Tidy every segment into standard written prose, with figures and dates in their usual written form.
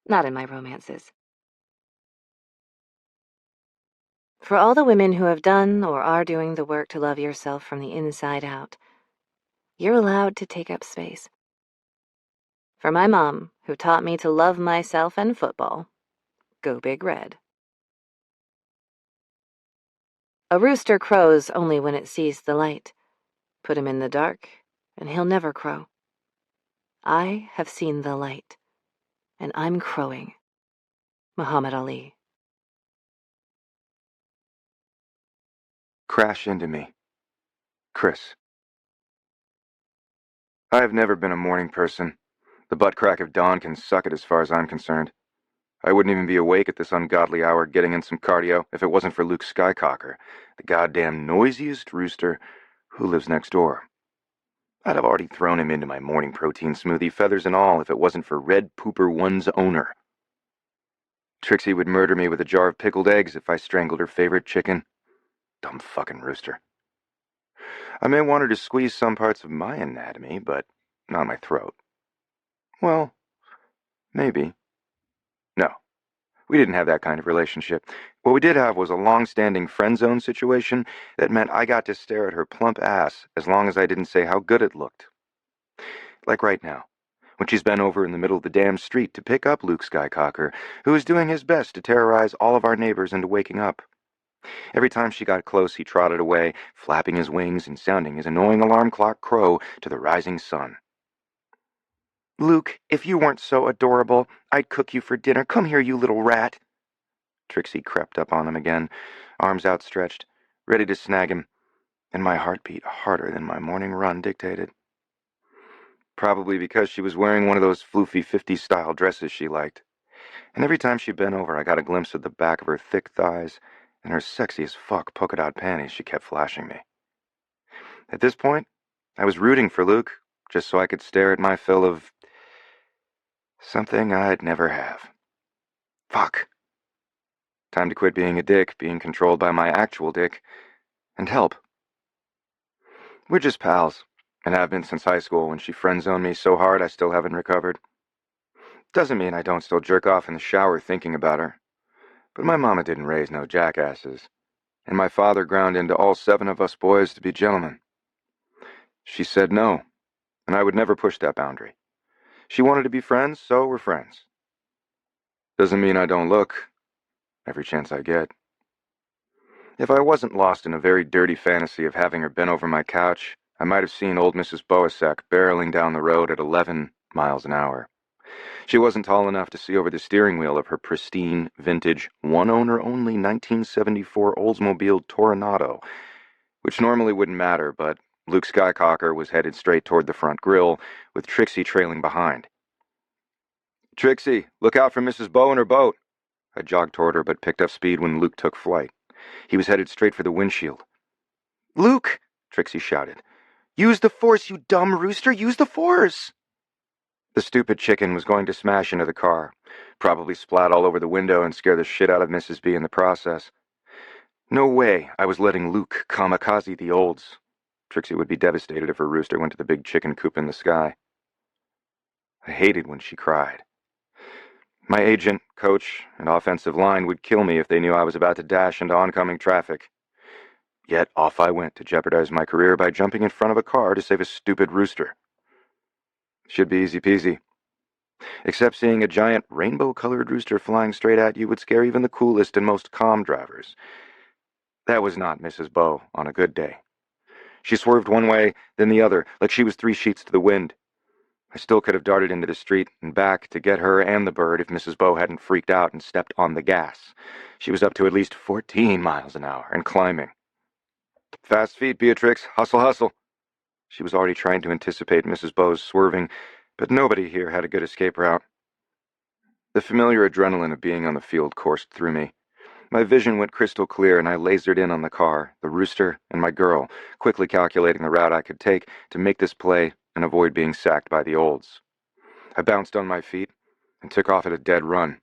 Not in my romances. For all the women who have done or are doing the work to love yourself from the inside out, you're allowed to take up space. For my mom, who taught me to love myself and football, go Big Red. A rooster crows only when it sees the light. Put him in the dark, and he'll never crow. I have seen the light, and I'm crowing. Muhammad Ali. Crash into me. Chris. I have never been a morning person. The butt crack of dawn can suck it as far as I'm concerned. I wouldn't even be awake at this ungodly hour getting in some cardio if it wasn't for Luke Skycocker, the goddamn noisiest rooster who lives next door. I'd have already thrown him into my morning protein smoothie, feathers and all, if it wasn't for Red Pooper One's owner. Trixie would murder me with a jar of pickled eggs if I strangled her favorite chicken. Dumb fucking rooster. I may want her to squeeze some parts of my anatomy, but not my throat. Well, maybe. No, we didn't have that kind of relationship. What we did have was a long-standing friend zone situation that meant I got to stare at her plump ass as long as I didn't say how good it looked. Like right now, when she's bent over in the middle of the damn street to pick up Luke Skycocker, who is doing his best to terrorize all of our neighbors into waking up. Every time she got close, he trotted away, flapping his wings and sounding his annoying alarm clock crow to the rising sun. "Luke, if you weren't so adorable, I'd cook you for dinner. Come here, you little rat." Trixie crept up on him again, arms outstretched, ready to snag him, and my heart beat harder than my morning run dictated. Probably because she was wearing one of those floofy 50s-style dresses she liked. And every time she bent over, I got a glimpse of the back of her thick thighs and her sexy as fuck polka-dot panties she kept flashing me. At this point, I was rooting for Luke, just so I could stare at my fill of something I'd never have. Fuck. Time to quit being a dick, being controlled by my actual dick, and help. We're just pals, and have been since high school when she friend-zoned me so hard I still haven't recovered. Doesn't mean I don't still jerk off in the shower thinking about her. But my mama didn't raise no jackasses, and my father ground into all 7 of us boys to be gentlemen. She said no, and I would never push that boundary. She wanted to be friends, so we're friends. Doesn't mean I don't look, every chance I get. If I wasn't lost in a very dirty fantasy of having her bent over my couch, I might have seen old Mrs. Boasek barreling down the road at 11 miles an hour. She wasn't tall enough to see over the steering wheel of her pristine, vintage, one-owner-only 1974 Oldsmobile Toronado, which normally wouldn't matter, but Luke Skycocker was headed straight toward the front grill, with Trixie trailing behind. "Trixie, look out for Mrs. Bow and her boat." I jogged toward her, but picked up speed when Luke took flight. He was headed straight for the windshield. "Luke!" Trixie shouted. "Use the force, you dumb rooster! Use the force!" The stupid chicken was going to smash into the car, probably splat all over the window and scare the shit out of Mrs. B in the process. No way I was letting Luke kamikaze the olds. Trixie would be devastated if her rooster went to the big chicken coop in the sky. I hated when she cried. My agent, coach, and offensive line would kill me if they knew I was about to dash into oncoming traffic. Yet off I went to jeopardize my career by jumping in front of a car to save a stupid rooster. Should be easy peasy. Except seeing a giant rainbow-colored rooster flying straight at you would scare even the coolest and most calm drivers. That was not Mrs. Bow on a good day. She swerved one way, then the other, like she was 3 sheets to the wind. I still could have darted into the street and back to get her and the bird if Mrs. Bow hadn't freaked out and stepped on the gas. She was up to at least 14 miles an hour and climbing. "Fast feet, Beatrix. Hustle, hustle." She was already trying to anticipate Mrs. Bow's swerving, but nobody here had a good escape route. The familiar adrenaline of being on the field coursed through me. My vision went crystal clear, and I lasered in on the car, the rooster, and my girl, quickly calculating the route I could take to make this play and avoid being sacked by the olds. I bounced on my feet and took off at a dead run.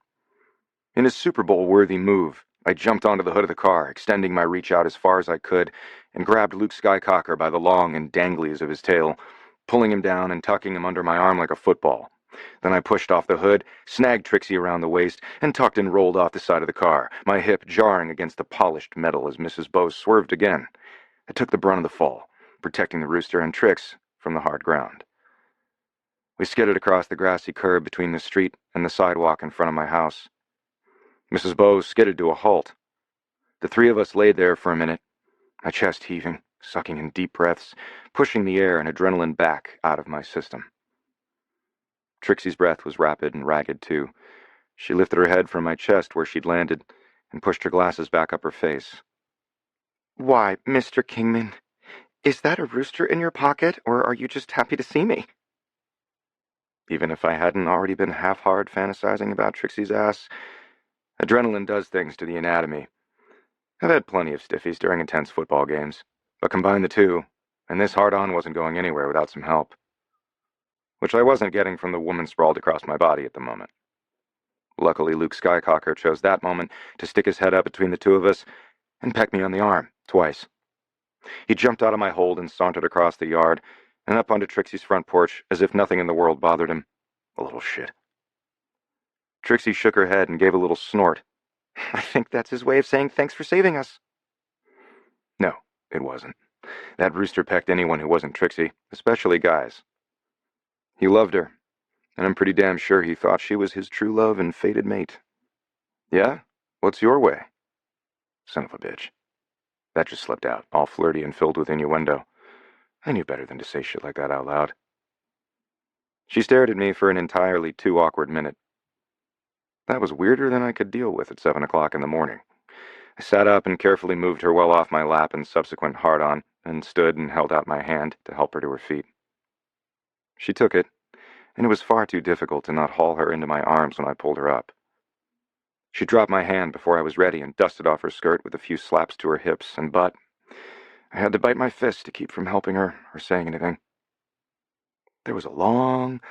In a Super Bowl-worthy move, I jumped onto the hood of the car, extending my reach out as far as I could, and grabbed Luke Skycocker by the long and danglies of his tail, pulling him down and tucking him under my arm like a football. Then I pushed off the hood, snagged Trixie around the waist, and tucked and rolled off the side of the car, my hip jarring against the polished metal as Mrs. Bose swerved again. I took the brunt of the fall, protecting the rooster and Trix from the hard ground. We skidded across the grassy curb between the street and the sidewalk in front of my house. Mrs. Bose skidded to a halt. The three of us laid there for a minute, my chest heaving, sucking in deep breaths, pushing the air and adrenaline back out of my system. Trixie's breath was rapid and ragged, too. She lifted her head from my chest where she'd landed and pushed her glasses back up her face. "Why, Mr. Kingman, is that a rooster in your pocket, or are you just happy to see me?" Even if I hadn't already been half-hard fantasizing about Trixie's ass, adrenaline does things to the anatomy. I've had plenty of stiffies during intense football games, but combine the two, and this hard-on wasn't going anywhere without some help. Which I wasn't getting from the woman sprawled across my body at the moment. Luckily, Luke Skycocker chose that moment to stick his head up between the two of us and peck me on the arm, twice. He jumped out of my hold and sauntered across the yard and up onto Trixie's front porch as if nothing in the world bothered him. A little shit. Trixie shook her head and gave a little snort. "I think that's his way of saying thanks for saving us." No, it wasn't. That rooster pecked anyone who wasn't Trixie, especially guys. He loved her, and I'm pretty damn sure he thought she was his true love and fated mate. "Yeah? What's your way?" Son of a bitch. That just slipped out, all flirty and filled with innuendo. I knew better than to say shit like that out loud. She stared at me for an entirely too awkward minute. That was weirder than I could deal with at 7 o'clock in the morning. I sat up and carefully moved her well off my lap in subsequent hard-on, and stood and held out my hand to help her to her feet. She took it, and it was far too difficult to not haul her into my arms when I pulled her up. She dropped my hand before I was ready and dusted off her skirt with a few slaps to her hips and butt. I had to bite my fist to keep from helping her or saying anything. There was a long,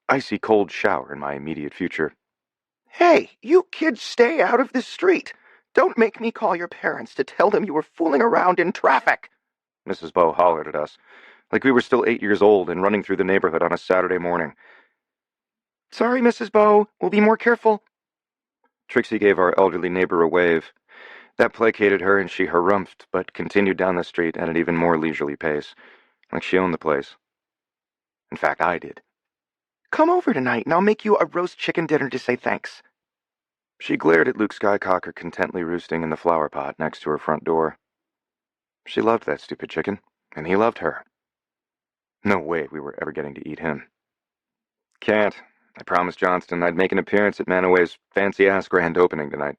icy cold shower in my immediate future. "Hey, you kids stay out of this street. Don't make me call your parents to tell them you were fooling around in traffic," Mrs. Bowe hollered at us, like we were still 8 years old and running through the neighborhood on a Saturday morning. "Sorry, Mrs. Bowe. We'll be more careful." Trixie gave our elderly neighbor a wave. That placated her, and she harumphed, but continued down the street at an even more leisurely pace, like she owned the place. In fact, I did. "Come over tonight, and I'll make you a roast chicken dinner to say thanks." She glared at Luke Skycocker contently roosting in the flower pot next to her front door. She loved that stupid chicken, and he loved her. No way we were ever getting to eat him. Can't. I promised Johnston I'd make an appearance at Manaway's fancy-ass grand opening tonight.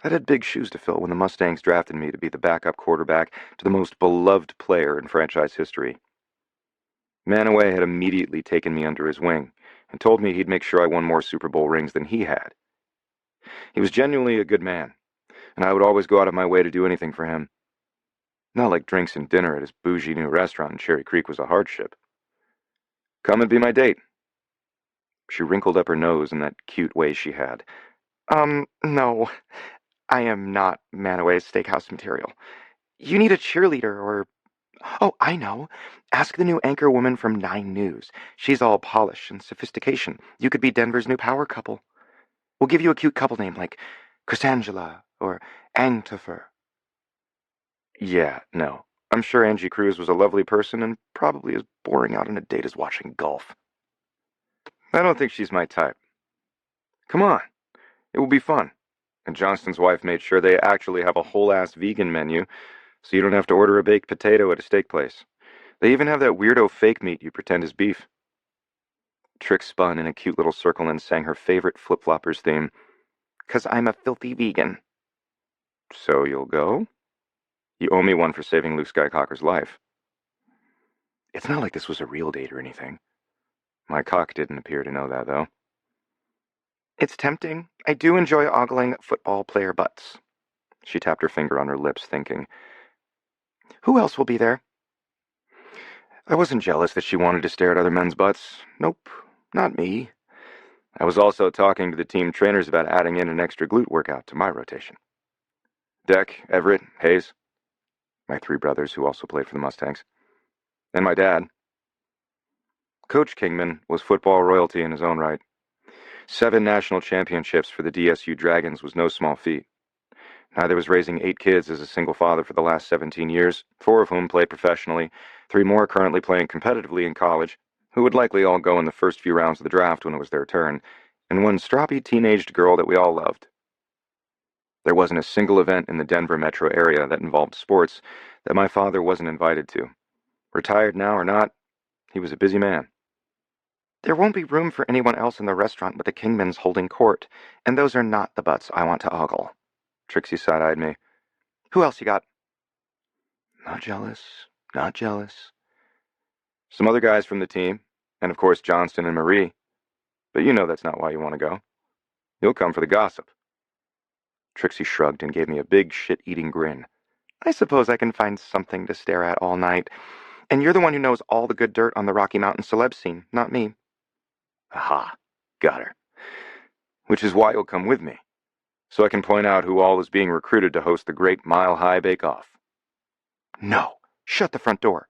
I'd had big shoes to fill when the Mustangs drafted me to be the backup quarterback to the most beloved player in franchise history. Manaway had immediately taken me under his wing and told me he'd make sure I won more Super Bowl rings than he had. He was genuinely a good man, and I would always go out of my way to do anything for him. Not like drinks and dinner at his bougie new restaurant in Cherry Creek was a hardship. "Come and be my date." She wrinkled up her nose in that cute way she had. No, I am not Manaway's steakhouse material. You need a cheerleader or... Oh, I know. Ask the new anchor woman from 9 News. She's all polish and sophistication. You could be Denver's new power couple. We'll give you a cute couple name like Chrysangela or Angtopher. Yeah, no. I'm sure Angie Cruz was a lovely person and probably as boring out on a date as watching golf. I don't think she's my type. Come on. It will be fun. And Johnston's wife made sure they actually have a whole-ass vegan menu, so you don't have to order a baked potato at a steak place. They even have that weirdo fake meat you pretend is beef. Trix spun in a cute little circle and sang her favorite Flip-Floppers theme. "'Cause I'm a filthy vegan." "So you'll go? You owe me one for saving Luke Skycocker's life." It's not like this was a real date or anything. My cock didn't appear to know that, though. "It's tempting. I do enjoy ogling football player butts." She tapped her finger on her lips, thinking. "Who else will be there?" I wasn't jealous that she wanted to stare at other men's butts. Nope, not me. I was also talking to the team trainers about adding in an extra glute workout to my rotation. Deck, Everett, Hayes, my 3 brothers who also played for the Mustangs, and my dad. Coach Kingman was football royalty in his own right. 7 national championships for the DSU Dragons was no small feat. Neither was raising 8 kids as a single father for the last 17 years, 4 of whom play professionally, 3 more currently playing competitively in college, who would likely all go in the first few rounds of the draft when it was their turn, and one stroppy teenaged girl that we all loved. There wasn't a single event in the Denver metro area that involved sports that my father wasn't invited to. Retired now or not, he was a busy man. There won't be room for anyone else in the restaurant with the Kingmans holding court, and those are not the butts I want to ogle. Trixie side-eyed me. Who else you got? Not jealous, not jealous. Some other guys from the team, and of course Johnston and Marie. But you know that's not why you want to go. You'll come for the gossip. Trixie shrugged and gave me a big shit-eating grin. I suppose I can find something to stare at all night. And you're the one who knows all the good dirt on the Rocky Mountain celeb scene, not me. Aha, got her. Which is why you'll come with me, so I can point out who all is being recruited to host the great Mile High Bake-Off. No, shut the front door.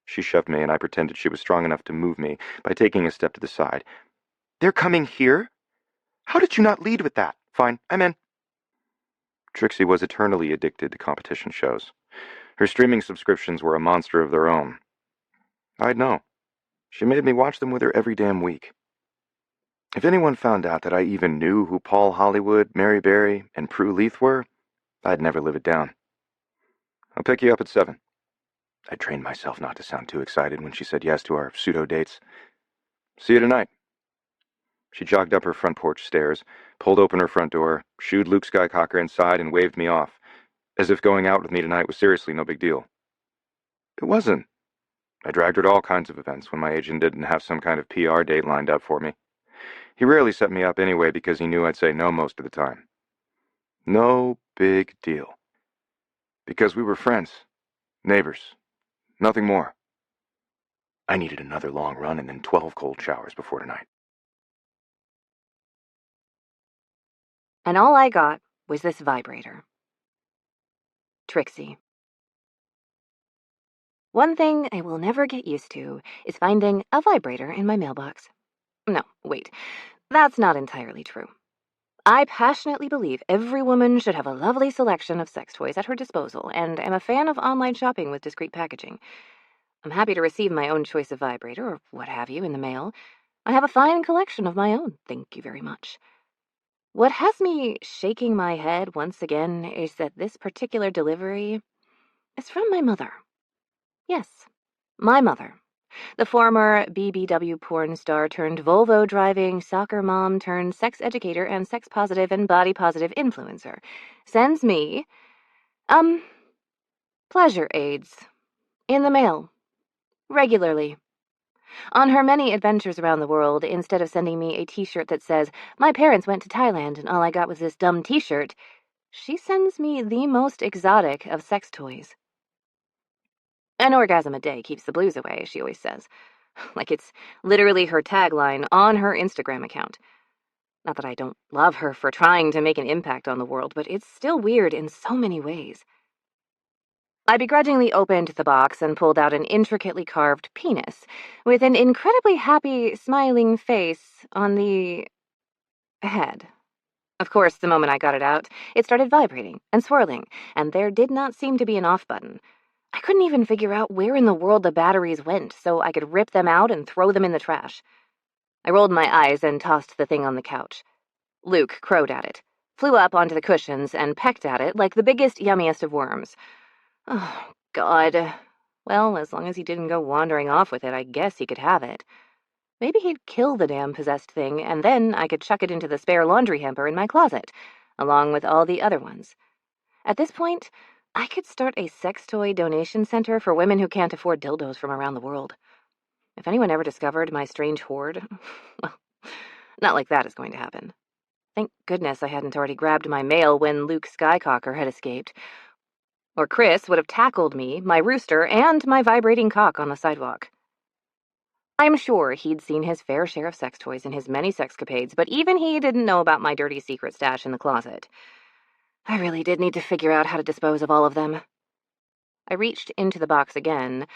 She shoved me, and I pretended she was strong enough to move me by taking a step to the side. They're coming here? How did you not lead with that? Fine, I'm in. Trixie was eternally addicted to competition shows. Her streaming subscriptions were a monster of their own. I'd know. She made me watch them with her every damn week. If anyone found out that I even knew who Paul Hollywood, Mary Berry, and Prue Leith were, I'd never live it down. I'll pick you up at 7. I trained myself not to sound too excited when she said yes to our pseudo-dates. See you tonight. She jogged up her front porch stairs, pulled open her front door, shooed Luke Skycocker inside, and waved me off, as if going out with me tonight was seriously no big deal. It wasn't. I dragged her to all kinds of events when my agent didn't have some kind of PR date lined up for me. He rarely set me up anyway because he knew I'd say no most of the time. No big deal. Because we were friends, neighbors, nothing more. I needed another long run and then 12 cold showers before tonight. And all I got was this vibrator. Trixie. One thing I will never get used to is finding a vibrator in my mailbox. No, wait. That's not entirely true. I passionately believe every woman should have a lovely selection of sex toys at her disposal, and am a fan of online shopping with discreet packaging. I'm happy to receive my own choice of vibrator, or what have you, in the mail. I have a fine collection of my own, thank you very much. What has me shaking my head once again is that this particular delivery is from my mother. Yes, my mother. The former BBW porn star turned Volvo driving soccer mom turned sex educator and sex positive and body positive influencer sends me, pleasure aids in the mail regularly. On her many adventures around the world, instead of sending me a t-shirt that says, "My parents went to Thailand and all I got was this dumb t-shirt," she sends me the most exotic of sex toys. An orgasm a day keeps the blues away, she always says. Like it's literally her tagline on her Instagram account. Not that I don't love her for trying to make an impact on the world, but it's still weird in so many ways. I begrudgingly opened the box and pulled out an intricately carved penis with an incredibly happy, smiling face on the head. Of course, the moment I got it out, it started vibrating and swirling, and there did not seem to be an off button. I couldn't even figure out where in the world the batteries went so I could rip them out and throw them in the trash. I rolled my eyes and tossed the thing on the couch. Luke crowed at it, flew up onto the cushions, and pecked at it like the biggest, yummiest of worms. Oh, God. Well, as long as he didn't go wandering off with it, I guess he could have it. Maybe he'd kill the damn possessed thing, and then I could chuck it into the spare laundry hamper in my closet, along with all the other ones. At this point, I could start a sex toy donation center for women who can't afford dildos from around the world. If anyone ever discovered my strange hoard, well, not like that is going to happen. Thank goodness I hadn't already grabbed my mail when Luke Skycocker had escaped. Or Chris would have tackled me, my rooster, and my vibrating cock on the sidewalk. I'm sure he'd seen his fair share of sex toys in his many sexcapades, but even he didn't know about my dirty secret stash in the closet. I really did need to figure out how to dispose of all of them. I reached into the box again,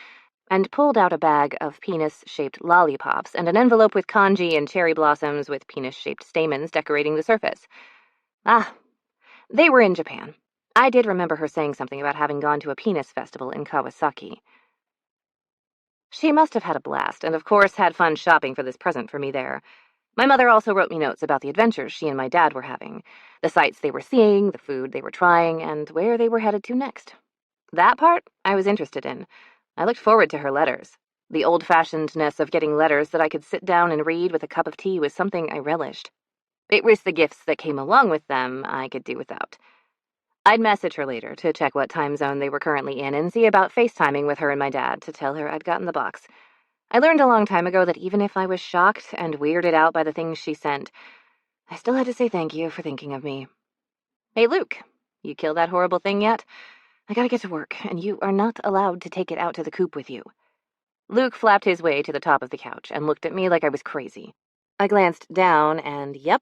and pulled out a bag of penis-shaped lollipops and an envelope with kanji and cherry blossoms with penis-shaped stamens decorating the surface. Ah, they were in Japan. I did remember her saying something about having gone to a penis festival in Kawasaki. She must have had a blast, and of course had fun shopping for this present for me there. My mother also wrote me notes about the adventures she and my dad were having, the sights they were seeing, the food they were trying, and where they were headed to next. That part I was interested in. I looked forward to her letters. The old-fashionedness of getting letters that I could sit down and read with a cup of tea was something I relished. It was the gifts that came along with them I could do without. I'd message her later to check what time zone they were currently in and see about FaceTiming with her and my dad to tell her I'd gotten the box. I learned a long time ago that even if I was shocked and weirded out by the things she sent, I still had to say thank you for thinking of me. Hey, Luke, you killed that horrible thing yet? I gotta get to work, and you are not allowed to take it out to the coop with you. Luke flapped his way to the top of the couch and looked at me like I was crazy. I glanced down, and yep,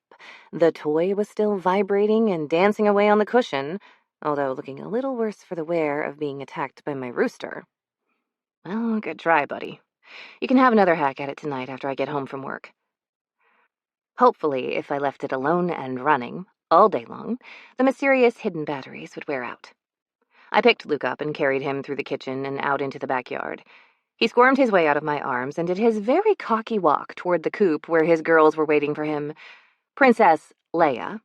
the toy was still vibrating and dancing away on the cushion, although looking a little worse for the wear of being attacked by my rooster. Well, good try, buddy. You can have another hack at it tonight after I get home from work. Hopefully, if I left it alone and running, all day long, the mysterious hidden batteries would wear out. I picked Luke up and carried him through the kitchen and out into the backyard. He squirmed his way out of my arms and did his very cocky walk toward the coop where his girls were waiting for him. Princess Leia,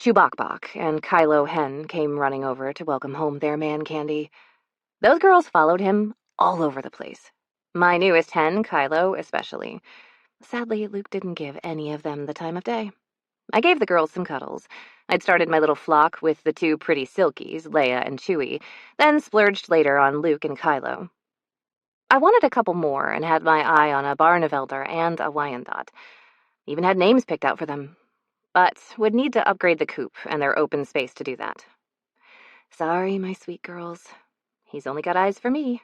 Chewbacca, and Kylo Hen came running over to welcome home their man Candy. Those girls followed him all over the place. My newest hen, Kylo, especially. Sadly, Luke didn't give any of them the time of day. I gave the girls some cuddles. I'd started my little flock with the two pretty silkies, Leia and Chewie, then splurged later on Luke and Kylo. I wanted a couple more and had my eye on a Barnevelder and a Wyandotte. Even had names picked out for them. But would need to upgrade the coop and their open space to do that. Sorry, my sweet girls. He's only got eyes for me.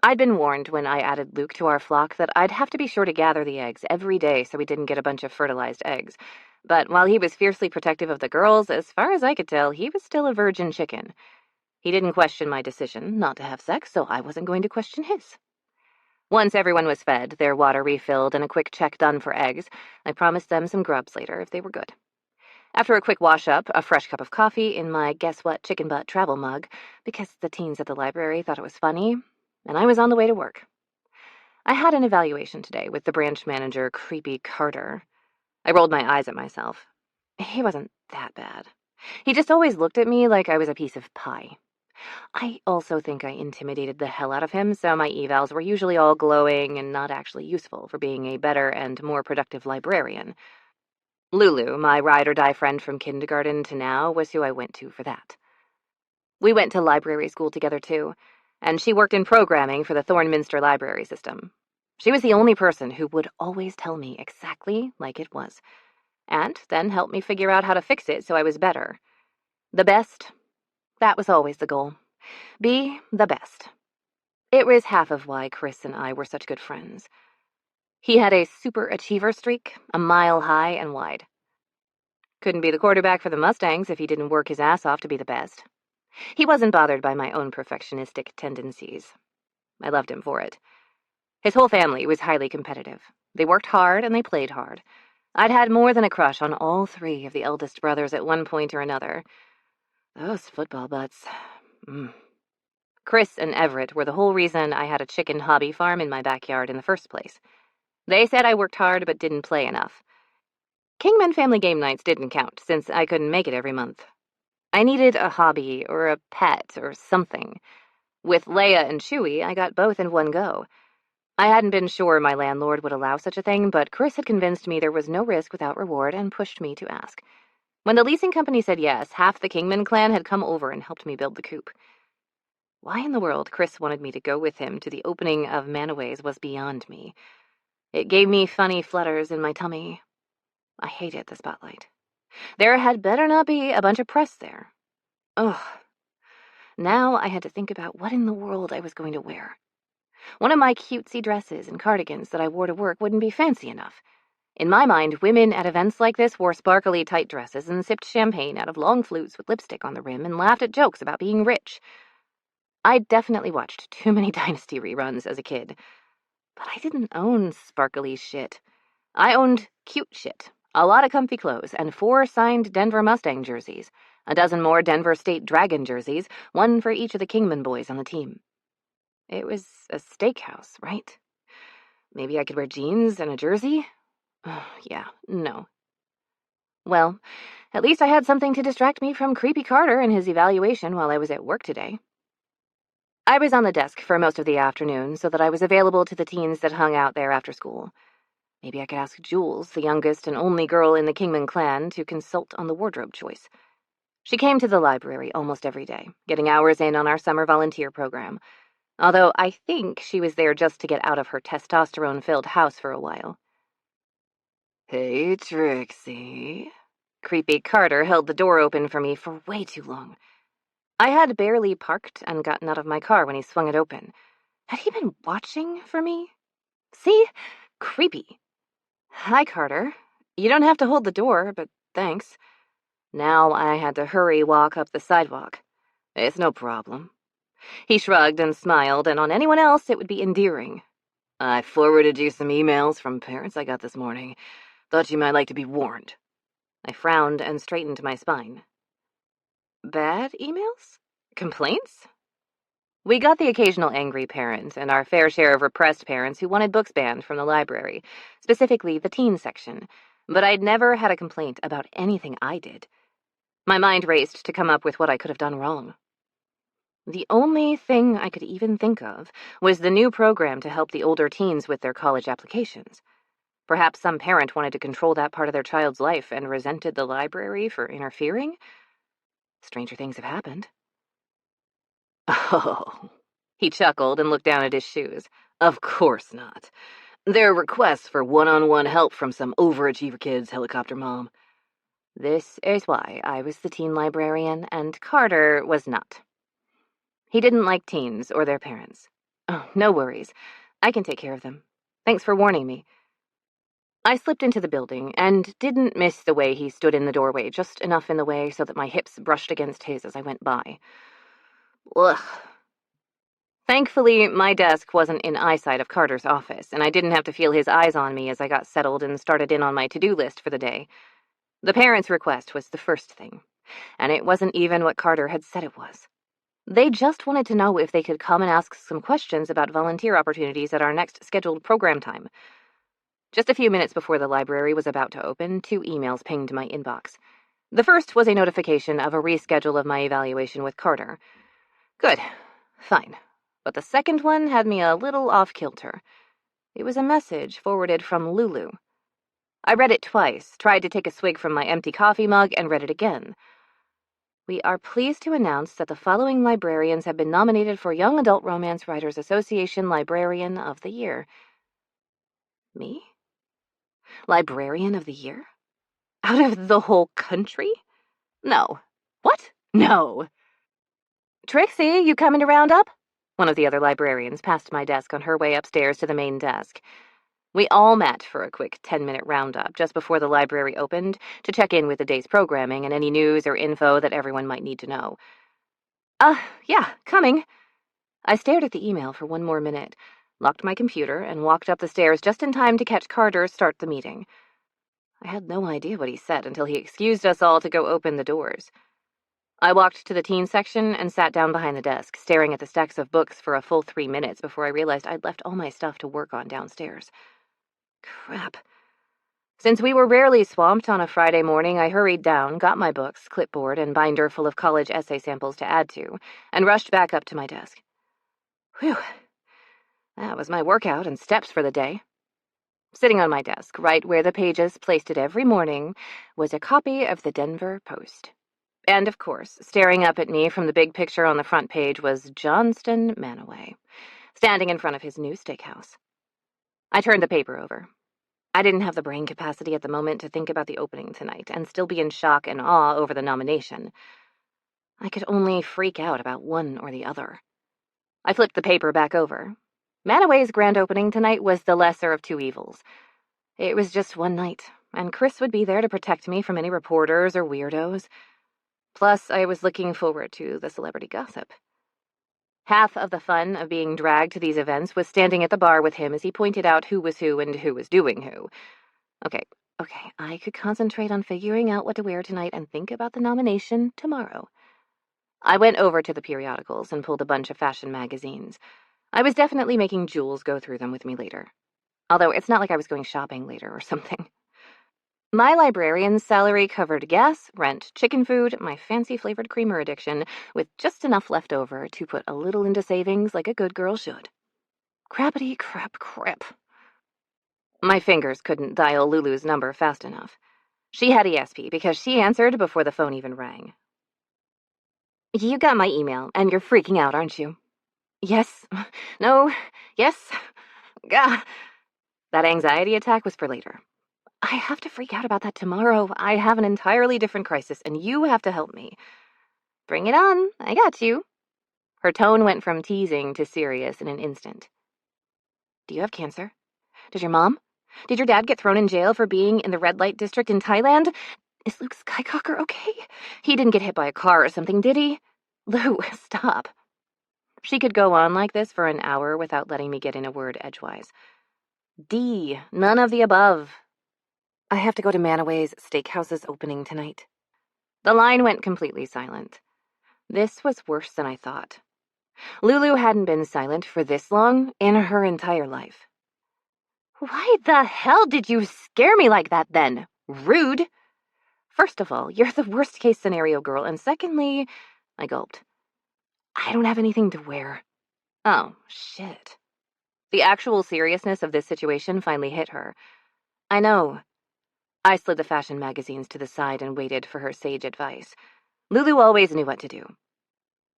I'd been warned when I added Luke to our flock that I'd have to be sure to gather the eggs every day so we didn't get a bunch of fertilized eggs. But while he was fiercely protective of the girls, as far as I could tell, he was still a virgin chicken. He didn't question my decision not to have sex, so I wasn't going to question his. Once everyone was fed, their water refilled, and a quick check done for eggs, I promised them some grubs later if they were good. After a quick wash-up, a fresh cup of coffee in my guess-what chicken butt travel mug, because the teens at the library thought it was funny, and I was on the way to work. I had an evaluation today with the branch manager, Creepy Carter. I rolled my eyes at myself. He wasn't that bad. He just always looked at me like I was a piece of pie. I also think I intimidated the hell out of him, so my evals were usually all glowing and not actually useful for being a better and more productive librarian. Lulu, my ride-or-die friend from kindergarten to now, was who I went to for that. We went to library school together, too, and she worked in programming for the Thornminster library system. She was the only person who would always tell me exactly like it was, and then help me figure out how to fix it so I was better. The best, that was always the goal. Be the best. It was half of why Chris and I were such good friends. He had a super achiever streak, a mile high and wide. Couldn't be the quarterback for the Mustangs if he didn't work his ass off to be the best. He wasn't bothered by my own perfectionistic tendencies. I loved him for it. His whole family was highly competitive. They worked hard and they played hard. I'd had more than a crush on all three of the eldest brothers at one point or another. Those football butts. Chris and Everett were the whole reason I had a chicken hobby farm in my backyard in the first place. They said I worked hard but didn't play enough. Kingman family game nights didn't count, since I couldn't make it every month. I needed a hobby or a pet or something. With Leia and Chewie, I got both in one go. I hadn't been sure my landlord would allow such a thing, but Chris had convinced me there was no risk without reward and pushed me to ask. When the leasing company said yes, half the Kingman clan had come over and helped me build the coop. Why in the world Chris wanted me to go with him to the opening of Manaways was beyond me. It gave me funny flutters in my tummy. I hated the spotlight. There had better not be a bunch of press there. Ugh. Now I had to think about what in the world I was going to wear. One of my cutesy dresses and cardigans that I wore to work wouldn't be fancy enough. In my mind, women at events like this wore sparkly tight dresses and sipped champagne out of long flutes with lipstick on the rim and laughed at jokes about being rich. I definitely watched too many Dynasty reruns as a kid, but I didn't own sparkly shit. I owned cute shit, a lot of comfy clothes, and 4 signed Denver Mustang jerseys, a dozen more Denver State Dragon jerseys, one for each of the Kingman boys on the team. It was a steakhouse, right? Maybe I could wear jeans and a jersey? Yeah, no. Well, at least I had something to distract me from Creepy Carter and his evaluation while I was at work today. I was on the desk for most of the afternoon so that I was available to the teens that hung out there after school. Maybe I could ask Jules, the youngest and only girl in the Kingman clan, to consult on the wardrobe choice. She came to the library almost every day, getting hours in on our summer volunteer program, although I think she was there just to get out of her testosterone-filled house for a while. Hey, Trixie. Creepy Carter held the door open for me for way too long. I had barely parked and gotten out of my car when he swung it open. Had he been watching for me? See? Creepy. Hi, Carter. You don't have to hold the door, but thanks. Now I had to hurry walk up the sidewalk. It's no problem. He shrugged and smiled, and on anyone else it would be endearing. I forwarded you some emails from parents I got this morning. Thought you might like to be warned. I frowned and straightened my spine. Bad emails? Complaints? We got the occasional angry parent and our fair share of repressed parents who wanted books banned from the library, specifically the teen section, but I'd never had a complaint about anything I did. My mind raced to come up with what I could have done wrong. The only thing I could even think of was the new program to help the older teens with their college applications. Perhaps some parent wanted to control that part of their child's life and resented the library for interfering? Stranger things have happened. Oh, he chuckled and looked down at his shoes. Of course not. They're requests for one-on-one help from some overachiever kid's helicopter mom. This is why I was the teen librarian and Carter was not. He didn't like teens or their parents. Oh, no worries. I can take care of them. Thanks for warning me. I slipped into the building and didn't miss the way he stood in the doorway, just enough in the way so that my hips brushed against his as I went by. Ugh. Thankfully, my desk wasn't in eyesight of Carter's office, and I didn't have to feel his eyes on me as I got settled and started in on my to-do list for the day. The parents' request was the first thing, and it wasn't even what Carter had said it was. They just wanted to know if they could come and ask some questions about volunteer opportunities at our next scheduled program time. Just a few minutes before the library was about to open, 2 emails pinged my inbox. The first was a notification of a reschedule of my evaluation with Carter. Good. Fine. But the second one had me a little off-kilter. It was a message forwarded from Lulu. I read it twice, tried to take a swig from my empty coffee mug, and read it again. We are pleased to announce that the following librarians have been nominated for Young Adult Romance Writers Association Librarian of the Year. Me? Librarian of the Year? Out of the whole country? No. What? No. Trixie, you coming to round up? One of the other librarians passed my desk on her way upstairs to the main desk. We all met for a quick 10-minute roundup just before the library opened to check in with the day's programming and any news or info that everyone might need to know. Yeah, coming. I stared at the email for one more minute, locked my computer, and walked up the stairs just in time to catch Carter start the meeting. I had no idea what he said until he excused us all to go open the doors. I walked to the teen section and sat down behind the desk, staring at the stacks of books for a full 3 minutes before I realized I'd left all my stuff to work on downstairs. Crap. Since we were rarely swamped on a Friday morning, I hurried down, got my books, clipboard, and binder full of college essay samples to add to, and rushed back up to my desk. Whew. That was my workout and steps for the day. Sitting on my desk, right where the pages placed it every morning, was a copy of the Denver Post. And, of course, staring up at me from the big picture on the front page was Johnston Manaway, standing in front of his new steakhouse. I turned the paper over. I didn't have the brain capacity at the moment to think about the opening tonight and still be in shock and awe over the nomination. I could only freak out about one or the other. I flipped the paper back over. Manaway's grand opening tonight was the lesser of 2 evils. It was just one night, and Chris would be there to protect me from any reporters or weirdos. Plus, I was looking forward to the celebrity gossip. Half of the fun of being dragged to these events was standing at the bar with him as he pointed out who was who and who was doing who. Okay, I could concentrate on figuring out what to wear tonight and think about the nomination tomorrow. I went over to the periodicals and pulled a bunch of fashion magazines. I was definitely making Jules go through them with me later. Although it's not like I was going shopping later or something. My librarian's salary covered gas, rent, chicken food, my fancy-flavored creamer addiction, with just enough left over to put a little into savings like a good girl should. Crappity crap. My fingers couldn't dial Lulu's number fast enough. She had ESP because she answered before the phone even rang. You got my email, and you're freaking out, aren't you? Yes. No. Yes. Gah. That anxiety attack was for later. I have to freak out about that tomorrow. I have an entirely different crisis, and you have to help me. Bring it on. I got you. Her tone went from teasing to serious in an instant. Do you have cancer? Does your mom? Did your dad get thrown in jail for being in the red light district in Thailand? Is Luke Skycocker okay? He didn't get hit by a car or something, did he? Lou, stop. She could go on like this for an hour without letting me get in a word edgewise. D, none of the above. I have to go to Manaway's Steakhouse's opening tonight. The line went completely silent. This was worse than I thought. Lulu hadn't been silent for this long in her entire life. Why the hell did you scare me like that then? Rude. First of all, you're the worst-case scenario girl, and secondly, I gulped. I don't have anything to wear. Oh, shit. The actual seriousness of this situation finally hit her. I know. I slid the fashion magazines to the side and waited for her sage advice. Lulu always knew what to do.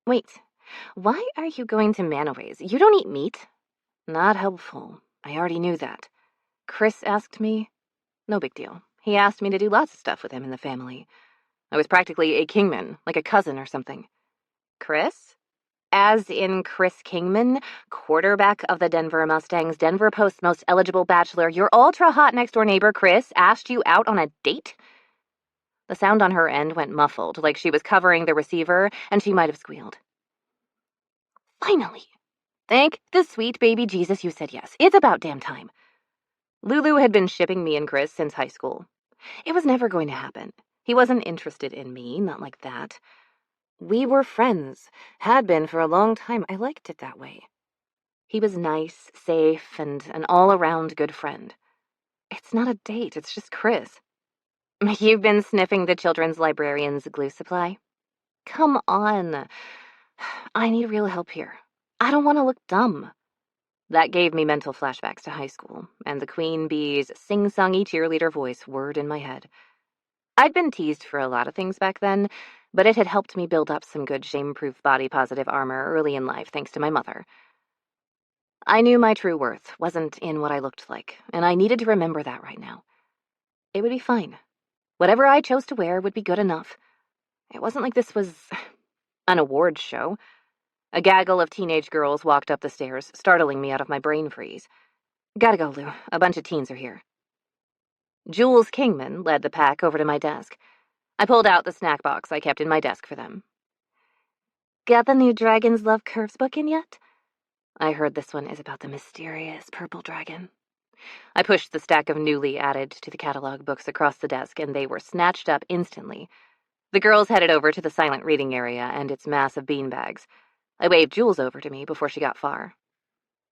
Wait, why are you going to Manaway's? You don't eat meat? Not helpful. I already knew that. Chris asked me. No big deal. He asked me to do lots of stuff with him in the family. I was practically a Kingman, like a cousin or something. Chris? As in Chris Kingman, quarterback of the Denver Mustangs, Denver Post most eligible bachelor, your ultra-hot next-door neighbor, Chris, asked you out on a date? The sound on her end went muffled, like she was covering the receiver, and she might have squealed. Finally! Thank the sweet baby Jesus you said yes. It's about damn time. Lulu had been shipping me and Chris since high school. It was never going to happen. He wasn't interested in me, not like that. We were friends, had been for a long time. I liked it that way. He was nice, safe, and an all-around good friend. It's not a date, it's just Chris. You've been sniffing the children's librarian's glue supply? Come on. I need real help here. I don't want to look dumb. That gave me mental flashbacks to high school, and the queen bee's sing-songy cheerleader voice whirred in my head. I'd been teased for a lot of things back then, but it had helped me build up some good shame-proof body-positive armor early in life thanks to my mother. I knew my true worth wasn't in what I looked like, and I needed to remember that right now. It would be fine. Whatever I chose to wear would be good enough. It wasn't like this was an awards show. A gaggle of teenage girls walked up the stairs, startling me out of my brain freeze. Gotta go, Lou. A bunch of teens are here. Jules Kingman led the pack over to my desk. I pulled out the snack box I kept in my desk for them. Got the new Dragon's Love Curves book in yet? I heard this one is about the mysterious purple dragon. I pushed the stack of newly added to the catalog books across the desk, and they were snatched up instantly. The girls headed over to the silent reading area and its mass of beanbags. I waved Jules over to me before she got far.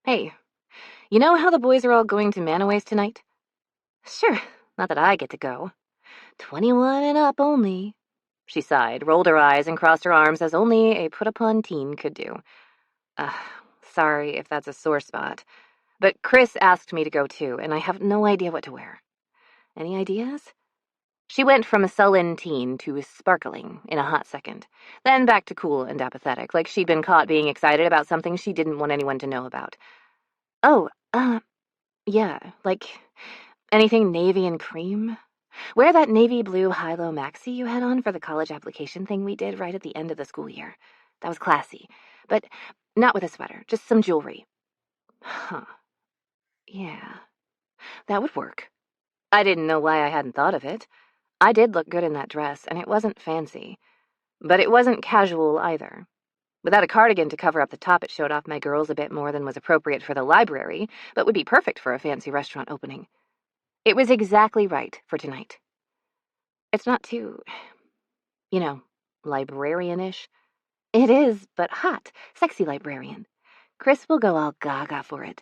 Hey, you know how the boys are all going to Manaway's tonight? Sure, not that I get to go. 21 and up only. She sighed, rolled her eyes, and crossed her arms as only a put-upon teen could do. Sorry if that's a sore spot. But Chris asked me to go too, and I have no idea what to wear. Any ideas? She went from a sullen teen to sparkling in a hot second, then back to cool and apathetic, like she'd been caught being excited about something she didn't want anyone to know about. Oh, yeah, like anything navy and cream? Wear that navy blue high-low maxi you had on for the college application thing we did right at the end of the school year. That was classy, but not with a sweater, just some jewelry. Huh. Yeah, that would work. I didn't know why I hadn't thought of it. I did look good in that dress, and it wasn't fancy. But it wasn't casual either. Without a cardigan to cover up the top, it showed off my girls a bit more than was appropriate for the library, but would be perfect for a fancy restaurant opening. It was exactly right for tonight. It's not too, librarian-ish. It is, but hot, sexy librarian. Chris will go all gaga for it.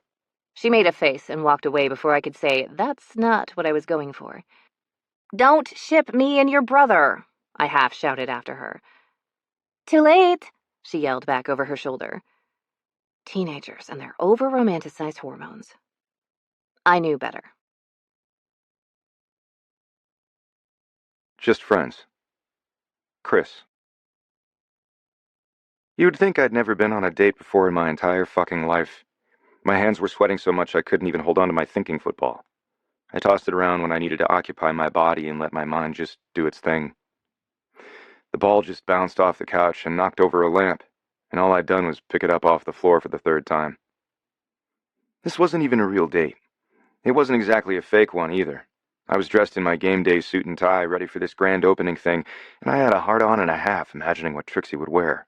She made a face and walked away before I could say, that's not what I was going for. Don't ship me and your brother, I half shouted after her. Too late, she yelled back over her shoulder. Teenagers and their over-romanticized hormones. I knew better. Just friends. Chris. You'd think I'd never been on a date before in my entire fucking life. My hands were sweating so much I couldn't even hold on to my thinking football. I tossed it around when I needed to occupy my body and let my mind just do its thing. The ball just bounced off the couch and knocked over a lamp, and all I'd done was pick it up off the floor for the third time. This wasn't even a real date. It wasn't exactly a fake one either. I was dressed in my game day suit and tie, ready for this grand opening thing, and I had a hard-on and a half imagining what Trixie would wear.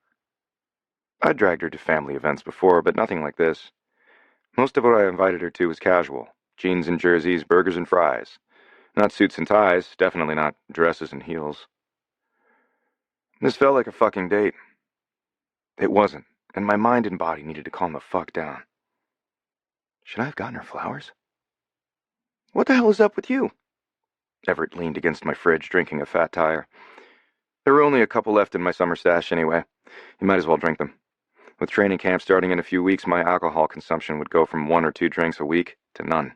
I'd dragged her to family events before, but nothing like this. Most of what I invited her to was casual. Jeans and jerseys, burgers and fries. Not suits and ties, definitely not dresses and heels. This felt like a fucking date. It wasn't, and my mind and body needed to calm the fuck down. Should I have gotten her flowers? What the hell is up with you? Everett leaned against my fridge, drinking a fat tire. There were only a couple left in my summer stash anyway. You might as well drink them. With training camp starting in a few weeks, my alcohol consumption would go from 1 or 2 drinks a week to none.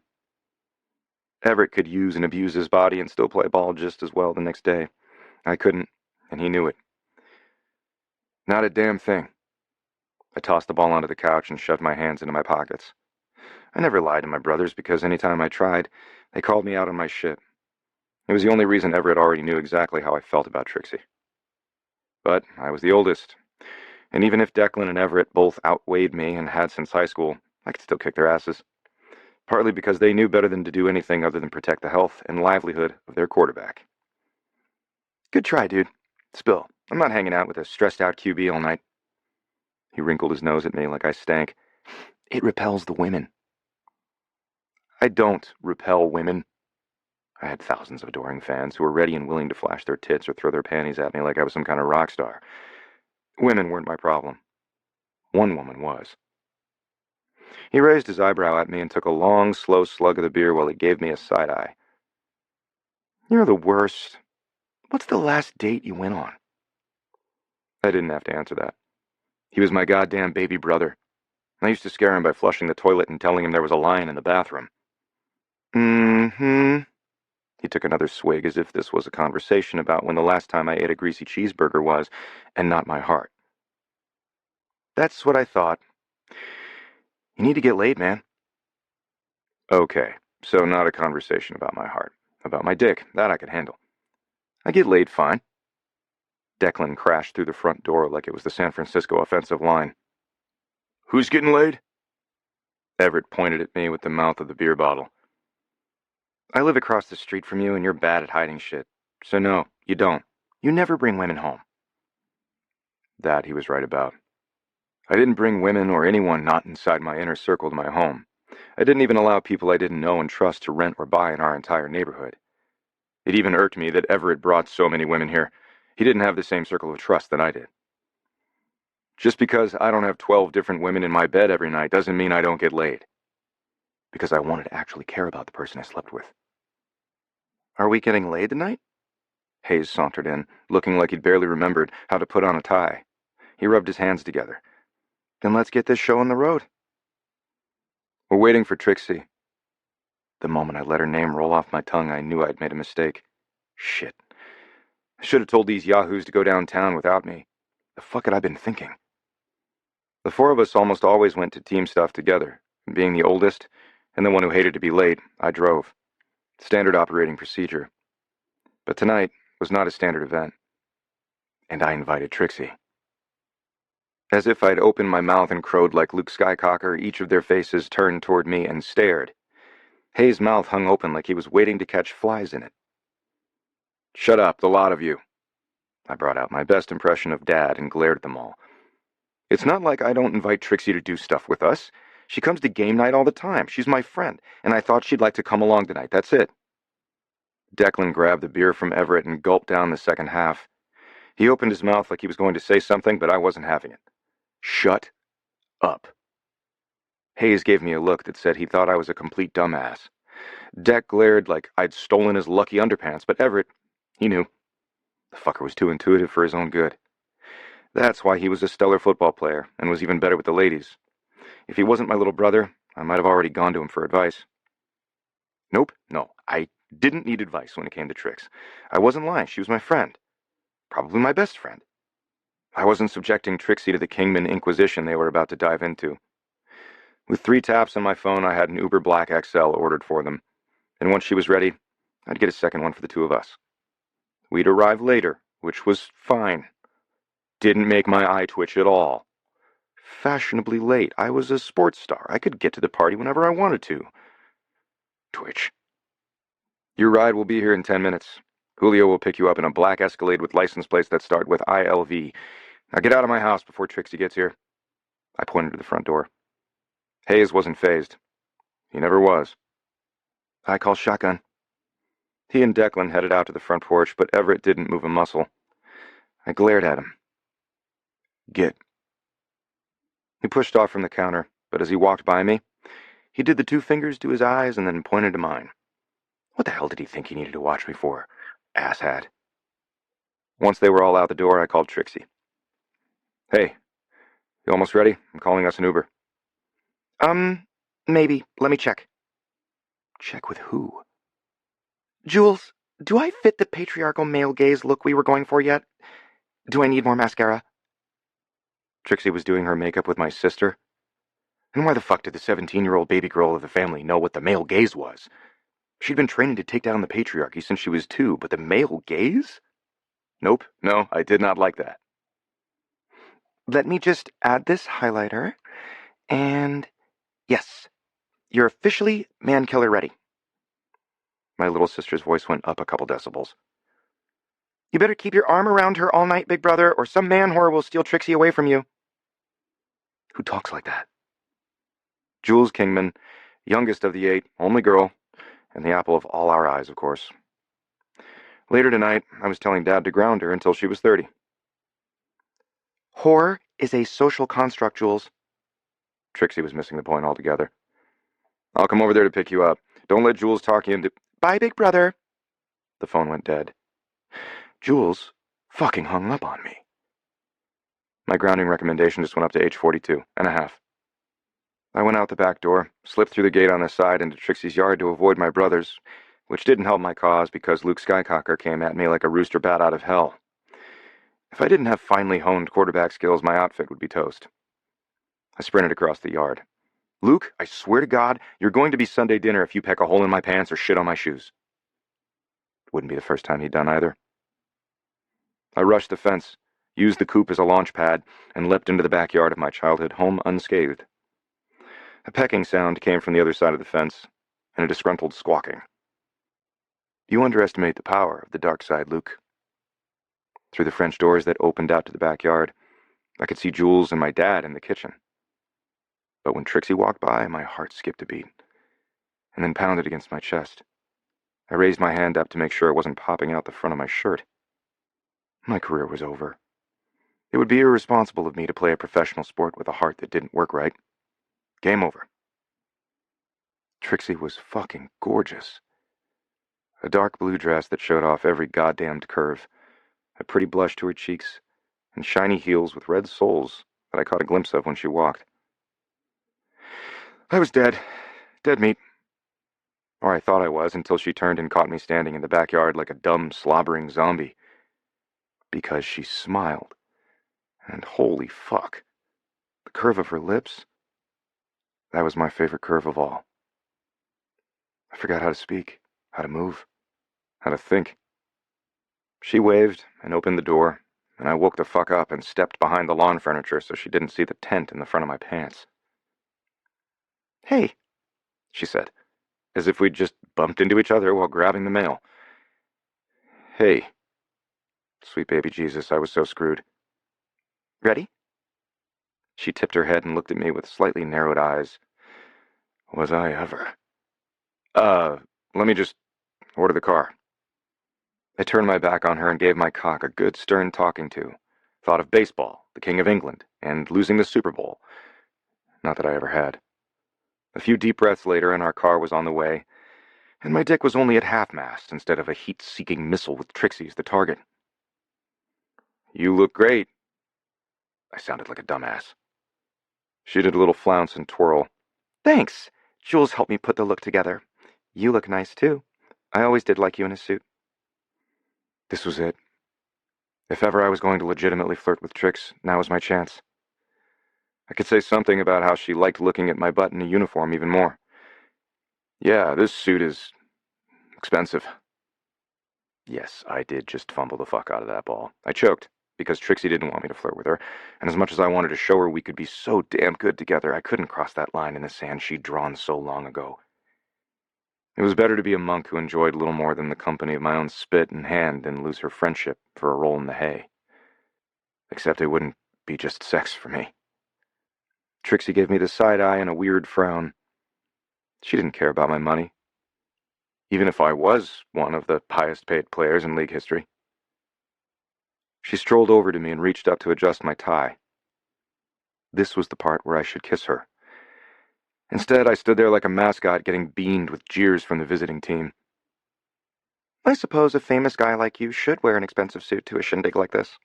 Everett could use and abuse his body and still play ball just as well the next day. I couldn't, and he knew it. Not a damn thing. I tossed the ball onto the couch and shoved my hands into my pockets. I never lied to my brothers because anytime I tried, they called me out on my shit. It was the only reason Everett already knew exactly how I felt about Trixie. But I was the oldest, and even if Declan and Everett both outweighed me and had since high school, I could still kick their asses. Partly because they knew better than to do anything other than protect the health and livelihood of their quarterback. Good try, dude. Spill. I'm not hanging out with a stressed-out QB all night. He wrinkled his nose at me like I stank. It repels the women. I don't repel women. I had thousands of adoring fans who were ready and willing to flash their tits or throw their panties at me like I was some kind of rock star. Women weren't my problem. One woman was. He raised his eyebrow at me and took a long, slow slug of the beer while he gave me a side-eye. You're the worst. What's the last date you went on? I didn't have to answer that. He was my goddamn baby brother. I used to scare him by flushing the toilet and telling him there was a lion in the bathroom. Mm-hmm. He took another swig as if this was a conversation about when the last time I ate a greasy cheeseburger was, and not my heart. That's what I thought. You need to get laid, man. Okay, so not a conversation about my heart. About my dick. That I could handle. I get laid fine. Declan crashed through the front door like it was the San Francisco offensive line. Who's getting laid? Everett pointed at me with the mouth of the beer bottle. I live across the street from you and you're bad at hiding shit. So no, you don't. You never bring women home. That he was right about. I didn't bring women or anyone not inside my inner circle to my home. I didn't even allow people I didn't know and trust to rent or buy in our entire neighborhood. It even irked me that Everett brought so many women here. He didn't have the same circle of trust that I did. Just because I don't have 12 different women in my bed every night doesn't mean I don't get laid. Because I wanted to actually care about the person I slept with. Are we getting laid tonight? Hayes sauntered in, looking like he'd barely remembered how to put on a tie. He rubbed his hands together. Then let's get this show on the road. We're waiting for Trixie. The moment I let her name roll off my tongue, I knew I'd made a mistake. Shit. I should have told these yahoos to go downtown without me. The fuck had I been thinking? The 4 of us almost always went to team stuff together. Being the oldest, and the one who hated to be late, I drove. Standard operating procedure. But tonight was not a standard event. And I invited Trixie. As if I'd opened my mouth and crowed like Luke Skycocker, each of their faces turned toward me and stared. Hayes' mouth hung open like he was waiting to catch flies in it. Shut up, the lot of you. I brought out my best impression of Dad and glared at them all. It's not like I don't invite Trixie to do stuff with us. She comes to game night all the time. She's my friend, and I thought she'd like to come along tonight. That's it. Declan grabbed the beer from Everett and gulped down the second half. He opened his mouth like he was going to say something, but I wasn't having it. Shut up. Hayes gave me a look that said he thought I was a complete dumbass. Deck glared like I'd stolen his lucky underpants, but Everett, he knew. The fucker was too intuitive for his own good. That's why he was a stellar football player and was even better with the ladies. If he wasn't my little brother, I might have already gone to him for advice. Nope, no, I didn't need advice when it came to Trix. I wasn't lying, she was my friend. Probably my best friend. I wasn't subjecting Trixie to the Kingman Inquisition they were about to dive into. With 3 taps on my phone, I had an Uber Black XL ordered for them, and once she was ready, I'd get a second one for the 2 of us. We'd arrive later, which was fine. Didn't make my eye twitch at all. Fashionably late. I was a sports star. I could get to the party whenever I wanted to. Twitch. Your ride will be here in 10 minutes. Julio will pick you up in a black Escalade with license plates that start with ILV. Now get out of my house before Trixie gets here. I pointed to the front door. Hayes wasn't fazed. He never was. I call shotgun. He and Declan headed out to the front porch, but Everett didn't move a muscle. I glared at him. Get. He pushed off from the counter, but as he walked by me, he did the 2 fingers to his eyes and then pointed to mine. What the hell did he think he needed to watch me for? Asshat. Once they were all out the door, I called Trixie. Hey, you almost ready? I'm calling us an Uber. Maybe. Let me check. Check with who? Jules, do I fit the patriarchal male gaze look we were going for yet? Do I need more mascara? Trixie was doing her makeup with my sister. And why the fuck did the 17-year-old baby girl of the family know what the male gaze was? She'd been training to take down the patriarchy since she was 2, but the male gaze? Nope, no, I did not like that. Let me just add this highlighter, and yes, you're officially man-killer ready. My little sister's voice went up a couple decibels. You better keep your arm around her all night, big brother, or some man-whore will steal Trixie away from you. Who talks like that? Jules Kingman, youngest of the 8, only girl, and the apple of all our eyes, of course. Later tonight, I was telling Dad to ground her until she was 30. Whore is a social construct, Jules. Trixie was missing the point altogether. I'll come over there to pick you up. Don't let Jules talk you into... Bye, big brother. The phone went dead. Jules fucking hung up on me. My grounding recommendation just went up to age 42 and a half. I went out the back door, slipped through the gate on the side into Trixie's yard to avoid my brothers, which didn't help my cause because Luke Skycocker came at me like a rooster bat out of hell. If I didn't have finely honed quarterback skills, my outfit would be toast. I sprinted across the yard. Luke, I swear to God, you're going to be Sunday dinner if you peck a hole in my pants or shit on my shoes. It wouldn't be the first time he'd done either. I rushed the fence, used the coop as a launch pad, and leapt into the backyard of my childhood home unscathed. A pecking sound came from the other side of the fence, and a disgruntled squawking. You underestimate the power of the dark side, Luke. Through the French doors that opened out to the backyard, I could see Jules and my dad in the kitchen. But when Trixie walked by, my heart skipped a beat, and then pounded against my chest. I raised my hand up to make sure it wasn't popping out the front of my shirt. My career was over. It would be irresponsible of me to play a professional sport with a heart that didn't work right. Game over. Trixie was fucking gorgeous. A dark blue dress that showed off every goddamned curve, a pretty blush to her cheeks, and shiny heels with red soles that I caught a glimpse of when she walked. I was dead. Dead meat. Or I thought I was until she turned and caught me standing in the backyard like a dumb, slobbering zombie. Because she smiled. And holy fuck. The curve of her lips. That was my favorite curve of all. I forgot how to speak, how to move, how to think. She waved and opened the door, and I woke the fuck up and stepped behind the lawn furniture so she didn't see the tent in the front of my pants. Hey, she said, as if we'd just bumped into each other while grabbing the mail. Hey. Sweet baby Jesus, I was so screwed. Ready? She tipped her head and looked at me with slightly narrowed eyes. Was I ever? Let me just order the car. I turned my back on her and gave my cock a good stern talking to. Thought of baseball, the King of England, and losing the Super Bowl. Not that I ever had. A few deep breaths later, and our car was on the way, and my dick was only at half-mast instead of a heat-seeking missile with Trixie as the target. You look great. I sounded like a dumbass. She did a little flounce and twirl. Thanks. Jules helped me put the look together. You look nice, too. I always did like you in a suit. This was it. If ever I was going to legitimately flirt with Trix, now was my chance. I could say something about how she liked looking at my butt in a uniform even more. Yeah, this suit is expensive. Yes, I did just fumble the fuck out of that ball. I choked, because Trixie didn't want me to flirt with her, and as much as I wanted to show her we could be so damn good together, I couldn't cross that line in the sand she'd drawn so long ago. It was better to be a monk who enjoyed little more than the company of my own spit and hand than lose her friendship for a roll in the hay. Except it wouldn't be just sex for me. Trixie gave me the side eye and a weird frown. She didn't care about my money, even if I was one of the highest-paid players in league history. She strolled over to me and reached up to adjust my tie. This was the part where I should kiss her. Instead, I stood there like a mascot getting beamed with jeers from the visiting team. I suppose a famous guy like you should wear an expensive suit to a shindig like this.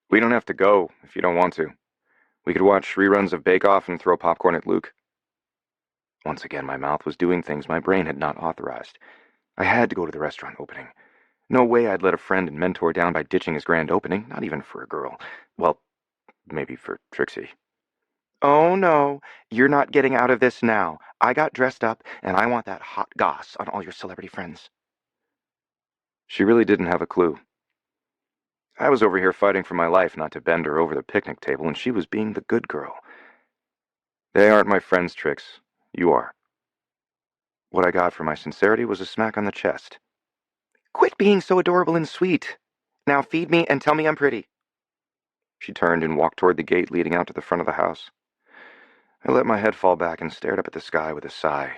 We don't have to go if you don't want to. We could watch reruns of Bake Off and throw popcorn at Luke. Once again, my mouth was doing things my brain had not authorized. I had to go to the restaurant opening. No way I'd let a friend and mentor down by ditching his grand opening, not even for a girl. Well, maybe for Trixie. Oh, no, you're not getting out of this now. I got dressed up, and I want that hot goss on all your celebrity friends. She really didn't have a clue. I was over here fighting for my life not to bend her over the picnic table, and she was being the good girl. They aren't my friends, Trix. You are. What I got for my sincerity was a smack on the chest. Quit being so adorable and sweet. Now feed me and tell me I'm pretty. She turned and walked toward the gate leading out to the front of the house. I let my head fall back and stared up at the sky with a sigh.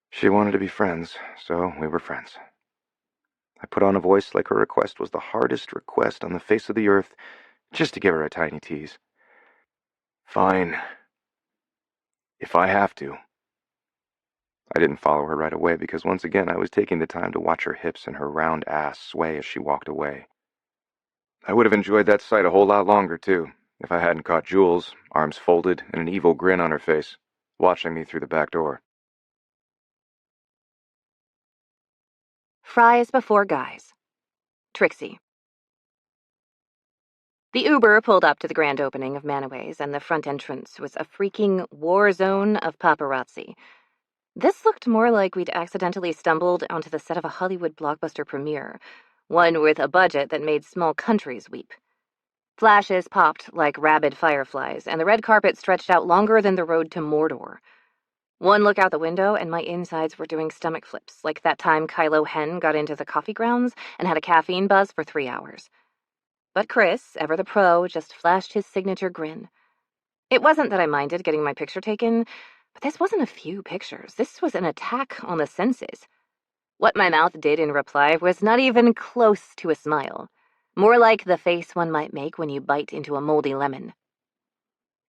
She wanted to be friends, so we were friends. I put on a voice like her request was the hardest request on the face of the earth, just to give her a tiny tease. Fine. If I have to. I didn't follow her right away because once again I was taking the time to watch her hips and her round ass sway as she walked away. I would have enjoyed that sight a whole lot longer, too, if I hadn't caught Jules, arms folded and an evil grin on her face, watching me through the back door. Fries before guys. Trixie. The Uber pulled up to the grand opening of Manaway's, and the front entrance was a freaking war zone of paparazzi. This looked more like we'd accidentally stumbled onto the set of a Hollywood blockbuster premiere, one with a budget that made small countries weep. Flashes popped like rabid fireflies, and the red carpet stretched out longer than the road to Mordor. One look out the window, and my insides were doing stomach flips, like that time Kylo Hen got into the coffee grounds and had a caffeine buzz for 3 hours. But Chris, ever the pro, just flashed his signature grin. It wasn't that I minded getting my picture taken, but this wasn't a few pictures. This was an attack on the senses. What my mouth did in reply was not even close to a smile. More like the face one might make when you bite into a moldy lemon.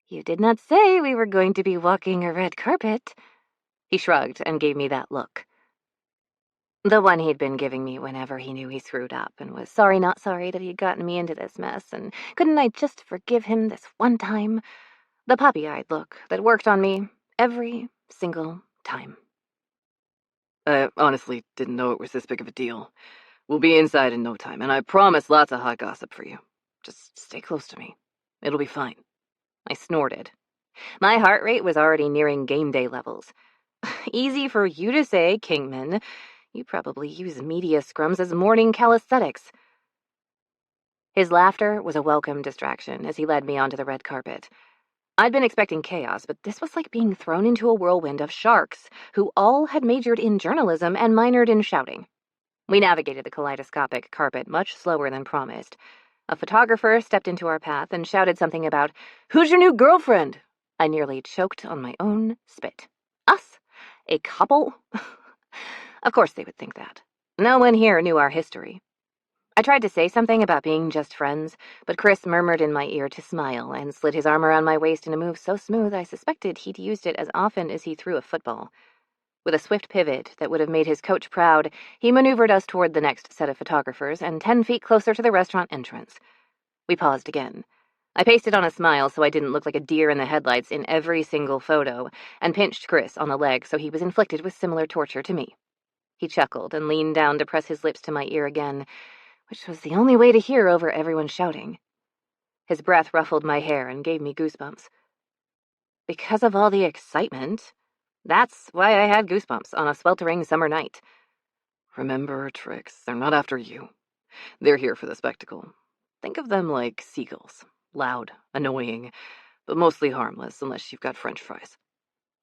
You did not say we were going to be walking a red carpet. He shrugged and gave me that look. The one he'd been giving me whenever he knew he screwed up and was sorry not sorry that he'd gotten me into this mess, and couldn't I just forgive him this one time? The puppy-eyed look that worked on me every single time. I honestly didn't know it was this big of a deal. We'll be inside in no time, and I promise lots of hot gossip for you. Just stay close to me. It'll be fine. I snorted. My heart rate was already nearing game day levels. Easy for you to say, Kingman. You probably use media scrums as morning calisthenics. His laughter was a welcome distraction as he led me onto the red carpet. I'd been expecting chaos, but this was like being thrown into a whirlwind of sharks who all had majored in journalism and minored in shouting. We navigated the kaleidoscopic carpet much slower than promised. A photographer stepped into our path and shouted something about, "Who's your new girlfriend?" I nearly choked on my own spit. Us? A couple? Of course they would think that. No one here knew our history. I tried to say something about being just friends, but Chris murmured in my ear to smile and slid his arm around my waist in a move so smooth I suspected he'd used it as often as he threw a football. With a swift pivot that would have made his coach proud, he maneuvered us toward the next set of photographers and 10 feet closer to the restaurant entrance. We paused again. I pasted on a smile so I didn't look like a deer in the headlights in every single photo, and pinched Chris on the leg so he was inflicted with similar torture to me. He chuckled and leaned down to press his lips to my ear again, which was the only way to hear over everyone shouting. His breath ruffled my hair and gave me goosebumps. Because of all the excitement, that's why I had goosebumps on a sweltering summer night. Remember, Trix, they're not after you. They're here for the spectacle. Think of them like seagulls. Loud, annoying, but mostly harmless unless you've got French fries.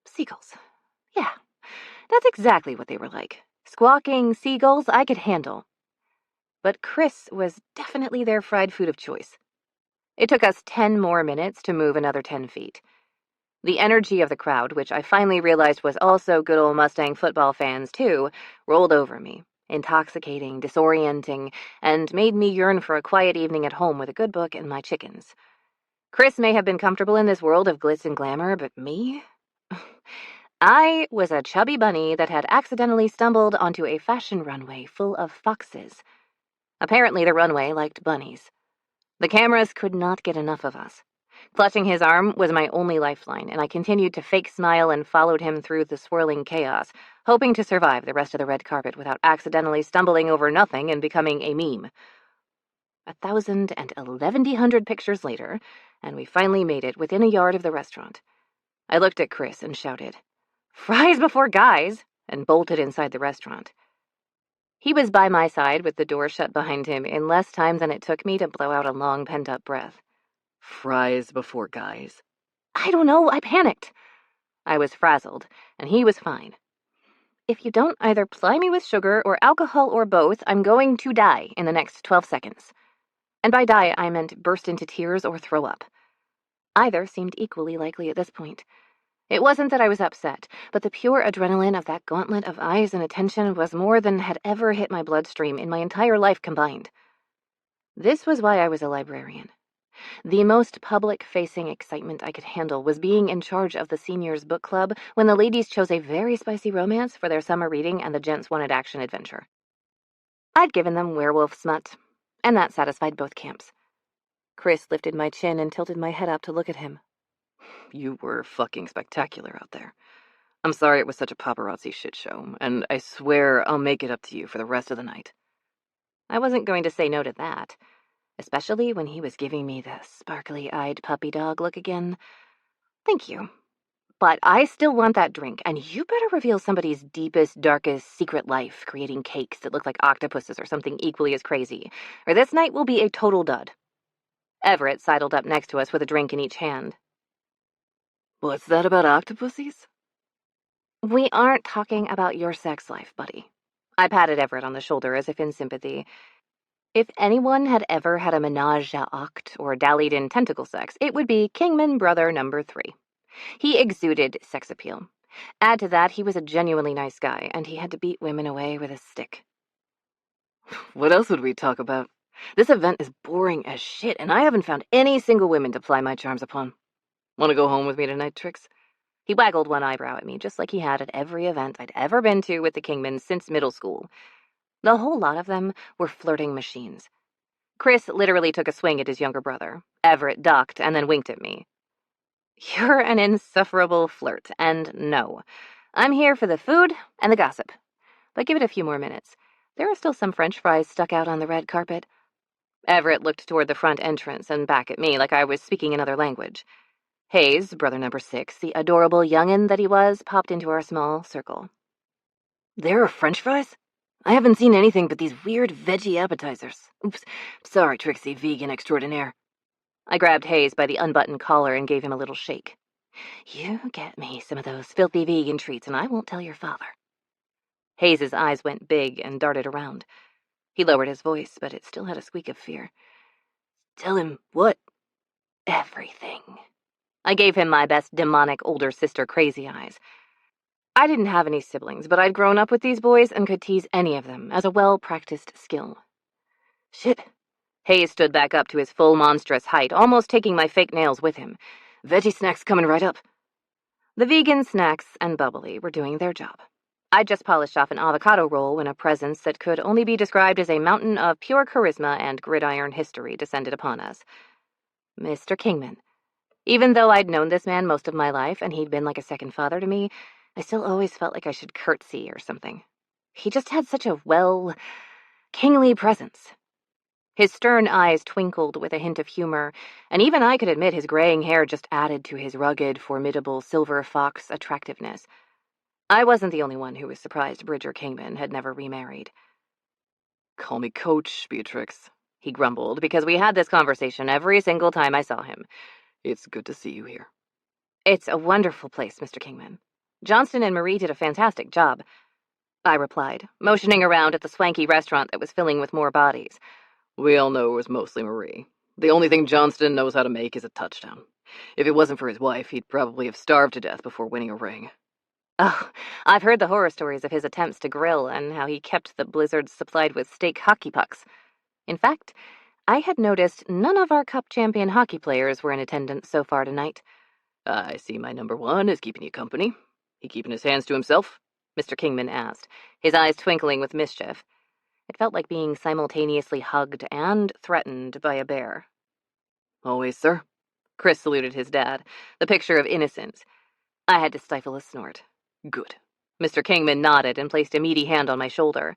Seagulls. Yeah, that's exactly what they were like. Squawking seagulls I could handle. But Chris was definitely their fried food of choice. It took us 10 more minutes to move another 10 feet. The energy of the crowd, which I finally realized was also good old Mustang football fans too, rolled over me, intoxicating, disorienting, and made me yearn for a quiet evening at home with a good book and my chickens. Chris may have been comfortable in this world of glitz and glamour, but me? I was a chubby bunny that had accidentally stumbled onto a fashion runway full of foxes. Apparently the runway liked bunnies. The cameras could not get enough of us. Clutching his arm was my only lifeline, and I continued to fake smile and followed him through the swirling chaos, hoping to survive the rest of the red carpet without accidentally stumbling over nothing and becoming a meme. 1,100 pictures later, and we finally made it within a yard of the restaurant. I looked at Chris and shouted, "Fries before guys!" and bolted inside the restaurant. He was by my side with the door shut behind him in less time than it took me to blow out a long pent-up breath. Fries before guys. I don't know, I panicked. I was frazzled, and he was fine. If you don't either ply me with sugar or alcohol or both, I'm going to die in the next 12 seconds. And by die, I meant burst into tears or throw up. Either seemed equally likely at this point. It wasn't that I was upset, but the pure adrenaline of that gauntlet of eyes and attention was more than had ever hit my bloodstream in my entire life combined. This was why I was a librarian. The most public-facing excitement I could handle was being in charge of the seniors' book club when the ladies chose a very spicy romance for their summer reading and the gents wanted action-adventure. I'd given them werewolf smut, and that satisfied both camps. Chris lifted my chin and tilted my head up to look at him. You were fucking spectacular out there. I'm sorry it was such a paparazzi shit show, and I swear I'll make it up to you for the rest of the night. I wasn't going to say no to that, especially when he was giving me the sparkly-eyed puppy dog look again. Thank you. But I still want that drink, and you better reveal somebody's deepest, darkest secret life, creating cakes that look like octopuses or something equally as crazy, or this night will be a total dud. Everett sidled up next to us with a drink in each hand. What's that about octopuses? We aren't talking about your sex life, buddy. I patted Everett on the shoulder as if in sympathy. If anyone had ever had a menage a acte or dallied in tentacle sex, it would be Kingman brother number 3. He exuded sex appeal. Add to that, he was a genuinely nice guy, and he had to beat women away with a stick. What else would we talk about? This event is boring as shit, and I haven't found any single women to ply my charms upon. Want to go home with me tonight, Trix? He waggled one eyebrow at me, just like he had at every event I'd ever been to with the Kingmans since middle school. The whole lot of them were flirting machines. Chris literally took a swing at his younger brother. Everett ducked and then winked at me. You're an insufferable flirt, and no. I'm here for the food and the gossip. But give it a few more minutes. There are still some French fries stuck out on the red carpet. Everett looked toward the front entrance and back at me like I was speaking another language. Hayes, brother number 6, the adorable young'un that he was, popped into our small circle. There are French fries? I haven't seen anything but these weird veggie appetizers. Oops, sorry, Trixie, vegan extraordinaire. I grabbed Hayes by the unbuttoned collar and gave him a little shake. You get me some of those filthy vegan treats and I won't tell your father. Hayes's eyes went big and darted around. He lowered his voice, but it still had a squeak of fear. Tell him what? Everything. I gave him my best demonic older sister crazy eyes. I didn't have any siblings, but I'd grown up with these boys and could tease any of them as a well-practiced skill. Shit. Hayes stood back up to his full monstrous height, almost taking my fake nails with him. Veggie snacks coming right up. The vegan snacks and bubbly were doing their job. I'd just polished off an avocado roll when a presence that could only be described as a mountain of pure charisma and gridiron history descended upon us. Mr. Kingman. Even though I'd known this man most of my life and he'd been like a second father to me, I still always felt like I should curtsy or something. He just had such a, kingly presence. His stern eyes twinkled with a hint of humor, and even I could admit his graying hair just added to his rugged, formidable silver fox attractiveness. I wasn't the only one who was surprised Bridger Kingman had never remarried. Call me Coach, Beatrix, he grumbled, because we had this conversation every single time I saw him. It's good to see you here. It's a wonderful place, Mr. Kingman. Johnston and Marie did a fantastic job, I replied, motioning around at the swanky restaurant that was filling with more bodies. We all know it was mostly Marie. The only thing Johnston knows how to make is a touchdown. If it wasn't for his wife, he'd probably have starved to death before winning a ring. Oh, I've heard the horror stories of his attempts to grill and how he kept the blizzards supplied with steak hockey pucks. In fact, I had noticed none of our Cup champion hockey players were in attendance so far tonight. I see my number one is keeping you company. He keeping his hands to himself? Mr. Kingman asked, his eyes twinkling with mischief. It felt like being simultaneously hugged and threatened by a bear. Always, sir. Chris saluted his dad, the picture of innocence. I had to stifle a snort. Good. Mr. Kingman nodded and placed a meaty hand on my shoulder.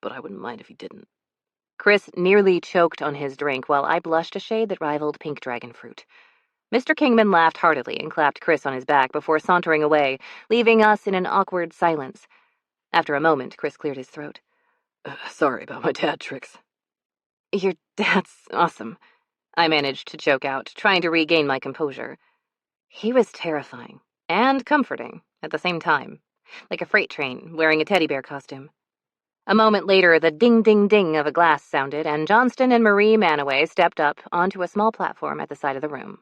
But I wouldn't mind if he didn't. Chris nearly choked on his drink while I blushed a shade that rivaled pink dragon fruit. Mr. Kingman laughed heartily and clapped Chris on his back before sauntering away, leaving us in an awkward silence. After a moment, Chris cleared his throat. Sorry about my dad tricks. Your dad's awesome, I managed to choke out, trying to regain my composure. He was terrifying and comforting at the same time, like a freight train wearing a teddy bear costume. A moment later, the ding-ding-ding of a glass sounded, and Johnston and Marie Manaway stepped up onto a small platform at the side of the room.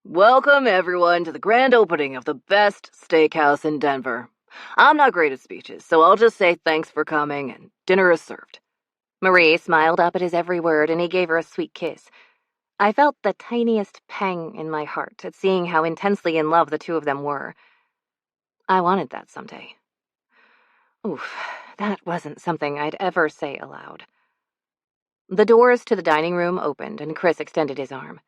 Welcome, everyone, to the grand opening of the best steakhouse in Denver. I'm not great at speeches, so I'll just say thanks for coming, and dinner is served. Marie smiled up at his every word, and he gave her a sweet kiss. I felt the tiniest pang in my heart at seeing how intensely in love the two of them were. I wanted that someday. Oof, that wasn't something I'd ever say aloud. The doors to the dining room opened, and Chris extended his arm.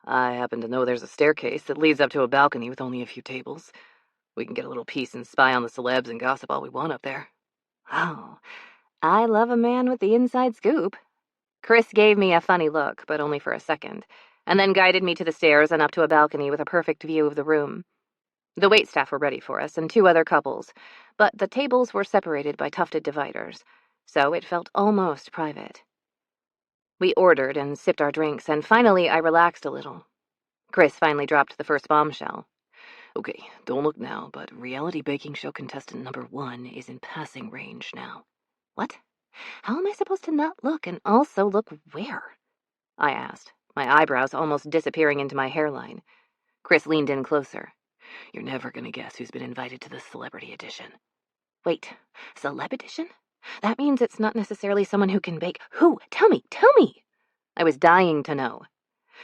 I happen to know there's a staircase that leads up to a balcony with only a few tables. We can get a little peace and spy on the celebs and gossip all we want up there. Oh, I love a man with the inside scoop. Chris gave me a funny look, but only for a second, and then guided me to the stairs and up to a balcony with a perfect view of the room. The waitstaff were ready for us, and two other couples, but the tables were separated by tufted dividers, so it felt almost private. We ordered and sipped our drinks, and finally I relaxed a little. Chris finally dropped the first bombshell. Okay, don't look now, but reality baking show contestant number 1 is in passing range now. What? How am I supposed to not look and also look where? I asked, my eyebrows almost disappearing into my hairline. Chris leaned in closer. You're never gonna guess who's been invited to the celebrity edition. Wait, celeb edition? That means it's not necessarily someone who can bake. Who? Tell me! I was dying to know.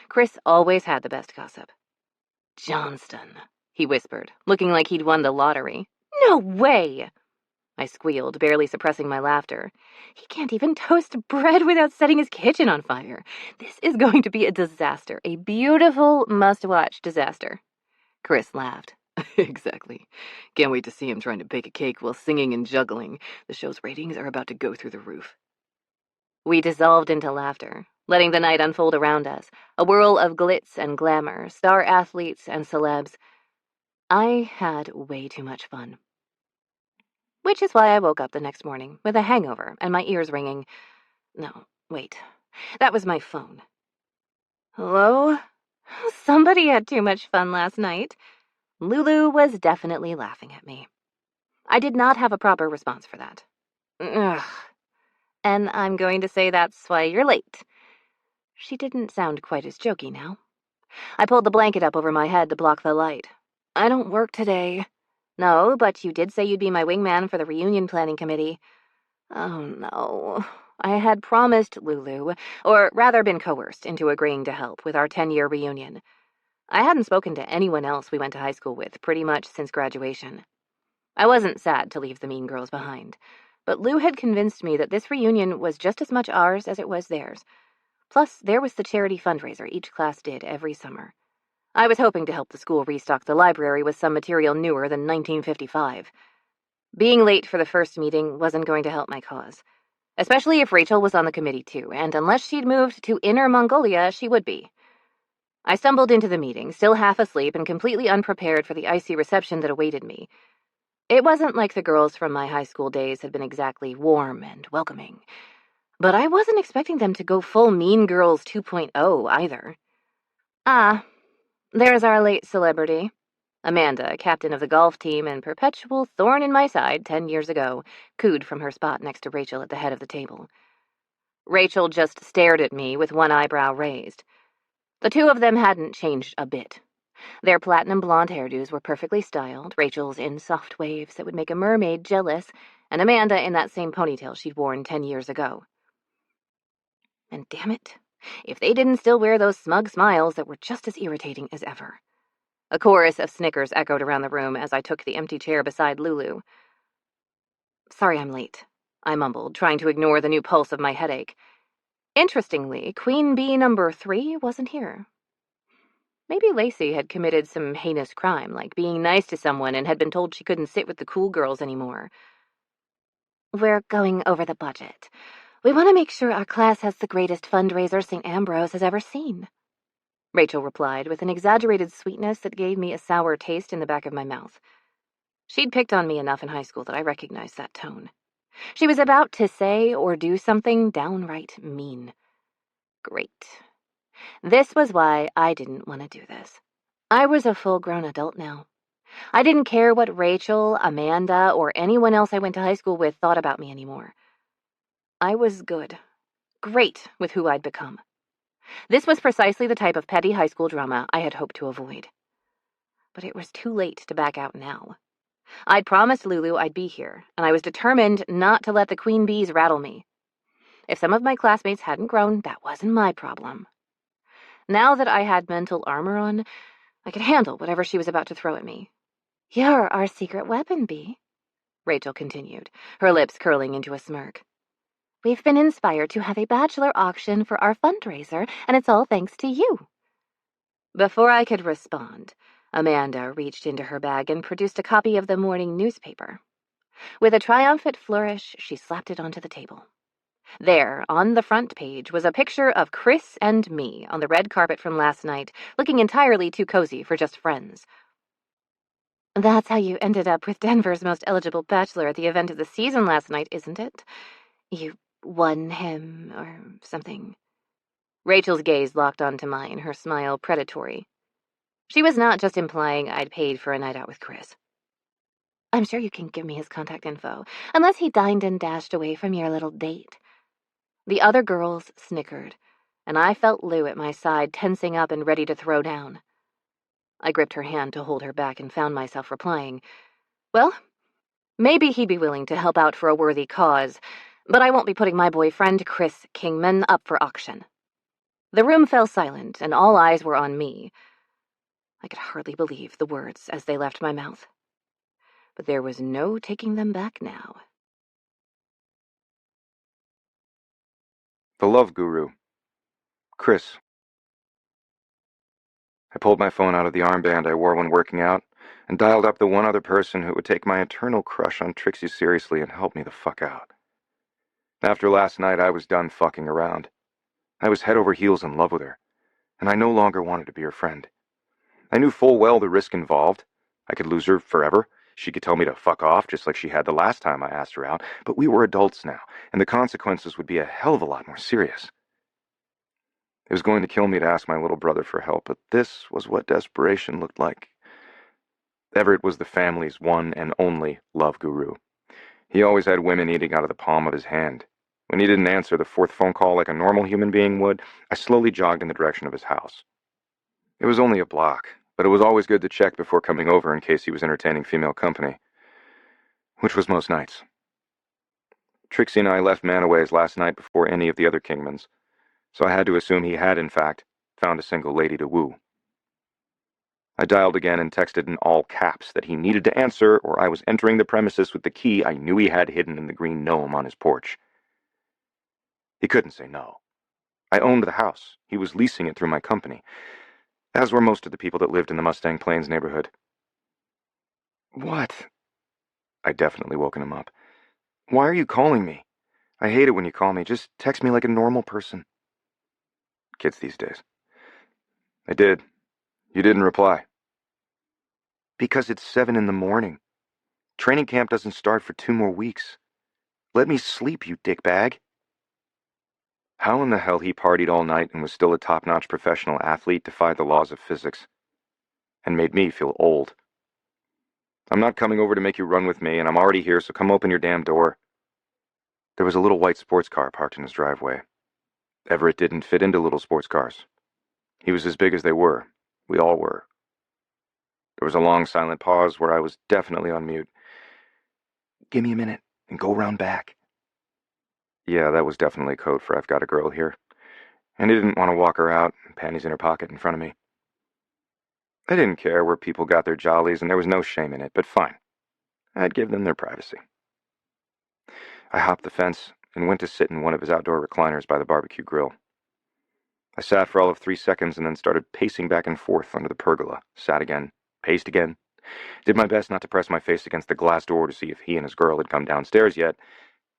Chris always had the best gossip. Johnston, he whispered, looking like he'd won the lottery. No way! I squealed, barely suppressing my laughter. He can't even toast bread without setting his kitchen on fire. This is going to be a disaster, a beautiful, must-watch disaster. Chris laughed. Exactly. Can't wait to see him trying to bake a cake while singing and juggling. The show's ratings are about to go through the roof. We dissolved into laughter, letting the night unfold around us, a whirl of glitz and glamour, star athletes and celebs. I had way too much fun. Which is why I woke up the next morning with a hangover and my ears ringing. No, wait. That was my phone. Hello? Somebody had too much fun last night. Lulu was definitely laughing at me. I did not have a proper response for that. Ugh. And I'm going to say that's why you're late. She didn't sound quite as jokey now. I pulled the blanket up over my head to block the light. I don't work today. No, but you did say you'd be my wingman for the reunion planning committee. Oh, no. I had promised Lulu, or rather been coerced into agreeing to help with our 10-year reunion. I hadn't spoken to anyone else we went to high school with pretty much since graduation. I wasn't sad to leave the mean girls behind, but Lou had convinced me that this reunion was just as much ours as it was theirs. Plus, there was the charity fundraiser each class did every summer. I was hoping to help the school restock the library with some material newer than 1955. Being late for the first meeting wasn't going to help my cause, especially if Rachel was on the committee too, and unless she'd moved to Inner Mongolia, she would be. I stumbled into the meeting, still half asleep and completely unprepared for the icy reception that awaited me. It wasn't like the girls from my high school days had been exactly warm and welcoming, but I wasn't expecting them to go full Mean Girls 2.0 either. Ah, there's our late celebrity. Amanda, captain of the golf team and perpetual thorn in my side 10 years ago, cooed from her spot next to Rachel at the head of the table. Rachel just stared at me with one eyebrow raised. The two of them hadn't changed a bit. Their platinum blonde hairdos were perfectly styled, Rachel's in soft waves that would make a mermaid jealous, and Amanda in that same ponytail she'd worn 10 years ago. And damn it, if they didn't still wear those smug smiles that were just as irritating as ever. A chorus of snickers echoed around the room as I took the empty chair beside Lulu. Sorry I'm late, I mumbled, trying to ignore the new pulse of my headache. Interestingly, Queen Bee number 3 wasn't here. Maybe Lacey had committed some heinous crime, like being nice to someone and had been told she couldn't sit with the cool girls anymore. We're going over the budget. We want to make sure our class has the greatest fundraiser St. Ambrose has ever seen, Rachel replied with an exaggerated sweetness that gave me a sour taste in the back of my mouth. She'd picked on me enough in high school that I recognized that tone. She was about to say or do something downright mean. Great. This was why I didn't want to do this. I was a full-grown adult now. I didn't care what Rachel, Amanda, or anyone else I went to high school with thought about me anymore. I was good. Great with who I'd become. This was precisely the type of petty high school drama I had hoped to avoid. But it was too late to back out now. I'd promised Lulu I'd be here, and I was determined not to let the queen bees rattle me. If some of my classmates hadn't grown, that wasn't my problem. Now that I had mental armor on, I could handle whatever she was about to throw at me. You're our secret weapon, Bee, Rachel continued, her lips curling into a smirk. We've been inspired to have a bachelor auction for our fundraiser, and it's all thanks to you. Before I could respond, Amanda reached into her bag and produced a copy of the morning newspaper. With a triumphant flourish, she slapped it onto the table. There, on the front page, was a picture of Chris and me on the red carpet from last night, looking entirely too cozy for just friends. That's how you ended up with Denver's most eligible bachelor at the event of the season last night, isn't it? You won him, or something. Rachel's gaze locked onto mine, her smile predatory. She was not just implying I'd paid for a night out with Chris. I'm sure you can give me his contact info, unless he dined and dashed away from your little date. The other girls snickered, and I felt Lou at my side, tensing up and ready to throw down. I gripped her hand to hold her back and found myself replying, well, maybe he'd be willing to help out for a worthy cause, but I won't be putting my boyfriend, Chris Kingman, up for auction. The room fell silent, and all eyes were on me. I could hardly believe the words as they left my mouth. But there was no taking them back now. The Love Guru. Chris. I pulled my phone out of the armband I wore when working out and dialed up the one other person who would take my eternal crush on Trixie seriously and help me the fuck out. After last night, I was done fucking around. I was head over heels in love with her, and I no longer wanted to be her friend. I knew full well the risk involved. I could lose her forever. She could tell me to fuck off, just like she had the last time I asked her out, but we were adults now, and the consequences would be a hell of a lot more serious. It was going to kill me to ask my little brother for help, but this was what desperation looked like. Everett was the family's one and only love guru. He always had women eating out of the palm of his hand. When he didn't answer the fourth phone call like a normal human being would, I slowly jogged in the direction of his house. It was only a block, but it was always good to check before coming over in case he was entertaining female company, which was most nights. Trixie and I left Manaways last night before any of the other Kingmans, so I had to assume he had, in fact, found a single lady to woo. I dialed again and texted in all caps that he needed to answer or I was entering the premises with the key I knew he had hidden in the green gnome on his porch. He couldn't say no. I owned the house. He was leasing it through my company, as were most of the people that lived in the Mustang Plains neighborhood. What? I'd definitely woken him up. Why are you calling me? I hate it when you call me. Just text me like a normal person. Kids these days. I did. You didn't reply. Because it's 7 in the morning. Training camp doesn't start for 2 more weeks. Let me sleep, you dickbag. How in the hell he partied all night and was still a top-notch professional athlete defied the laws of physics. And made me feel old. I'm not coming over to make you run with me, and I'm already here, so come open your damn door. There was a little white sports car parked in his driveway. Everett didn't fit into little sports cars. He was as big as they were. We all were. There was a long silent pause where I was definitely on mute. Give me a minute and go round back. Yeah, that was definitely code for I've got a girl here. And he didn't want to walk her out, panties in her pocket in front of me. I didn't care where people got their jollies, and there was no shame in it, but fine. I'd give them their privacy. I hopped the fence and went to sit in one of his outdoor recliners by the barbecue grill. I sat for all of 3 seconds and then started pacing back and forth under the pergola, sat again, paced again, did my best not to press my face against the glass door to see if he and his girl had come downstairs yet,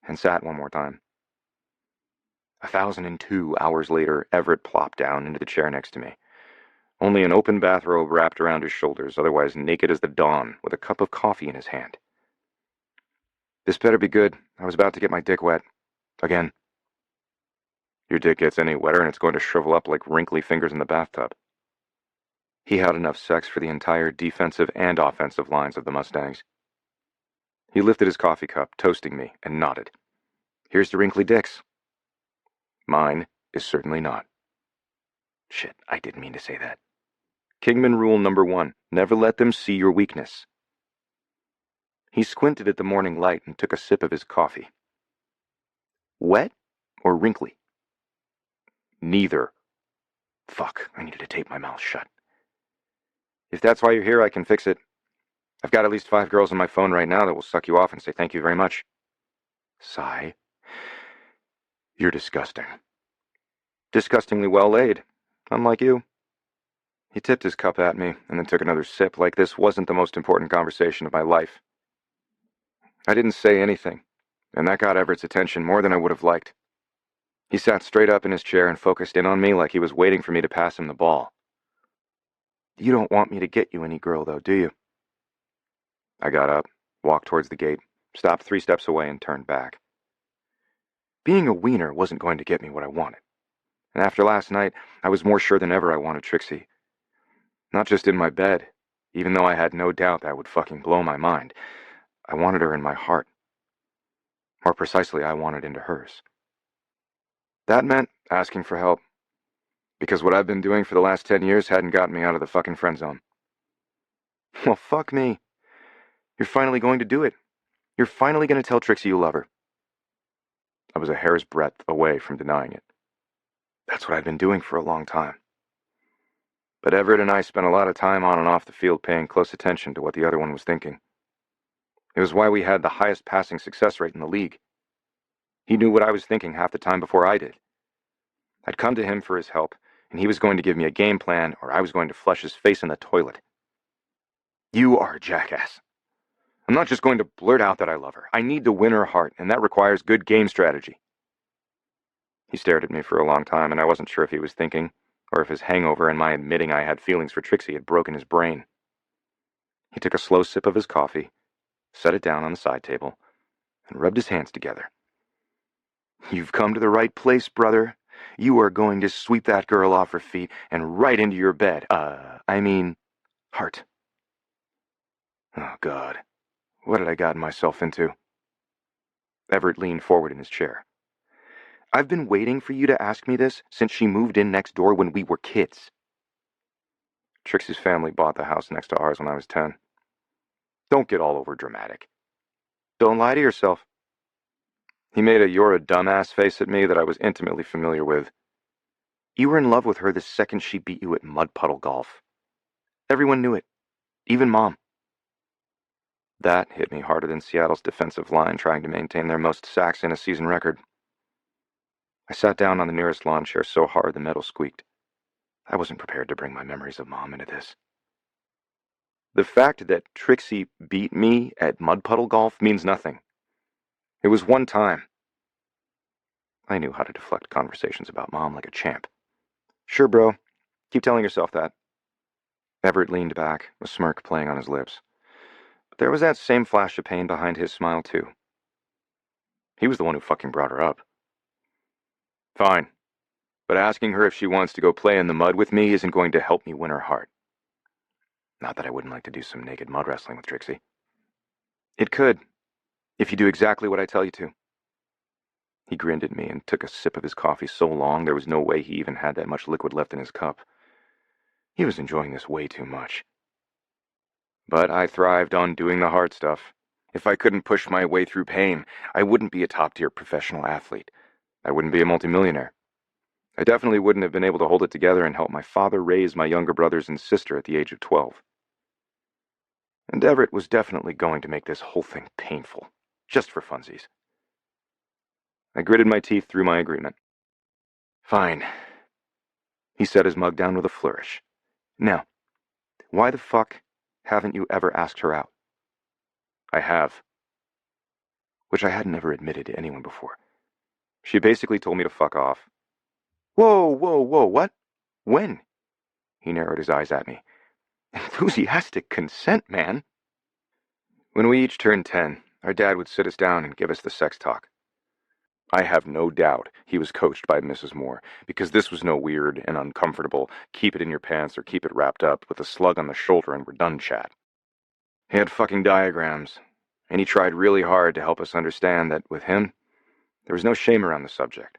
and sat one more time. 1,002 hours later, Everett plopped down into the chair next to me. Only an open bathrobe wrapped around his shoulders, otherwise naked as the dawn, with a cup of coffee in his hand. This better be good. I was about to get my dick wet. Again. Your dick gets any wetter and it's going to shrivel up like wrinkly fingers in the bathtub. He had enough sex for the entire defensive and offensive lines of the Mustangs. He lifted his coffee cup, toasting me, and nodded. Here's to wrinkly dicks. Mine is certainly not. Shit, I didn't mean to say that. Kingman rule number 1, never let them see your weakness. He squinted at the morning light and took a sip of his coffee. Wet or wrinkly? Neither. Fuck, I needed to tape my mouth shut. If that's why you're here, I can fix it. I've got at least 5 girls on my phone right now that will suck you off and say thank you very much. Sigh. You're disgusting. Disgustingly well laid, unlike you. He tipped his cup at me and then took another sip like this wasn't the most important conversation of my life. I didn't say anything, and that got Everett's attention more than I would have liked. He sat straight up in his chair and focused in on me like he was waiting for me to pass him the ball. You don't want me to get you any girl, though, do you? I got up, walked towards the gate, stopped 3 steps away, and turned back. Being a wiener wasn't going to get me what I wanted. And after last night, I was more sure than ever I wanted Trixie. Not just in my bed, even though I had no doubt that would fucking blow my mind. I wanted her in my heart. More precisely, I wanted into hers. That meant asking for help. Because what I've been doing for the last 10 years hadn't gotten me out of the fucking friend zone. Well, fuck me. You're finally going to do it. You're finally going to tell Trixie you love her. I was a hair's breadth away from denying it. That's what I'd been doing for a long time. But Everett and I spent a lot of time on and off the field paying close attention to what the other one was thinking. It was why we had the highest passing success rate in the league. He knew what I was thinking half the time before I did. I'd come to him for his help, and he was going to give me a game plan, or I was going to flush his face in the toilet. You are a jackass. I'm not just going to blurt out that I love her. I need to win her heart, and that requires good game strategy. He stared at me for a long time, and I wasn't sure if he was thinking, or if his hangover and my admitting I had feelings for Trixie had broken his brain. He took a slow sip of his coffee, set it down on the side table, and rubbed his hands together. You've come to the right place, brother. You are going to sweep that girl off her feet and right into your bed. Heart. Oh, God. What had I gotten myself into? Everett leaned forward in his chair. I've been waiting for you to ask me this since she moved in next door when we were kids. Trixie's family bought the house next to ours when I was 10. Don't get all over dramatic. Don't lie to yourself. He made a "you're a dumbass" face at me that I was intimately familiar with. You were in love with her the second she beat you at mud puddle golf. Everyone knew it, even Mom. That hit me harder than Seattle's defensive line trying to maintain their most sacks in a season record. I sat down on the nearest lawn chair so hard the metal squeaked. I wasn't prepared to bring my memories of Mom into this. The fact that Trixie beat me at mud puddle golf means nothing. It was one time. I knew how to deflect conversations about Mom like a champ. Sure, bro. Keep telling yourself that. Everett leaned back, a smirk playing on his lips. But there was that same flash of pain behind his smile, too. He was the one who fucking brought her up. Fine. But asking her if she wants to go play in the mud with me isn't going to help me win her heart. Not that I wouldn't like to do some naked mud wrestling with Trixie. It could, if you do exactly what I tell you to. He grinned at me and took a sip of his coffee so long there was no way he even had that much liquid left in his cup. He was enjoying this way too much. But I thrived on doing the hard stuff. If I couldn't push my way through pain, I wouldn't be a top-tier professional athlete. I wouldn't be a multimillionaire. I definitely wouldn't have been able to hold it together and help my father raise my younger brothers and sister at the age of 12. And Everett was definitely going to make this whole thing painful, just for funsies. I gritted my teeth through my agreement. Fine. He set his mug down with a flourish. Now, why the fuck haven't you ever asked her out? I have. Which I hadn't ever admitted to anyone before. She basically told me to fuck off. Whoa, what? When? He narrowed his eyes at me. Enthusiastic consent, man. When we each turned 10, our dad would sit us down and give us the sex talk. I have no doubt he was coached by Mrs. Moore, because this was no weird and uncomfortable, keep it in your pants or keep it wrapped up with a slug on the shoulder and we're done chat. He had fucking diagrams, and he tried really hard to help us understand that with him, there was no shame around the subject.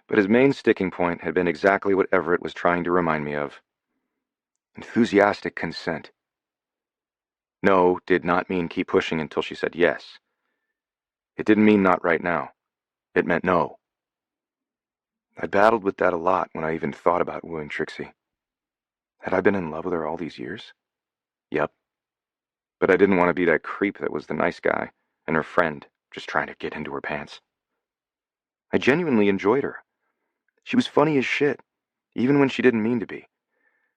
But his main sticking point had been exactly what Everett was trying to remind me of. Enthusiastic consent. No did not mean keep pushing until she said yes. It didn't mean not right now. It meant no. I battled with that a lot when I even thought about wooing Trixie. Had I been in love with her all these years? Yep. But I didn't want to be that creep that was the nice guy and her friend just trying to get into her pants. I genuinely enjoyed her. She was funny as shit, even when she didn't mean to be.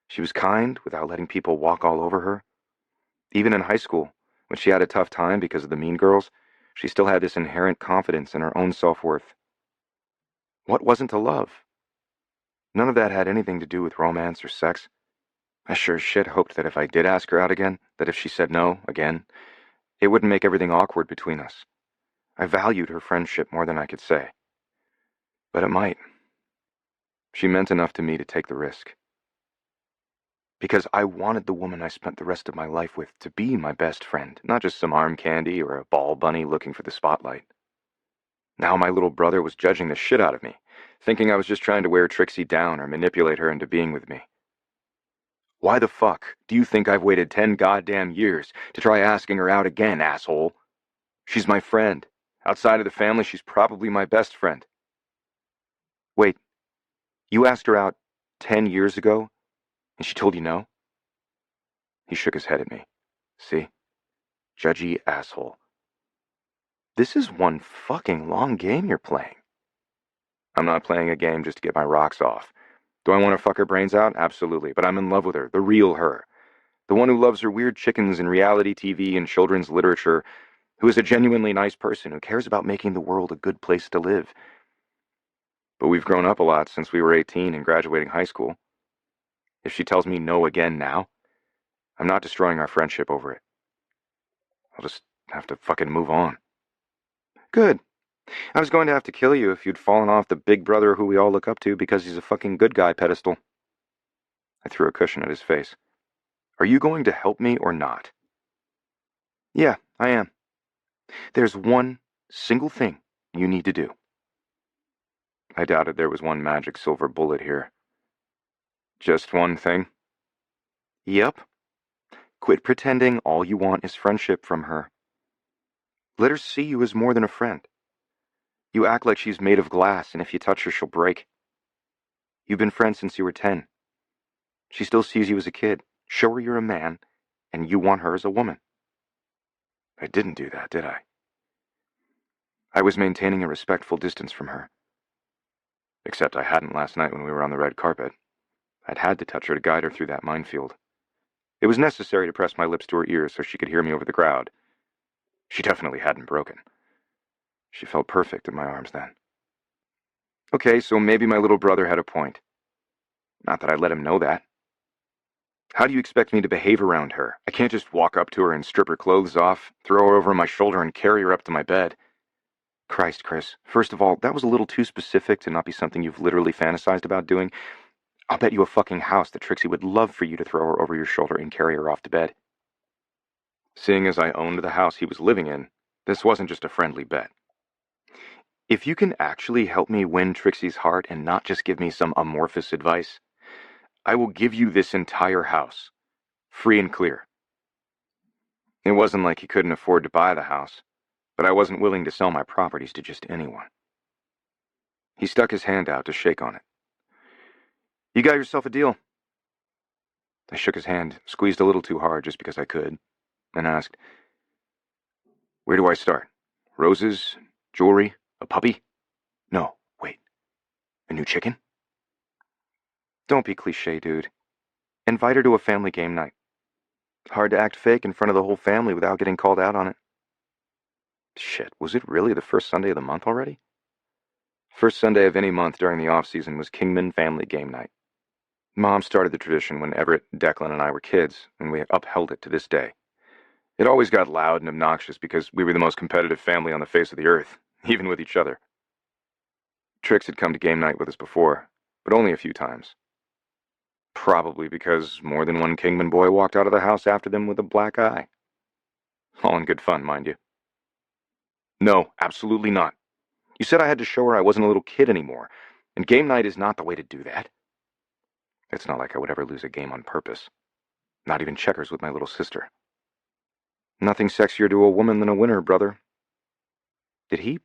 She was kind without letting people walk all over her. Even in high school, when she had a tough time because of the mean girls, she still had this inherent confidence in her own self-worth. What wasn't to love? None of that had anything to do with romance or sex. I sure as shit hoped that if I did ask her out again, that if she said no, again, it wouldn't make everything awkward between us. I valued her friendship more than I could say. But it might. She meant enough to me to take the risk. Because I wanted the woman I spent the rest of my life with to be my best friend, not just some arm candy or a ball bunny looking for the spotlight. Now my little brother was judging the shit out of me, thinking I was just trying to wear Trixie down or manipulate her into being with me. Why the fuck do you think I've waited 10 goddamn years to try asking her out again, asshole? She's my friend. Outside of the family, she's probably my best friend. Wait, you asked her out 10 years ago, and she told you no? He shook his head at me. See? Judgy asshole. This is one fucking long game you're playing. I'm not playing a game just to get my rocks off. Do I want to fuck her brains out? Absolutely. But I'm in love with her, the real her. The one who loves her weird chickens in reality TV and children's literature, who is a genuinely nice person who cares about making the world a good place to live. But we've grown up a lot since we were 18 and graduating high school. If she tells me no again now, I'm not destroying our friendship over it. I'll just have to fucking move on. Good. I was going to have to kill you if you'd fallen off the big brother who we all look up to because he's a fucking good guy pedestal. I threw a cushion at his face. Are you going to help me or not? Yeah, I am. There's one single thing you need to do. I doubted there was one magic silver bullet here. Just one thing? Yep. Quit pretending all you want is friendship from her. Let her see you as more than a friend. You act like she's made of glass, and if you touch her, she'll break. You've been friends since you were 10. She still sees you as a kid. Show her you're a man, and you want her as a woman. I didn't do that, did I? I was maintaining a respectful distance from her. Except I hadn't last night when we were on the red carpet. I'd had to touch her to guide her through that minefield. It was necessary to press my lips to her ears so she could hear me over the crowd. She definitely hadn't broken. She felt perfect in my arms then. Okay, so maybe my little brother had a point. Not that I let him know that. How do you expect me to behave around her? I can't just walk up to her and strip her clothes off, throw her over my shoulder, and carry her up to my bed. Christ, Chris. First of all, that was a little too specific to not be something you've literally fantasized about doing. I'll bet you a fucking house that Trixie would love for you to throw her over your shoulder and carry her off to bed. Seeing as I owned the house he was living in, this wasn't just a friendly bet. If you can actually help me win Trixie's heart and not just give me some amorphous advice, I will give you this entire house, free and clear. It wasn't like he couldn't afford to buy the house, but I wasn't willing to sell my properties to just anyone. He stuck his hand out to shake on it. You got yourself a deal. I shook his hand, squeezed a little too hard just because I could, and asked, where do I start? Roses? Jewelry? A puppy? No, wait. A new chicken? Don't be cliche, dude. Invite her to a family game night. Hard to act fake in front of the whole family without getting called out on it. Shit, was it really the first Sunday of the month already? First Sunday of any month during the off-season was Kingman family game night. Mom started the tradition when Everett, Declan, and I were kids, and we upheld it to this day. It always got loud and obnoxious because we were the most competitive family on the face of the earth, even with each other. Trix had come to game night with us before, but only a few times. Probably because more than one Kingman boy walked out of the house after them with a black eye. All in good fun, mind you. No, absolutely not. You said I had to show her I wasn't a little kid anymore, and game night is not the way to do that. It's not like I would ever lose a game on purpose. Not even checkers with my little sister. Nothing sexier to a woman than a winner, brother. Did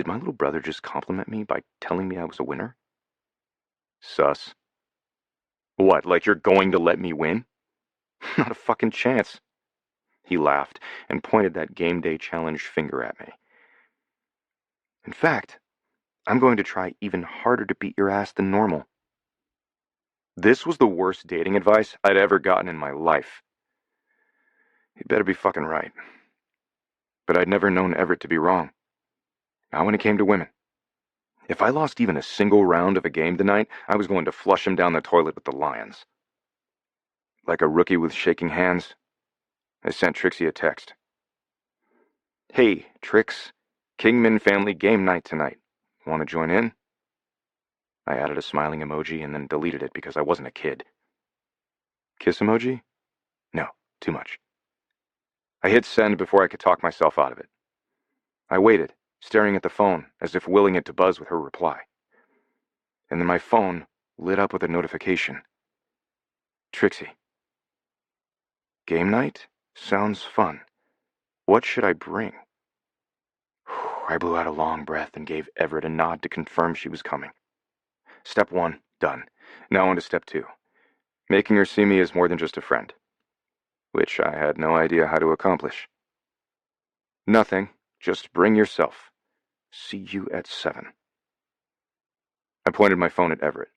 my little brother just compliment me by telling me I was a winner? Sus. What, like you're going to let me win? Not a fucking chance. He laughed and pointed that game day challenge finger at me. In fact, I'm going to try even harder to beat your ass than normal. This was the worst dating advice I'd ever gotten in my life. He'd better be fucking right. But I'd never known Everett to be wrong. Not when it came to women. If I lost even a single round of a game tonight, I was going to flush him down the toilet with the lions. Like a rookie with shaking hands, I sent Trixie a text. Hey, Trix, Kingman family game night tonight. Want to join in? I added a smiling emoji and then deleted it because I wasn't a kid. Kiss emoji? No, too much. I hit send before I could talk myself out of it. I waited, staring at the phone as if willing it to buzz with her reply. And then my phone lit up with a notification. Trixie. Game night? Sounds fun. What should I bring? I blew out a long breath and gave Everett a nod to confirm she was coming. Step 1, done. Now on to step 2. Making her see me as more than just a friend. Which I had no idea how to accomplish. Nothing, just bring yourself. See you at 7. I pointed my phone at Everett.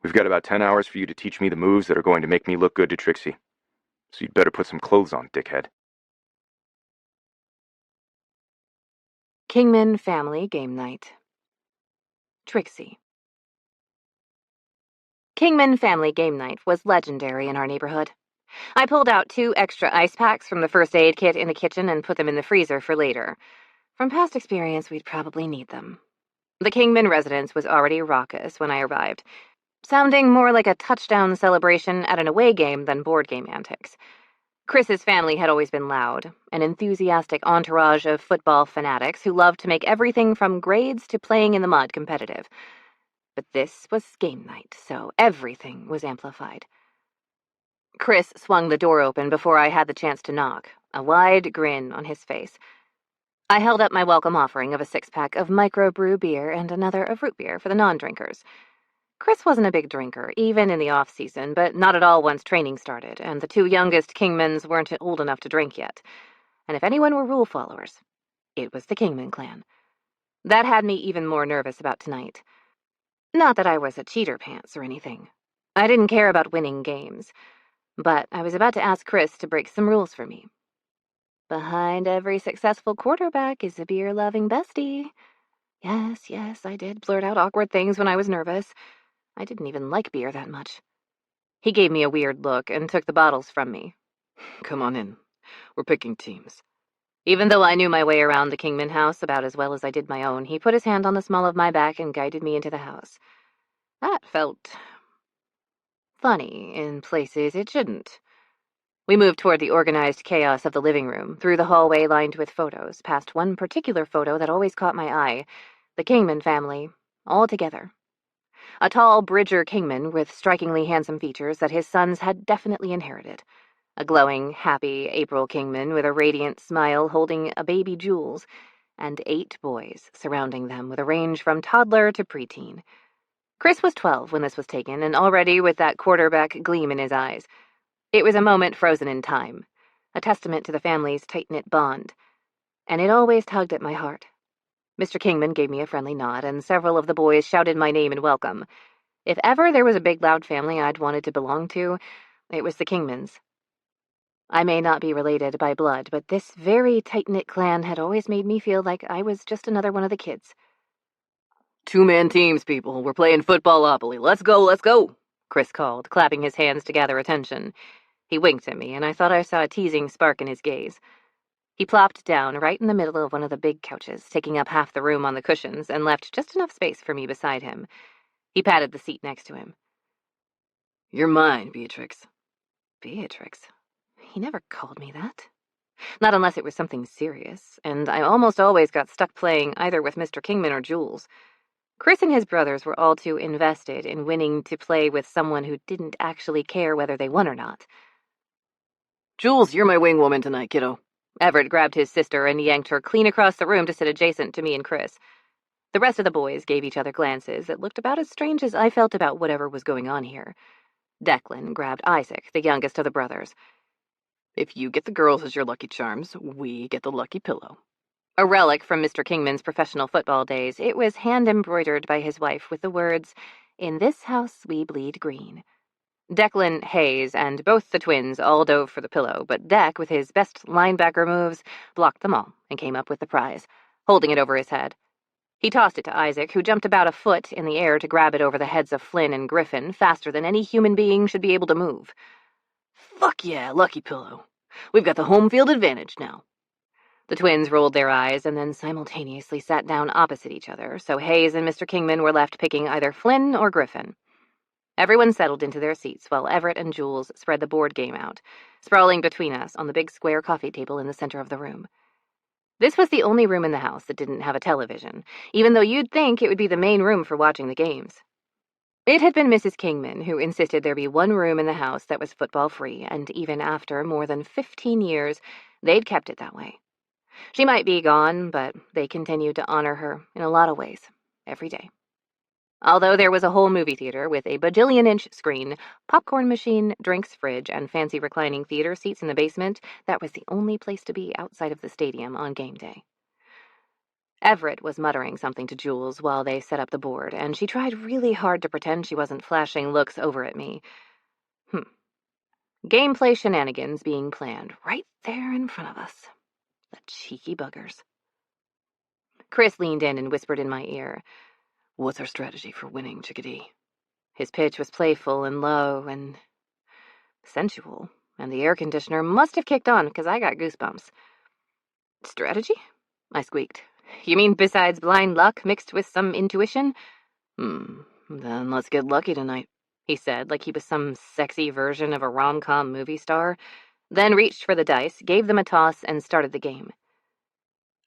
We've got about 10 hours for you to teach me the moves that are going to make me look good to Trixie. So you'd better put some clothes on, dickhead. Kingman family game night. Trixie. Kingman family game night was legendary in our neighborhood. I pulled out 2 extra ice packs from the first aid kit in the kitchen and put them in the freezer for later. From past experience, we'd probably need them. The Kingman residence was already raucous when I arrived, sounding more like a touchdown celebration at an away game than board game antics. Chris's family had always been loud, an enthusiastic entourage of football fanatics who loved to make everything from grades to playing in the mud competitive. But this was game night, so everything was amplified. Chris swung the door open before I had the chance to knock, a wide grin on his face. I held up my welcome offering of a 6-pack of microbrew beer and another of root beer for the non-drinkers. Chris wasn't a big drinker, even in the off-season, but not at all once training started, and the 2 youngest Kingmans weren't old enough to drink yet. And if anyone were rule followers, it was the Kingman clan. That had me even more nervous about tonight. Not that I was a cheater pants or anything. I didn't care about winning games. But I was about to ask Chris to break some rules for me. Behind every successful quarterback is a beer-loving bestie. Yes, I did blurt out awkward things when I was nervous. I didn't even like beer that much. He gave me a weird look and took the bottles from me. Come on in. We're picking teams. Even though I knew my way around the Kingman house about as well as I did my own, he put his hand on the small of my back and guided me into the house. That felt funny in places it shouldn't. We moved toward the organized chaos of the living room, through the hallway lined with photos, past one particular photo that always caught my eye, the Kingman family, all together. A tall Bridger Kingman with strikingly handsome features that his sons had definitely inherited. A glowing, happy April Kingman with a radiant smile holding a baby Jules, and 8 boys surrounding them with a range from toddler to preteen. Chris was 12 when this was taken, and already with that quarterback gleam in his eyes. It was a moment frozen in time, a testament to the family's tight-knit bond, and it always tugged at my heart. Mr. Kingman gave me a friendly nod, and several of the boys shouted my name in welcome. If ever there was a big, loud family I'd wanted to belong to, it was the Kingmans. I may not be related by blood, but this very tight-knit clan had always made me feel like I was just another one of the kids. 2-man teams, people. We're playing footballopoly. Let's go, Chris called, clapping his hands to gather attention. He winked at me, and I thought I saw a teasing spark in his gaze. He plopped down right in the middle of one of the big couches, taking up half the room on the cushions, and left just enough space for me beside him. He patted the seat next to him. You're mine, Beatrix. Beatrix? He never called me that. Not unless it was something serious, and I almost always got stuck playing either with Mr. Kingman or Jules. Chris and his brothers were all too invested in winning to play with someone who didn't actually care whether they won or not. Jules, you're my wing woman tonight, kiddo. Everett grabbed his sister and yanked her clean across the room to sit adjacent to me and Chris. The rest of the boys gave each other glances that looked about as strange as I felt about whatever was going on here. Declan grabbed Isaac, the youngest of the brothers. If you get the girls as your lucky charms, we get the lucky pillow. A relic from Mr. Kingman's professional football days, it was hand-embroidered by his wife with the words, "In this house we bleed green." Declan, Hayes, and both the twins all dove for the pillow, but Dec, with his best linebacker moves, blocked them all and came up with the prize, holding it over his head. He tossed it to Isaac, who jumped about a foot in the air to grab it over the heads of Flynn and Griffin faster than any human being should be able to move. Fuck yeah, lucky pillow. We've got the home field advantage now. The twins rolled their eyes and then simultaneously sat down opposite each other, so Hayes and Mr. Kingman were left picking either Flynn or Griffin. Everyone settled into their seats while Everett and Jules spread the board game out, sprawling between us on the big square coffee table in the center of the room. This was the only room in the house that didn't have a television, even though you'd think it would be the main room for watching the games. It had been Mrs. Kingman who insisted there be one room in the house that was football-free, and even after more than 15 years, they'd kept it that way. She might be gone, but they continued to honor her in a lot of ways, every day. Although there was a whole movie theater with a bajillion-inch screen, popcorn machine, drinks fridge, and fancy reclining theater seats in the basement, that was the only place to be outside of the stadium on game day. Everett was muttering something to Jules while they set up the board, and she tried really hard to pretend she wasn't flashing looks over at me. Gameplay shenanigans being planned right there in front of us. The cheeky buggers. Chris leaned in and whispered in my ear, "What's our strategy for winning, chickadee?" His pitch was playful and low and sensual, and the air conditioner must have kicked on because I got goosebumps. "Strategy?" I squeaked. "You mean besides blind luck mixed with some intuition?" Then let's get lucky tonight," he said, like he was some sexy version of a rom-com movie star. then reached for the dice, gave them a toss, and started the game.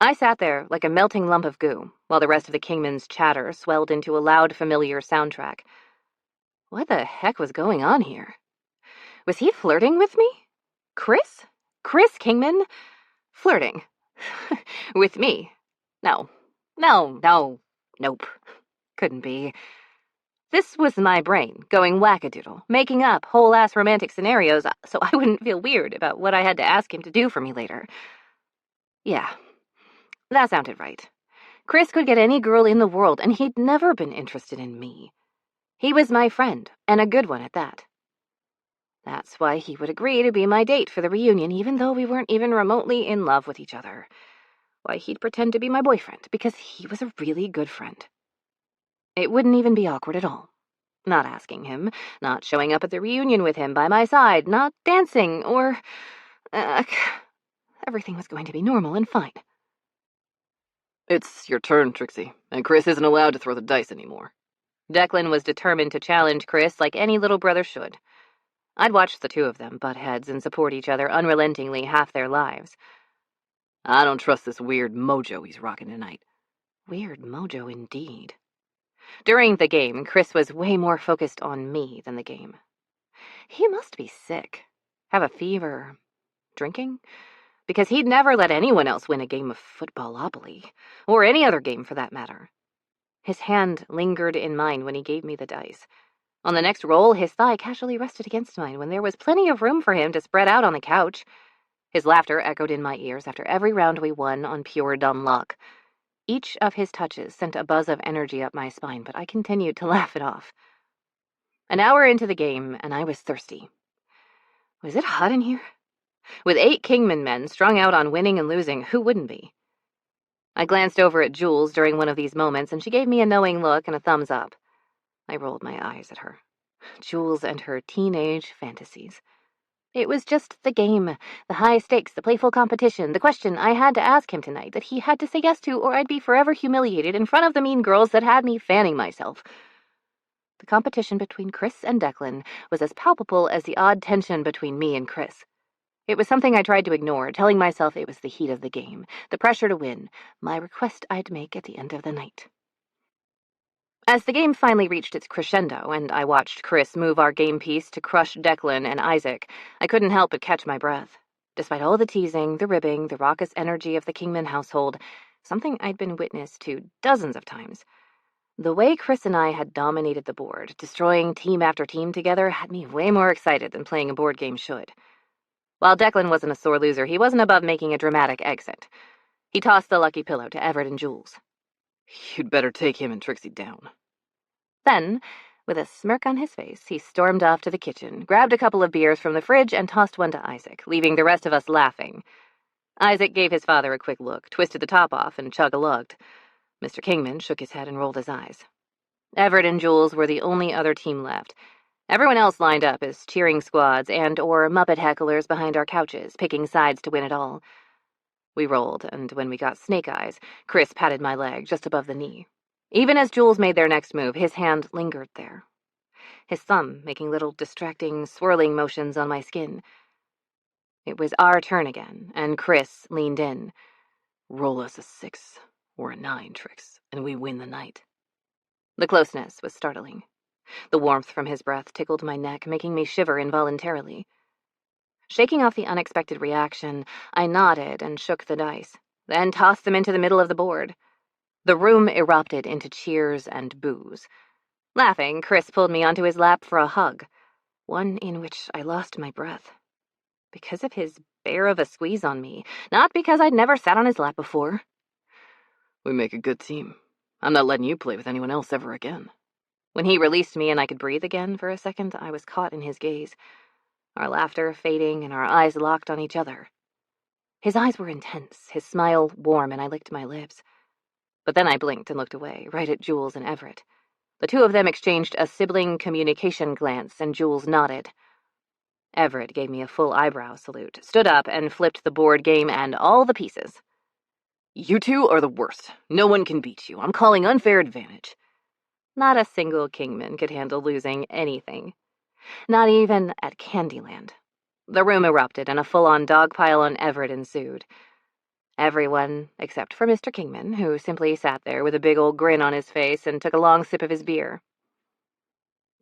I sat there like a melting lump of goo, while the rest of the Kingman's chatter swelled into a loud, familiar soundtrack. What the heck was going on here? Was he flirting with me? Chris? Chris Kingman? Flirting. With me? No. Nope. Couldn't be. This was my brain, going wackadoodle, making up whole-ass romantic scenarios so I wouldn't feel weird about what I had to ask him to do for me later. Yeah, that sounded right. Chris could get any girl in the world, and he'd never been interested in me. He was my friend, and a good one at that. That's why he would agree to be my date for the reunion, even though we weren't even remotely in love with each other. Why he'd pretend to be my boyfriend, because he was a really good friend. It wouldn't even be awkward at all. Not asking him, not showing up at the reunion with him by my side, not dancing, or... everything was going to be normal and fine. It's your turn, Trixie, and Chris isn't allowed to throw the dice anymore. Declan was determined to challenge Chris like any little brother should. I'd watched the two of them butt heads and support each other unrelentingly half their lives. I don't trust this weird mojo he's rocking tonight. Weird mojo indeed. During the game, Chris was way more focused on me than the game. He must be sick. Have a fever. Drinking? Because he'd never let anyone else win a game of footballopoly, or any other game for that matter. His hand lingered in mine when he gave me the dice. On the next roll, his thigh casually rested against mine when there was plenty of room for him to spread out on the couch. His laughter echoed in my ears after every round we won on pure dumb luck. Each of his touches sent a buzz of energy up my spine, but I continued to laugh it off. An hour into the game, and I was thirsty. Was it hot in here? With 8 Kingman men strung out on winning and losing, who wouldn't be? I glanced over at Jules during one of these moments, and she gave me a knowing look and a thumbs up. I rolled my eyes at her. Jules and her teenage fantasies. It was just the game, the high stakes, the playful competition, the question I had to ask him tonight that he had to say yes to, or I'd be forever humiliated in front of the mean girls that had me fanning myself. The competition between Chris and Declan was as palpable as the odd tension between me and Chris. It was something I tried to ignore, telling myself it was the heat of the game, the pressure to win, my request I'd make at the end of the night. As the game finally reached its crescendo, and I watched Chris move our game piece to crush Declan and Isaac, I couldn't help but catch my breath. Despite all the teasing, the ribbing, the raucous energy of the Kingman household, something I'd been witness to dozens of times, the way Chris and I had dominated the board, destroying team after team together, had me way more excited than playing a board game should. While Declan wasn't a sore loser, he wasn't above making a dramatic exit. He tossed the lucky pillow to Everett and Jules. You'd better take him and Trixie down. Then, with a smirk on his face, he stormed off to the kitchen, grabbed a couple of beers from the fridge, and tossed one to Isaac, leaving the rest of us laughing. Isaac gave his father a quick look, twisted the top off, and chug-a-lugged. Mr. Kingman shook his head and rolled his eyes. Everett and Jules were the only other team left. Everyone else lined up as cheering squads and/or Muppet hecklers behind our couches, picking sides to win it all. We rolled, and when we got snake eyes, Chris patted my leg just above the knee. Even as Jules made their next move, his hand lingered there, his thumb making little distracting, swirling motions on my skin. It was our turn again, and Chris leaned in. Roll us a 6 or a 9, Trix, and we win the night. The closeness was startling. The warmth from his breath tickled my neck, making me shiver involuntarily. Shaking off the unexpected reaction, I nodded and shook the dice, then tossed them into the middle of the board. The room erupted into cheers and boos. Laughing, Chris pulled me onto his lap for a hug, one in which I lost my breath. Because of his bear of a squeeze on me, not because I'd never sat on his lap before. We make a good team. I'm not letting you play with anyone else ever again. When he released me and I could breathe again for a second, I was caught in his gaze, our laughter fading and our eyes locked on each other. His eyes were intense, his smile warm, and I licked my lips. But then I blinked and looked away, right at Jules and Everett. The two of them exchanged a sibling communication glance, and Jules nodded. Everett gave me a full eyebrow salute, stood up, and flipped the board game and all the pieces. You two are the worst. No one can beat you. I'm calling unfair advantage. Not a single Kingman could handle losing anything. Not even at Candyland. The room erupted, and a full-on dogpile on Everett ensued. Everyone, except for Mr. Kingman, who simply sat there with a big old grin on his face and took a long sip of his beer.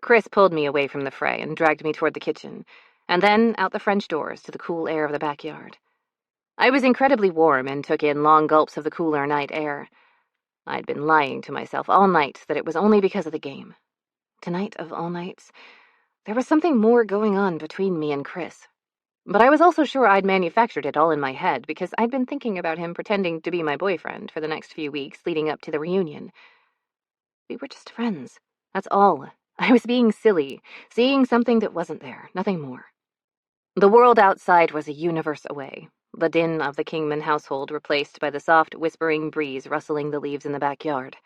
Chris pulled me away from the fray and dragged me toward the kitchen, and then out the French doors to the cool air of the backyard. I was incredibly warm and took in long gulps of the cooler night air. I'd been lying to myself all night that it was only because of the game. Tonight of all nights, there was something more going on between me and Chris. But I was also sure I'd manufactured it all in my head because I'd been thinking about him pretending to be my boyfriend for the next few weeks leading up to the reunion. We were just friends. That's all. I was being silly, seeing something that wasn't there, nothing more. The world outside was a universe away, the din of the Kingman household replaced by the soft, whispering breeze rustling the leaves in the backyard.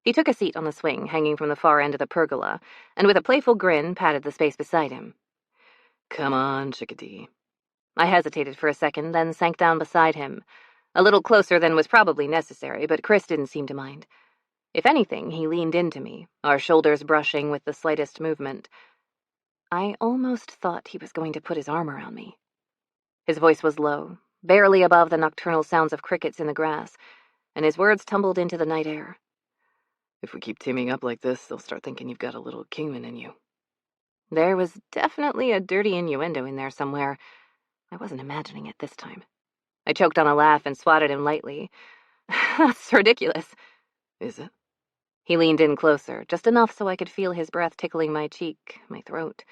He took a seat on the swing hanging from the far end of the pergola, and with a playful grin patted the space beside him. Come on, chickadee. I hesitated for a second, then sank down beside him. A little closer than was probably necessary, but Chris didn't seem to mind. If anything, he leaned into me, our shoulders brushing with the slightest movement. I almost thought he was going to put his arm around me. His voice was low, barely above the nocturnal sounds of crickets in the grass, and his words tumbled into the night air. If we keep teaming up like this, they'll start thinking you've got a little Kingman in you. There was definitely a dirty innuendo in there somewhere. I wasn't imagining it this time. I choked on a laugh and swatted him lightly. That's ridiculous. Is it? He leaned in closer, just enough so I could feel his breath tickling my cheek, my throat.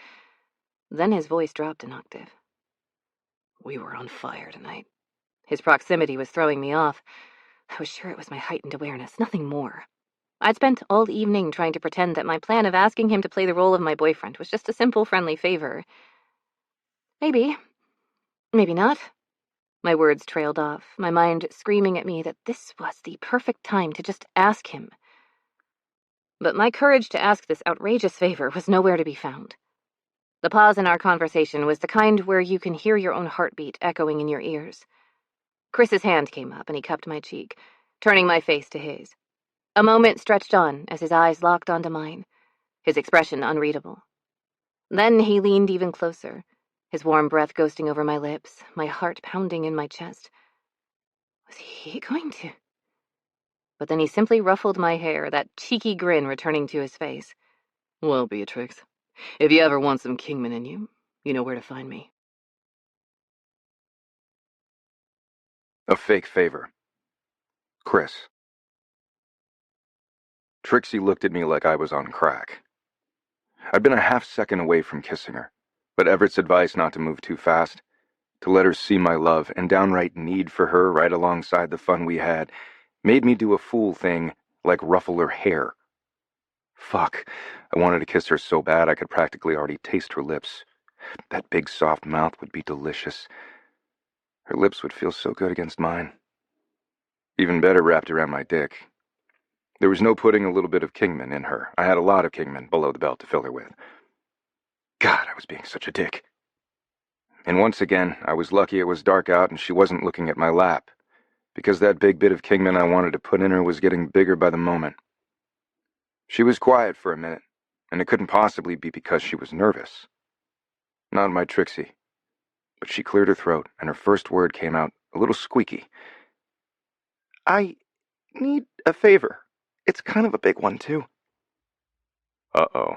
Then his voice dropped an octave. We were on fire tonight. His proximity was throwing me off. I was sure it was my heightened awareness, nothing more. I'd spent all evening trying to pretend that my plan of asking him to play the role of my boyfriend was just a simple, friendly favor. Maybe. Maybe not. My words trailed off, my mind screaming at me that this was the perfect time to just ask him. But my courage to ask this outrageous favor was nowhere to be found. The pause in our conversation was the kind where you can hear your own heartbeat echoing in your ears. Chris's hand came up and he cupped my cheek, turning my face to his. A moment stretched on as his eyes locked onto mine, his expression unreadable. Then he leaned even closer, his warm breath ghosting over my lips, my heart pounding in my chest. Was he going to? But then he simply ruffled my hair, that cheeky grin returning to his face. Well, Beatrix, if you ever want some Kingman in you, you know where to find me. A fake favor. Chris. Trixie looked at me like I was on crack. I'd been a half-second away from kissing her, but Everett's advice not to move too fast, to let her see my love and downright need for her right alongside the fun we had, made me do a fool thing like ruffle her hair. Fuck, I wanted to kiss her so bad I could practically already taste her lips. That big soft mouth would be delicious. Her lips would feel so good against mine. Even better wrapped around my dick. There was no putting a little bit of Kingman in her. I had a lot of Kingman below the belt to fill her with. God, I was being such a dick. And once again, I was lucky it was dark out and she wasn't looking at my lap, because that big bit of Kingman I wanted to put in her was getting bigger by the moment. She was quiet for a minute, and it couldn't possibly be because she was nervous. Not my Trixie. But she cleared her throat, and her first word came out a little squeaky. I need a favor. It's kind of a big one, too. Uh-oh.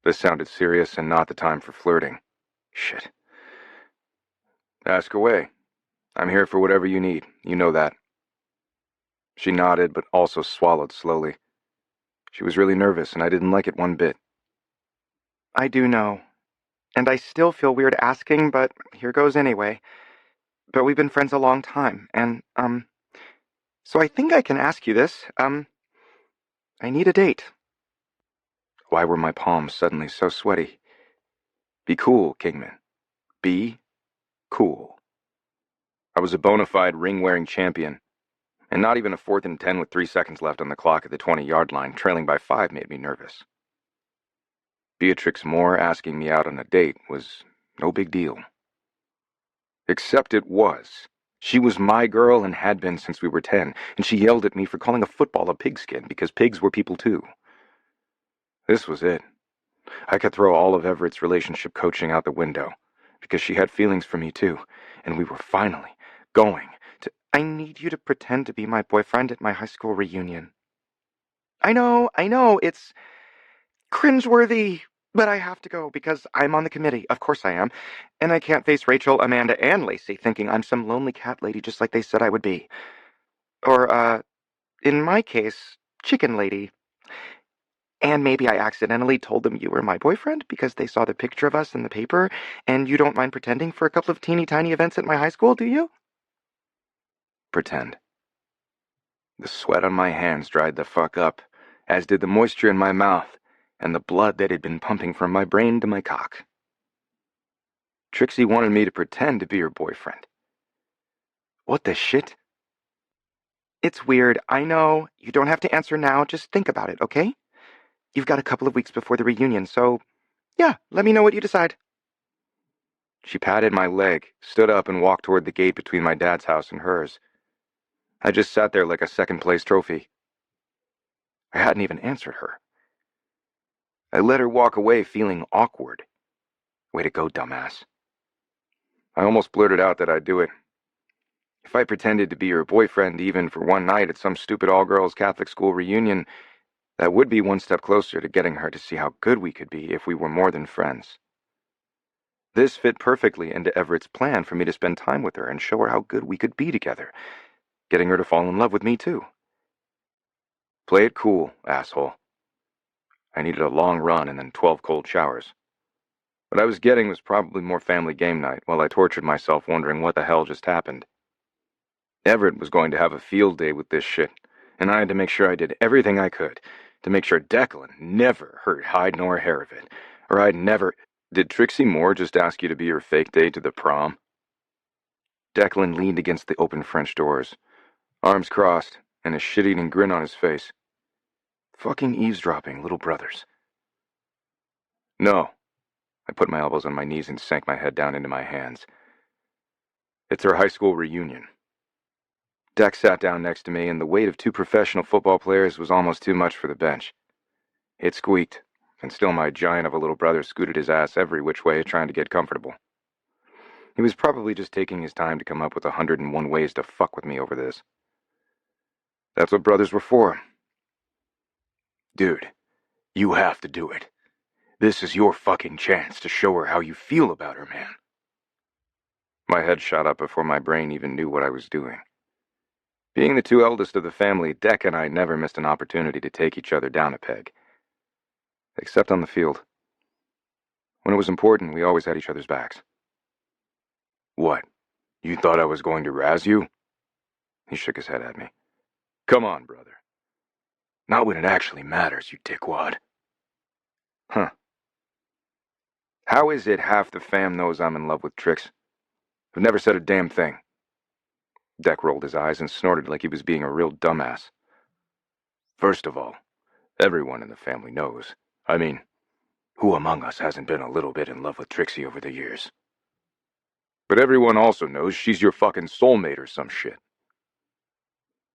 This sounded serious and not the time for flirting. Shit. Ask away. I'm here for whatever you need. You know that. She nodded, but also swallowed slowly. She was really nervous, and I didn't like it one bit. I do know. And I still feel weird asking, but here goes anyway. But we've been friends a long time, and, so I think I can ask you this. I need a date. Why were my palms suddenly so sweaty? Be cool, Kingman. Be cool. I was a bona fide ring-wearing champion, and not even a 4th and 10 with 3 seconds left on the clock at the 20-yard line, trailing by 5 made me nervous. Beatrix Moore asking me out on a date was no big deal. Except it was. She was my girl and had been since we were 10, and she yelled at me for calling a football a pigskin because pigs were people too. This was it. I could throw all of Everett's relationship coaching out the window. because she had feelings for me too, and we were finally going to... I need you to pretend to be my boyfriend at my high school reunion. I know, it's cringeworthy, but I have to go because I'm on the committee. Of course I am. And I can't face Rachel, Amanda, and Lacey thinking I'm some lonely cat lady just like they said I would be. Or, in my case, chicken lady. And maybe I accidentally told them you were my boyfriend because they saw the picture of us in the paper, and you don't mind pretending for a couple of teeny tiny events at my high school, do you? Pretend. The sweat on my hands dried the fuck up, as did the moisture in my mouth, and the blood that had been pumping from my brain to my cock. Trixie wanted me to pretend to be her boyfriend. What the shit? It's weird, I know. You don't have to answer now, just think about it, okay? You've got a couple of weeks before the reunion, so yeah, let me know what you decide. She patted my leg, stood up, and walked toward the gate between my dad's house and hers. I just sat there like a second-place trophy. I hadn't even answered her. I let her walk away feeling awkward. Way to go, dumbass. I almost blurted out that I'd do it. If I pretended to be her boyfriend even for one night at some stupid all-girls Catholic school reunion, that would be one step closer to getting her to see how good we could be if we were more than friends. This fit perfectly into Everett's plan for me to spend time with her and show her how good we could be together, getting her to fall in love with me too. Play it cool, asshole. I needed a long run and then 12 cold showers. What I was getting was probably more family game night while I tortured myself wondering what the hell just happened. Everett was going to have a field day with this shit, and I had to make sure I did everything I could to make sure Declan never hurt hide nor hair of it, or I'd never... Did Trixie Moore just ask you to be her fake date to the prom? Declan leaned against the open French doors, arms crossed, and a shit-eating grin on his face. Fucking eavesdropping little brothers. No. I put my elbows on my knees and sank my head down into my hands. It's her high school reunion. Deck sat down next to me, and the weight of 2 professional football players was almost too much for the bench. It squeaked, and still my giant of a little brother scooted his ass every which way trying to get comfortable. He was probably just taking his time to come up with 101 ways to fuck with me over this. That's what brothers were for. Dude, you have to do it. This is your fucking chance to show her how you feel about her, man. My head shot up before my brain even knew what I was doing. Being the 2 eldest of the family, Deck and I never missed an opportunity to take each other down a peg. Except on the field. When it was important, we always had each other's backs. What? You thought I was going to razz you? He shook his head at me. Come on, brother. Not when it actually matters, you dickwad. Huh. How is it half the fam knows I'm in love with Trix? I've never said a damn thing. Deck rolled his eyes and snorted like he was being a real dumbass. First of all, everyone in the family knows. I mean, who among us hasn't been a little bit in love with Trixie over the years? But everyone also knows she's your fucking soulmate or some shit.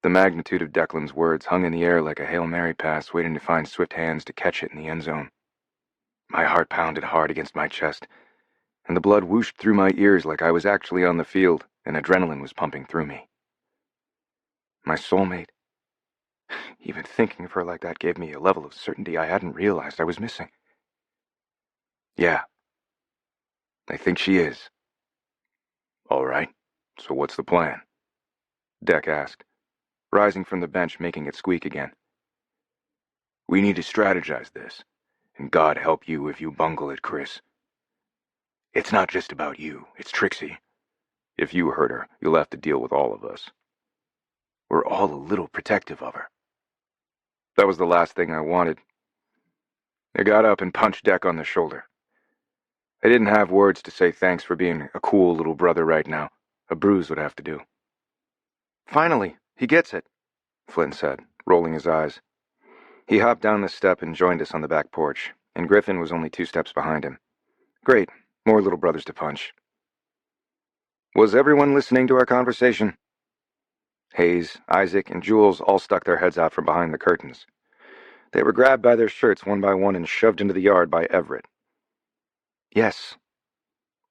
The magnitude of Declan's words hung in the air like a Hail Mary pass waiting to find swift hands to catch it in the end zone. My heart pounded hard against my chest, and the blood whooshed through my ears like I was actually on the field and adrenaline was pumping through me. My soulmate. Even thinking of her like that gave me a level of certainty I hadn't realized I was missing. Yeah, I think she is. All right, so what's the plan? Deck asked, rising from the bench, making it squeak again. We need to strategize this, and God help you if you bungle it, Chris. It's not just about you, it's Trixie. If you hurt her, you'll have to deal with all of us. We're all a little protective of her. That was the last thing I wanted. I got up and punched Deck on the shoulder. I didn't have words to say thanks for being a cool little brother right now. A bruise would have to do. Finally, he gets it, Flynn said, rolling his eyes. He hopped down the step and joined us on the back porch, and Griffin was only 2 steps behind him. Great, more little brothers to punch. Was everyone listening to our conversation? Hayes, Isaac, and Jules all stuck their heads out from behind the curtains. They were grabbed by their shirts one by one and shoved into the yard by Everett. Yes.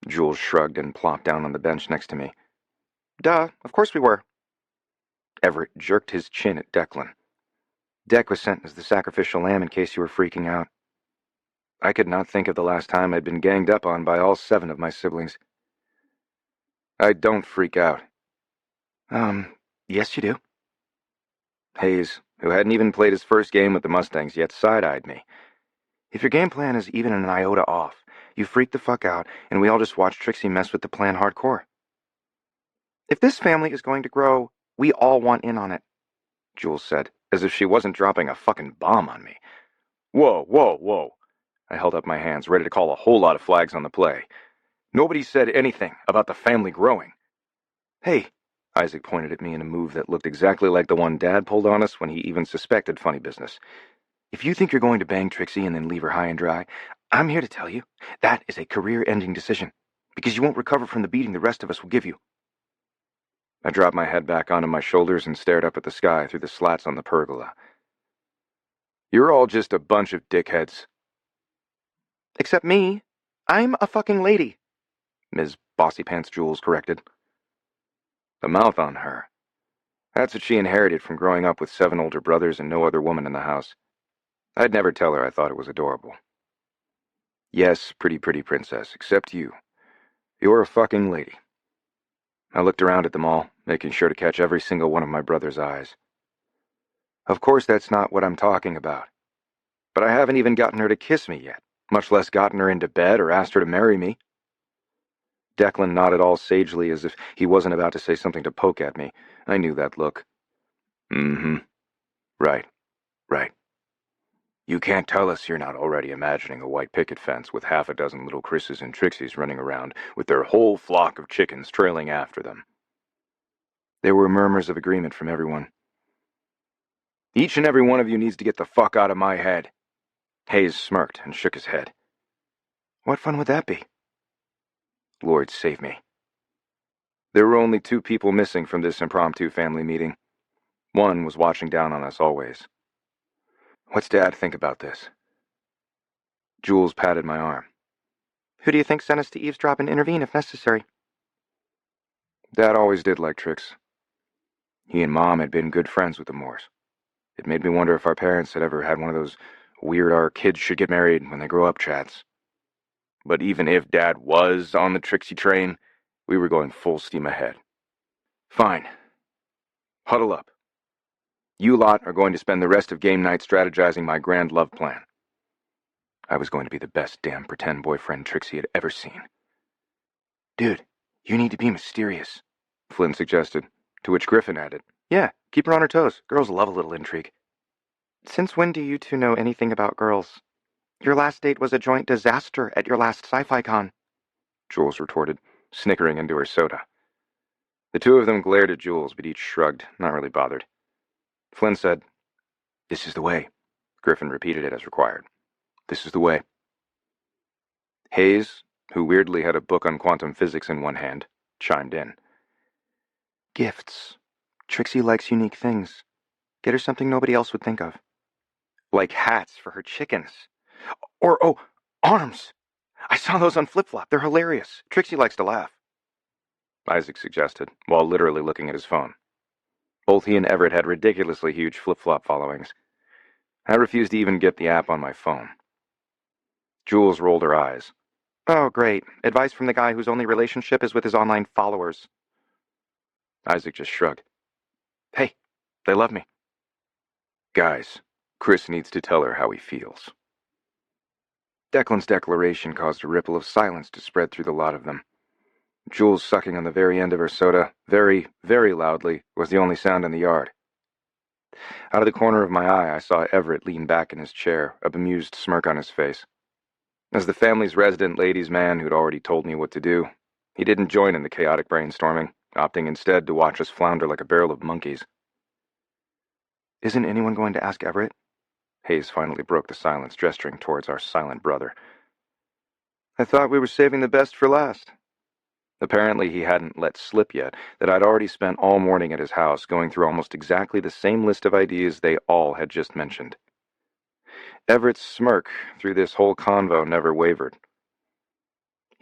Jules shrugged and plopped down on the bench next to me. Duh, of course we were. Everett jerked his chin at Declan. Dec was sent as the sacrificial lamb in case you were freaking out. I could not think of the last time I'd been ganged up on by all 7 of my siblings. I don't freak out. Yes you do. Hayes, who hadn't even played his first game with the Mustangs yet, side-eyed me. If your game plan is even an iota off, you freak the fuck out, and we all just watch Trixie mess with the plan hardcore. If this family is going to grow, we all want in on it, Jules said, as if she wasn't dropping a fucking bomb on me. Whoa, whoa, whoa. I held up my hands, ready to call a whole lot of flags on the play. Nobody said anything about the family growing. Hey, Isaac pointed at me in a move that looked exactly like the one Dad pulled on us when he even suspected funny business. If you think you're going to bang Trixie and then leave her high and dry, I'm here to tell you that is a career-ending decision, because you won't recover from the beating the rest of us will give you. I dropped my head back onto my shoulders and stared up at the sky through the slats on the pergola. You're all just a bunch of dickheads. Except me. I'm a fucking lady, Ms. Bossypants Jules corrected. The mouth on her. That's what she inherited from growing up with 7 older brothers and no other woman in the house. I'd never tell her I thought it was adorable. Yes, pretty princess, except you. You're a fucking lady. I looked around at them all, making sure to catch every single one of my brother's eyes. Of course that's not what I'm talking about. But I haven't even gotten her to kiss me yet, much less gotten her into bed or asked her to marry me. Declan nodded all sagely as if he wasn't about to say something to poke at me. I knew that look. Mm-hmm. Right. You can't tell us you're not already imagining a white picket fence with half a dozen little Chris's and Trixies running around with their whole flock of chickens trailing after them. There were murmurs of agreement from everyone. Each and every one of you needs to get the fuck out of my head. Hayes smirked and shook his head. What fun would that be? Lord save me. There were only 2 people missing from this impromptu family meeting. One was watching down on us always. What's Dad think about this? Jules patted my arm. Who do you think sent us to eavesdrop and intervene if necessary? Dad always did like Trix. He and Mom had been good friends with the Moores. It made me wonder if our parents had ever had one of those weird our kids should get married when they grow up chats. But even if Dad was on the Trixie train, we were going full steam ahead. Fine. Huddle up. You lot are going to spend the rest of game night strategizing my grand love plan. I was going to be the best damn pretend boyfriend Trixie had ever seen. Dude, you need to be mysterious, Flynn suggested, to which Griffin added, Yeah, keep her on her toes. Girls love a little intrigue. Since when do you 2 know anything about girls? Your last date was a joint disaster at your last sci-fi con, Jules retorted, snickering into her soda. The 2 of them glared at Jules, but each shrugged, not really bothered. Flynn said, This is the way. Griffin repeated it as required. This is the way. Hayes, who weirdly had a book on quantum physics in one hand, chimed in. Gifts. Trixie likes unique things. Get her something nobody else would think of. Like hats for her chickens. Or, arms. I saw those on Flip-Flop. They're hilarious. Trixie likes to laugh, Isaac suggested, while literally looking at his phone. Both he and Everett had ridiculously huge Flip-Flop followings. I refused to even get the app on my phone. Jules rolled her eyes. Oh, great. Advice from the guy whose only relationship is with his online followers. Isaac just shrugged. Hey, they love me. Guys, Chris needs to tell her how he feels. Declan's declaration caused a ripple of silence to spread through the lot of them. Jules sucking on the very end of her soda, very, very loudly, was the only sound in the yard. Out of the corner of my eye, I saw Everett lean back in his chair, a bemused smirk on his face. As the family's resident ladies' man who'd already told me what to do, he didn't join in the chaotic brainstorming, opting instead to watch us flounder like a barrel of monkeys. Isn't anyone going to ask Everett? Hayes finally broke the silence, gesturing towards our silent brother. I thought we were saving the best for last. Apparently he hadn't let slip yet that I'd already spent all morning at his house going through almost exactly the same list of ideas they all had just mentioned. Everett's smirk through this whole convo never wavered.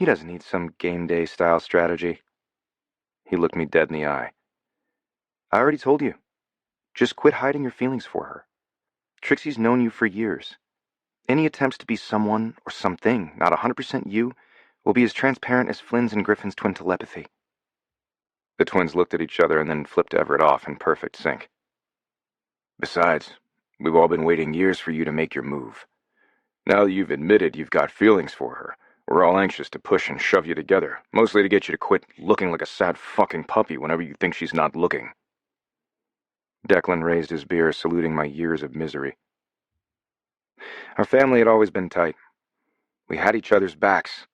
He doesn't need some game day style strategy. He looked me dead in the eye. I already told you. Just quit hiding your feelings for her. Trixie's known you for years. Any attempts to be someone or something not 100% you will be as transparent as Flynn's and Griffin's twin telepathy. The twins looked at each other and then flipped Everett off in perfect sync. Besides, we've all been waiting years for you to make your move. Now that you've admitted you've got feelings for her, we're all anxious to push and shove you together, mostly to get you to quit looking like a sad fucking puppy whenever you think she's not looking. Declan raised his beer, saluting my years of misery. Our family had always been tight. We had each other's backs,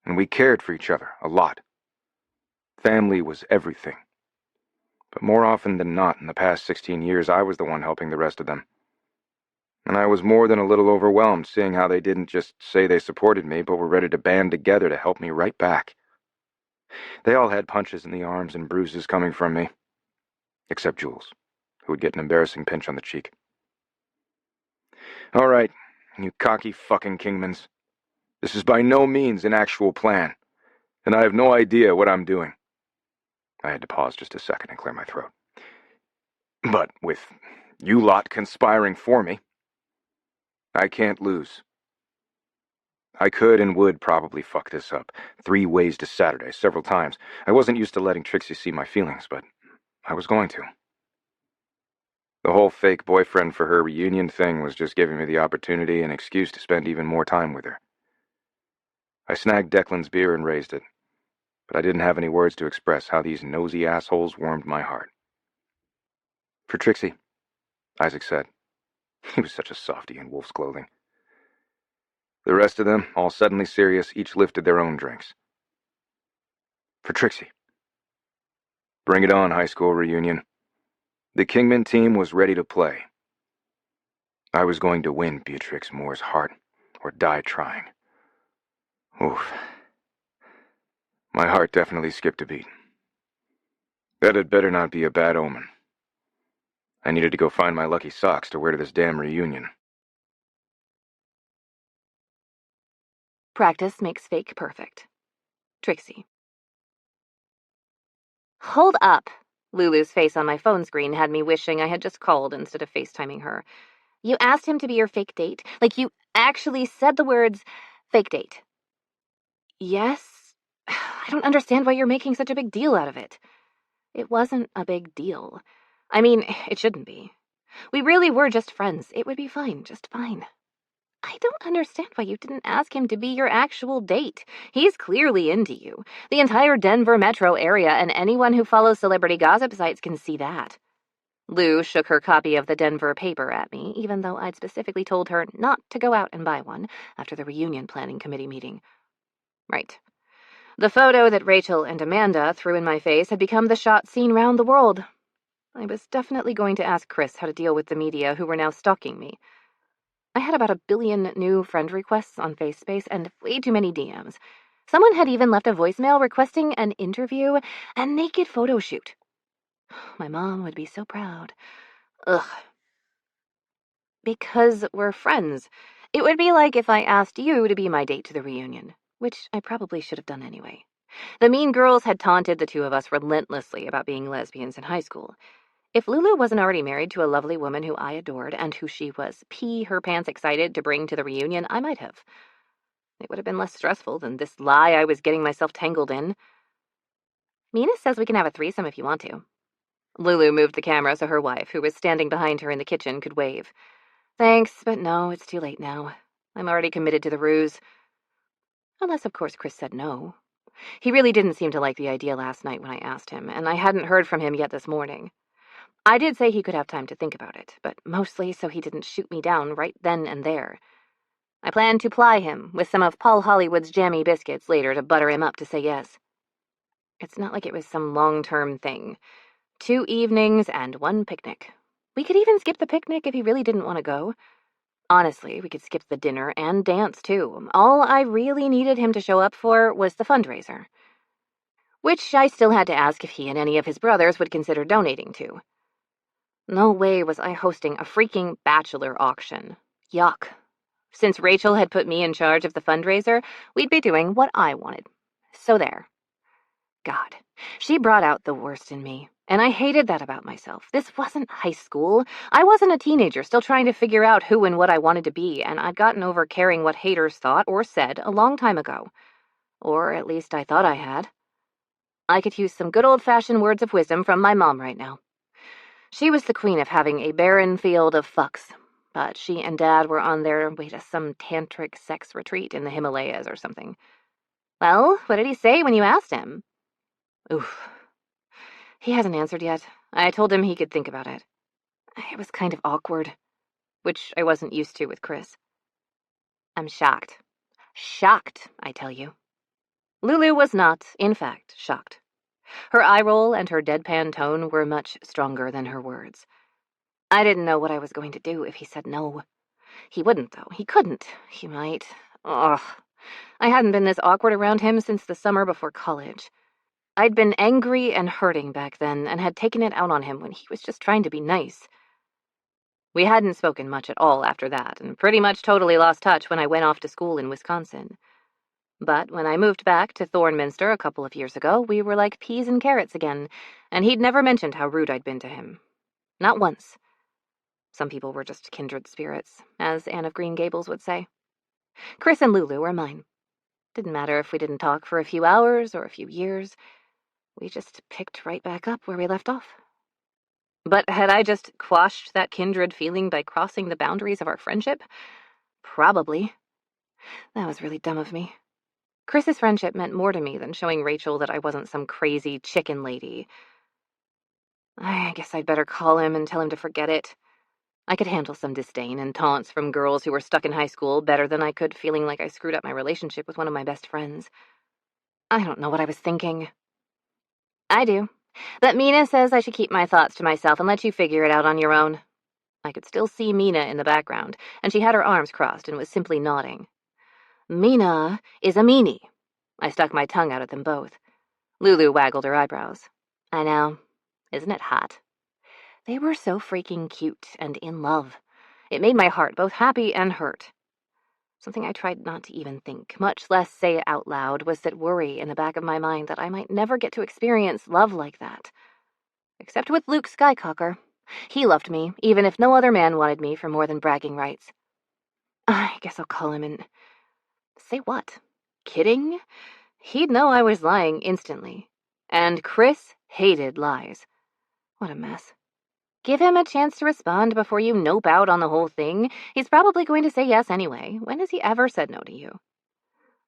and we cared for each other a lot. Family was everything. But more often than not in the past 16 years, I was the one helping the rest of them. And I was more than a little overwhelmed seeing how they didn't just say they supported me, but were ready to band together to help me right back. They all had punches in the arms and bruises coming from me. Except Jules, who would get an embarrassing pinch on the cheek. All right, you cocky fucking Kingmans. This is by no means an actual plan, and I have no idea what I'm doing. I had to pause just a second and clear my throat. But with you lot conspiring for me, I can't lose. I could and would probably fuck this up 3 ways to Saturday several times. I wasn't used to letting Trixie see my feelings, but I was going to. The whole fake boyfriend for her reunion thing was just giving me the opportunity and excuse to spend even more time with her. I snagged Declan's beer and raised it, but I didn't have any words to express how these nosy assholes warmed my heart. For Trixie, Isaac said. He was such a softy in wolf's clothing. The rest of them, all suddenly serious, each lifted their own drinks. For Trixie. Bring it on, high school reunion. The Kingman team was ready to play. I was going to win Beatrix Moore's heart, or die trying. Oof. My heart definitely skipped a beat. That had better not be a bad omen. I needed to go find my lucky socks to wear to this damn reunion. Practice makes fake perfect. Trixie. Hold up. Lulu's face on my phone screen had me wishing I had just called instead of FaceTiming her. You asked him to be your fake date? Like you actually said the words, fake date. Yes? I don't understand why you're making such a big deal out of it. It wasn't a big deal. I mean, it shouldn't be. We really were just friends. It would be fine, just fine. I don't understand why you didn't ask him to be your actual date. He's clearly into you. The entire Denver metro area and anyone who follows celebrity gossip sites can see that. Lou shook her copy of the Denver paper at me, even though I'd specifically told her not to go out and buy one after the reunion planning committee meeting. Right. The photo that Rachel and Amanda threw in my face had become the shot seen round the world. I was definitely going to ask Chris how to deal with the media who were now stalking me. I had about 1 billion new friend requests on FaceSpace and way too many DMs. Someone had even left a voicemail requesting an interview and naked photo shoot. My mom would be so proud. Ugh. Because we're friends. It would be like if I asked you to be my date to the reunion, which I probably should have done anyway. The mean girls had taunted the two of us relentlessly about being lesbians in high school. If Lulu wasn't already married to a lovely woman who I adored and who she was pee-her-pants excited to bring to the reunion, I might have. It would have been less stressful than this lie I was getting myself tangled in. Mina says we can have a threesome if you want to. Lulu moved the camera so her wife, who was standing behind her in the kitchen, could wave. Thanks, but no, it's too late now. I'm already committed to the ruse. Unless, of course, Chris said no. He really didn't seem to like the idea last night when I asked him, and I hadn't heard from him yet this morning. I did say he could have time to think about it, but mostly so he didn't shoot me down right then and there. I planned to ply him with some of Paul Hollywood's jammy biscuits later to butter him up to say yes. It's not like it was some long-term thing. 2 evenings and 1 picnic. We could even skip the picnic if he really didn't want to go. Honestly, we could skip the dinner and dance, too. All I really needed him to show up for was the fundraiser, which I still had to ask if he and any of his brothers would consider donating to. No way was I hosting a freaking bachelor auction. Yuck. Since Rachel had put me in charge of the fundraiser, we'd be doing what I wanted. So there. God, she brought out the worst in me, and I hated that about myself. This wasn't high school. I wasn't a teenager still trying to figure out who and what I wanted to be, and I'd gotten over caring what haters thought or said a long time ago. Or at least I thought I had. I could use some good old-fashioned words of wisdom from my mom right now. She was the queen of having a barren field of fucks, but she and Dad were on their way to some tantric sex retreat in the Himalayas or something. Well, what did he say when you asked him? Oof. He hasn't answered yet. I told him he could think about it. It was kind of awkward, which I wasn't used to with Chris. I'm shocked. Shocked, I tell you. Lulu was not, in fact, shocked. Her eye roll and her deadpan tone were much stronger than her words. I didn't know what I was going to do if he said no. He wouldn't, though. He couldn't. He might. Ugh. I hadn't been this awkward around him since the summer before college. I'd been angry and hurting back then and had taken it out on him when he was just trying to be nice. We hadn't spoken much at all after that, and pretty much totally lost touch when I went off to school in Wisconsin. But when I moved back to Thornminster a couple of years ago, we were like peas and carrots again, and he'd never mentioned how rude I'd been to him. Not once. Some people were just kindred spirits, as Anne of Green Gables would say. Chris and Lulu were mine. Didn't matter if we didn't talk for a few hours or a few years. We just picked right back up where we left off. But had I just quashed that kindred feeling by crossing the boundaries of our friendship? Probably. That was really dumb of me. Chris's friendship meant more to me than showing Rachel that I wasn't some crazy chicken lady. I guess I'd better call him and tell him to forget it. I could handle some disdain and taunts from girls who were stuck in high school better than I could feeling like I screwed up my relationship with one of my best friends. I don't know what I was thinking. I do. That Mina says I should keep my thoughts to myself and let you figure it out on your own. I could still see Mina in the background, and she had her arms crossed and was simply nodding. Mina is a meanie. I stuck my tongue out at them both. Lulu waggled her eyebrows. I know. Isn't it hot? They were so freaking cute and in love. It made my heart both happy and hurt. Something I tried not to even think, much less say out loud, was that worry in the back of my mind that I might never get to experience love like that. Except with Luke Skycocker. He loved me, even if no other man wanted me for more than bragging rights. I guess I'll call him and... Say what? Kidding? He'd know I was lying instantly. And Chris hated lies. What a mess. Give him a chance to respond before you nope out on the whole thing. He's probably going to say yes anyway. When has he ever said no to you?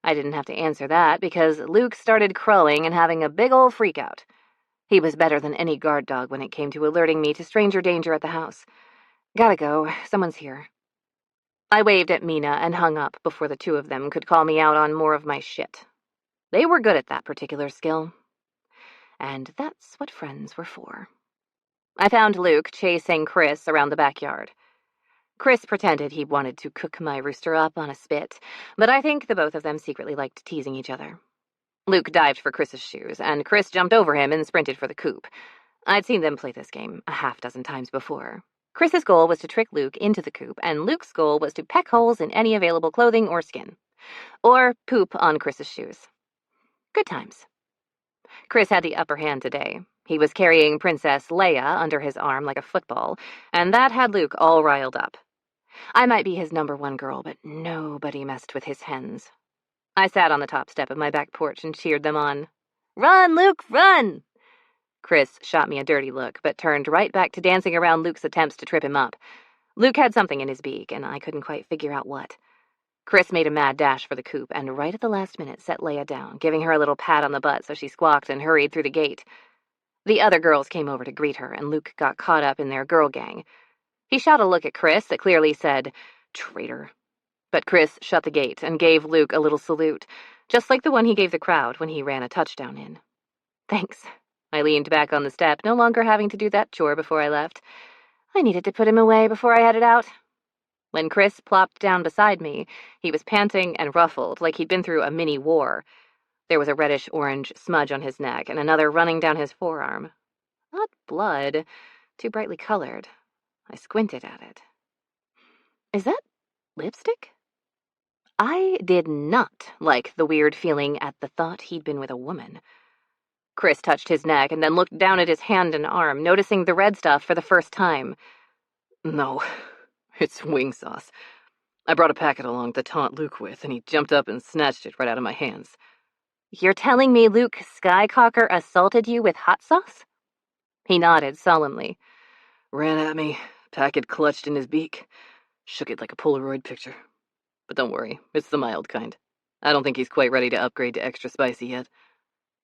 I didn't have to answer that because Luke started crowing and having a big ol' freakout. He was better than any guard dog when it came to alerting me to stranger danger at the house. Gotta go. Someone's here. I waved at Mina and hung up before the two of them could call me out on more of my shit. They were good at that particular skill. And that's what friends were for. I found Luke chasing Chris around the backyard. Chris pretended he wanted to cook my rooster up on a spit, but I think the both of them secretly liked teasing each other. Luke dived for Chris's shoes, and Chris jumped over him and sprinted for the coop. I'd seen them play this game a half dozen times before. Chris's goal was to trick Luke into the coop, and Luke's goal was to peck holes in any available clothing or skin. Or poop on Chris's shoes. Good times. Chris had the upper hand today. He was carrying Princess Leia under his arm like a football, and that had Luke all riled up. I might be his #1 girl, but nobody messed with his hens. I sat on the top step of my back porch and cheered them on. Run, Luke, run! Chris shot me a dirty look, but turned right back to dancing around Luke's attempts to trip him up. Luke had something in his beak, and I couldn't quite figure out what. Chris made a mad dash for the coop, and right at the last minute set Leia down, giving her a little pat on the butt so she squawked and hurried through the gate. The other girls came over to greet her, and Luke got caught up in their girl gang. He shot a look at Chris that clearly said, traitor. But Chris shut the gate and gave Luke a little salute, just like the one he gave the crowd when he ran a touchdown in. Thanks. I leaned back on the step, no longer having to do that chore before I left. I needed to put him away before I headed out. When Chris plopped down beside me, he was panting and ruffled like he'd been through a mini war. There was a reddish-orange smudge on his neck and another running down his forearm. Not blood, too brightly colored. I squinted at it. Is that lipstick? I did not like the weird feeling at the thought he'd been with a woman. Chris touched his neck and then looked down at his hand and arm, noticing the red stuff for the first time. No, it's wing sauce. I brought a packet along to taunt Luke with, and he jumped up and snatched it right out of my hands. You're telling me Luke Skycocker assaulted you with hot sauce? He nodded solemnly. Ran at me, packet clutched in his beak. Shook it like a Polaroid picture. But don't worry, it's the mild kind. I don't think he's quite ready to upgrade to extra spicy yet.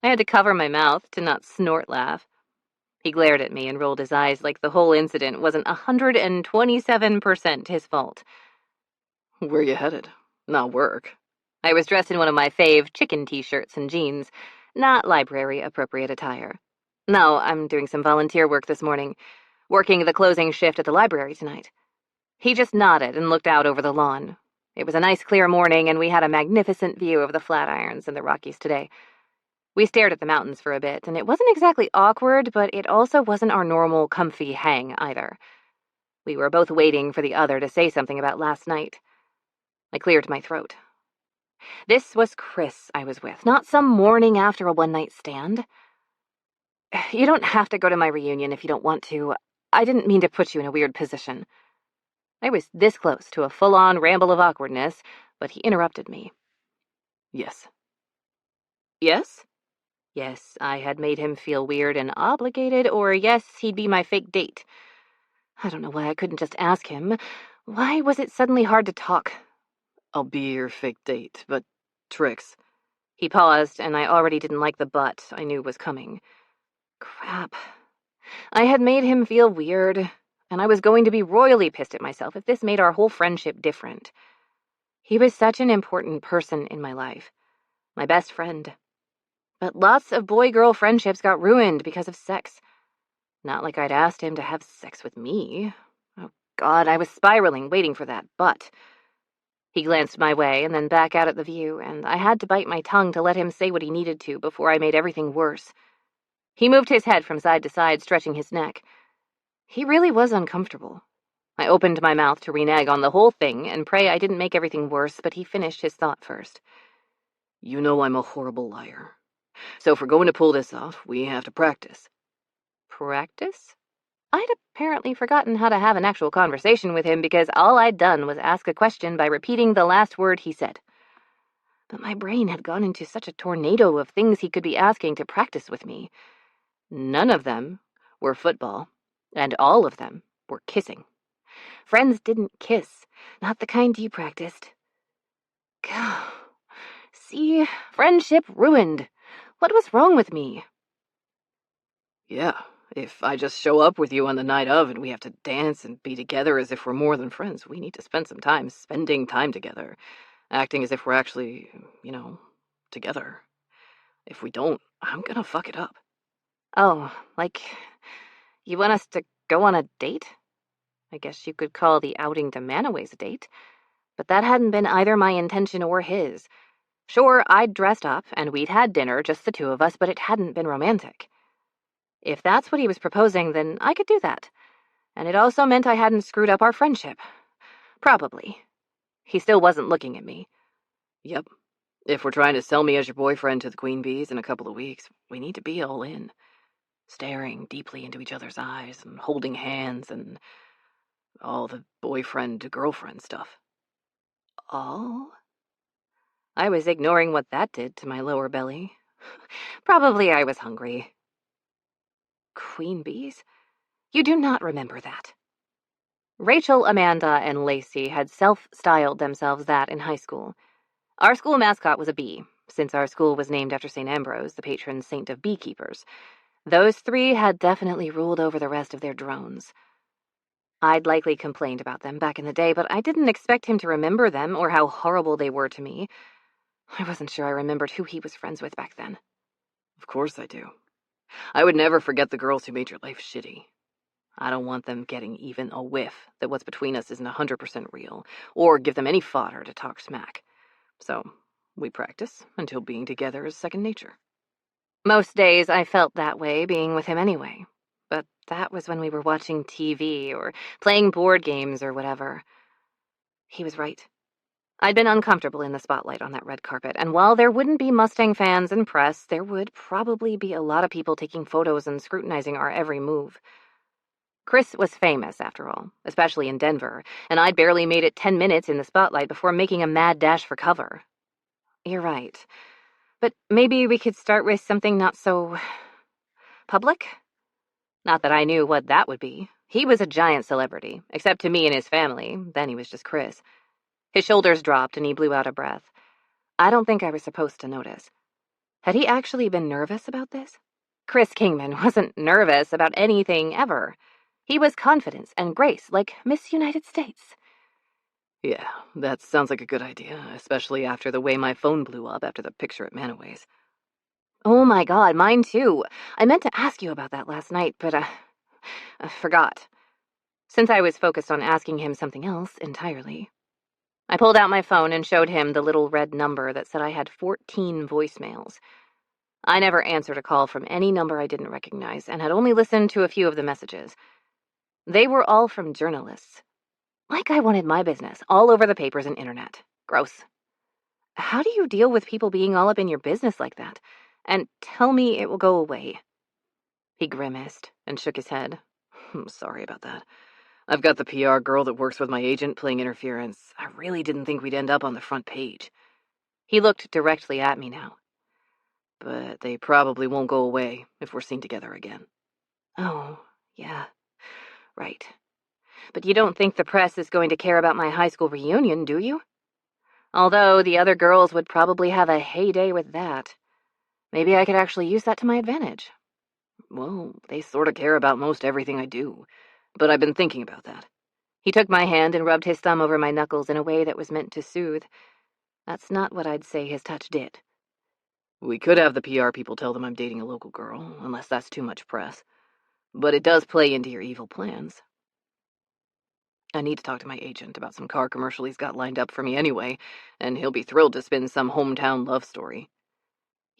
I had to cover my mouth to not snort laugh. He glared at me and rolled his eyes like the whole incident wasn't 127% his fault. Where you headed? Not work. I was dressed in one of my fave chicken t-shirts and jeans, not library-appropriate attire. No, I'm doing some volunteer work this morning, working the closing shift at the library tonight. He just nodded and looked out over the lawn. It was a nice clear morning, and we had a magnificent view of the Flatirons and the Rockies today. We stared at the mountains for a bit, and it wasn't exactly awkward, but it also wasn't our normal comfy hang either. We were both waiting for the other to say something about last night. I cleared my throat. This was Chris I was with, not some morning after a one-night stand. You don't have to go to my reunion if you don't want to. I didn't mean to put you in a weird position. I was this close to a full-on ramble of awkwardness, but he interrupted me. Yes. Yes? Yes, I had made him feel weird and obligated, or yes, he'd be my fake date. I don't know why I couldn't just ask him. Why was it suddenly hard to talk? I'll be your fake date, but Trix. He paused, and I already didn't like the but I knew was coming. Crap. I had made him feel weird, and I was going to be royally pissed at myself if this made our whole friendship different. He was such an important person in my life. My best friend. But lots of boy-girl friendships got ruined because of sex. Not like I'd asked him to have sex with me. Oh, God, I was spiraling, waiting for that but. He glanced my way and then back out at the view, and I had to bite my tongue to let him say what he needed to before I made everything worse. He moved his head from side to side, stretching his neck. He really was uncomfortable. I opened my mouth to renege on the whole thing and pray I didn't make everything worse, but he finished his thought first. You know I'm a horrible liar. So if we're going to pull this off, we have to practice. Practice? I'd apparently forgotten how to have an actual conversation with him because all I'd done was ask a question by repeating the last word he said. But my brain had gone into such a tornado of things he could be asking to practice with me. None of them were football, and all of them were kissing. Friends didn't kiss, not the kind you practiced. See, friendship ruined. What was wrong with me? Yeah, if I just show up with you on the night of and we have to dance and be together as if we're more than friends, we need to spend some time spending time together, acting as if we're actually, together. If we don't, I'm gonna fuck it up. Oh, like, you want us to go on a date? I guess you could call the outing to Manaway's a date, but that hadn't been either my intention or his. Sure, I'd dressed up, and we'd had dinner, just the two of us, but it hadn't been romantic. If that's what he was proposing, then I could do that. And it also meant I hadn't screwed up our friendship. Probably. He still wasn't looking at me. Yep. If we're trying to sell me as your boyfriend to the Queen Bees in a couple of weeks, we need to be all in. Staring deeply into each other's eyes and holding hands and all the boyfriend-to-girlfriend stuff. All? I was ignoring what that did to my lower belly. Probably I was hungry. Queen Bees? You do not remember that. Rachel, Amanda, and Lacey had self-styled themselves that in high school. Our school mascot was a bee, since our school was named after St. Ambrose, the patron saint of beekeepers. Those three had definitely ruled over the rest of their drones. I'd likely complained about them back in the day, but I didn't expect him to remember them or how horrible they were to me. I wasn't sure I remembered who he was friends with back then. Of course I do. I would never forget the girls who made your life shitty. I don't want them getting even a whiff that what's between us isn't 100% real, or give them any fodder to talk smack. So, we practice until being together is second nature. Most days I felt that way being with him anyway, but that was when we were watching TV or playing board games or whatever. He was right. I'd been uncomfortable in the spotlight on that red carpet, and while there wouldn't be Mustang fans and press, there would probably be a lot of people taking photos and scrutinizing our every move. Chris was famous, after all, especially in Denver, and I'd barely made it 10 minutes in the spotlight before making a mad dash for cover. You're right. But maybe we could start with something not so public? Not that I knew what that would be. He was a giant celebrity, except to me and his family. Then he was just Chris. His shoulders dropped and he blew out a breath. I don't think I was supposed to notice. Had he actually been nervous about this? Chris Kingman wasn't nervous about anything ever. He was confidence and grace, like Miss United States. Yeah, that sounds like a good idea, especially after the way my phone blew up after the picture at Manaway's. Oh my God, mine too. I meant to ask you about that last night, but I forgot. Since I was focused on asking him something else entirely. I pulled out my phone and showed him the little red number that said I had 14 voicemails. I never answered a call from any number I didn't recognize and had only listened to a few of the messages. They were all from journalists. Like I wanted my business all over the papers and internet. Gross. How do you deal with people being all up in your business like that? And tell me it will go away. He grimaced and shook his head. I'm sorry about that. I've got the PR girl that works with my agent playing interference. I really didn't think we'd end up on the front page. He looked directly at me now. But they probably won't go away if we're seen together again. Oh, yeah. Right. But you don't think the press is going to care about my high school reunion, do you? Although the other girls would probably have a heyday with that. Maybe I could actually use that to my advantage. Well, they sort of care about most everything I do. But I've been thinking about that. He took my hand and rubbed his thumb over my knuckles in a way that was meant to soothe. That's not what I'd say his touch did. We could have the PR people tell them I'm dating a local girl, unless that's too much press. But it does play into your evil plans. I need to talk to my agent about some car commercial he's got lined up for me anyway, and he'll be thrilled to spin some hometown love story.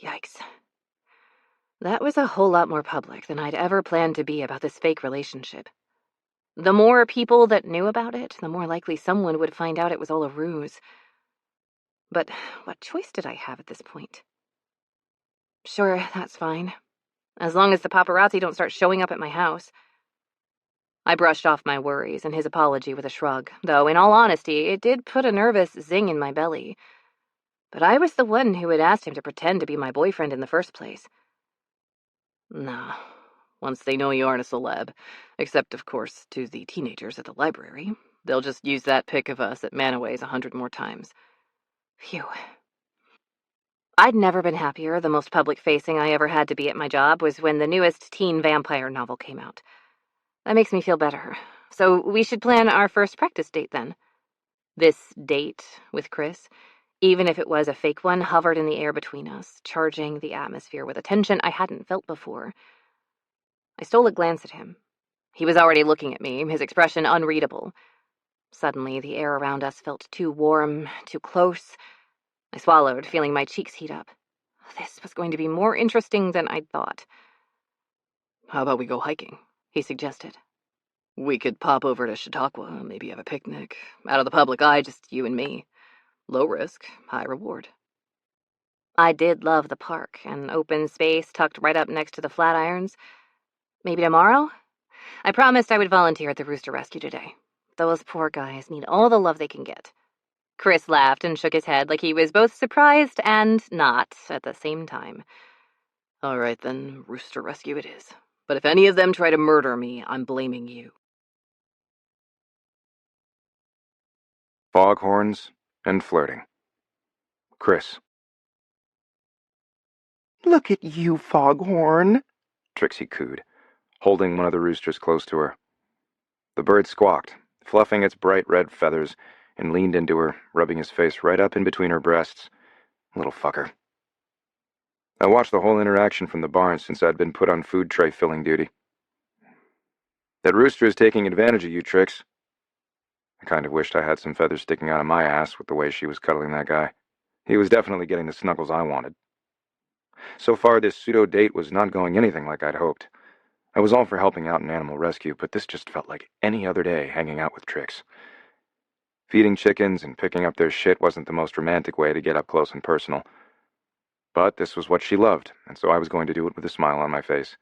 Yikes. That was a whole lot more public than I'd ever planned to be about this fake relationship. The more people that knew about it, the more likely someone would find out it was all a ruse. But what choice did I have at this point? Sure, that's fine. As long as the paparazzi don't start showing up at my house. I brushed off my worries and his apology with a shrug, though, in all honesty, it did put a nervous zing in my belly. But I was the one who had asked him to pretend to be my boyfriend in the first place. Nah, once they know you aren't a celeb, except, of course, to the teenagers at the library, they'll just use that pic of us at Manaway's 100 more times. Phew. I'd never been happier. The most public-facing I ever had to be at my job was when the newest teen vampire novel came out. That makes me feel better. So we should plan our first practice date then. This date with Chris, even if it was a fake one, hovered in the air between us, charging the atmosphere with a tension I hadn't felt before. I stole a glance at him. He was already looking at me, his expression unreadable. Suddenly, the air around us felt too warm, too close. I swallowed, feeling my cheeks heat up. This was going to be more interesting than I'd thought. How about we go hiking? He suggested. We could pop over to Chautauqua, maybe have a picnic. Out of the public eye, just you and me. Low risk, high reward. I did love the park, an open space tucked right up next to the Flatirons. Maybe tomorrow? I promised I would volunteer at the Rooster Rescue today. Those poor guys need all the love they can get. Chris laughed and shook his head like he was both surprised and not at the same time. All right, then, Rooster Rescue it is. But if any of them try to murder me, I'm blaming you. Foghorns and flirting. Chris. Look at you, Foghorn, Trixie cooed, holding one of the roosters close to her. The bird squawked, fluffing its bright red feathers, and leaned into her, rubbing his face right up in between her breasts. Little fucker. I watched the whole interaction from the barn since I'd been put on food tray filling duty. That rooster is taking advantage of you, Trix. I kind of wished I had some feathers sticking out of my ass with the way she was cuddling that guy. He was definitely getting the snuggles I wanted. So far, this pseudo-date was not going anything like I'd hoped. I was all for helping out in animal rescue, but this just felt like any other day hanging out with Trix. Feeding chickens and picking up their shit wasn't the most romantic way to get up close and personal. But this was what she loved, and so I was going to do it with a smile on my face.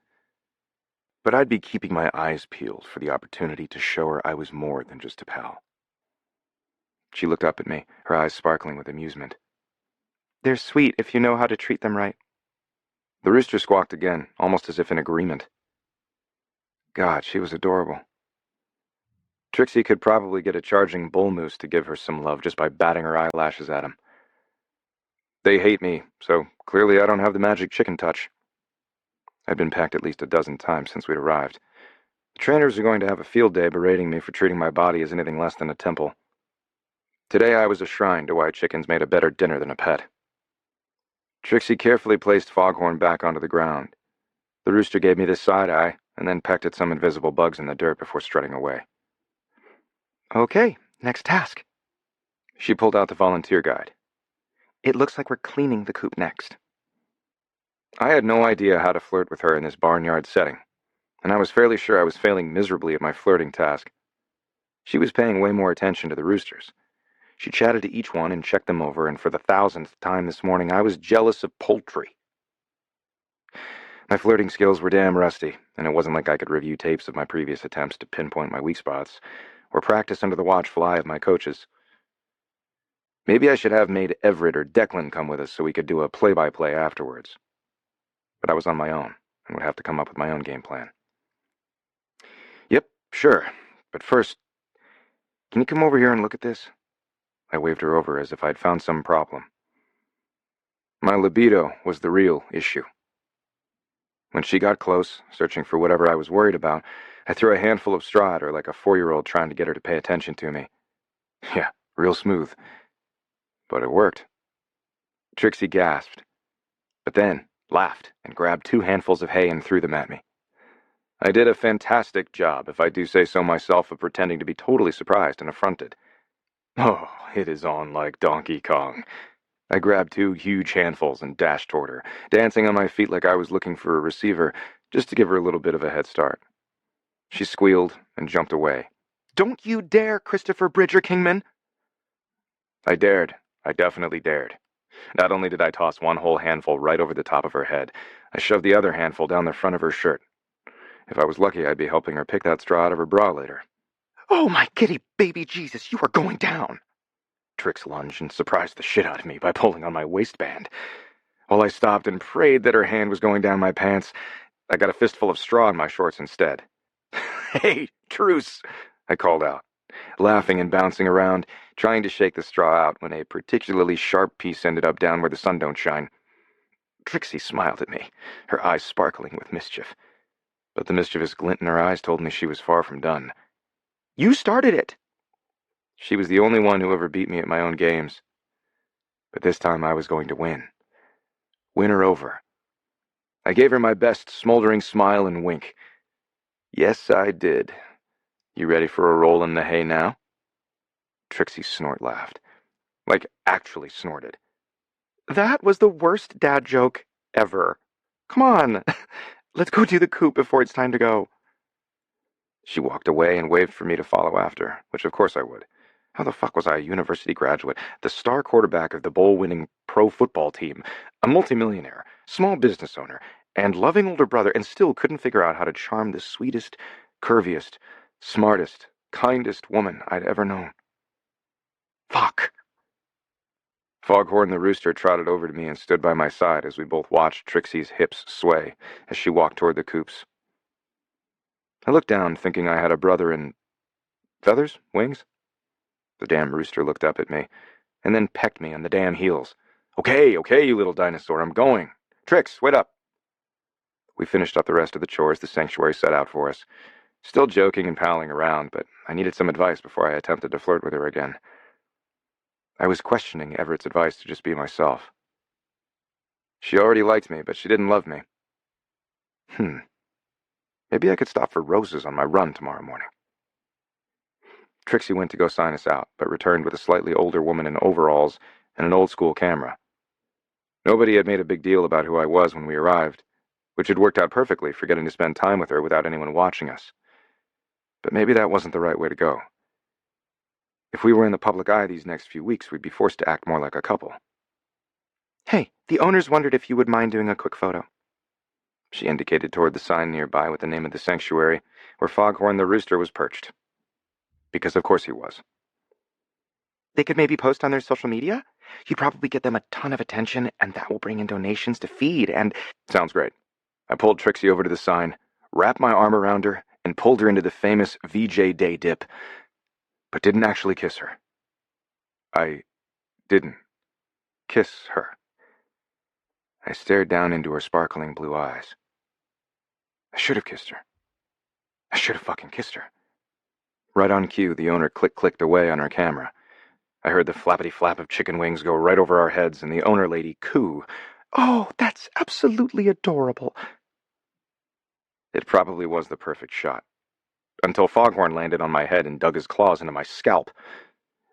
But I'd be keeping my eyes peeled for the opportunity to show her I was more than just a pal. She looked up at me, her eyes sparkling with amusement. "They're sweet if you know how to treat them right." The rooster squawked again, almost as if in agreement. God, she was adorable. Trixie could probably get a charging bull moose to give her some love just by batting her eyelashes at him. They hate me, so clearly I don't have the magic chicken touch. I'd been packed at least a dozen times since we'd arrived. The trainers are going to have a field day berating me for treating my body as anything less than a temple. Today I was a shrine to why chickens made a better dinner than a pet. Trixie carefully placed Foghorn back onto the ground. The rooster gave me this side-eye, and then pecked at some invisible bugs in the dirt before strutting away. "Okay, next task." She pulled out the volunteer guide. "It looks like we're cleaning the coop next." I had no idea how to flirt with her in this barnyard setting, and I was fairly sure I was failing miserably at my flirting task. She was paying way more attention to the roosters. She chatted to each one and checked them over, and for the 1,000th time this morning, I was jealous of poultry. My flirting skills were damn rusty, and it wasn't like I could review tapes of my previous attempts to pinpoint my weak spots, or practice under the watchful eye of my coaches. Maybe I should have made Everett or Declan come with us so we could do a play-by-play afterwards. But I was on my own, and would have to come up with my own game plan. "Yep, sure. But first, can you come over here and look at this?" I waved her over as if I'd found some problem. My libido was the real issue. When she got close, searching for whatever I was worried about, I threw a handful of straw at her like a 4-year-old trying to get her to pay attention to me. Yeah, real smooth. But it worked. Trixie gasped, but then laughed and grabbed 2 handfuls of hay and threw them at me. I did a fantastic job, if I do say so myself, of pretending to be totally surprised and affronted. Oh, it is on like Donkey Kong. I grabbed 2 huge handfuls and dashed toward her, dancing on my feet like I was looking for a receiver, just to give her a little bit of a head start. She squealed and jumped away. "Don't you dare, Christopher Bridger Kingman!" I dared. I definitely dared. Not only did I toss 1 whole handful right over the top of her head, I shoved the other handful down the front of her shirt. If I was lucky, I'd be helping her pick that straw out of her bra later. "Oh, my kitty baby Jesus, you are going down!" Trix lunged and surprised the shit out of me by pulling on my waistband. While I stopped and prayed that her hand was going down my pants, I got a fistful of straw in my shorts instead. "Hey, truce!" I called out, laughing and bouncing around, trying to shake the straw out when a particularly sharp piece ended up down where the sun don't shine. Trixie smiled at me, her eyes sparkling with mischief. But the mischievous glint in her eyes told me she was far from done. "You started it!" She was the only one who ever beat me at my own games. But this time I was going to win. Win her over. I gave her my best smoldering smile and wink. Yes, I did. "You ready for a roll in the hay now?" Trixie snort laughed. Like, actually snorted. "That was the worst dad joke ever. Come on, let's go do the coop before it's time to go." She walked away and waved for me to follow after, which of course I would. How the fuck was I a university graduate, the star quarterback of the bowl-winning pro football team, a multimillionaire, small business owner, and loving older brother, and still couldn't figure out how to charm the sweetest, curviest, smartest, kindest woman I'd ever known? Fuck. Foghorn the rooster trotted over to me and stood by my side as we both watched Trixie's hips sway as she walked toward the coops. I looked down, thinking I had a brother in feathers? Wings? The damn rooster looked up at me, and then pecked me on the damn heels. Okay, you little dinosaur, I'm going. Trix, wait up." We finished up the rest of the chores the sanctuary set out for us, still joking and palling around, but I needed some advice before I attempted to flirt with her again. I was questioning Everett's advice to just be myself. She already liked me, but she didn't love me. Maybe I could stop for roses on my run tomorrow morning. Trixie went to go sign us out, but returned with a slightly older woman in overalls and an old-school camera. Nobody had made a big deal about who I was when we arrived, which had worked out perfectly for getting to spend time with her without anyone watching us. But maybe that wasn't the right way to go. If we were in the public eye these next few weeks, we'd be forced to act more like a couple. Hey, the owners wondered if you would mind doing a quick photo. She indicated toward the sign nearby with the name of the sanctuary, where Foghorn the rooster was perched. Because of course he was. They could maybe post on their social media? You'd probably get them a ton of attention, and that will bring in donations to feed, and... Sounds great. I pulled Trixie over to the sign, wrapped my arm around her, and pulled her into the famous VJ Day dip, but didn't actually kiss her. I didn't kiss her. I stared down into her sparkling blue eyes. I should have kissed her. I should have fucking kissed her. Right on cue, the owner clicked away on her camera. I heard the flappity-flap of chicken wings go right over our heads, and the owner lady coo. Oh, that's absolutely adorable. It probably was the perfect shot. Until Foghorn landed on my head and dug his claws into my scalp.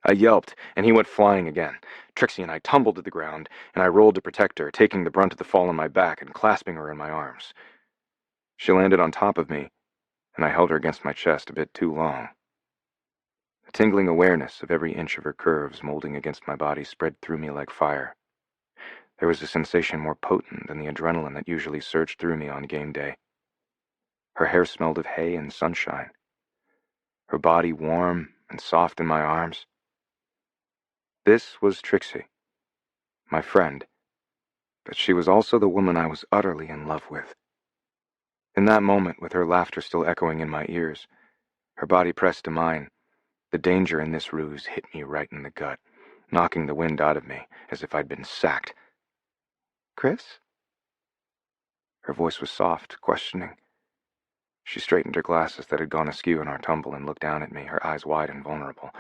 I yelped, and he went flying again. Trixie and I tumbled to the ground, and I rolled to protect her, taking the brunt of the fall on my back and clasping her in my arms. She landed on top of me, and I held her against my chest a bit too long. A tingling awareness of every inch of her curves molding against my body spread through me like fire. There was a sensation more potent than the adrenaline that usually surged through me on game day. Her hair smelled of hay and sunshine. Her body warm and soft in my arms. This was Trixie, my friend, but she was also the woman I was utterly in love with. In that moment, with her laughter still echoing in my ears, her body pressed to mine, the danger in this ruse hit me right in the gut, knocking the wind out of me as if I'd been sacked. Chris? Her voice was soft, questioning. She straightened her glasses that had gone askew in our tumble and looked down at me, her eyes wide and vulnerable.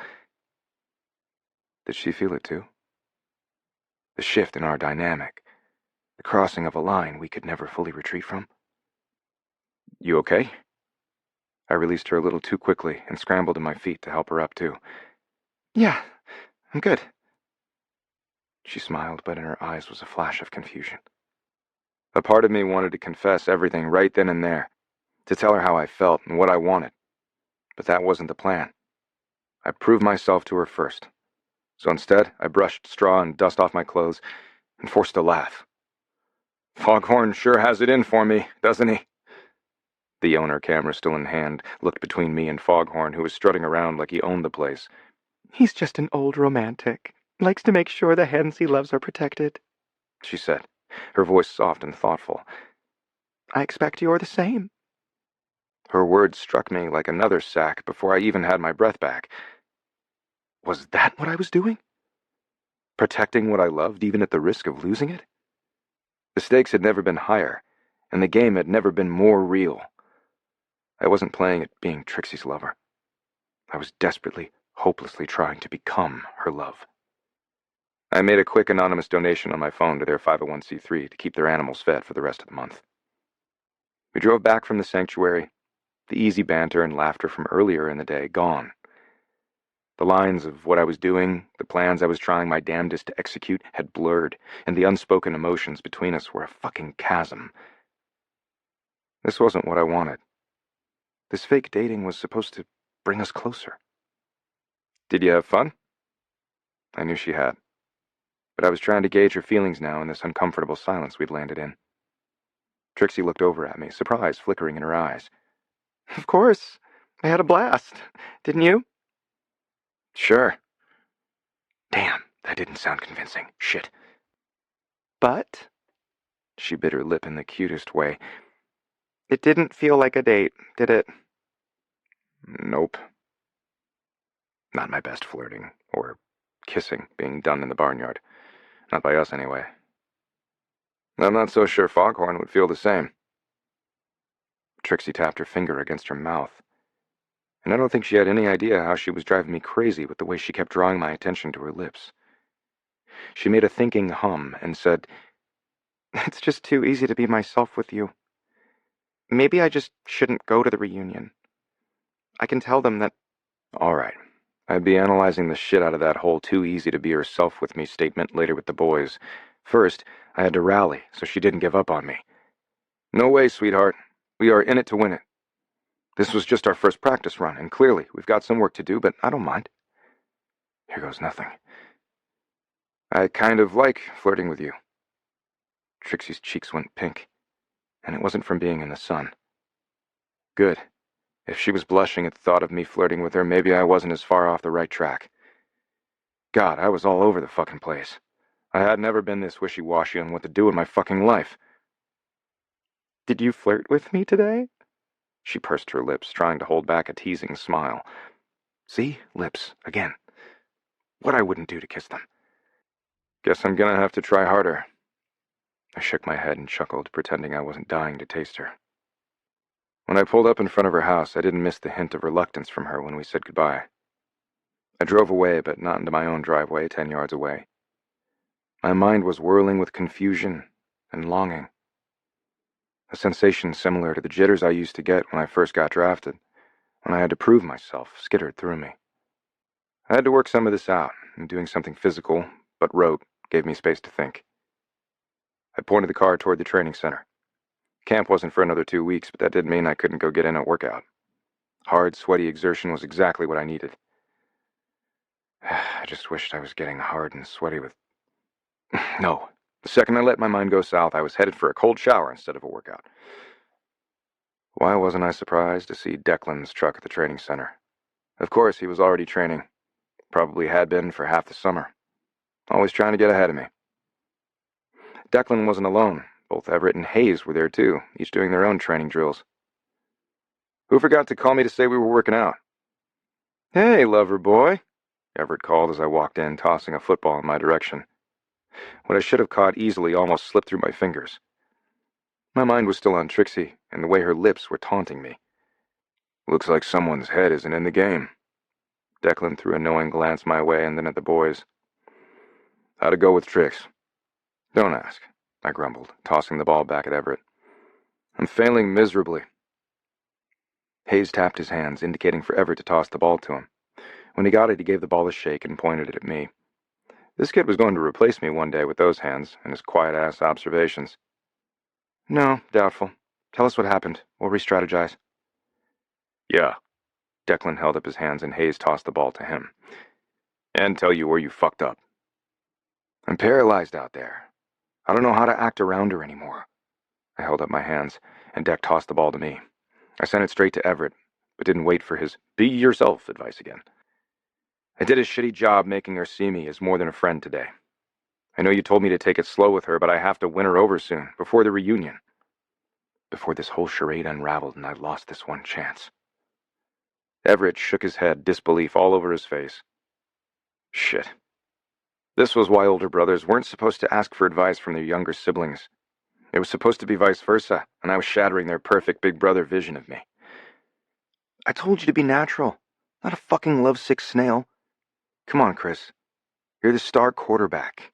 Did she feel it too? The shift in our dynamic, the crossing of a line we could never fully retreat from? You okay? I released her a little too quickly and scrambled to my feet to help her up too. Yeah, I'm good. She smiled, but in her eyes was a flash of confusion. A part of me wanted to confess everything right then and there, to tell her how I felt and what I wanted. But that wasn't the plan. I proved myself to her first. So instead, I brushed straw and dust off my clothes and forced a laugh. Foghorn sure has it in for me, doesn't he? The owner, camera still in hand, looked between me and Foghorn, who was strutting around like he owned the place. He's just an old romantic. Likes to make sure the hens he loves are protected, she said, her voice soft and thoughtful. I expect you're the same. Her words struck me like another sack before I even had my breath back. Was that what I was doing? Protecting what I loved, even at the risk of losing it? The stakes had never been higher, and the game had never been more real. I wasn't playing at being Trixie's lover. I was desperately, hopelessly trying to become her love. I made a quick anonymous donation on my phone to their 501c3 to keep their animals fed for the rest of the month. We drove back from the sanctuary, the easy banter and laughter from earlier in the day gone. The lines of what I was doing, the plans I was trying my damnedest to execute, had blurred, and the unspoken emotions between us were a fucking chasm. This wasn't what I wanted. This fake dating was supposed to bring us closer. Did you have fun? I knew she had. But I was trying to gauge her feelings now in this uncomfortable silence we'd landed in. Trixie looked over at me, surprise flickering in her eyes. Of course. I had a blast. Didn't you? Sure. Damn, that didn't sound convincing. Shit. But, she bit her lip in the cutest way, it didn't feel like a date, did it? Nope. Not my best flirting, or kissing being done in the barnyard. Not by us, anyway. I'm not so sure Foghorn would feel the same. Trixie tapped her finger against her mouth, and I don't think she had any idea how she was driving me crazy with the way she kept drawing my attention to her lips. She made a thinking hum and said, It's just too easy to be myself with you. Maybe I just shouldn't go to the reunion. I can tell them that... All right. I'd be analyzing the shit out of that whole too easy to be herself with me statement later with the boys. First, I had to rally so she didn't give up on me. No way, sweetheart. We are in it to win it. This was just our first practice run, and clearly we've got some work to do, but I don't mind. Here goes nothing. I kind of like flirting with you. Trixie's cheeks went pink, and it wasn't from being in the sun. Good. If she was blushing at the thought of me flirting with her, maybe I wasn't as far off the right track. God, I was all over the fucking place. I had never been this wishy-washy on what to do in my fucking life. Did you flirt with me today? She pursed her lips, trying to hold back a teasing smile. See? Lips. Again. What I wouldn't do to kiss them. Guess I'm gonna have to try harder. I shook my head and chuckled, pretending I wasn't dying to taste her. When I pulled up in front of her house, I didn't miss the hint of reluctance from her when we said goodbye. I drove away, but not into my own driveway, 10 yards away. My mind was whirling with confusion and longing. A sensation similar to the jitters I used to get when I first got drafted, when I had to prove myself, skittered through me. I had to work some of this out, and doing something physical, but rote, gave me space to think. I pointed the car toward the training center. Camp wasn't for another 2 weeks, but that didn't mean I couldn't go get in a workout. Hard, sweaty exertion was exactly what I needed. I just wished I was getting hard and sweaty with... No. The second I let my mind go south, I was headed for a cold shower instead of a workout. Why wasn't I surprised to see Declan's truck at the training center? Of course, he was already training. Probably had been for half the summer. Always trying to get ahead of me. Declan wasn't alone. Both Everett and Hayes were there too, each doing their own training drills. Who forgot to call me to say we were working out? Hey, lover boy, Everett called as I walked in, tossing a football in my direction. What I should have caught easily almost slipped through my fingers. My mind was still on Trixie, and the way her lips were taunting me. Looks like someone's head isn't in the game. Declan threw a knowing glance my way and then at the boys. How'd it go with Trix? Don't ask, I grumbled, tossing the ball back at Everett. I'm failing miserably. Hayes tapped his hands, indicating for Everett to toss the ball to him. When he got it, he gave the ball a shake and pointed it at me. This kid was going to replace me one day with those hands and his quiet-ass observations. No, doubtful. Tell us what happened. We'll re-strategize. Yeah. Declan held up his hands and Hayes tossed the ball to him. And tell you where you fucked up. I'm paralyzed out there. I don't know how to act around her anymore. I held up my hands, and Deck tossed the ball to me. I sent it straight to Everett, but didn't wait for his be yourself advice again. I did a shitty job making her see me as more than a friend today. I know you told me to take it slow with her, but I have to win her over soon, before the reunion. Before this whole charade unraveled and I lost this one chance. Everett shook his head, disbelief all over his face. Shit. This was why older brothers weren't supposed to ask for advice from their younger siblings. It was supposed to be vice versa, and I was shattering their perfect big brother vision of me. I told you to be natural, not a fucking lovesick snail. Come on, Chris. You're the star quarterback.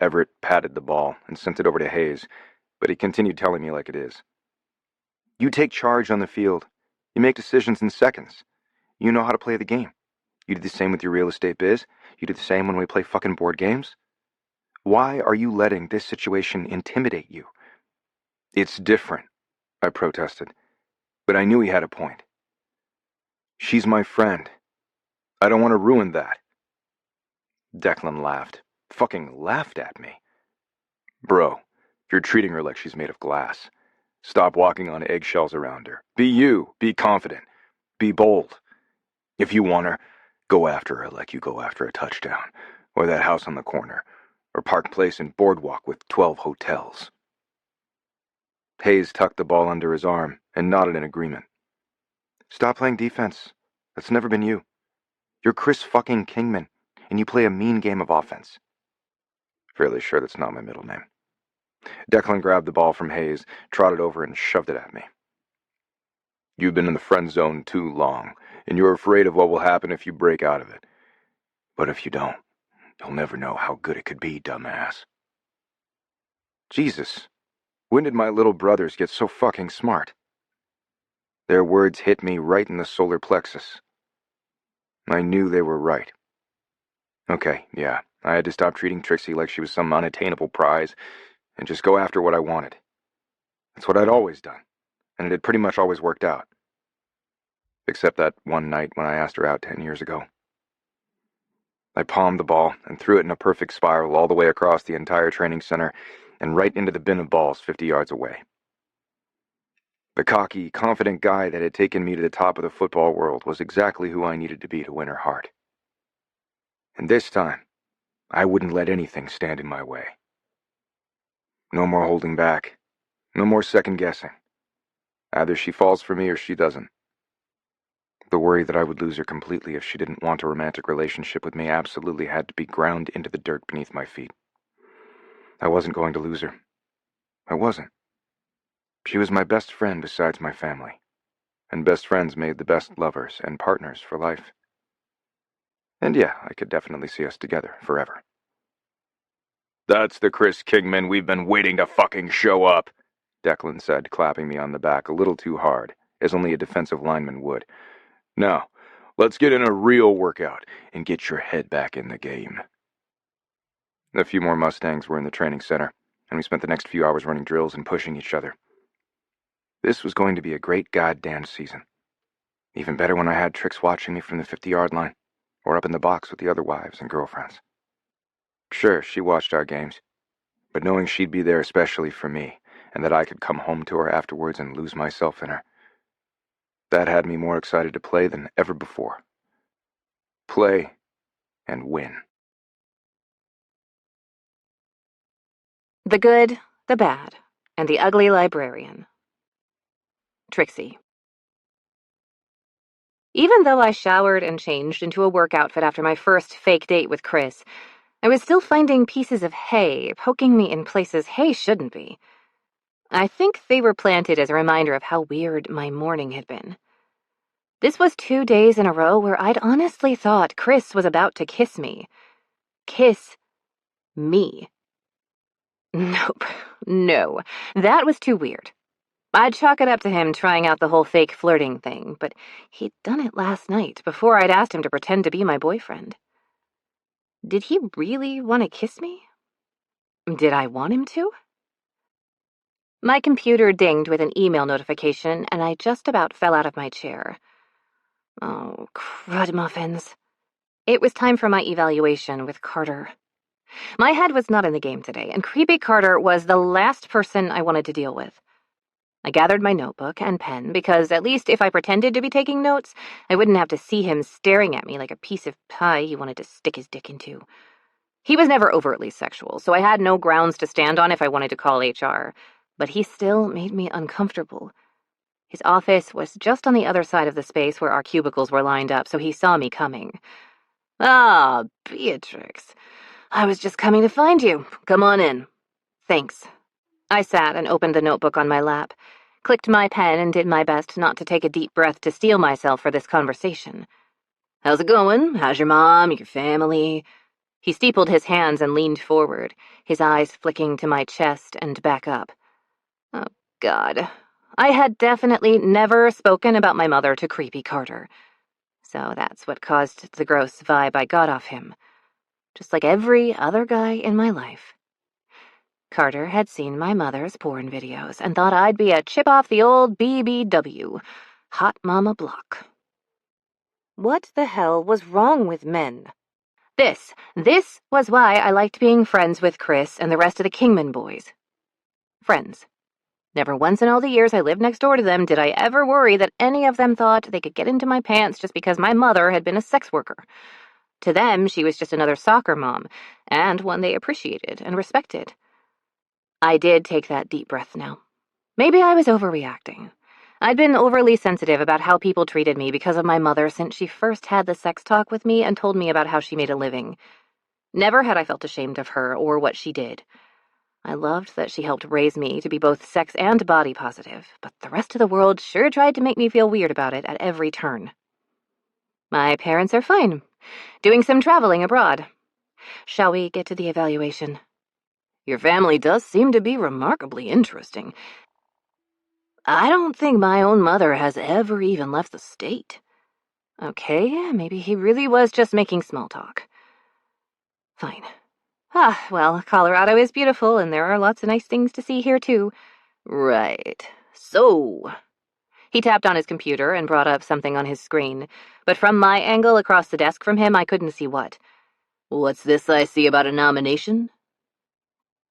Everett patted the ball and sent it over to Hayes, but he continued telling me like it is. You take charge on the field. You make decisions in seconds. You know how to play the game. You do the same with your real estate biz. You do the same when we play fucking board games. Why are you letting this situation intimidate you? It's different, I protested, but I knew he had a point. She's my friend. I don't want to ruin that. Declan laughed. Fucking laughed at me. Bro, you're treating her like she's made of glass. Stop walking on eggshells around her. Be you. Be confident. Be bold. If you want her, go after her like you go after a touchdown, or that house on the corner, or Park Place and Boardwalk with 12 hotels. Hayes tucked the ball under his arm and nodded in agreement. Stop playing defense. That's never been you. You're Chris fucking Kingman, and you play a mean game of offense. Fairly sure that's not my middle name. Declan grabbed the ball from Hayes, trotted over, and shoved it at me. You've been in the friend zone too long, and you're afraid of what will happen if you break out of it. But if you don't, you'll never know how good it could be, dumbass. Jesus, when did my little brothers get so fucking smart? Their words hit me right in the solar plexus. I knew they were right. Okay, yeah, I had to stop treating Trixie like she was some unattainable prize and just go after what I wanted. That's what I'd always done, and it had pretty much always worked out. Except that one night when I asked her out 10 years ago. I palmed the ball and threw it in a perfect spiral all the way across the entire training center and right into the bin of balls 50 yards away. The cocky, confident guy that had taken me to the top of the football world was exactly who I needed to be to win her heart. And this time, I wouldn't let anything stand in my way. No more holding back. No more second guessing. Either she falls for me or she doesn't. The worry that I would lose her completely if she didn't want a romantic relationship with me absolutely had to be ground into the dirt beneath my feet. I wasn't going to lose her. I wasn't. She was my best friend besides my family, and best friends made the best lovers and partners for life. And yeah, I could definitely see us together forever. "That's the Chris Kingman we've been waiting to fucking show up," Declan said, clapping me on the back a little too hard, as only a defensive lineman would. "Now, let's get in a real workout and get your head back in the game." A few more Mustangs were in the training center, and we spent the next few hours running drills and pushing each other. This was going to be a great goddamn season. Even better when I had Trix watching me from the 50-yard line, or up in the box with the other wives and girlfriends. Sure, she watched our games, but knowing she'd be there especially for me, and that I could come home to her afterwards and lose myself in her, that had me more excited to play than ever before. Play and win. The Good, the Bad, and the Ugly Librarian. Trixie. Even though I showered and changed into a work outfit after my first fake date with Chris, I was still finding pieces of hay poking me in places hay shouldn't be. I think they were planted as a reminder of how weird my morning had been. This was 2 days in a row where I'd honestly thought Chris was about to kiss me. Kiss me. Nope. No. That was too weird. I'd chalk it up to him trying out the whole fake flirting thing, but he'd done it last night before I'd asked him to pretend to be my boyfriend. Did he really want to kiss me? Did I want him to? My computer dinged with an email notification, and I just about fell out of my chair. Oh, crud muffins. It was time for my evaluation with Carter. My head was not in the game today, and creepy Carter was the last person I wanted to deal with. I gathered my notebook and pen because at least if I pretended to be taking notes, I wouldn't have to see him staring at me like a piece of pie he wanted to stick his dick into. He was never overtly sexual, so I had no grounds to stand on if I wanted to call HR, but he still made me uncomfortable. His office was just on the other side of the space where our cubicles were lined up, so he saw me coming. "Ah, Beatrix. I was just coming to find you. Come on in." "Thanks." I sat and opened the notebook on my lap, clicked my pen, and did my best not to take a deep breath to steel myself for this conversation. "How's it going? How's your mom, your family?" He steepled his hands and leaned forward, his eyes flicking to my chest and back up. Oh, God. I had definitely never spoken about my mother to creepy Carter. So that's what caused the gross vibe I got off him. Just like every other guy in my life. Carter had seen my mother's porn videos and thought I'd be a chip off the old BBW, Hot Mama Block. What the hell was wrong with men? This was why I liked being friends with Chris and the rest of the Kingman boys. Friends. Never once in all the years I lived next door to them did I ever worry that any of them thought they could get into my pants just because my mother had been a sex worker. To them, she was just another soccer mom, and one they appreciated and respected. I did take that deep breath now. Maybe I was overreacting. I'd been overly sensitive about how people treated me because of my mother since she first had the sex talk with me and told me about how she made a living. Never had I felt ashamed of her or what she did. I loved that she helped raise me to be both sex and body positive, but the rest of the world sure tried to make me feel weird about it at every turn. My parents are fine, doing some traveling abroad. Shall we get to the evaluation? Your family does seem to be remarkably interesting. I don't think my own mother has ever even left the state. Okay, maybe he really was just making small talk. Fine. Well, Colorado is beautiful, and there are lots of nice things to see here, too. Right. So... He tapped on his computer and brought up something on his screen, but from my angle across the desk from him, I couldn't see what. What's this I see about a nomination?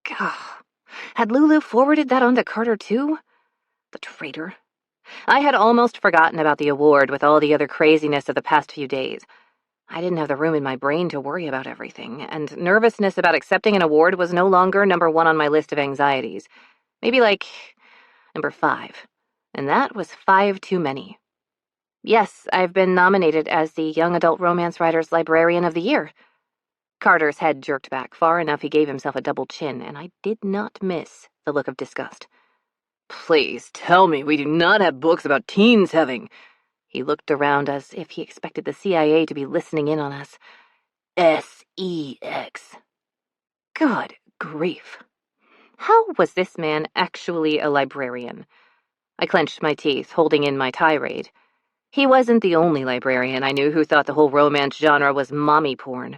Gah. Had Lulu forwarded that on to Carter too? The traitor. I had almost forgotten about the award with all the other craziness of the past few days. I didn't have the room in my brain to worry about everything, and nervousness about accepting an award was no longer number 1 on my list of anxieties. Maybe like number 5. And that was 5 too many. Yes, I've been nominated as the Young Adult Romance Writers Librarian of the Year. Carter's head jerked back far enough he gave himself a double chin, and I did not miss the look of disgust. Please tell me we do not have books about teens having... He looked around as if he expected the CIA to be listening in on us. sex. Good grief. How was this man actually a librarian? I clenched my teeth, holding in my tirade. He wasn't the only librarian I knew who thought the whole romance genre was mommy porn.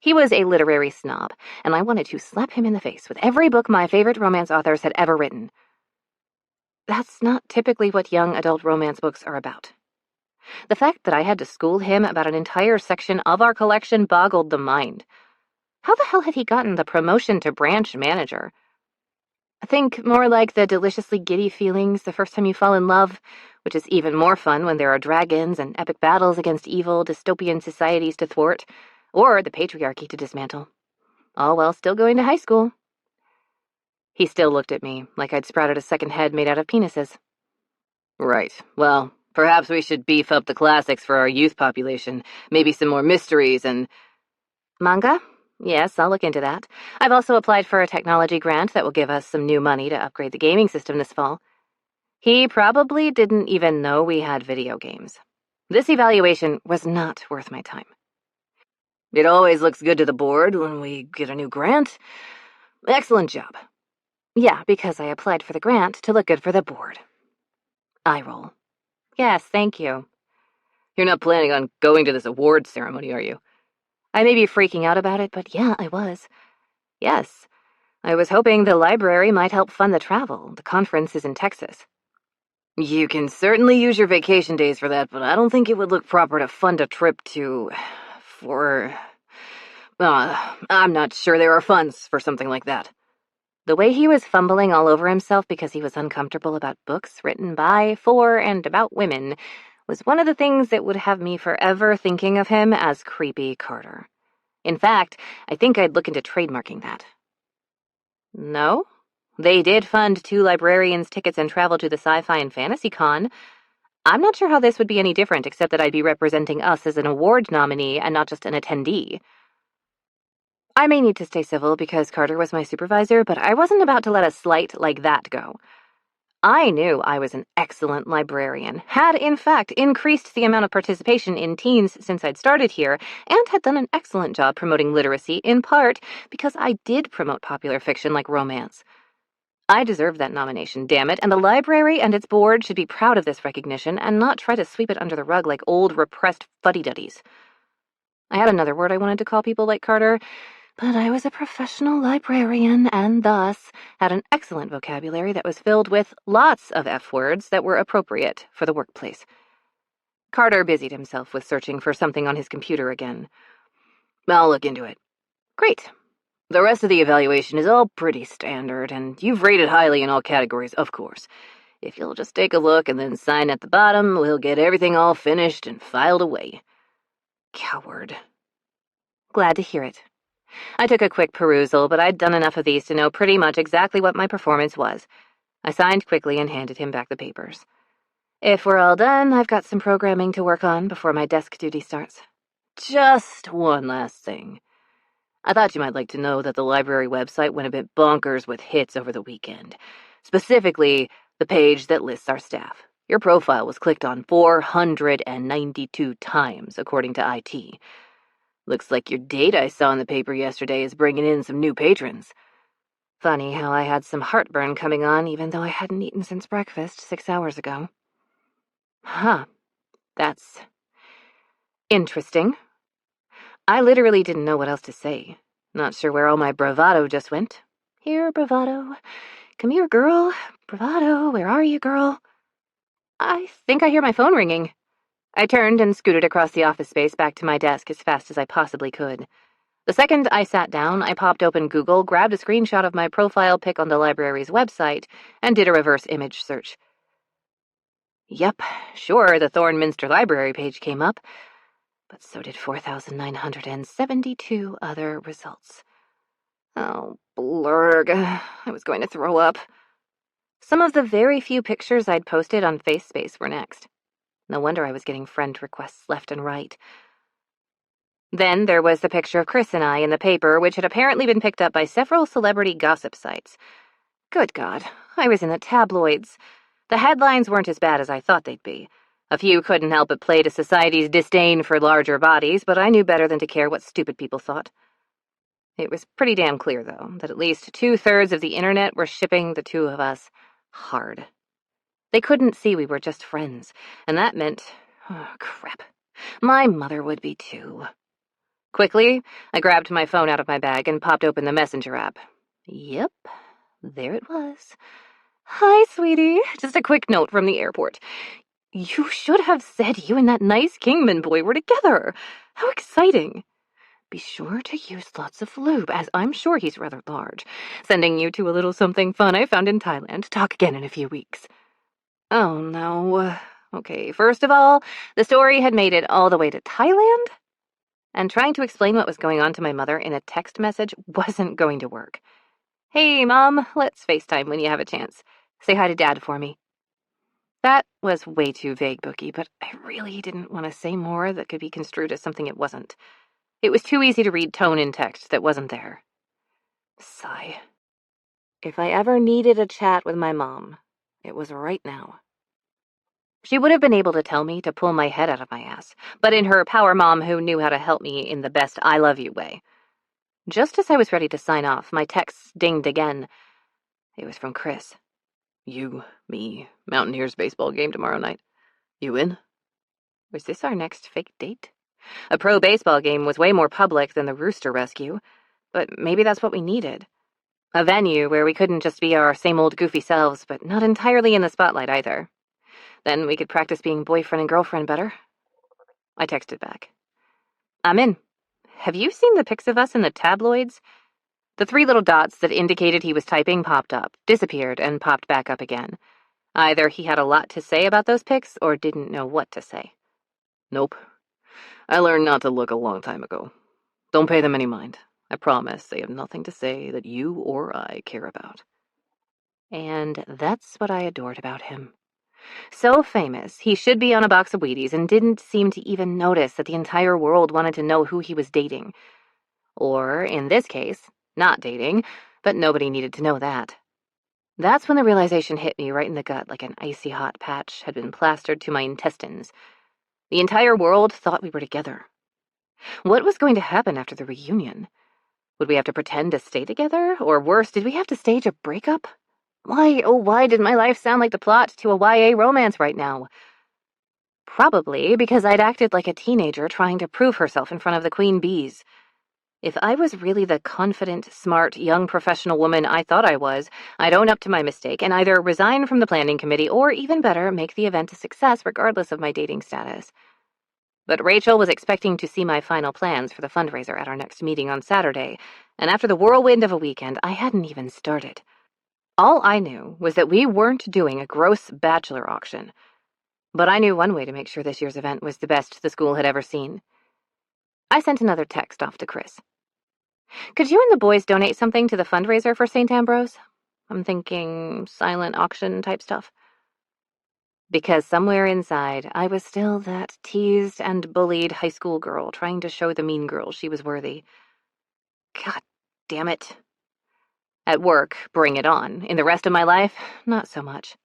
He was a literary snob, and I wanted to slap him in the face with every book my favorite romance authors had ever written. That's not typically what young adult romance books are about. The fact that I had to school him about an entire section of our collection boggled the mind. How the hell had he gotten the promotion to branch manager? I think more like the deliciously giddy feelings the first time you fall in love, which is even more fun when there are dragons and epic battles against evil, dystopian societies to thwart, or the patriarchy to dismantle. All while still going to high school. He still looked at me like I'd sprouted a second head made out of penises. Right. Well, perhaps we should beef up the classics for our youth population. Maybe some more mysteries and... Manga? Yes, I'll look into that. I've also applied for a technology grant that will give us some new money to upgrade the gaming system this fall. He probably didn't even know we had video games. This evaluation was not worth my time. It always looks good to the board when we get a new grant. Excellent job. Yeah, because I applied for the grant to look good for the board. Eye roll. Yes, thank you. You're not planning on going to this awards ceremony, are you? I may be freaking out about it, but yeah, I was. Yes, I was hoping the library might help fund the travel. The conference is in Texas. You can certainly use your vacation days for that, but I don't think it would look proper to fund a trip to... I'm not sure there are funds for something like that. The way he was fumbling all over himself because he was uncomfortable about books written by, for, and about women was one of the things that would have me forever thinking of him as creepy Carter. In fact, I think I'd look into trademarking that. No? They did fund 2 librarians' tickets and travel to the Sci-Fi and Fantasy Con. I'm not sure how this would be any different, except that I'd be representing us as an award nominee and not just an attendee. I may need to stay civil because Carter was my supervisor, but I wasn't about to let a slight like that go. I knew I was an excellent librarian, had in fact increased the amount of participation in teens since I'd started here, and had done an excellent job promoting literacy, in part because I did promote popular fiction like romance. I deserved that nomination, damn it, and the library and its board should be proud of this recognition and not try to sweep it under the rug like old, repressed fuddy-duddies. I had another word I wanted to call people like Carter, but I was a professional librarian and thus had an excellent vocabulary that was filled with lots of F-words that were appropriate for the workplace. Carter busied himself with searching for something on his computer again. I'll look into it. Great. The rest of the evaluation is all pretty standard, and you've rated highly in all categories, of course. If you'll just take a look and then sign at the bottom, we'll get everything all finished and filed away. Coward. Glad to hear it. I took a quick perusal, but I'd done enough of these to know pretty much exactly what my performance was. I signed quickly and handed him back the papers. If we're all done, I've got some programming to work on before my desk duty starts. Just one last thing. I thought you might like to know that the library website went a bit bonkers with hits over the weekend. Specifically, the page that lists our staff. Your profile was clicked on 492 times, according to IT. Looks like your date I saw in the paper yesterday is bringing in some new patrons. Funny how I had some heartburn coming on even though I hadn't eaten since breakfast 6 hours ago. Huh. That's interesting. I literally didn't know what else to say. Not sure where all my bravado just went. Here, bravado. Come here, girl. Bravado, where are you, girl? I think I hear my phone ringing. I turned and scooted across the office space back to my desk as fast as I possibly could. The second I sat down, I popped open Google, grabbed a screenshot of my profile pic on the library's website, and did a reverse image search. Yep, sure, the Thornminster Library page came up, but so did 4,972 other results. Oh, blurg. I was going to throw up. Some of the very few pictures I'd posted on FaceSpace were next. No wonder I was getting friend requests left and right. Then there was the picture of Chris and I in the paper, which had apparently been picked up by several celebrity gossip sites. Good God, I was in the tabloids. The headlines weren't as bad as I thought they'd be. A few couldn't help but play to society's disdain for larger bodies, but I knew better than to care what stupid people thought. It was pretty damn clear, though, that at least 2/3 of the internet were shipping the two of us hard. They couldn't see we were just friends, and that meant, oh, crap, my mother would be too. Quickly, I grabbed my phone out of my bag and popped open the Messenger app. Yep, there it was. Hi, sweetie. Just a quick note from the airport. You should have said you and that nice Kingman boy were together. How exciting. Be sure to use lots of lube, as I'm sure he's rather large. Sending you to a little something fun I found in Thailand. Talk again in a few weeks. Oh, no. Okay, first of all, the story had made it all the way to Thailand, and trying to explain what was going on to my mother in a text message wasn't going to work. Hey, Mom, let's FaceTime when you have a chance. Say hi to Dad for me. That was way too vague, Bookie, but I really didn't want to say more that could be construed as something it wasn't. It was too easy to read tone in text that wasn't there. Sigh. If I ever needed a chat with my mom, it was right now. She would have been able to tell me to pull my head out of my ass, but in her power mom who knew how to help me in the best I love you way. Just as I was ready to sign off, my text dinged again. It was from Chris. You, me, Mountaineers baseball game tomorrow night. You in? Was this our next fake date? A pro baseball game was way more public than the rooster rescue, but maybe that's what we needed. A venue where we couldn't just be our same old goofy selves, but not entirely in the spotlight either. Then we could practice being boyfriend and girlfriend better. I texted back. I'm in. Have you seen the pics of us in the tabloids? The 3 little dots that indicated he was typing popped up, disappeared, and popped back up again. Either he had a lot to say about those pics or didn't know what to say. Nope. I learned not to look a long time ago. Don't pay them any mind. I promise they have nothing to say that you or I care about. And that's what I adored about him. So famous, he should be on a box of Wheaties and didn't seem to even notice that the entire world wanted to know who he was dating. Or, in this case, not dating, but nobody needed to know that. That's when the realization hit me right in the gut like an icy hot patch had been plastered to my intestines. The entire world thought we were together. What was going to happen after the reunion? Would we have to pretend to stay together? Or worse, did we have to stage a breakup? Why, oh why did my life sound like the plot to a YA romance right now? Probably because I'd acted like a teenager trying to prove herself in front of the queen bees. If I was really the confident, smart, young professional woman I thought I was, I'd own up to my mistake and either resign from the planning committee or, even better, make the event a success regardless of my dating status. But Rachel was expecting to see my final plans for the fundraiser at our next meeting on Saturday, and after the whirlwind of a weekend, I hadn't even started. All I knew was that we weren't doing a gross bachelor auction. But I knew one way to make sure this year's event was the best the school had ever seen. I sent another text off to Chris. Could you and the boys donate something to the fundraiser for St. Ambrose? I'm thinking silent auction type stuff. Because somewhere inside, I was still that teased and bullied high school girl trying to show the mean girl she was worthy. God damn it. At work, bring it on. In the rest of my life, not so much.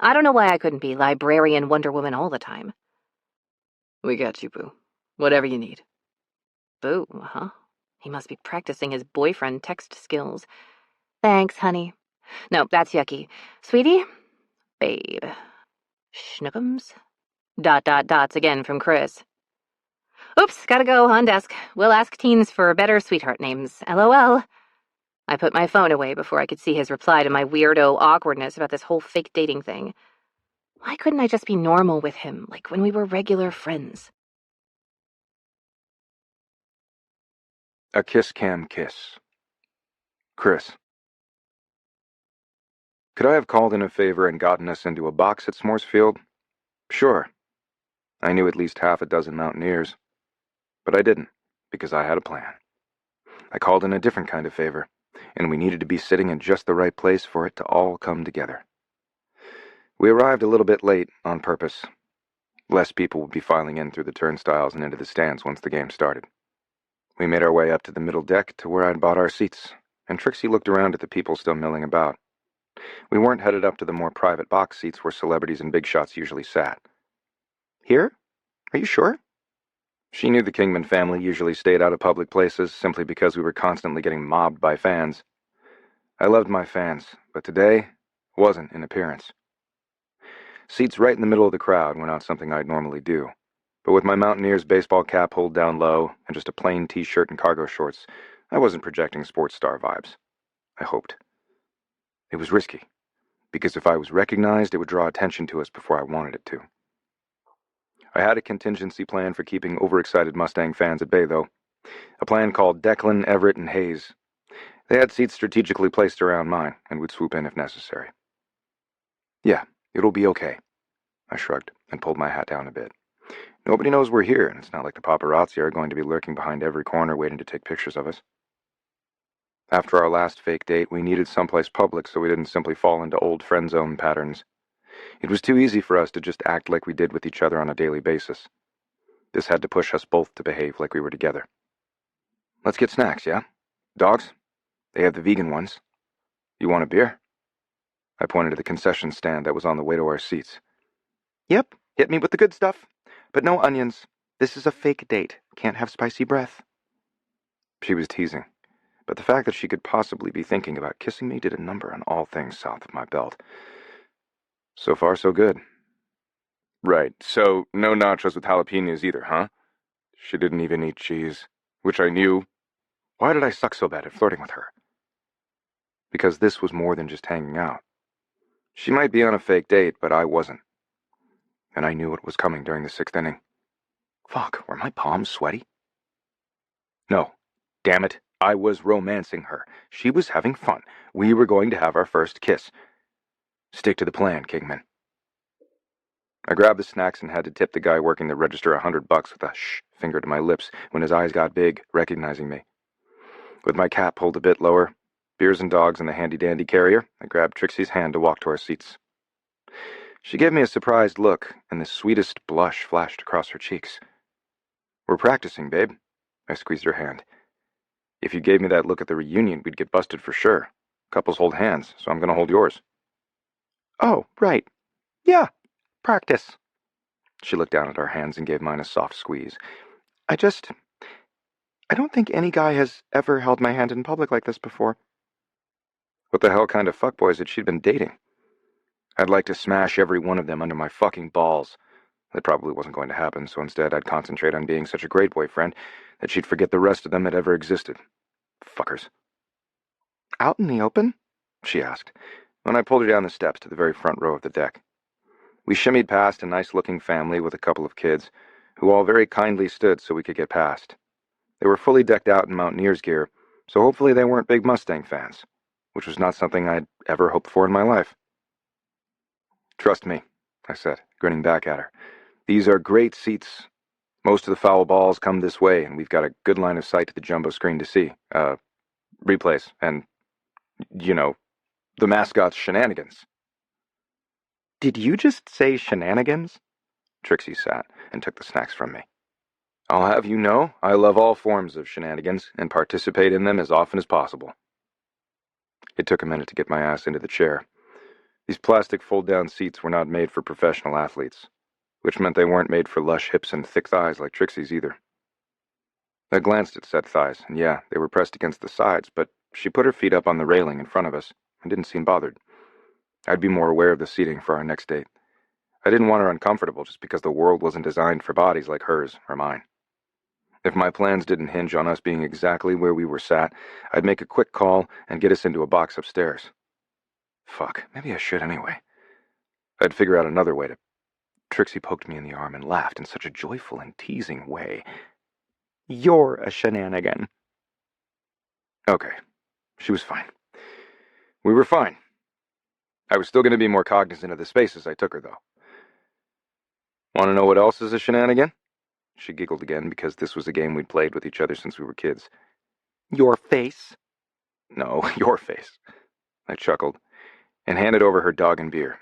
I don't know why I couldn't be librarian Wonder Woman all the time. We got you, Boo. Whatever you need. Boo, huh? He must be practicing his boyfriend text skills. Thanks, honey. No, that's yucky. Sweetie? Babe. Schnookums? ... Dots again from Chris. Oops, gotta go, on desk. We'll ask teens for better sweetheart names. LOL. I put my phone away before I could see his reply to my weirdo awkwardness about this whole fake dating thing. Why couldn't I just be normal with him, like when we were regular friends? A kiss cam kiss. Chris. Could I have called in a favor and gotten us into a box at S'moresfield? Sure. I knew at least half a dozen mountaineers. But I didn't, because I had a plan. I called in a different kind of favor, and we needed to be sitting in just the right place for it to all come together. We arrived a little bit late, on purpose. Less people would be filing in through the turnstiles and into the stands once the game started. We made our way up to the middle deck to where I'd bought our seats, and Trixie looked around at the people still milling about. We weren't headed up to the more private box seats where celebrities and big shots usually sat. Here? Are you sure? She knew the Kingman family usually stayed out of public places simply because we were constantly getting mobbed by fans. I loved my fans, but today wasn't in appearance. Seats right in the middle of the crowd were not something I'd normally do, but with my Mountaineers baseball cap pulled down low and just a plain t-shirt and cargo shorts, I wasn't projecting sports star vibes. I hoped. It was risky, because if I was recognized, it would draw attention to us before I wanted it to. I had a contingency plan for keeping overexcited Mustang fans at bay, though. A plan called Declan, Everett, and Hayes. They had seats strategically placed around mine and would swoop in if necessary. Yeah, it'll be okay. I shrugged and pulled my hat down a bit. Nobody knows we're here, and it's not like the paparazzi are going to be lurking behind every corner waiting to take pictures of us. After our last fake date, we needed someplace public so we didn't simply fall into old friend zone patterns. It was too easy for us to just act like we did with each other on a daily basis. This had to push us both to behave like we were together. Let's get snacks, yeah? Dogs? They have the vegan ones. You want a beer? I pointed to the concession stand that was on the way to our seats. Yep, hit me with the good stuff. But no onions. This is a fake date. Can't have spicy breath. She was teasing, but the fact that she could possibly be thinking about kissing me did a number on all things south of my belt. So far, so good. Right, so no nachos with jalapenos either, huh? She didn't even eat cheese, which I knew. Why did I suck so bad at flirting with her? Because this was more than just hanging out. She might be on a fake date, but I wasn't. And I knew what was coming during the 6th inning. Fuck, were my palms sweaty? No, damn it, I was romancing her. She was having fun. We were going to have our first kiss. Stick to the plan, Kingman. I grabbed the snacks and had to tip the guy working the register $100 with a shh finger to my lips when his eyes got big, recognizing me. With my cap pulled a bit lower, beers and dogs in the handy-dandy carrier, I grabbed Trixie's hand to walk to our seats. She gave me a surprised look, and the sweetest blush flashed across her cheeks. We're practicing, babe. I squeezed her hand. If you gave me that look at the reunion, we'd get busted for sure. Couples hold hands, so I'm going to hold yours. Oh, right. Yeah, practice. She looked down at our hands and gave mine a soft squeeze. I don't think any guy has ever held my hand in public like this before. What the hell kind of fuckboys had she been dating? I'd like to smash every one of them under my fucking balls. That probably wasn't going to happen, so instead I'd concentrate on being such a great boyfriend that she'd forget the rest of them had ever existed. Fuckers. Out in the open? She asked, when I pulled her down the steps to the very front row of the deck. We shimmied past a nice-looking family with a couple of kids, who all very kindly stood so we could get past. They were fully decked out in Mountaineers gear, so hopefully they weren't big Mustang fans, which was not something I'd ever hoped for in my life. Trust me, I said, grinning back at her. These are great seats. Most of the foul balls come this way, and we've got a good line of sight to the jumbo screen to see. Replays, and, the mascot's shenanigans. Did you just say shenanigans? Trixie sat and took the snacks from me. I'll have you know, I love all forms of shenanigans and participate in them as often as possible. It took a minute to get my ass into the chair. These plastic fold-down seats were not made for professional athletes, which meant they weren't made for lush hips and thick thighs like Trixie's either. I glanced at said thighs, and yeah, they were pressed against the sides, but she put her feet up on the railing in front of us and didn't seem bothered. I'd be more aware of the seating for our next date. I didn't want her uncomfortable just because the world wasn't designed for bodies like hers or mine. If my plans didn't hinge on us being exactly where we were sat, I'd make a quick call and get us into a box upstairs. Fuck, maybe I should anyway. I'd figure out another way to... Trixie poked me in the arm and laughed in such a joyful and teasing way. You're a shenanigan. Okay, she was fine. We were fine. I was still going to be more cognizant of the spaces I took her, though. Want to know what else is a shenanigan? She giggled again because this was a game we'd played with each other since we were kids. Your face? No, your face. I chuckled and handed over her dog and beer.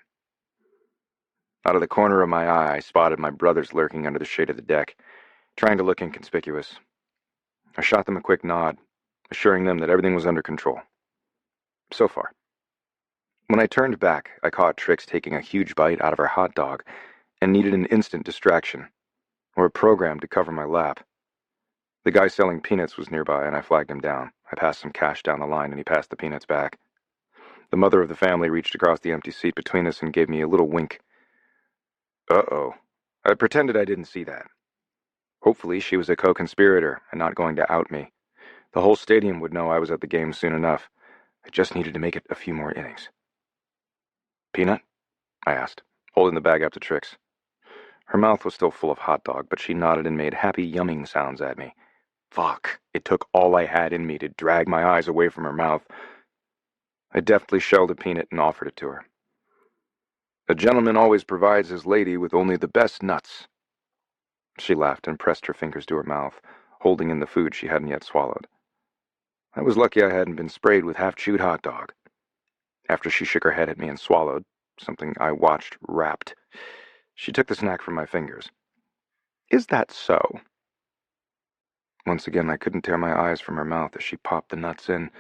Out of the corner of my eye, I spotted my brothers lurking under the shade of the deck, trying to look inconspicuous. I shot them a quick nod, assuring them that everything was under control. So far. When I turned back, I caught Trix taking a huge bite out of her hot dog and needed an instant distraction, or a program to cover my lap. The guy selling peanuts was nearby, and I flagged him down. I passed some cash down the line, and he passed the peanuts back. The mother of the family reached across the empty seat between us and gave me a little wink. Uh-oh. I pretended I didn't see that. Hopefully she was a co-conspirator and not going to out me. The whole stadium would know I was at the game soon enough. I just needed to make it a few more innings. Peanut? I asked, holding the bag up to Trix. Her mouth was still full of hot dog, but she nodded and made happy yumming sounds at me. Fuck. It took all I had in me to drag my eyes away from her mouth. I deftly shelled a peanut and offered it to her. A gentleman always provides his lady with only the best nuts. She laughed and pressed her fingers to her mouth, holding in the food she hadn't yet swallowed. I was lucky I hadn't been sprayed with half-chewed hot dog. After she shook her head at me and swallowed, something I watched rapt, she took the snack from my fingers. Is that so? Once again, I couldn't tear my eyes from her mouth as she popped the nuts in.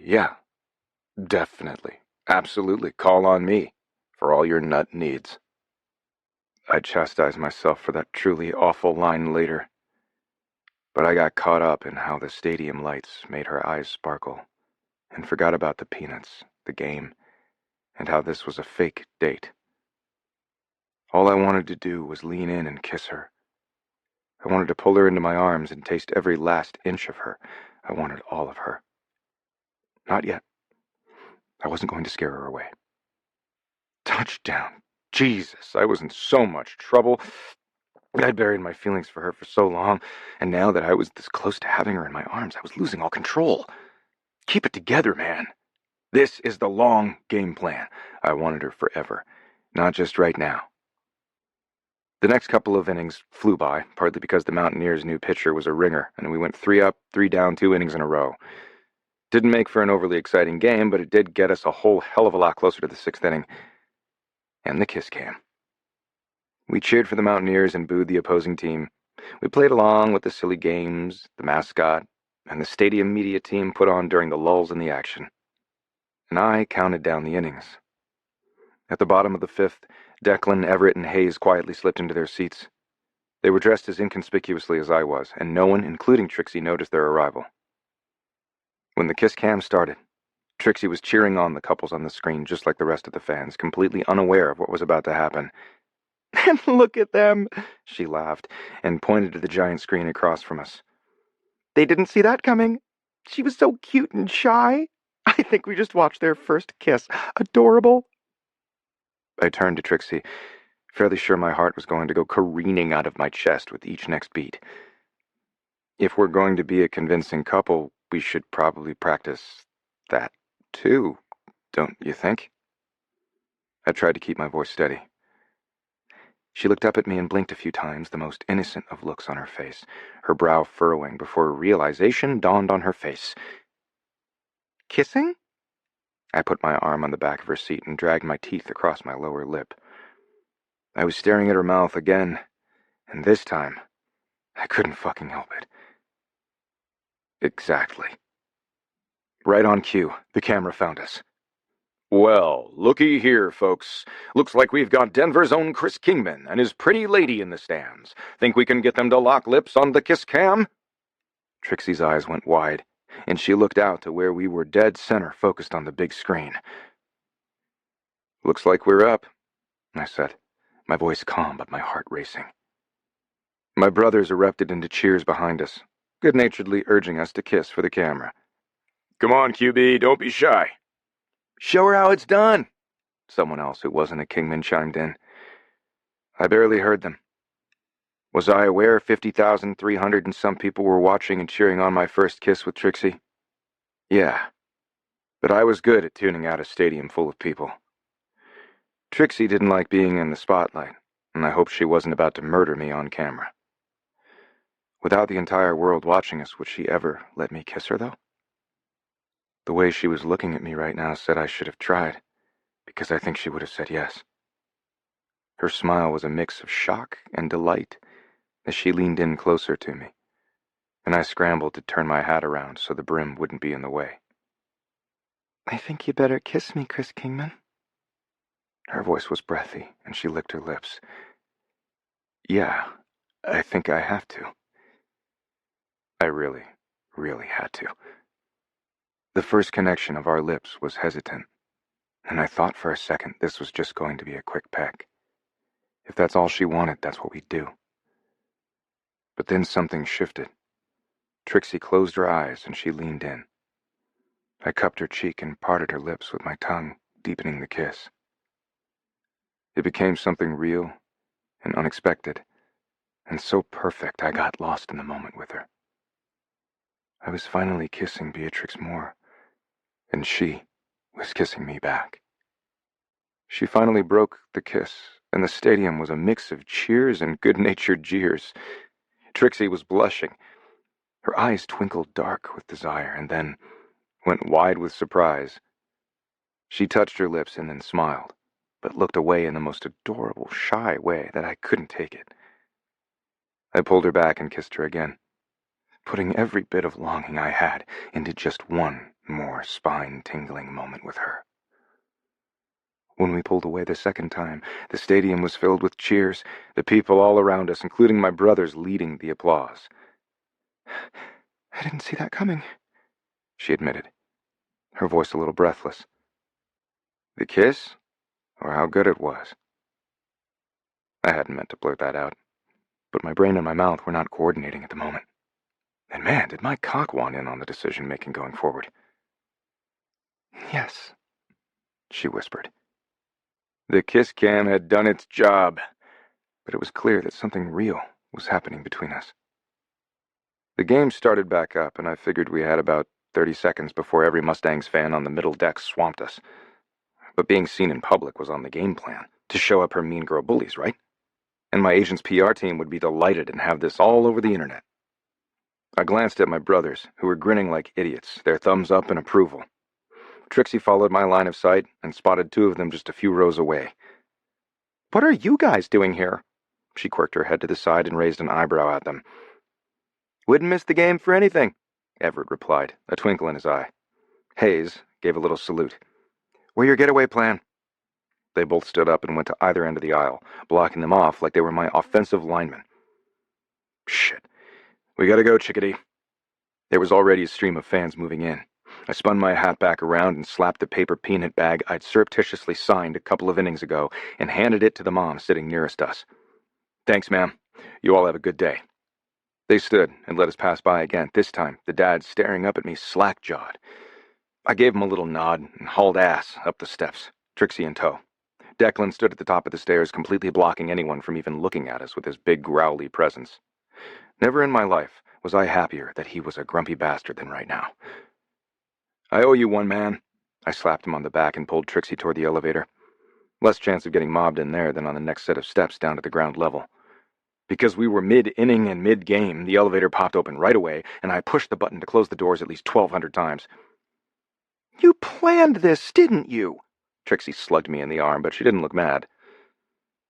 Yeah. Definitely. Absolutely. Call on me for all your nut needs. I chastised myself for that truly awful line later, but I got caught up in how the stadium lights made her eyes sparkle and forgot about the peanuts, the game, and how this was a fake date. All I wanted to do was lean in and kiss her. I wanted to pull her into my arms and taste every last inch of her. I wanted all of her. Not yet. I wasn't going to scare her away. Touchdown. Jesus, I was in so much trouble. I'd buried my feelings for her for so long, and now that I was this close to having her in my arms, I was losing all control. Keep it together, man. This is the long game plan. I wanted her forever, not just right now. The next couple of innings flew by, partly because the Mountaineers' new pitcher was a ringer, and we went 3 up, 3 down, 2 innings in a row. Didn't make for an overly exciting game, but it did get us a whole hell of a lot closer to the 6th inning. And the kiss cam. We cheered for the Mountaineers and booed the opposing team. We played along with the silly games, the mascot, and the stadium media team put on during the lulls in the action. And I counted down the innings. At the bottom of the 5th, Declan, Everett, and Hayes quietly slipped into their seats. They were dressed as inconspicuously as I was, and no one, including Trixie, noticed their arrival. When the kiss cam started, Trixie was cheering on the couples on the screen just like the rest of the fans, completely unaware of what was about to happen. And look at them, she laughed, and pointed to the giant screen across from us. They didn't see that coming. She was so cute and shy. I think we just watched their first kiss. Adorable. I turned to Trixie, fairly sure my heart was going to go careening out of my chest with each next beat. If we're going to be a convincing couple, we should probably practice that, too, don't you think? I tried to keep my voice steady. She looked up at me and blinked a few times, the most innocent of looks on her face, her brow furrowing before realization dawned on her face. Kissing? I put my arm on the back of her seat and dragged my teeth across my lower lip. I was staring at her mouth again, and this time, I couldn't fucking help it. Exactly. Right on cue, the camera found us. Well, looky here, folks. Looks like we've got Denver's own Chris Kingman and his pretty lady in the stands. Think we can get them to lock lips on the kiss cam? Trixie's eyes went wide, and she looked out to where we were dead center, focused on the big screen. Looks like we're up, I said, my voice calm but my heart racing. My brothers erupted into cheers behind us, good-naturedly urging us to kiss for the camera. Come on, QB, don't be shy. Show her how it's done, someone else who wasn't a Kingman chimed in. I barely heard them. Was I aware 50,300 and some people were watching and cheering on my first kiss with Trixie? Yeah, but I was good at tuning out a stadium full of people. Trixie didn't like being in the spotlight, and I hoped she wasn't about to murder me on camera. Without the entire world watching us, would she ever let me kiss her, though? The way she was looking at me right now said I should have tried, because I think she would have said yes. Her smile was a mix of shock and delight as she leaned in closer to me, and I scrambled to turn my hat around so the brim wouldn't be in the way. I think you better kiss me, Chris Kingman. Her voice was breathy, and she licked her lips. Yeah, I think I have to. I really, really had to. The first connection of our lips was hesitant, and I thought for a second this was just going to be a quick peck. If that's all she wanted, that's what we'd do. But then something shifted. Trixie closed her eyes and she leaned in. I cupped her cheek and parted her lips with my tongue, deepening the kiss. It became something real and unexpected, and so perfect I got lost in the moment with her. I was finally kissing Beatrix Moore, and she was kissing me back. She finally broke the kiss, and the stadium was a mix of cheers and good-natured jeers. Trixie was blushing. Her eyes twinkled dark with desire, and then went wide with surprise. She touched her lips and then smiled, but looked away in the most adorable, shy way that I couldn't take it. I pulled her back and kissed her again, putting every bit of longing I had into just one more spine-tingling moment with her. When we pulled away the second time, the stadium was filled with cheers, the people all around us, including my brothers, leading the applause. I didn't see that coming, she admitted, her voice a little breathless. The kiss, or how good it was? I hadn't meant to blurt that out, but my brain and my mouth were not coordinating at the moment. And man, did my cock want in on the decision-making going forward. Yes, she whispered. The kiss cam had done its job, but it was clear that something real was happening between us. The game started back up, and I figured we had about 30 seconds before every Mustangs fan on the middle deck swamped us. But being seen in public was on the game plan, to show up her mean girl bullies, right? And my agent's PR team would be delighted and have this all over the internet. I glanced at my brothers, who were grinning like idiots, their thumbs up in approval. Trixie followed my line of sight and spotted two of them just a few rows away. What are you guys doing here? She quirked her head to the side and raised an eyebrow at them. Wouldn't miss the game for anything, Everett replied, a twinkle in his eye. Hayes gave a little salute. Where's your getaway plan? They both stood up and went to either end of the aisle, blocking them off like they were my offensive linemen. Shit. We gotta go, chickadee. There was already a stream of fans moving in. I spun my hat back around and slapped the paper peanut bag I'd surreptitiously signed a couple of innings ago and handed it to the mom sitting nearest us. Thanks, ma'am. You all have a good day. They stood and let us pass by again, this time the dad staring up at me slack-jawed. I gave him a little nod and hauled ass up the steps, Trixie in tow. Declan stood at the top of the stairs, completely blocking anyone from even looking at us with his big growly presence. Never in my life was I happier that he was a grumpy bastard than right now. I owe you one, man. I slapped him on the back and pulled Trixie toward the elevator. Less chance of getting mobbed in there than on the next set of steps down to the ground level. Because we were mid-inning and mid-game, the elevator popped open right away, and I pushed the button to close the doors at least 1,200 times. You planned this, didn't you? Trixie slugged me in the arm, but she didn't look mad.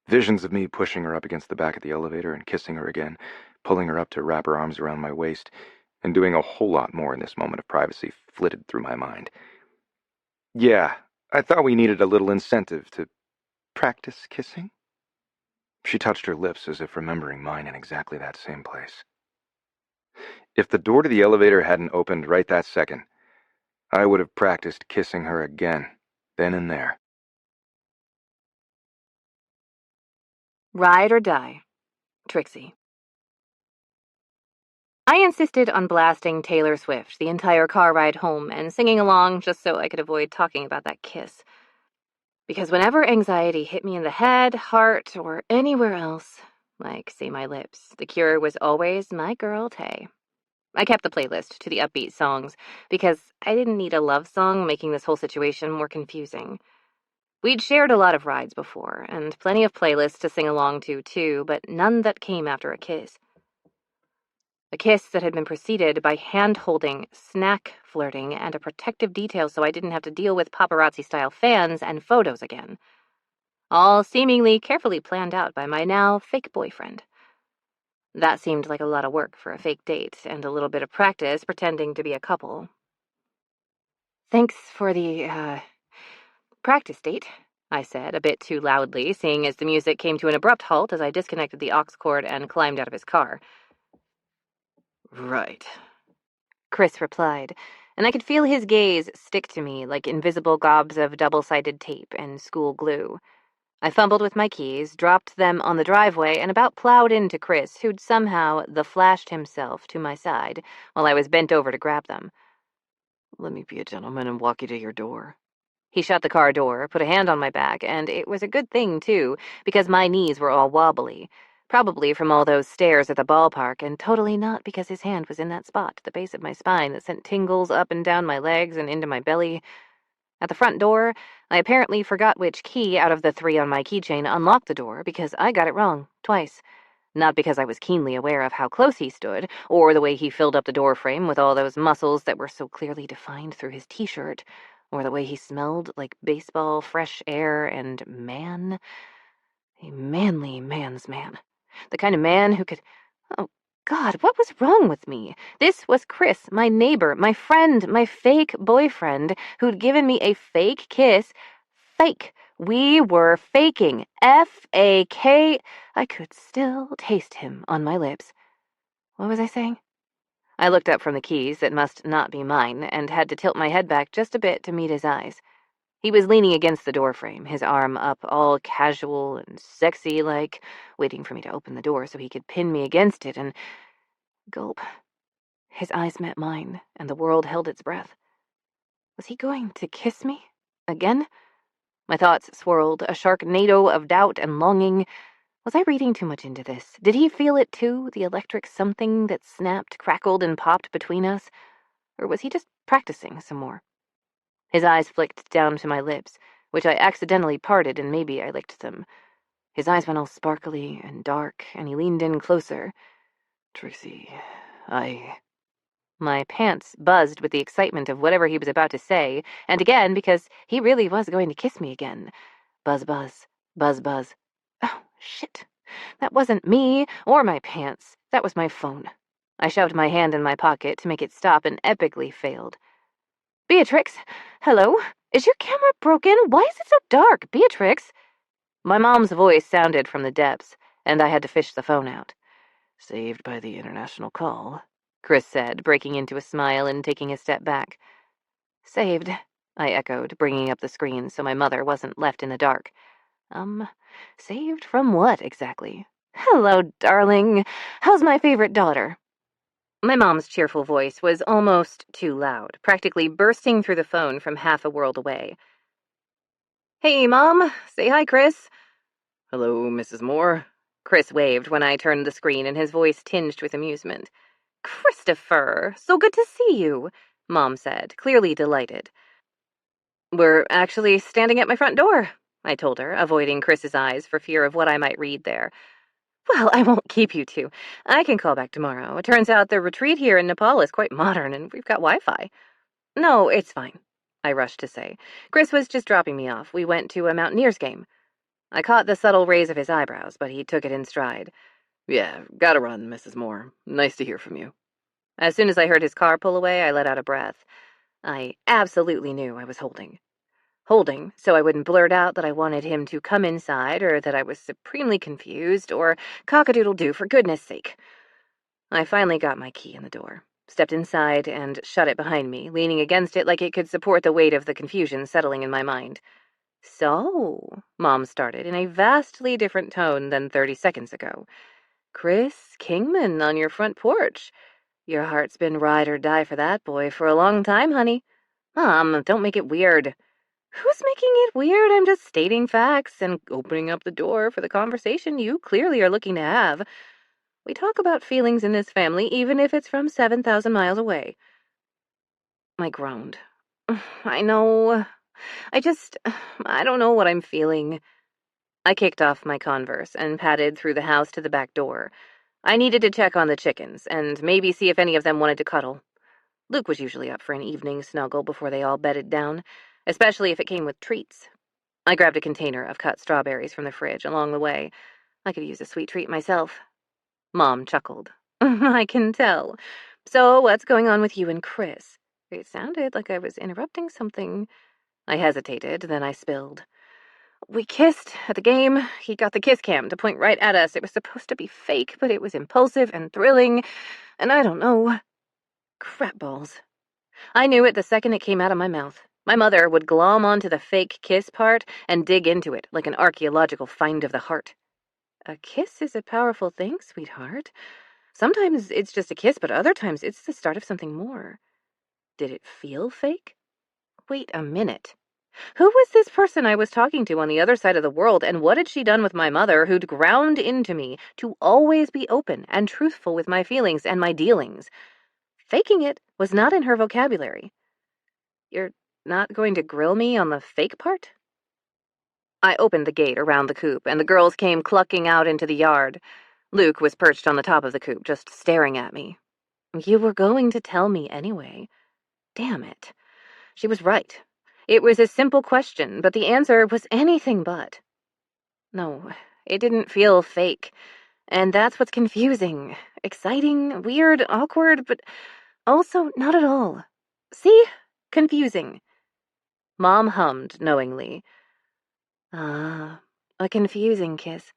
Visions of me pushing her up against the back of the elevator and kissing her again, pulling her up to wrap her arms around my waist, and doing a whole lot more in this moment of privacy flitted through my mind. Yeah, I thought we needed a little incentive to practice kissing. She touched her lips as if remembering mine in exactly that same place. If the door to the elevator hadn't opened right that second, I would have practiced kissing her again, then and there. Ride or die, Trixie. I insisted on blasting Taylor Swift the entire car ride home and singing along just so I could avoid talking about that kiss. Because whenever anxiety hit me in the head, heart, or anywhere else, Like, say my lips, the cure was always my girl Tay. I kept the playlist to the upbeat songs because I didn't need a love song making this whole situation more confusing. We'd shared a lot of rides before, and plenty of playlists to sing along to, too, but none that came after a kiss. A kiss that had been preceded by hand-holding, snack flirting, and a protective detail so I didn't have to deal with paparazzi-style fans and photos again. All seemingly carefully planned out by my now fake boyfriend. That seemed like a lot of work for a fake date, and a little bit of practice pretending to be a couple. Thanks for the, practice date, I said, a bit too loudly, seeing as the music came to an abrupt halt as I disconnected the aux cord and climbed out of his car. Right, Chris replied, and I could feel his gaze stick to me like invisible gobs of double-sided tape and school glue. I fumbled with my keys, dropped them on the driveway, and about plowed into Chris, who'd somehow the-flashed himself to my side while I was bent over to grab them. Let me be a gentleman and walk you to your door. He shut the car door, put a hand on my back, and it was a good thing, too, because my knees were all wobbly. Probably from all those stairs at the ballpark, and totally not because his hand was in that spot at the base of my spine that sent tingles up and down my legs and into my belly. At the front door, I apparently forgot which key out of the 3 on my keychain unlocked the door because I got it wrong, twice. Not because I was keenly aware of how close he stood, or the way he filled up the door frame with all those muscles that were so clearly defined through his t-shirt, or the way he smelled like baseball, fresh air, and man. A manly man's man. The kind of man who could... Oh, God, what was wrong with me? This was Chris, my neighbor, my friend, my fake boyfriend, who'd given me a fake kiss. Fake. We were faking. F-A-K. I could still taste him on my lips. What was I saying? I looked up from the keys that must not be mine, and had to tilt my head back just a bit to meet his eyes. He was leaning against the doorframe, his arm up, all casual and sexy-like, waiting for me to open the door so he could pin me against it, and... Gulp. His eyes met mine, and the world held its breath. Was he going to kiss me? Again? My thoughts swirled, a sharknado of doubt and longing. Was I reading too much into this? Did he feel it too, the electric something that snapped, crackled, and popped between us? Or was he just practicing some more? His eyes flicked down to my lips, which I accidentally parted, and maybe I licked them. His eyes went all sparkly and dark, and he leaned in closer. Tracy, My pants buzzed with the excitement of whatever he was about to say, and again because he really was going to kiss me again. Buzz, buzz, buzz, buzz. Oh, shit. That wasn't me or my pants. That was my phone. I shoved my hand in my pocket to make it stop and epically failed. Beatrix, hello? Is your camera broken? Why is it so dark, Beatrix? My mom's voice sounded from the depths, and I had to fish the phone out. Saved by the international call, Chris said, breaking into a smile and taking a step back. Saved, I echoed, bringing up the screen so my mother wasn't left in the dark. Saved from what, exactly? Hello, darling. How's my favorite daughter? My mom's cheerful voice was almost too loud, practically bursting through the phone from half a world away. Hey, Mom. Say hi, Chris. Hello, Mrs. Moore. Chris waved when I turned the screen, and his voice tinged with amusement. Christopher, so good to see you, Mom said, clearly delighted. We're actually standing at my front door, I told her, avoiding Chris's eyes for fear of what I might read there. Well, I won't keep you two. I can call back tomorrow. It turns out the retreat here in Nepal is quite modern, and we've got Wi-Fi. No, it's fine, I rushed to say. Chris was just dropping me off. We went to a Mountaineers game. I caught the subtle raise of his eyebrows, but he took it in stride. Yeah, gotta run, Mrs. Moore. Nice to hear from you. As soon as I heard his car pull away, I let out a breath. I absolutely knew I was holding. Holding, so I wouldn't blurt out that I wanted him to come inside, or that I was supremely confused, or cock-a-doodle-doo, for goodness sake. I finally got my key in the door, stepped inside, and shut it behind me, leaning against it like it could support the weight of the confusion settling in my mind. So, Mom started, in a vastly different tone than 30 seconds ago. Chris Kingman on your front porch. Your heart's been ride or die for that boy for a long time, honey. Mom, don't make it weird. Who's making it weird? I'm just stating facts and opening up the door for the conversation you clearly are looking to have. We talk about feelings in this family, even if it's from 7,000 miles away. I groaned. I know. I don't know what I'm feeling. I kicked off my Converse and padded through the house to the back door. I needed to check on the chickens and maybe see if any of them wanted to cuddle. Luke was usually up for an evening snuggle before they all bedded down, especially if it came with treats. I grabbed a container of cut strawberries from the fridge along the way. I could use a sweet treat myself. Mom chuckled. I can tell. So what's going on with you and Chris? It sounded like I was interrupting something. I hesitated, then I spilled. We kissed at the game. He got the kiss cam to point right at us. It was supposed to be fake, but it was impulsive and thrilling, and I don't know. Crap balls. I knew it the second it came out of my mouth. My mother would glom onto the fake kiss part and dig into it like an archaeological find of the heart. A kiss is a powerful thing, sweetheart. Sometimes it's just a kiss, but other times it's the start of something more. Did it feel fake? Wait a minute. Who was this person I was talking to on the other side of the world, and what had she done with my mother who'd ground into me to always be open and truthful with my feelings and my dealings? Faking it was not in her vocabulary. You're not going to grill me on the fake part? I opened the gate around the coop, and the girls came clucking out into the yard. Luke was perched on the top of the coop, just staring at me. You were going to tell me anyway. Damn it. She was right. It was a simple question, but the answer was anything but. No, it didn't feel fake. And that's what's confusing. Exciting, weird, awkward, but also not at all. See? Confusing. Mom hummed knowingly. Ah, a confusing kiss.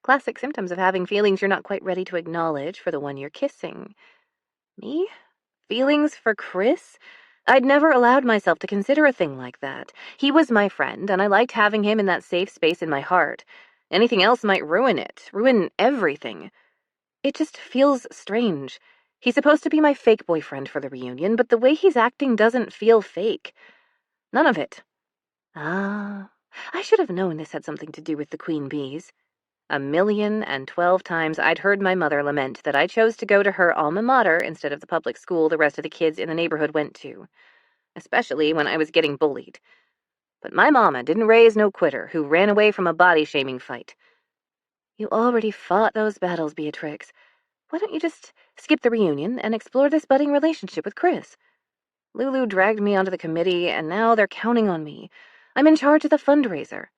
Classic symptoms of having feelings you're not quite ready to acknowledge for the one you're kissing. Me? Feelings for Chris? I'd never allowed myself to consider a thing like that. He was my friend, and I liked having him in that safe space in my heart. Anything else might ruin it, ruin everything. It just feels strange. He's supposed to be my fake boyfriend for the reunion, but the way he's acting doesn't feel fake. None of it. Ah, I should have known this had something to do with the queen bees. 1,012 times I'd heard my mother lament that I chose to go to her alma mater instead of the public school the rest of the kids in the neighborhood went to, especially when I was getting bullied. But my mama didn't raise no quitter who ran away from a body-shaming fight. You already fought those battles, Beatrix. Why don't you just skip the reunion and explore this budding relationship with Chris? Lulu dragged me onto the committee, and now they're counting on me. I'm in charge of the fundraiser.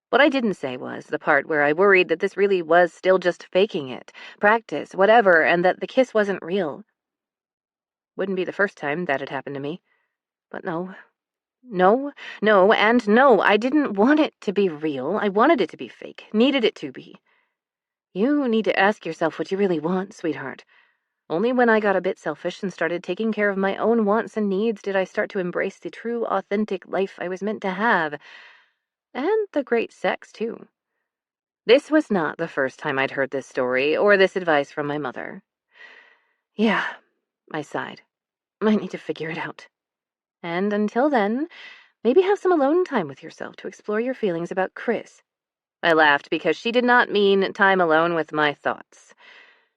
What I didn't say was the part where I worried that this really was still just faking it, practice, whatever, and that the kiss wasn't real. Wouldn't be the first time that had happened to me. But no, and no, I didn't want it to be real. I wanted it to be fake, needed it to be. You need to ask yourself what you really want, sweetheart. Only when I got a bit selfish and started taking care of my own wants and needs did I start to embrace the true, authentic life I was meant to have. And the great sex, too. This was not the first time I'd heard this story or this advice from my mother. Yeah, I sighed. I need to figure it out. And until then, maybe have some alone time with yourself to explore your feelings about Chris. I laughed because she did not mean time alone with my thoughts.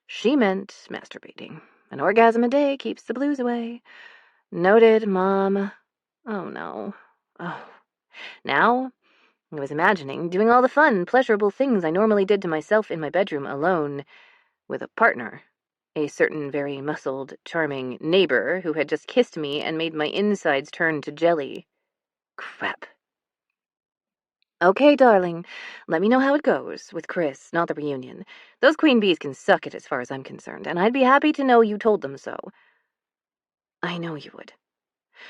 She meant masturbating. An orgasm a day keeps the blues away. Noted, Mom. Oh, no. Oh. Now, I was imagining doing all the fun, pleasurable things I normally did to myself in my bedroom alone, with a partner. A certain very muscled, charming neighbor who had just kissed me and made my insides turn to jelly. Crap. Okay, darling, let me know how it goes, with Chris, not the reunion. Those queen bees can suck it as far as I'm concerned, and I'd be happy to know you told them so. I know you would.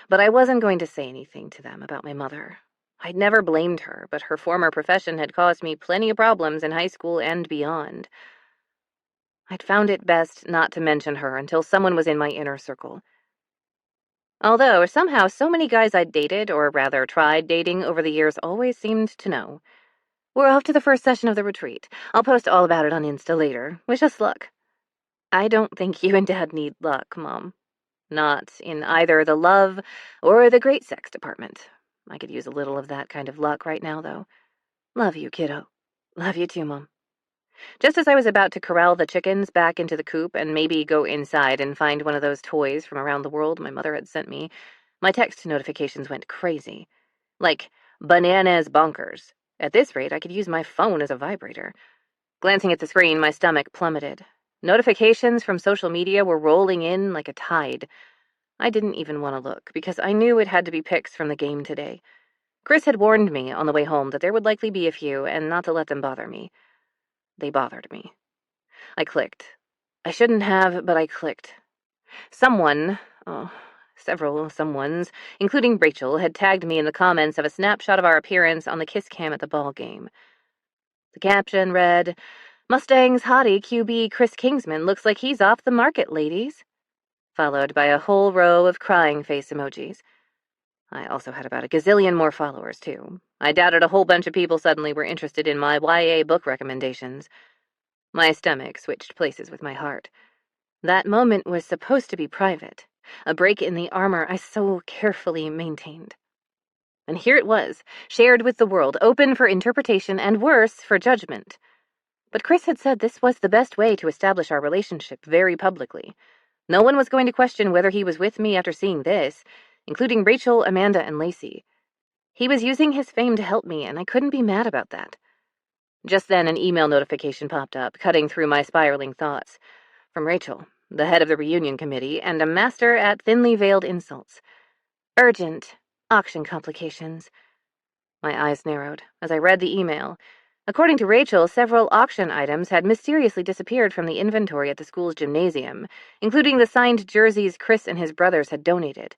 But I wasn't going to say anything to them about my mother. I'd never blamed her, but her former profession had caused me plenty of problems in high school and beyond. I'd found it best not to mention her until someone was in my inner circle. Although, somehow, so many guys I'd dated, or rather tried dating over the years, always seemed to know. We're off to the first session of the retreat. I'll post all about it on Insta later. Wish us luck. I don't think you and Dad need luck, Mom. Not in either the love or the great sex department. I could use a little of that kind of luck right now, though. Love you, kiddo. Love you too, Mom. Just as I was about to corral the chickens back into the coop and maybe go inside and find one of those toys from around the world my mother had sent me, my text notifications went crazy. Like, bananas bonkers. At this rate, I could use my phone as a vibrator. Glancing at the screen, my stomach plummeted. Notifications from social media were rolling in like a tide. I didn't even want to look, because I knew it had to be pics from the game today. Chris had warned me on the way home that there would likely be a few, and not to let them bother me. They bothered me. I clicked. I shouldn't have, but I clicked. Someone, several someones, including Rachel, had tagged me in the comments of a snapshot of our appearance on the kiss cam at the ball game. The caption read, "Mustang's hottie QB Chris Kingsman looks like he's off the market, ladies," followed by a whole row of crying face emojis. I also had about a gazillion more followers, too. I doubted a whole bunch of people suddenly were interested in my YA book recommendations. My stomach switched places with my heart. That moment was supposed to be private, a break in the armor I so carefully maintained. And here it was, shared with the world, open for interpretation and worse, for judgment. But Chris had said this was the best way to establish our relationship very publicly. No one was going to question whether he was with me after seeing this, including Rachel, Amanda, and Lacey. He was using his fame to help me, and I couldn't be mad about that. Just then, an email notification popped up, cutting through my spiraling thoughts. From Rachel, the head of the reunion committee, and a master at thinly veiled insults. Urgent. Auction complications. My eyes narrowed as I read the email. According to Rachel, several auction items had mysteriously disappeared from the inventory at the school's gymnasium, including the signed jerseys Chris and his brothers had donated.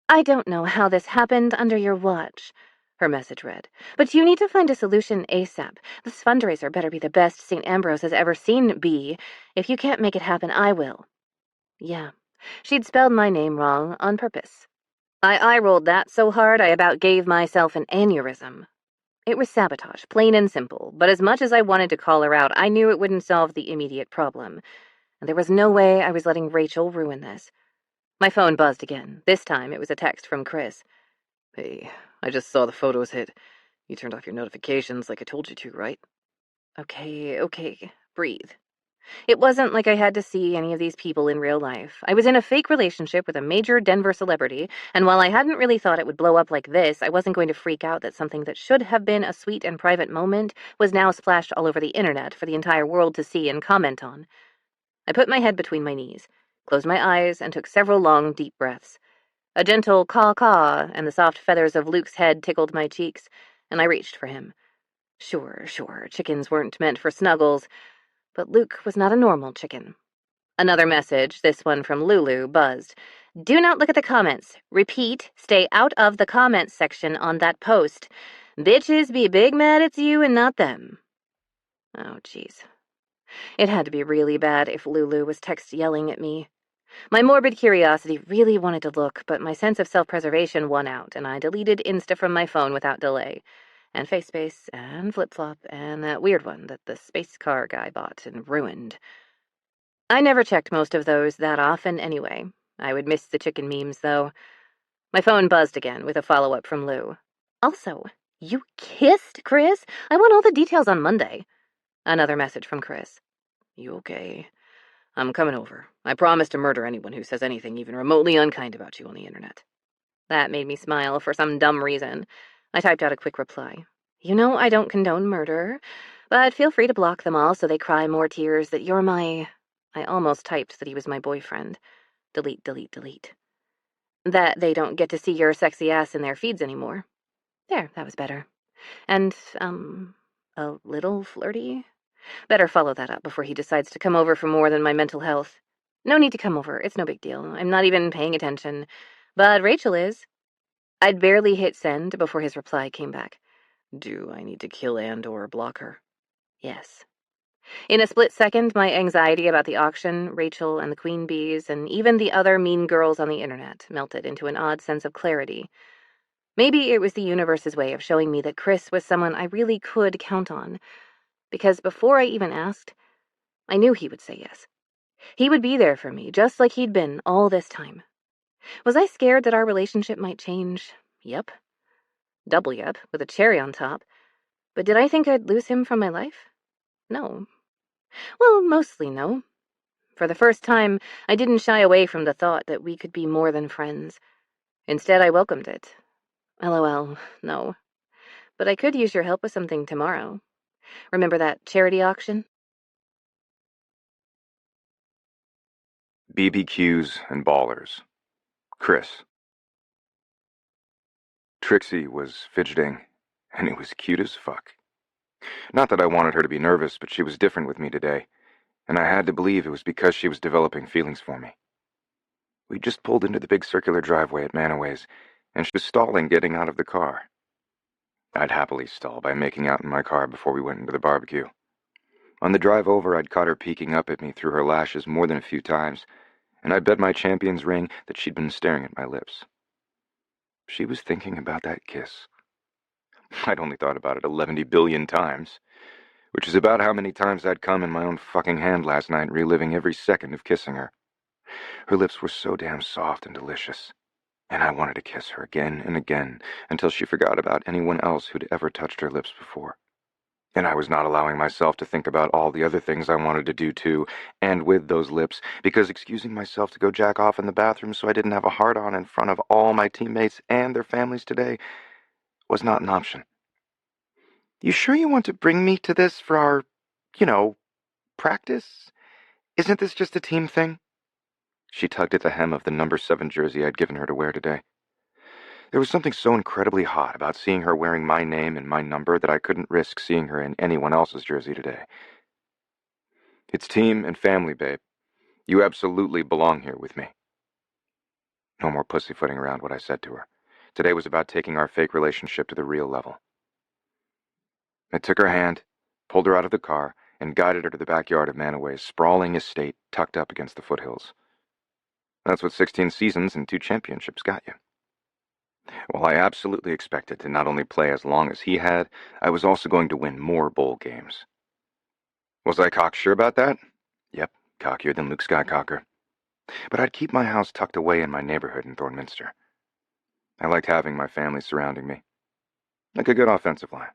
"I don't know how this happened under your watch," her message read, "but you need to find a solution ASAP. This fundraiser better be the best St. Ambrose has ever seen, B. If you can't make it happen, I will." Yeah, she'd spelled my name wrong on purpose. I eye-rolled that so hard I about gave myself an aneurysm. It was sabotage, plain and simple, but as much as I wanted to call her out, I knew it wouldn't solve the immediate problem, and there was no way I was letting Rachel ruin this. My phone buzzed again. This time it was a text from Chris. "Hey, I just saw the photos hit. You turned off your notifications like I told you to, right?" Okay, breathe. It wasn't like I had to see any of these people in real life. I was in a fake relationship with a major Denver celebrity, and while I hadn't really thought it would blow up like this, I wasn't going to freak out that something that should have been a sweet and private moment was now splashed all over the internet for the entire world to see and comment on. I put my head between my knees, closed my eyes, and took several long, deep breaths. A gentle caw-caw, and the soft feathers of Luke's head tickled my cheeks, and I reached for him. Sure, chickens weren't meant for snuggles, but Luke was not a normal chicken. Another message, this one from Lulu, buzzed. "Do not look at the comments. Repeat, stay out of the comments section on that post. Bitches be big mad it's you and not them." Oh, jeez. It had to be really bad if Lulu was text yelling at me. My morbid curiosity really wanted to look, but my sense of self-preservation won out, and I deleted Insta from my phone without delay. And FaceSpace, and FlipFlop, and that weird one that the space car guy bought and ruined. I never checked most of those that often anyway. I would miss the chicken memes, though. My phone buzzed again with a follow-up from Lou. "Also, you kissed Chris? I want all the details on Monday." Another message from Chris. "You okay? I'm coming over. I promise to murder anyone who says anything even remotely unkind about you on the internet." That made me smile for some dumb reason. I typed out a quick reply. "You know I don't condone murder, but feel free to block them all so they cry more tears that you're my..." I almost typed that he was my boyfriend. Delete. That they don't get to see your sexy ass in their feeds anymore. There, that was better. And, a little flirty? Better follow that up before he decides to come over for more than my mental health. No need to come over, it's no big deal. I'm not even paying attention. But Rachel is. I'd barely hit send before his reply came back. "Do I need to kill and/or block her?" Yes. In a split second, my anxiety about the auction, Rachel and the queen bees, and even the other mean girls on the internet melted into an odd sense of clarity. Maybe it was the universe's way of showing me that Chris was someone I really could count on, because before I even asked, I knew he would say yes. He would be there for me, just like he'd been all this time. Was I scared that our relationship might change? Yep. Double yep, with a cherry on top. But did I think I'd lose him from my life? No. Well, mostly no. For the first time, I didn't shy away from the thought that we could be more than friends. Instead, I welcomed it. LOL, no. But I could use your help with something tomorrow. Remember that charity auction? BBQs and ballers. Chris. Trixie was fidgeting, and it was cute as fuck. Not that I wanted her to be nervous, but she was different with me today, and I had to believe it was because she was developing feelings for me. We just pulled into the big circular driveway at Manaway's, and she was stalling getting out of the car. I'd happily stall by making out in my car before we went into the barbecue. On the drive over, I'd caught her peeking up at me through her lashes more than a few times, and I'd bet my champion's ring that she'd been staring at my lips. She was thinking about that kiss. I'd only thought about it 11 billion times, which is about how many times I'd come in my own fucking hand last night, reliving every second of kissing her. Her lips were so damn soft and delicious, and I wanted to kiss her again and again until she forgot about anyone else who'd ever touched her lips before. And I was not allowing myself to think about all the other things I wanted to do too, and with those lips, because excusing myself to go jack off in the bathroom so I didn't have a hard-on in front of all my teammates and their families today was not an option. You sure you want to bring me to this for our, practice? Isn't this just a team thing? She tugged at the hem of the number 7 jersey I'd given her to wear today. There was something so incredibly hot about seeing her wearing my name and my number that I couldn't risk seeing her in anyone else's jersey today. It's team and family, babe. You absolutely belong here with me. No more pussyfooting around what I said to her. Today was about taking our fake relationship to the real level. I took her hand, pulled her out of the car, and guided her to the backyard of Manaway's sprawling estate tucked up against the foothills. That's what 16 seasons and 2 championships got you. While I absolutely expected to not only play as long as he had, I was also going to win more bowl games. Was I cocksure about that? Yep, cockier than Luke Skywalker. But I'd keep my house tucked away in my neighborhood in Thornminster. I liked having my family surrounding me, like a good offensive line.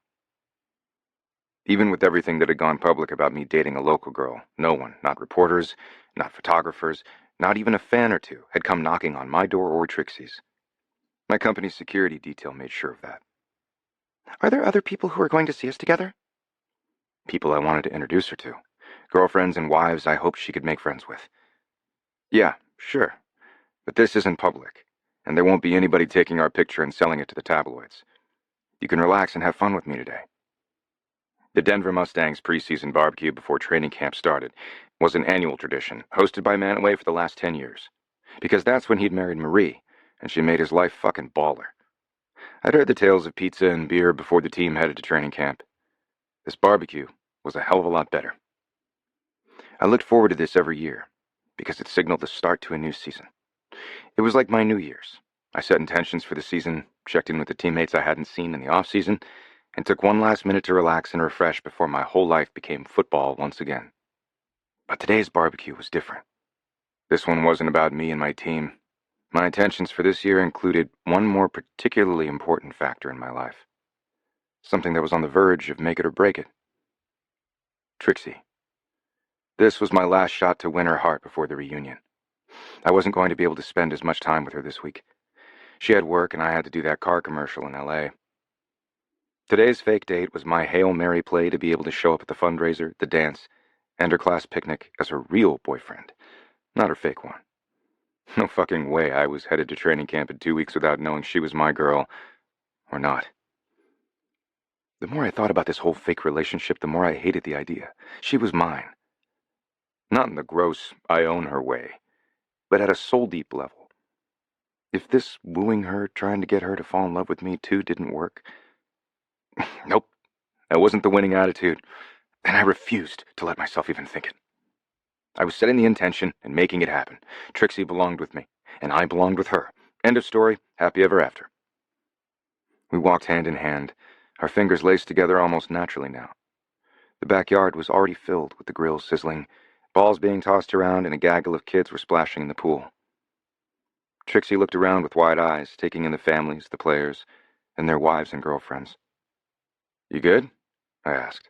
Even with everything that had gone public about me dating a local girl, no one, not reporters, not photographers, not even a fan or two, had come knocking on my door or Trixie's. My company's security detail made sure of that. Are there other people who are going to see us together? People I wanted to introduce her to. Girlfriends and wives I hoped she could make friends with. Yeah, sure. But this isn't public, and there won't be anybody taking our picture and selling it to the tabloids. You can relax and have fun with me today. The Denver Mustangs preseason barbecue before training camp started was an annual tradition, hosted by Manaway for the last 10 years. Because that's when he'd married Marie, and she made his life fucking baller. I'd heard the tales of pizza and beer before the team headed to training camp. This barbecue was a hell of a lot better. I looked forward to this every year, because it signaled the start to a new season. It was like my New Year's. I set intentions for the season, checked in with the teammates I hadn't seen in the off-season, and took one last minute to relax and refresh before my whole life became football once again. But today's barbecue was different. This one wasn't about me and my team. My intentions for this year included one more particularly important factor in my life. Something that was on the verge of make it or break it. Trixie. This was my last shot to win her heart before the reunion. I wasn't going to be able to spend as much time with her this week. She had work and I had to do that car commercial in L.A. Today's fake date was my Hail Mary play to be able to show up at the fundraiser, the dance, and her class picnic as her real boyfriend, not her fake one. No fucking way I was headed to training camp in 2 weeks without knowing she was my girl, or not. The more I thought about this whole fake relationship, the more I hated the idea. She was mine. Not in the gross, I own her way, but at a soul-deep level. If this wooing her, trying to get her to fall in love with me too didn't work, nope, that wasn't the winning attitude, and I refused to let myself even think it. I was setting the intention and making it happen. Trixie belonged with me, and I belonged with her. End of story, happy ever after. We walked hand in hand, our fingers laced together almost naturally now. The backyard was already filled with the grill sizzling, balls being tossed around, and a gaggle of kids were splashing in the pool. Trixie looked around with wide eyes, taking in the families, the players, and their wives and girlfriends. You good? I asked.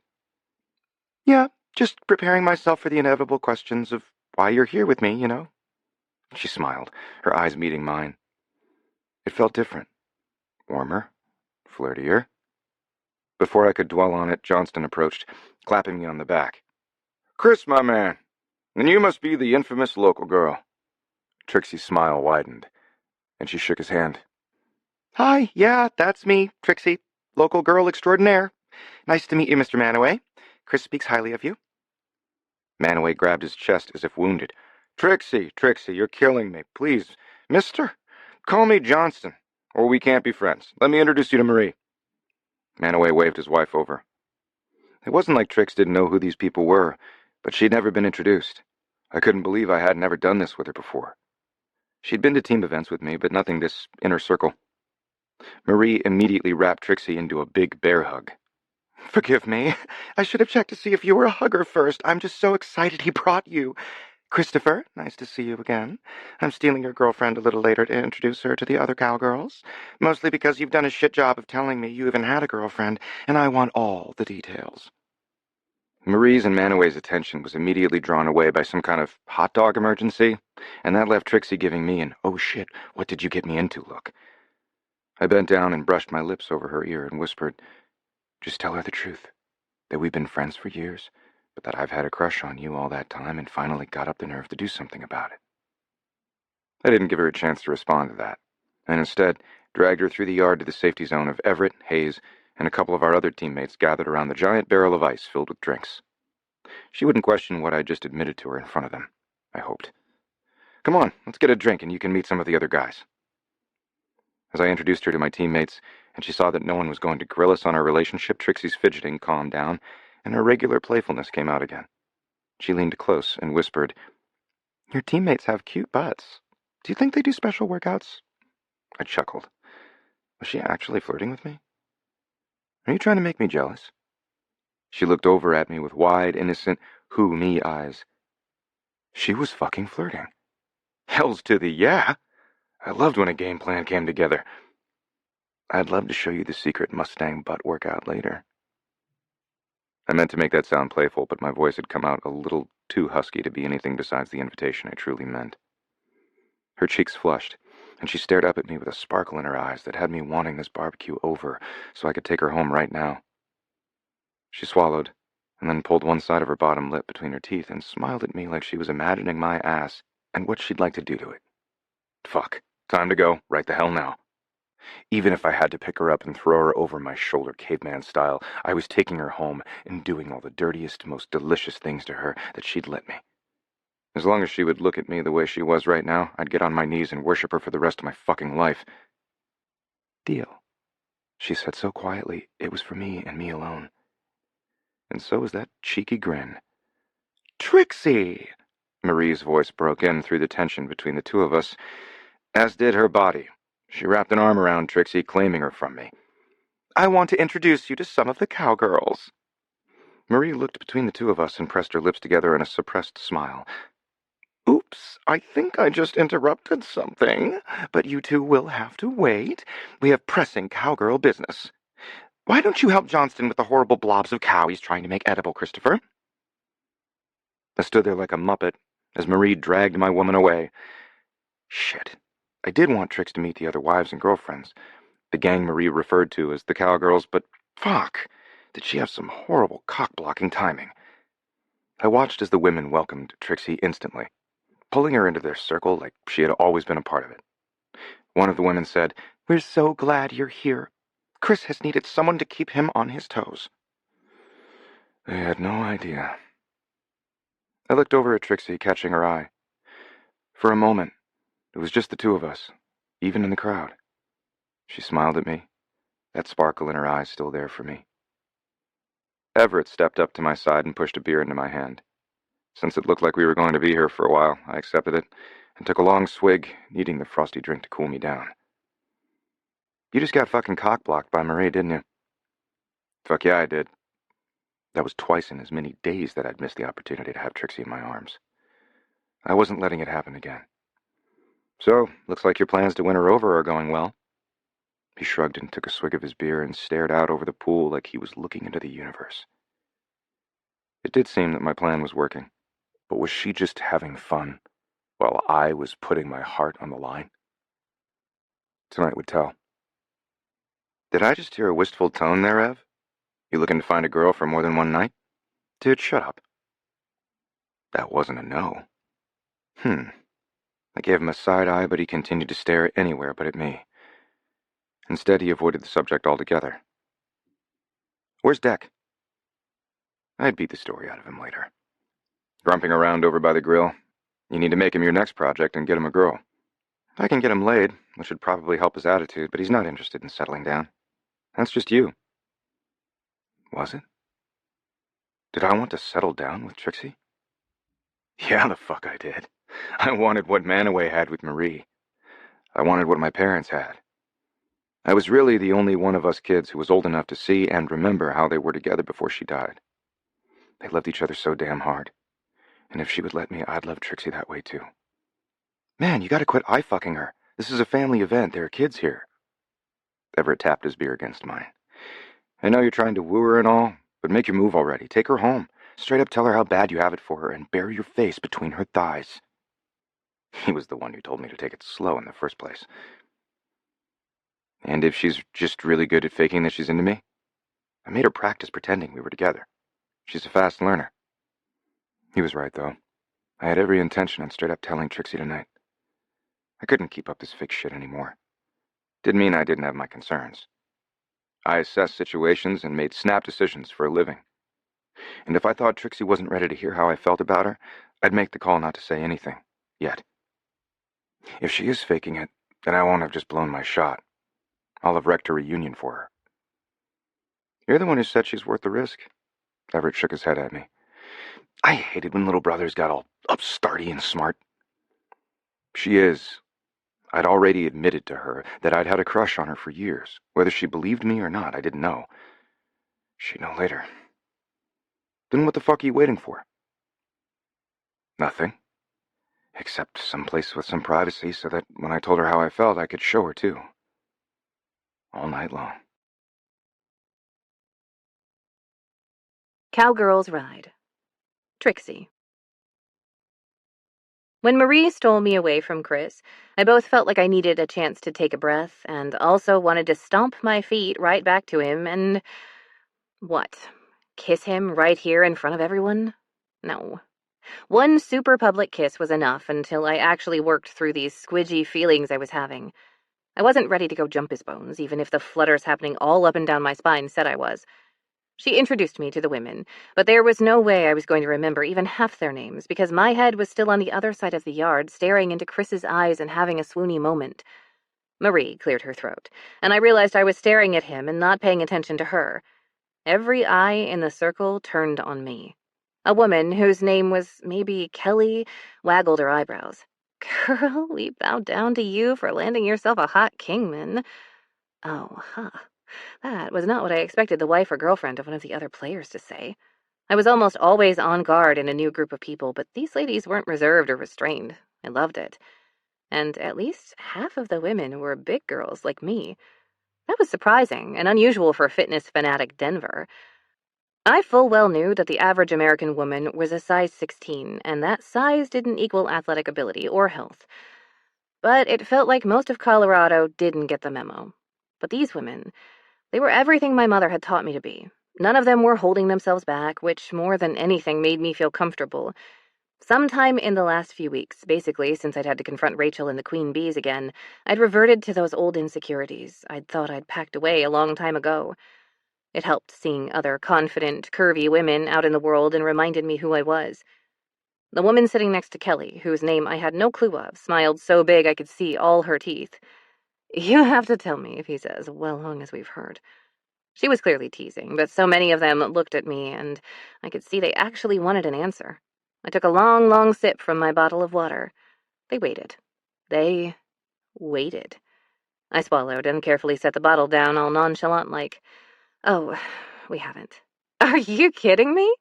Yeah, just preparing myself for the inevitable questions of why you're here with me, you know? She smiled, her eyes meeting mine. It felt different. Warmer. Flirtier. Before I could dwell on it, Johnston approached, clapping me on the back. Chris, my man, and you must be the infamous local girl. Trixie's smile widened, and she shook his hand. Hi, yeah, that's me, Trixie, local girl extraordinaire. Nice to meet you, Mr. Manaway. Chris speaks highly of you. Manaway grabbed his chest as if wounded. Trixie, you're killing me. Please, mister, call me Johnston, or we can't be friends. Let me introduce you to Marie. Manaway waved his wife over. It wasn't like Trix didn't know who these people were, but she'd never been introduced. I couldn't believe I hadn't ever done this with her before. She'd been to team events with me, but nothing this inner circle. Marie immediately wrapped Trixie into a big bear hug. Forgive me. I should have checked to see if you were a hugger first. I'm just so excited he brought you. Christopher, nice to see you again. I'm stealing your girlfriend a little later to introduce her to the other cowgirls. Mostly because you've done a shit job of telling me you even had a girlfriend, and I want all the details. Marie's and Manaway's attention was immediately drawn away by some kind of hot dog emergency, and that left Trixie giving me an, oh shit, what did you get me into look. I bent down and brushed my lips over her ear and whispered, just tell her the truth, that we've been friends for years, but that I've had a crush on you all that time and finally got up the nerve to do something about it. I didn't give her a chance to respond to that, and instead dragged her through the yard to the safety zone of Everett, Hayes, and a couple of our other teammates gathered around the giant barrel of ice filled with drinks. She wouldn't question what I just admitted to her in front of them, I hoped. Come on, let's get a drink and you can meet some of the other guys. As I introduced her to my teammates, and she saw that no one was going to grill us on our relationship, Trixie's fidgeting calmed down, and her regular playfulness came out again. She leaned close and whispered, Your teammates have cute butts. Do you think they do special workouts? I chuckled. Was she actually flirting with me? Are you trying to make me jealous? She looked over at me with wide, innocent, who me eyes. She was fucking flirting. Hells to the yeah! I loved when a game plan came together. I'd love to show you the secret Mustang butt workout later. I meant to make that sound playful, but my voice had come out a little too husky to be anything besides the invitation I truly meant. Her cheeks flushed, and she stared up at me with a sparkle in her eyes that had me wanting this barbecue over so I could take her home right now. She swallowed, and then pulled one side of her bottom lip between her teeth and smiled at me like she was imagining my ass and what she'd like to do to it. Fuck. Time to go, right the hell now. Even if I had to pick her up and throw her over my shoulder caveman style, I was taking her home and doing all the dirtiest, most delicious things to her that she'd let me. As long as she would look at me the way she was right now, I'd get on my knees and worship her for the rest of my fucking life. Deal, she said so quietly it was for me and me alone. And so was that cheeky grin. Trixie! Marie's voice broke in through the tension between the two of us, as did her body. She wrapped an arm around Trixie, claiming her from me. I want to introduce you to some of the cowgirls. Marie looked between the two of us and pressed her lips together in a suppressed smile. Oops, I think I just interrupted something, but you two will have to wait. We have pressing cowgirl business. Why don't you help Johnston with the horrible blobs of cow he's trying to make edible, Christopher? I stood there like a muppet as Marie dragged my woman away. Shit. I did want Trix to meet the other wives and girlfriends, the gang Marie referred to as the cowgirls, but fuck, did she have some horrible cock-blocking timing. I watched as the women welcomed Trixie instantly, pulling her into their circle like she had always been a part of it. One of the women said, We're so glad you're here. Chris has needed someone to keep him on his toes. They had no idea. I looked over at Trixie, catching her eye. For a moment, it was just the two of us, even in the crowd. She smiled at me, that sparkle in her eyes still there for me. Everett stepped up to my side and pushed a beer into my hand. Since it looked like we were going to be here for a while, I accepted it and took a long swig, needing the frosty drink to cool me down. You just got fucking cock-blocked by Marie, didn't you? Fuck yeah, I did. That was twice in as many days that I'd missed the opportunity to have Trixie in my arms. I wasn't letting it happen again. So, looks like your plans to win her over are going well. He shrugged and took a swig of his beer and stared out over the pool like he was looking into the universe. It did seem that my plan was working, but was she just having fun while I was putting my heart on the line? Tonight would tell. Did I just hear a wistful tone there, Ev? You looking to find a girl for more than one night? Dude, shut up. That wasn't a no. I gave him a side eye, but he continued to stare anywhere but at me. Instead, he avoided the subject altogether. Where's Deck? I'd beat the story out of him later. Grumping around over by the grill. You need to make him your next project and get him a girl. I can get him laid, which would probably help his attitude, but he's not interested in settling down. That's just you. Was it? Did I want to settle down with Trixie? Yeah, the fuck I did. I wanted what Manaway had with Marie. I wanted what my parents had. I was really the only one of us kids who was old enough to see and remember how they were together before she died. They loved each other so damn hard. And if she would let me, I'd love Trixie that way too. Man, you gotta quit eye-fucking her. This is a family event. There are kids here. Everett tapped his beer against mine. I know you're trying to woo her and all, but make your move already. Take her home. Straight up tell her how bad you have it for her and bury your face between her thighs. He was the one who told me to take it slow in the first place. And if she's just really good at faking that she's into me? I made her practice pretending we were together. She's a fast learner. He was right, though. I had every intention on straight up telling Trixie tonight. I couldn't keep up this fake shit anymore. Didn't mean I didn't have my concerns. I assessed situations and made snap decisions for a living. And if I thought Trixie wasn't ready to hear how I felt about her, I'd make the call not to say anything. Yet. If she is faking it, then I won't have just blown my shot. I'll have wrecked her reunion for her. You're the one who said she's worth the risk. Everett shook his head at me. I hated when little brothers got all upstarty and smart. She is. I'd already admitted to her that I'd had a crush on her for years. Whether she believed me or not, I didn't know. She'd know later. Then what the fuck are you waiting for? Nothing. Except someplace with some privacy so that when I told her how I felt, I could show her too. All night long. Cowgirls Ride. Trixie. When Marie stole me away from Chris, I both felt like I needed a chance to take a breath and also wanted to stomp my feet right back to him and... what? Kiss him right here in front of everyone? No. One super public kiss was enough until I actually worked through these squidgy feelings I was having. I wasn't ready to go jump his bones, even if the flutters happening all up and down my spine said I was. She introduced me to the women, but there was no way I was going to remember even half their names, because my head was still on the other side of the yard, staring into Chris's eyes and having a swoony moment. Marie cleared her throat, and I realized I was staring at him and not paying attention to her. Every eye in the circle turned on me. A woman, whose name was maybe Kelly, waggled her eyebrows. Girl, we bow down to you for landing yourself a hot kingman. Oh, huh. That was not what I expected the wife or girlfriend of one of the other players to say. I was almost always on guard in a new group of people, but these ladies weren't reserved or restrained. I loved it. And at least half of the women were big girls like me. That was surprising and unusual for fitness fanatic Denver. I full well knew that the average American woman was a size 16, and that size didn't equal athletic ability or health. But it felt like most of Colorado didn't get the memo. But these women... they were everything my mother had taught me to be. None of them were holding themselves back, which more than anything made me feel comfortable. Sometime in the last few weeks, basically since I'd had to confront Rachel and the Queen Bees again, I'd reverted to those old insecurities I'd thought I'd packed away a long time ago. It helped seeing other confident, curvy women out in the world and reminded me who I was. The woman sitting next to Kelly, whose name I had no clue of, smiled so big I could see all her teeth. You have to tell me if he's as well hung as we've heard. She was clearly teasing, but so many of them looked at me, and I could see they actually wanted an answer. I took a long, long sip from my bottle of water. They waited. They waited. I swallowed and carefully set the bottle down, all nonchalant-like. Oh, we haven't. Are you kidding me?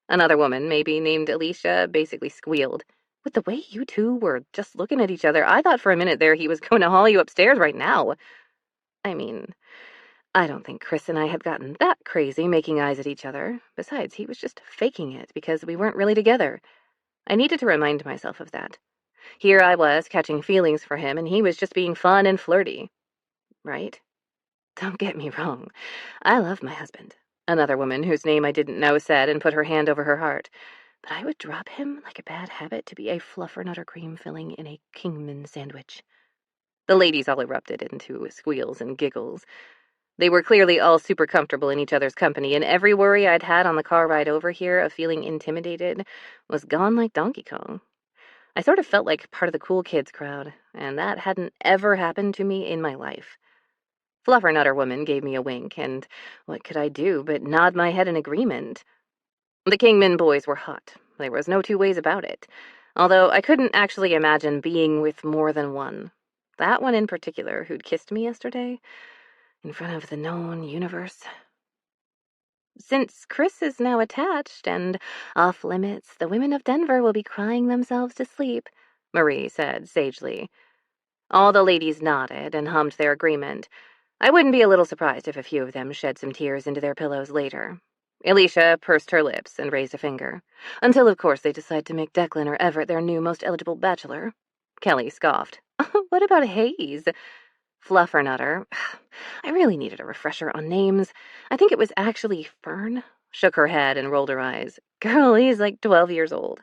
Another woman, maybe named Alicia, basically squealed. With the way you two were just looking at each other, I thought for a minute there he was going to haul you upstairs right now. I mean, I don't think Chris and I had gotten that crazy making eyes at each other. Besides, he was just faking it because we weren't really together. I needed to remind myself of that. Here I was, catching feelings for him, and he was just being fun and flirty. Right? Don't get me wrong. I love my husband. Another woman whose name I didn't know said and put her hand over her heart. But I would drop him like a bad habit to be a fluffernutter cream filling in a Kingman sandwich. The ladies all erupted into squeals and giggles. They were clearly all super comfortable in each other's company, and every worry I'd had on the car ride over here of feeling intimidated was gone like Donkey Kong. I sort of felt like part of the cool kids crowd, and that hadn't ever happened to me in my life. Fluffernutter woman gave me a wink, and what could I do but nod my head in agreement? The Kingman boys were hot. There was no two ways about it, although I couldn't actually imagine being with more than one. That one in particular, who'd kissed me yesterday, in front of the known universe. Since Chris is now attached and off limits, the women of Denver will be crying themselves to sleep, Marie said sagely. All the ladies nodded and hummed their agreement. I wouldn't be a little surprised if a few of them shed some tears into their pillows later. Alicia pursed her lips and raised a finger. Until, of course, they decide to make Declan or Everett their new most eligible bachelor. Kelly scoffed. What about Hayes? Fluffernutter. I really needed a refresher on names. I think it was actually Fern. Shook her head and rolled her eyes. Girl, he's like 12 years old.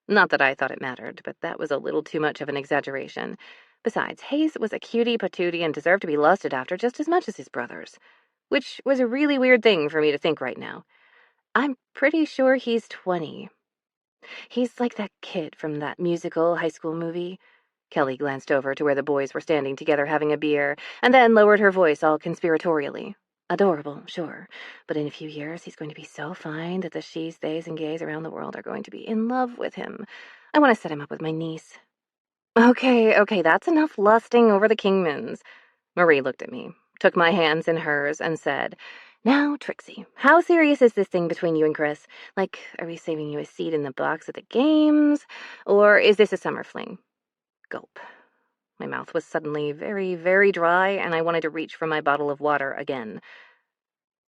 Not that I thought it mattered, but that was a little too much of an exaggeration. Besides, Hayes was a cutie patootie and deserved to be lusted after just as much as his brothers. Which was a really weird thing for me to think right now. I'm pretty sure he's 20. He's like that kid from that musical high school movie. Kelly glanced over to where the boys were standing together having a beer, and then lowered her voice all conspiratorially. Adorable, sure, but in a few years he's going to be so fine that the she's, theys, and gays around the world are going to be in love with him. I want to set him up with my niece. Okay, that's enough lusting over the Kingmans. Marie looked at me, took my hands in hers, and said, Now, Trixie, how serious is this thing between you and Chris? Like, are we saving you a seat in the box at the games? Or is this a summer fling? Gulp. My mouth was suddenly very, very dry, and I wanted to reach for my bottle of water again.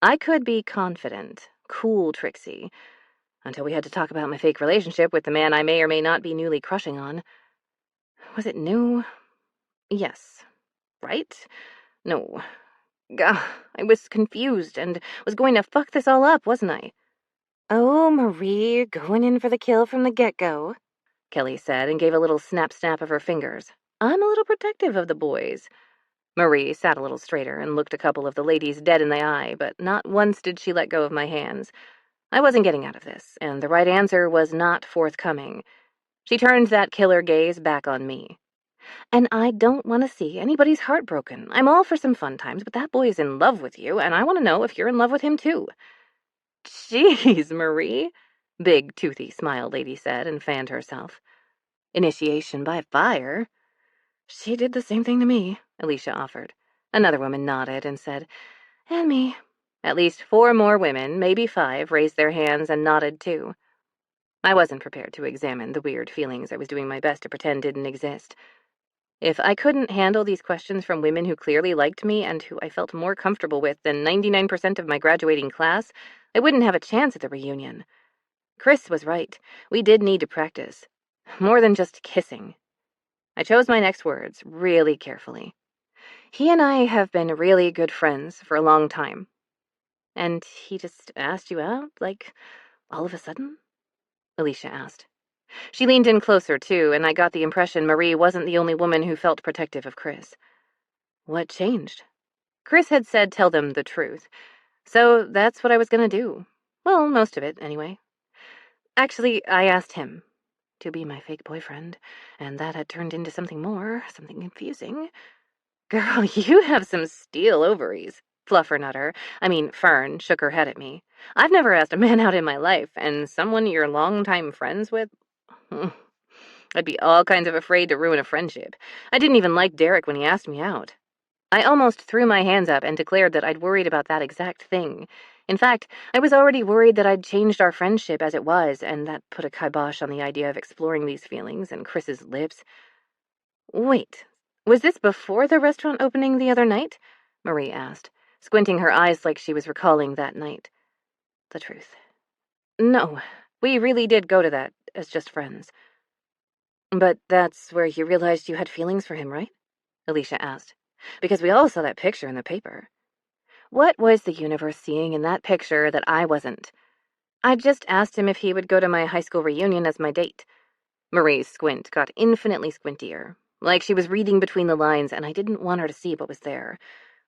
I could be confident, cool Trixie, until we had to talk about my fake relationship with the man I may or may not be newly crushing on. Was it new? Yes. Right? No. Gah, I was confused and was going to fuck this all up, wasn't I? Oh, Marie, you're going in for the kill from the get-go, Kelly said and gave a little snap-snap of her fingers. I'm a little protective of the boys. Marie sat a little straighter and looked a couple of the ladies dead in the eye, but not once did she let go of my hands. I wasn't getting out of this, and the right answer was not forthcoming. She turned that killer gaze back on me. And I don't want to see anybody's heart broken. I'm all for some fun times, but that boy is in love with you, and I want to know if you're in love with him too. Jeez, Marie, big toothy smile lady said and fanned herself. Initiation by fire. She did the same thing to me, Alicia offered. Another woman nodded and said, And me. At least 4 more women, maybe 5, raised their hands and nodded too. I wasn't prepared to examine the weird feelings I was doing my best to pretend didn't exist. If I couldn't handle these questions from women who clearly liked me and who I felt more comfortable with than 99% of my graduating class, I wouldn't have a chance at the reunion. Chris was right. We did need to practice. More than just kissing. I chose my next words really carefully. He and I have been really good friends for a long time. And he just asked you out, like, all of a sudden? Alicia asked. She leaned in closer, too, and I got the impression Marie wasn't the only woman who felt protective of Chris. What changed? Chris had said tell them the truth. So that's what I was going to do. Well, most of it, anyway. Actually, I asked him to be my fake boyfriend, and that had turned into something more, something confusing. Girl, you have some steel ovaries. Fern, shook her head at me. I've never asked a man out in my life, and someone you're longtime friends with? I'd be all kinds of afraid to ruin a friendship. I didn't even like Derek when he asked me out. I almost threw my hands up and declared that I'd worried about that exact thing. In fact, I was already worried that I'd changed our friendship as it was, and that put a kibosh on the idea of exploring these feelings and Chris's lips. Wait, was this before the restaurant opening the other night? Marie asked, squinting her eyes like she was recalling that night. The truth. No, we really did go to that as just friends. But that's where you realized you had feelings for him, right? Alicia asked. Because we all saw that picture in the paper. What was the universe seeing in that picture that I wasn't? I just asked him if he would go to my high school reunion as my date. Marie's squint got infinitely squintier, like she was reading between the lines, and I didn't want her to see what was there,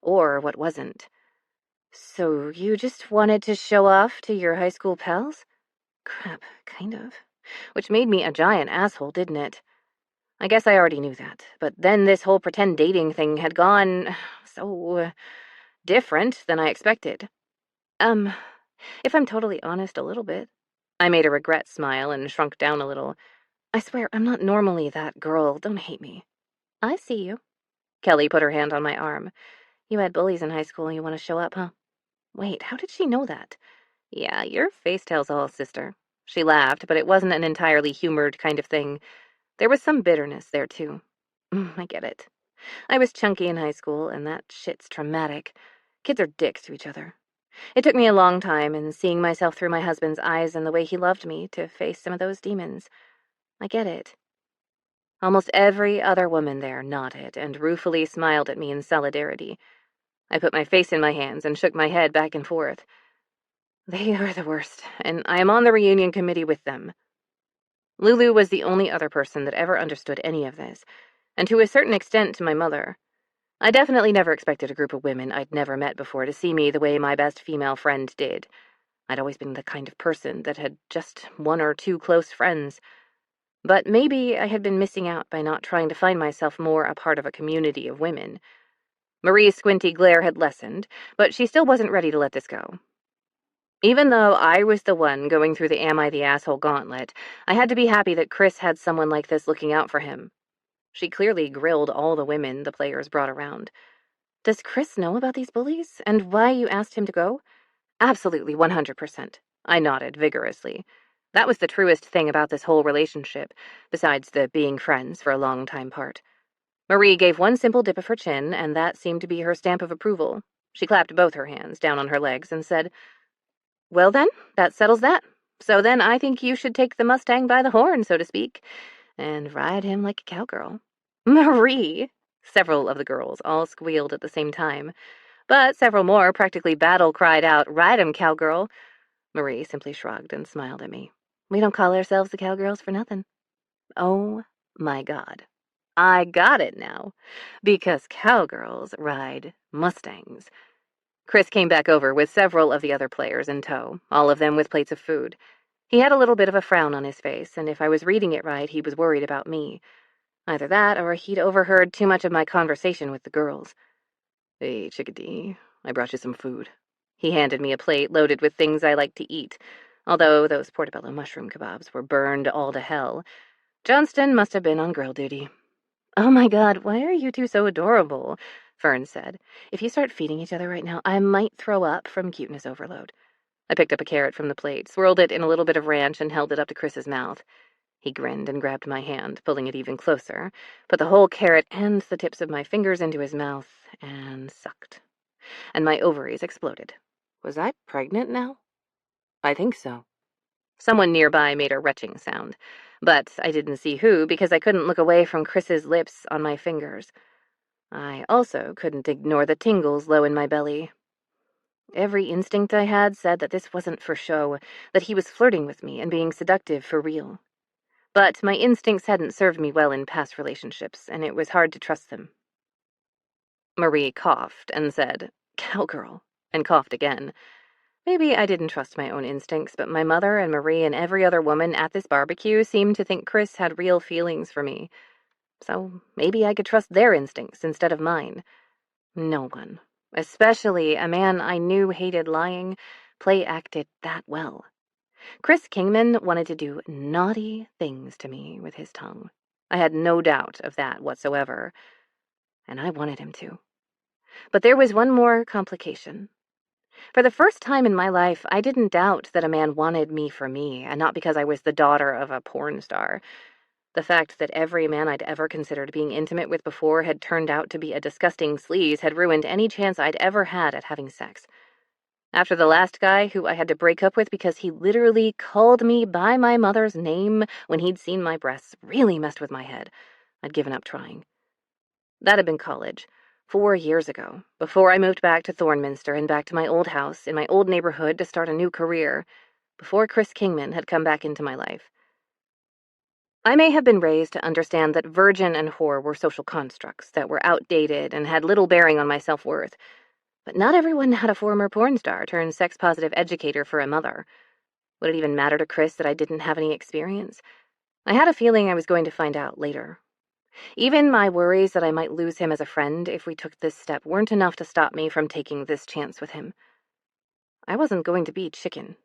or what wasn't. So you just wanted to show off to your high school pals? Crap, kind of. Which made me a giant asshole, didn't it? I guess I already knew that, but then this whole pretend dating thing had gone so different than I expected. If I'm totally honest, a little bit. I made a regret smile and shrunk down a little. I swear, I'm not normally that girl. Don't hate me. I see you. Kelly put her hand on my arm. You had bullies in high school. You want to show up, huh? Wait, how did she know that? Yeah, your face tells all, sister. She laughed, but it wasn't an entirely humored kind of thing. There was some bitterness there, too. I get it. I was chunky in high school, and that shit's traumatic. Kids are dicks to each other. It took me a long time, and seeing myself through my husband's eyes and the way he loved me, to face some of those demons. I get it. Almost every other woman there nodded and ruefully smiled at me in solidarity. I put my face in my hands and shook my head back and forth. They are the worst, and I am on the reunion committee with them. Lulu was the only other person that ever understood any of this, and to a certain extent to my mother. I definitely never expected a group of women I'd never met before to see me the way my best female friend did. I'd always been the kind of person that had just one or two close friends. But maybe I had been missing out by not trying to find myself more a part of a community of women. Marie's squinty glare had lessened, but she still wasn't ready to let this go. Even though I was the one going through the Am I the Asshole gauntlet, I had to be happy that Chris had someone like this looking out for him. She clearly grilled all the women the players brought around. Does Chris know about these bullies, and why you asked him to go? Absolutely, 100%. I nodded vigorously. That was the truest thing about this whole relationship, besides the being friends for a long time part. Marie gave one simple dip of her chin, and that seemed to be her stamp of approval. She clapped both her hands down on her legs and said, Well then, that settles that. So then I think you should take the Mustang by the horn, so to speak, and ride him like a cowgirl. Marie! Several of the girls all squealed at the same time, but several more practically battle-cried out, Ride him, cowgirl! Marie simply shrugged and smiled at me. We don't call ourselves the cowgirls for nothing. Oh my God. I got it now. Because cowgirls ride Mustangs. Chris came back over with several of the other players in tow, all of them with plates of food. He had a little bit of a frown on his face, and if I was reading it right, he was worried about me. Either that, or he'd overheard too much of my conversation with the girls. Hey, chickadee, I brought you some food. He handed me a plate loaded with things I like to eat, although those portobello mushroom kebabs were burned all to hell. Johnston must have been on grill duty. Oh my God, why are you two so adorable? Fern said. If you start feeding each other right now, I might throw up from cuteness overload. I picked up a carrot from the plate, swirled it in a little bit of ranch, and held it up to Chris's mouth. He grinned and grabbed my hand, pulling it even closer, put the whole carrot and the tips of my fingers into his mouth, and sucked. And my ovaries exploded. Was I pregnant now? I think so. Someone nearby made a retching sound, but I didn't see who because I couldn't look away from Chris's lips on my fingers. I also couldn't ignore the tingles low in my belly. Every instinct I had said that this wasn't for show, that he was flirting with me and being seductive for real. But my instincts hadn't served me well in past relationships, and it was hard to trust them. Marie coughed and said, Cowgirl, and coughed again. Maybe I didn't trust my own instincts, but my mother and Marie and every other woman at this barbecue seemed to think Chris had real feelings for me. So maybe I could trust their instincts instead of mine. No one, especially a man I knew hated lying, play-acted that well. Chris Kingman wanted to do naughty things to me with his tongue. I had no doubt of that whatsoever, and I wanted him to. But there was one more complication. For the first time in my life, I didn't doubt that a man wanted me for me, and not because I was the daughter of a porn star. The fact that every man I'd ever considered being intimate with before had turned out to be a disgusting sleaze had ruined any chance I'd ever had at having sex. After the last guy, who I had to break up with because he literally called me by my mother's name when he'd seen my breasts, really messed with my head, I'd given up trying. That had been college, 4 years ago, before I moved back to Thornminster and back to my old house in my old neighborhood to start a new career, before Chris Kingman had come back into my life. I may have been raised to understand that virgin and whore were social constructs that were outdated and had little bearing on my self-worth, but not everyone had a former porn star turned sex-positive educator for a mother. Would it even matter to Chris that I didn't have any experience? I had a feeling I was going to find out later. Even my worries that I might lose him as a friend if we took this step weren't enough to stop me from taking this chance with him. I wasn't going to be chicken,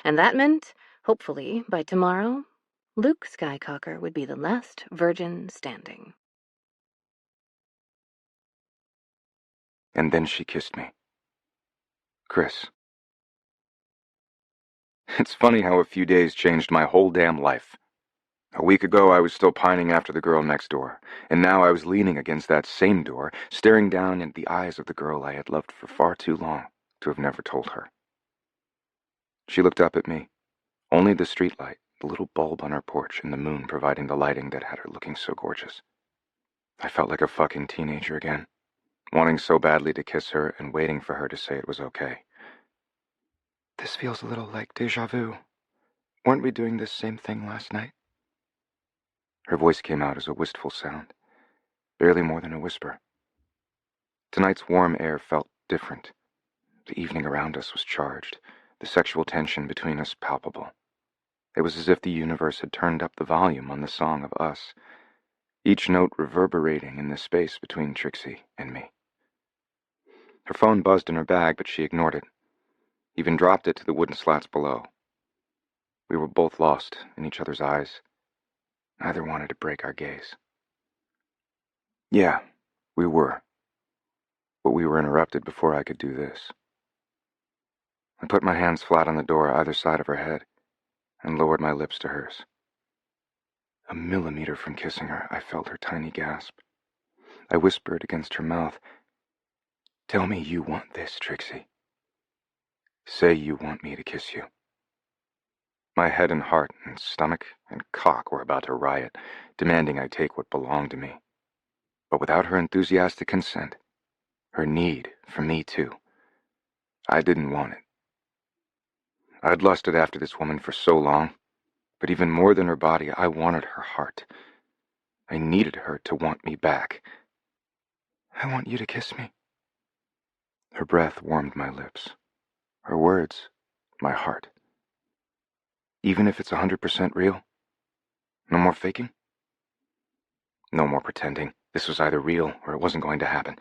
and that meant, hopefully, by tomorrow, Luke Skycocker would be the last virgin standing. And then she kissed me. Chris. It's funny how a few days changed my whole damn life. A week ago, I was still pining after the girl next door, and now I was leaning against that same door, staring down into the eyes of the girl I had loved for far too long to have never told her. She looked up at me. Only the streetlight, the little bulb on her porch, and the moon providing the lighting that had her looking so gorgeous. I felt like a fucking teenager again, wanting so badly to kiss her and waiting for her to say it was okay. This feels a little like déjà vu. Weren't we doing this same thing last night? Her voice came out as a wistful sound, barely more than a whisper. Tonight's warm air felt different. The evening around us was charged, the sexual tension between us palpable. It was as if the universe had turned up the volume on the song of us, each note reverberating in the space between Trixie and me. Her phone buzzed in her bag, but she ignored it, even dropped it to the wooden slats below. We were both lost in each other's eyes. Neither wanted to break our gaze. Yeah, we were. But we were interrupted before I could do this. I put my hands flat on the door either side of her head and lowered my lips to hers. A millimeter from kissing her, I felt her tiny gasp. I whispered against her mouth, "Tell me you want this, Trixie. Say you want me to kiss you." My head and heart and stomach and cock were about to riot, demanding I take what belonged to me. But without her enthusiastic consent, her need for me too, I didn't want it. I'd lusted after this woman for so long, but even more than her body, I wanted her heart. I needed her to want me back. "I want you to kiss me." Her breath warmed my lips. Her words, my heart. Even if it's 100% real? No more faking? No more pretending. This was either real or it wasn't going to happen.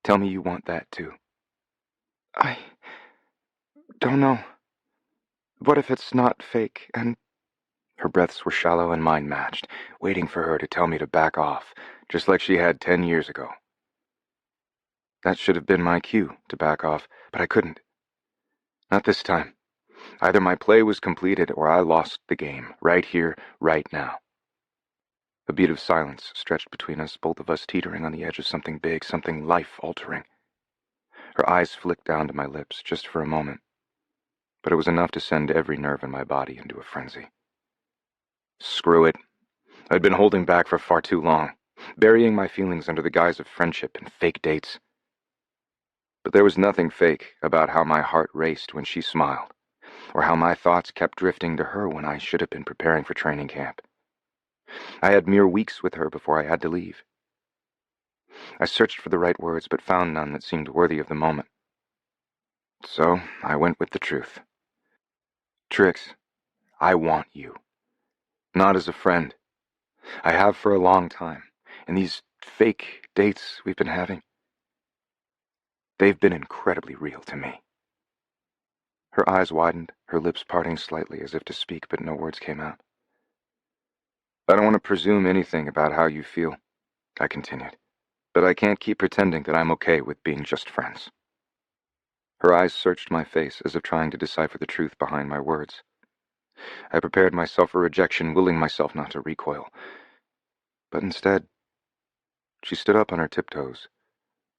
Tell me you want that too. I don't know. What if it's not fake and... Her breaths were shallow and mine matched, waiting for her to tell me to back off, just like she had 10 years ago. That should have been my cue to back off, but I couldn't. Not this time. Either my play was completed or I lost the game, right here, right now. A beat of silence stretched between us, both of us teetering on the edge of something big, something life-altering. Her eyes flicked down to my lips just for a moment, but it was enough to send every nerve in my body into a frenzy. Screw it. I'd been holding back for far too long, burying my feelings under the guise of friendship and fake dates. But there was nothing fake about how my heart raced when she smiled, or how my thoughts kept drifting to her when I should have been preparing for training camp. I had mere weeks with her before I had to leave. I searched for the right words, but found none that seemed worthy of the moment. So I went with the truth. Trix, I want you. Not as a friend. I have for a long time, and these fake dates we've been having, they've been incredibly real to me. Her eyes widened, her lips parting slightly as if to speak, but no words came out. I don't want to presume anything about how you feel, I continued, but I can't keep pretending that I'm okay with being just friends. Her eyes searched my face as if trying to decipher the truth behind my words. I prepared myself for rejection, willing myself not to recoil. But instead, she stood up on her tiptoes,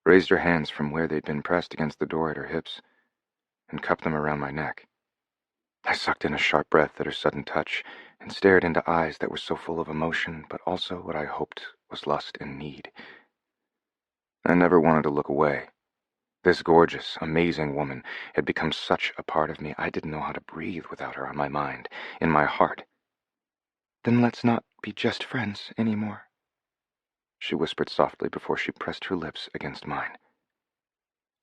raised her hands from where they'd been pressed against the door at her hips, and cupped them around my neck. I sucked in a sharp breath at her sudden touch and stared into eyes that were so full of emotion, but also what I hoped was lust and need. I never wanted to look away. This gorgeous, amazing woman had become such a part of me I didn't know how to breathe without her on my mind, in my heart. "Then let's not be just friends anymore," she whispered softly before she pressed her lips against mine.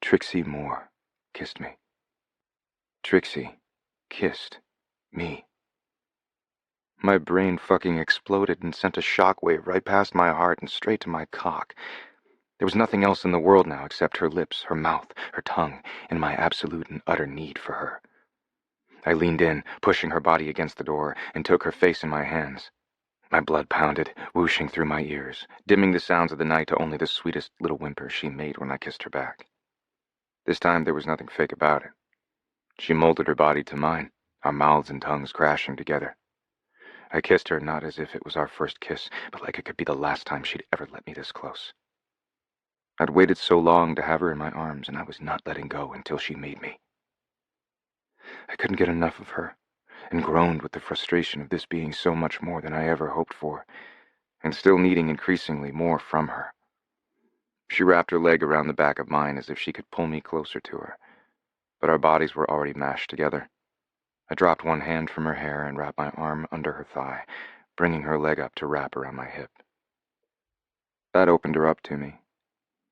Trixie Moore kissed me. Trixie kissed me. My brain fucking exploded and sent a shockwave right past my heart and straight to my cock. There was nothing else in the world now except her lips, her mouth, her tongue, and my absolute and utter need for her. I leaned in, pushing her body against the door, and took her face in my hands. My blood pounded, whooshing through my ears, dimming the sounds of the night to only the sweetest little whimper she made when I kissed her back. This time there was nothing fake about it. She molded her body to mine, our mouths and tongues crashing together. I kissed her not as if it was our first kiss, but like it could be the last time she'd ever let me this close. I'd waited so long to have her in my arms, and I was not letting go until she made me. I couldn't get enough of her, and groaned with the frustration of this being so much more than I ever hoped for, and still needing increasingly more from her. She wrapped her leg around the back of mine as if she could pull me closer to her, but our bodies were already mashed together. I dropped one hand from her hair and wrapped my arm under her thigh, bringing her leg up to wrap around my hip. That opened her up to me.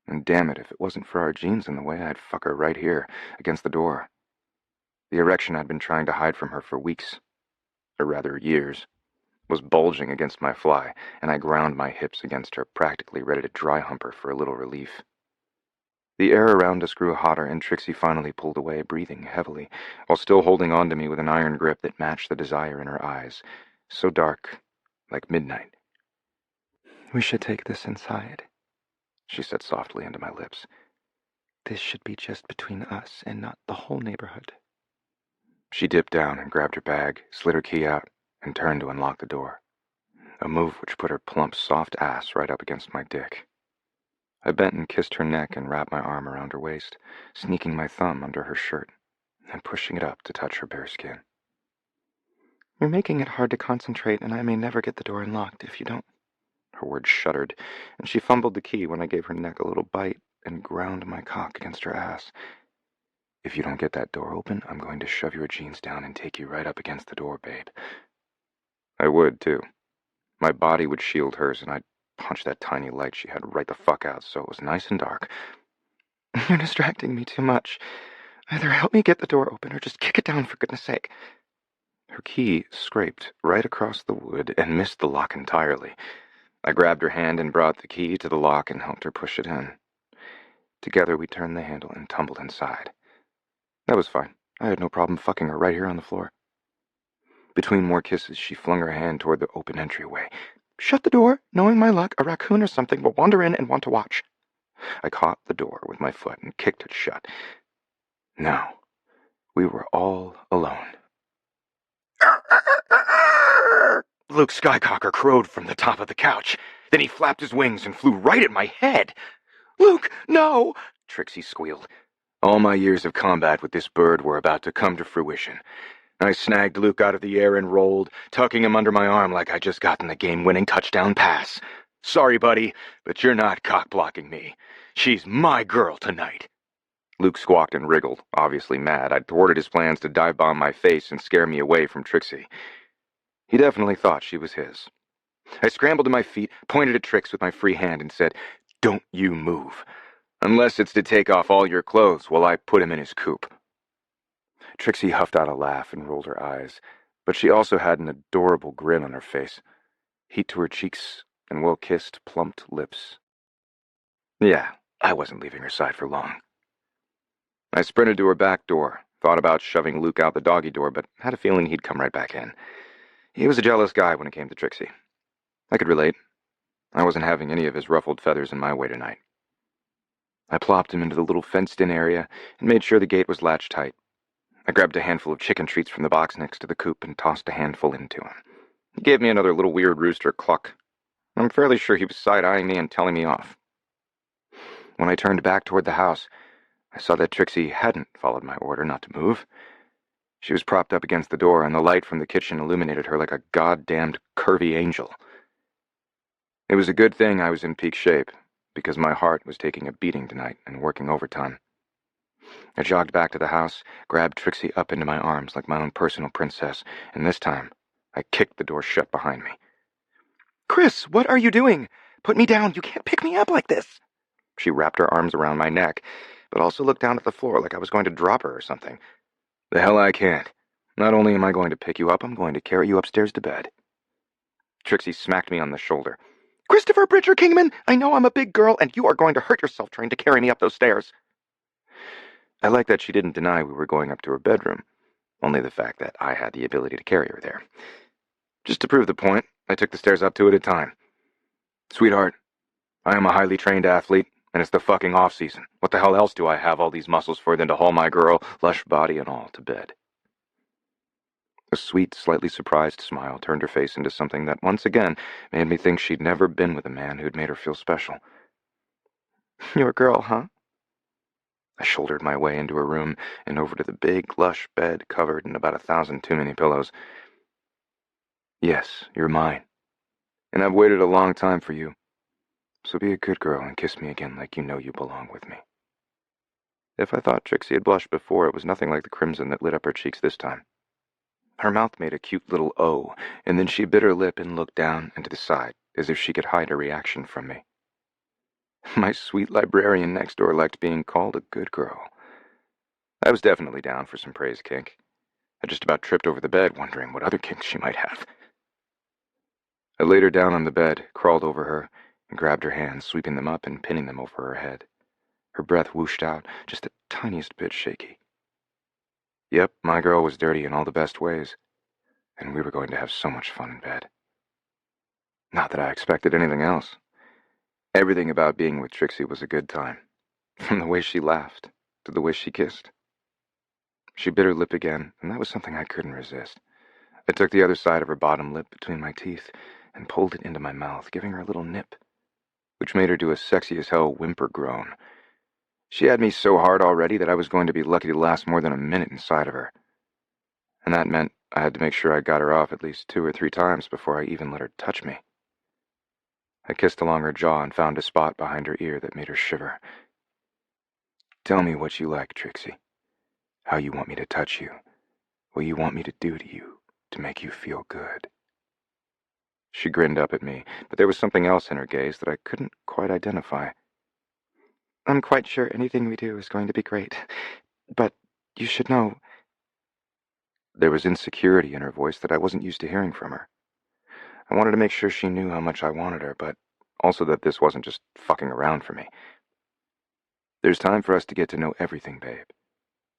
And damn it, if it wasn't for our jeans in the way, I'd fuck her right here, against the door. The erection I'd been trying to hide from her for weeks, or rather years, was bulging against my fly, and I ground my hips against her, practically ready to dry hump her for a little relief. The air around us grew hotter, and Trixie finally pulled away, breathing heavily, while still holding on to me with an iron grip that matched the desire in her eyes, so dark, like midnight. "We should take this inside," she said softly into my lips. "This should be just between us and not the whole neighborhood." She dipped down and grabbed her bag, slid her key out, and turned to unlock the door, a move which put her plump, soft ass right up against my dick. I bent and kissed her neck and wrapped my arm around her waist, sneaking my thumb under her shirt and pushing it up to touch her bare skin. "You're making it hard to concentrate, and I may never get the door unlocked if you don't." Her words shuddered, and she fumbled the key when I gave her neck a little bite and ground my cock against her ass. "If you don't get that door open, I'm going to shove your jeans down and take you right up against the door, babe." I would, too. My body would shield hers, and I'd punch that tiny light she had right the fuck out so it was nice and dark. "You're distracting me too much. Either help me get the door open or just kick it down, for goodness sake." Her key scraped right across the wood and missed the lock entirely. I grabbed her hand and brought the key to the lock and helped her push it in. Together we turned the handle and tumbled inside. That was fine. I had no problem fucking her right here on the floor. Between more kisses, she flung her hand toward the open entryway. "Shut the door. Knowing my luck, a raccoon or something will wander in and want to watch." I caught the door with my foot and kicked it shut. Now, we were all alone. Luke Skycocker crowed from the top of the couch. Then he flapped his wings and flew right at my head. "Luke, no!" Trixie squealed. All my years of combat with this bird were about to come to fruition. I snagged Luke out of the air and rolled, tucking him under my arm like I'd just gotten the game-winning touchdown pass. "Sorry, buddy, but you're not cock-blocking me. She's my girl tonight." Luke squawked and wriggled, obviously mad. I'd thwarted his plans to dive-bomb my face and scare me away from Trixie. He definitely thought she was his. I scrambled to my feet, pointed at Trix with my free hand, and said, "Don't you move. Unless it's to take off all your clothes while I put him in his coop." Trixie huffed out a laugh and rolled her eyes, but she also had an adorable grin on her face, heat to her cheeks, and well-kissed, plumped lips. Yeah, I wasn't leaving her side for long. I sprinted to her back door, thought about shoving Luke out the doggy door, but had a feeling he'd come right back in. He was a jealous guy when it came to Trixie. I could relate. I wasn't having any of his ruffled feathers in my way tonight. I plopped him into the little fenced-in area and made sure the gate was latched tight. I grabbed a handful of chicken treats from the box next to the coop and tossed a handful into him. He gave me another little weird rooster cluck. I'm fairly sure he was side-eyeing me and telling me off. When I turned back toward the house, I saw that Trixie hadn't followed my order not to move. She was propped up against the door, and the light from the kitchen illuminated her like a goddamned curvy angel. It was a good thing I was in peak shape, because my heart was taking a beating tonight and working overtime. I jogged back to the house, grabbed Trixie up into my arms like my own personal princess, and this time, I kicked the door shut behind me. "Chris, what are you doing? Put me down. You can't pick me up like this." She wrapped her arms around my neck, but also looked down at the floor like I was going to drop her or something. "The hell I can't. Not only am I going to pick you up, I'm going to carry you upstairs to bed." Trixie smacked me on the shoulder. "Christopher Bridger Kingman, I know I'm a big girl, and you are going to hurt yourself trying to carry me up those stairs." I liked that she didn't deny we were going up to her bedroom, only the fact that I had the ability to carry her there. Just to prove the point, I took the stairs up two at a time. "Sweetheart, I am a highly trained athlete, and it's the fucking off-season. What the hell else do I have all these muscles for than to haul my girl, lush body and all, to bed?" A sweet, slightly surprised smile turned her face into something that once again made me think she'd never been with a man who'd made her feel special. "Your girl, huh?" I shouldered my way into her room and over to the big, lush bed covered in about 1,000 too many pillows. "Yes, you're mine. And I've waited a long time for you. So be a good girl and kiss me again like you know you belong with me." If I thought Trixie had blushed before, it was nothing like the crimson that lit up her cheeks this time. Her mouth made a cute little O, and then she bit her lip and looked down and to the side, as if she could hide a reaction from me. My sweet librarian next door liked being called a good girl. I was definitely down for some praise kink. I just about tripped over the bed, wondering what other kinks she might have. I laid her down on the bed, crawled over her, and grabbed her hands, sweeping them up and pinning them over her head. Her breath whooshed out, just the tiniest bit shaky. Yep, my girl was dirty in all the best ways, and we were going to have so much fun in bed. Not that I expected anything else. Everything about being with Trixie was a good time, from the way she laughed to the way she kissed. She bit her lip again, and that was something I couldn't resist. I took the other side of her bottom lip between my teeth and pulled it into my mouth, giving her a little nip, which made her do a sexy-as-hell whimper groan. She had me so hard already that I was going to be lucky to last more than a minute inside of her. And that meant I had to make sure I got her off at least 2 or 3 times before I even let her touch me. I kissed along her jaw and found a spot behind her ear that made her shiver. "Tell me what you like, Trixie. How you want me to touch you. What you want me to do to you to make you feel good." She grinned up at me, but there was something else in her gaze that I couldn't quite identify. "I'm quite sure anything we do is going to be great. But you should know..." There was insecurity in her voice that I wasn't used to hearing from her. I wanted to make sure she knew how much I wanted her, but also that this wasn't just fucking around for me. "There's time for us to get to know everything, babe.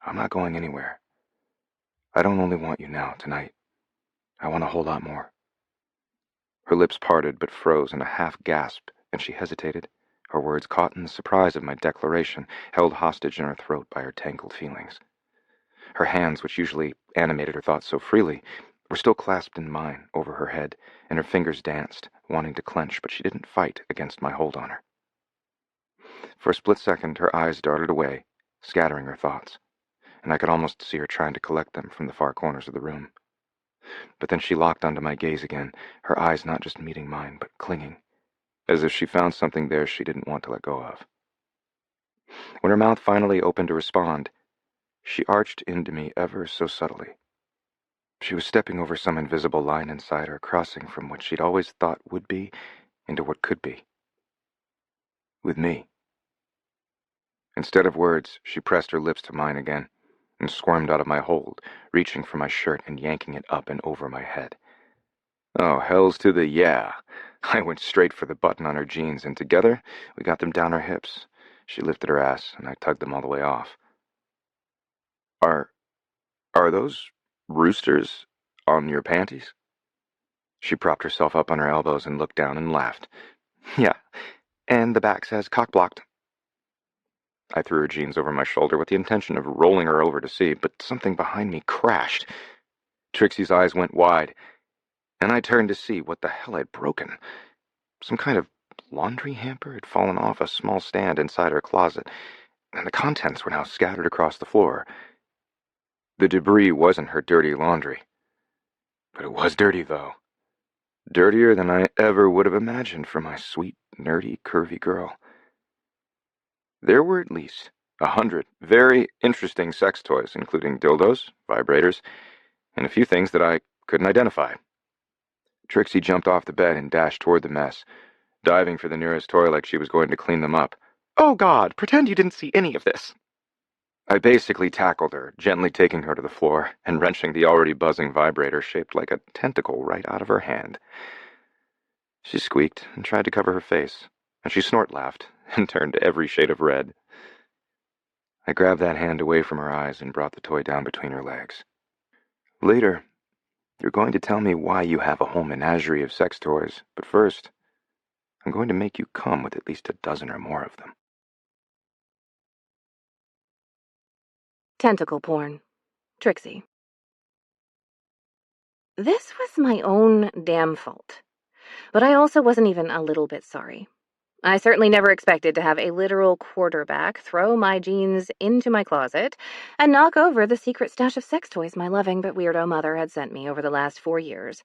I'm not going anywhere. I don't only want you now, tonight. I want a whole lot more." Her lips parted but froze in a half-gasp, and she hesitated, her words caught in the surprise of my declaration, held hostage in her throat by her tangled feelings. Her hands, which usually animated her thoughts so freely, were still clasped in mine over her head, and her fingers danced, wanting to clench, but she didn't fight against my hold on her. For a split second, her eyes darted away, scattering her thoughts, and I could almost see her trying to collect them from the far corners of the room. But then she locked onto my gaze again, her eyes not just meeting mine, but clinging, as if she found something there she didn't want to let go of. When her mouth finally opened to respond, she arched into me ever so subtly. She was stepping over some invisible line inside her, crossing from what she'd always thought would be into what could be. With me. Instead of words, she pressed her lips to mine again, and squirmed out of my hold, reaching for my shirt and yanking it up and over my head. Oh, hells to the yeah. I went straight for the button on her jeans, and together we got them down her hips. She lifted her ass, and I tugged them all the way off. Are those roosters on your panties?" She propped herself up on her elbows and looked down and laughed. "Yeah, and the back says cock blocked." I threw her jeans over my shoulder with the intention of rolling her over to see, but something behind me crashed. Trixie's eyes went wide, and I turned to see what the hell I'd broken. Some kind of laundry hamper had fallen off a small stand inside her closet, and the contents were now scattered across the floor. The debris wasn't her dirty laundry. But it was dirty, though. Dirtier than I ever would have imagined for my sweet, nerdy, curvy girl. There were at least 100 very interesting sex toys, including dildos, vibrators, and a few things that I couldn't identify. Trixie jumped off the bed and dashed toward the mess, diving for the nearest toy like she was going to clean them up. "Oh, God, pretend you didn't see any of this." I basically tackled her, gently taking her to the floor and wrenching the already buzzing vibrator shaped like a tentacle right out of her hand. She squeaked and tried to cover her face, and she snort-laughed and turned every shade of red. I grabbed that hand away from her eyes and brought the toy down between her legs. "Later, you're going to tell me why you have a whole menagerie of sex toys, but first, I'm going to make you come with at least a dozen or more of them." Tentacle porn. Trixie. This was my own damn fault. But I also wasn't even a little bit sorry. I certainly never expected to have a literal quarterback throw my jeans into my closet and knock over the secret stash of sex toys my loving but weirdo mother had sent me over the last 4 years.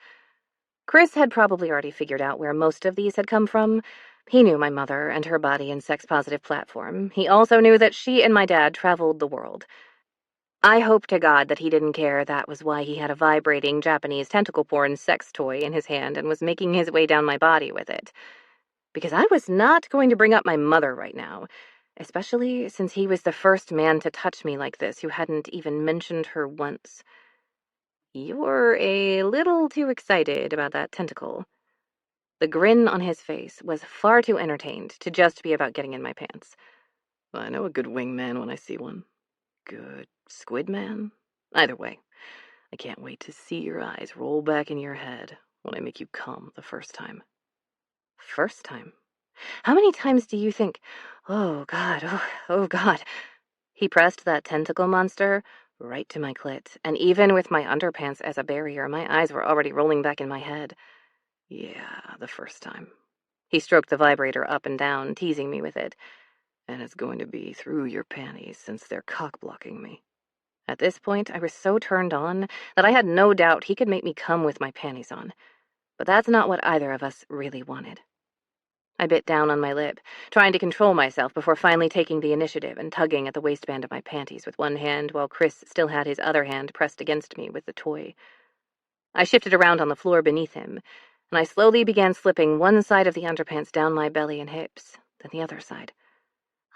Chris had probably already figured out where most of these had come from. He knew my mother and her body and sex-positive platform. He also knew that she and my dad traveled the world. I hope to God that he didn't care that was why he had a vibrating Japanese tentacle porn sex toy in his hand and was making his way down my body with it. Because I was not going to bring up my mother right now, especially since he was the first man to touch me like this who hadn't even mentioned her once. "You're a little too excited about that tentacle." The grin on his face was far too entertained to just be about getting in my pants. I know a good wingman when I see one. Good squid man? Either way, I can't wait to see your eyes roll back in your head when I make you come the first time. First time? How many times do you think, oh God, oh God. He pressed that tentacle monster right to my clit, and even with my underpants as a barrier, my eyes were already rolling back in my head. Yeah, the first time. He stroked the vibrator up and down, teasing me with it. And it's going to be through your panties since they're cock-blocking me. At this point, I was so turned on that I had no doubt he could make me come with my panties on. But that's not what either of us really wanted. I bit down on my lip, trying to control myself before finally taking the initiative and tugging at the waistband of my panties with one hand while Chris still had his other hand pressed against me with the toy. I shifted around on the floor beneath him, and I slowly began slipping one side of the underpants down my belly and hips, then the other side.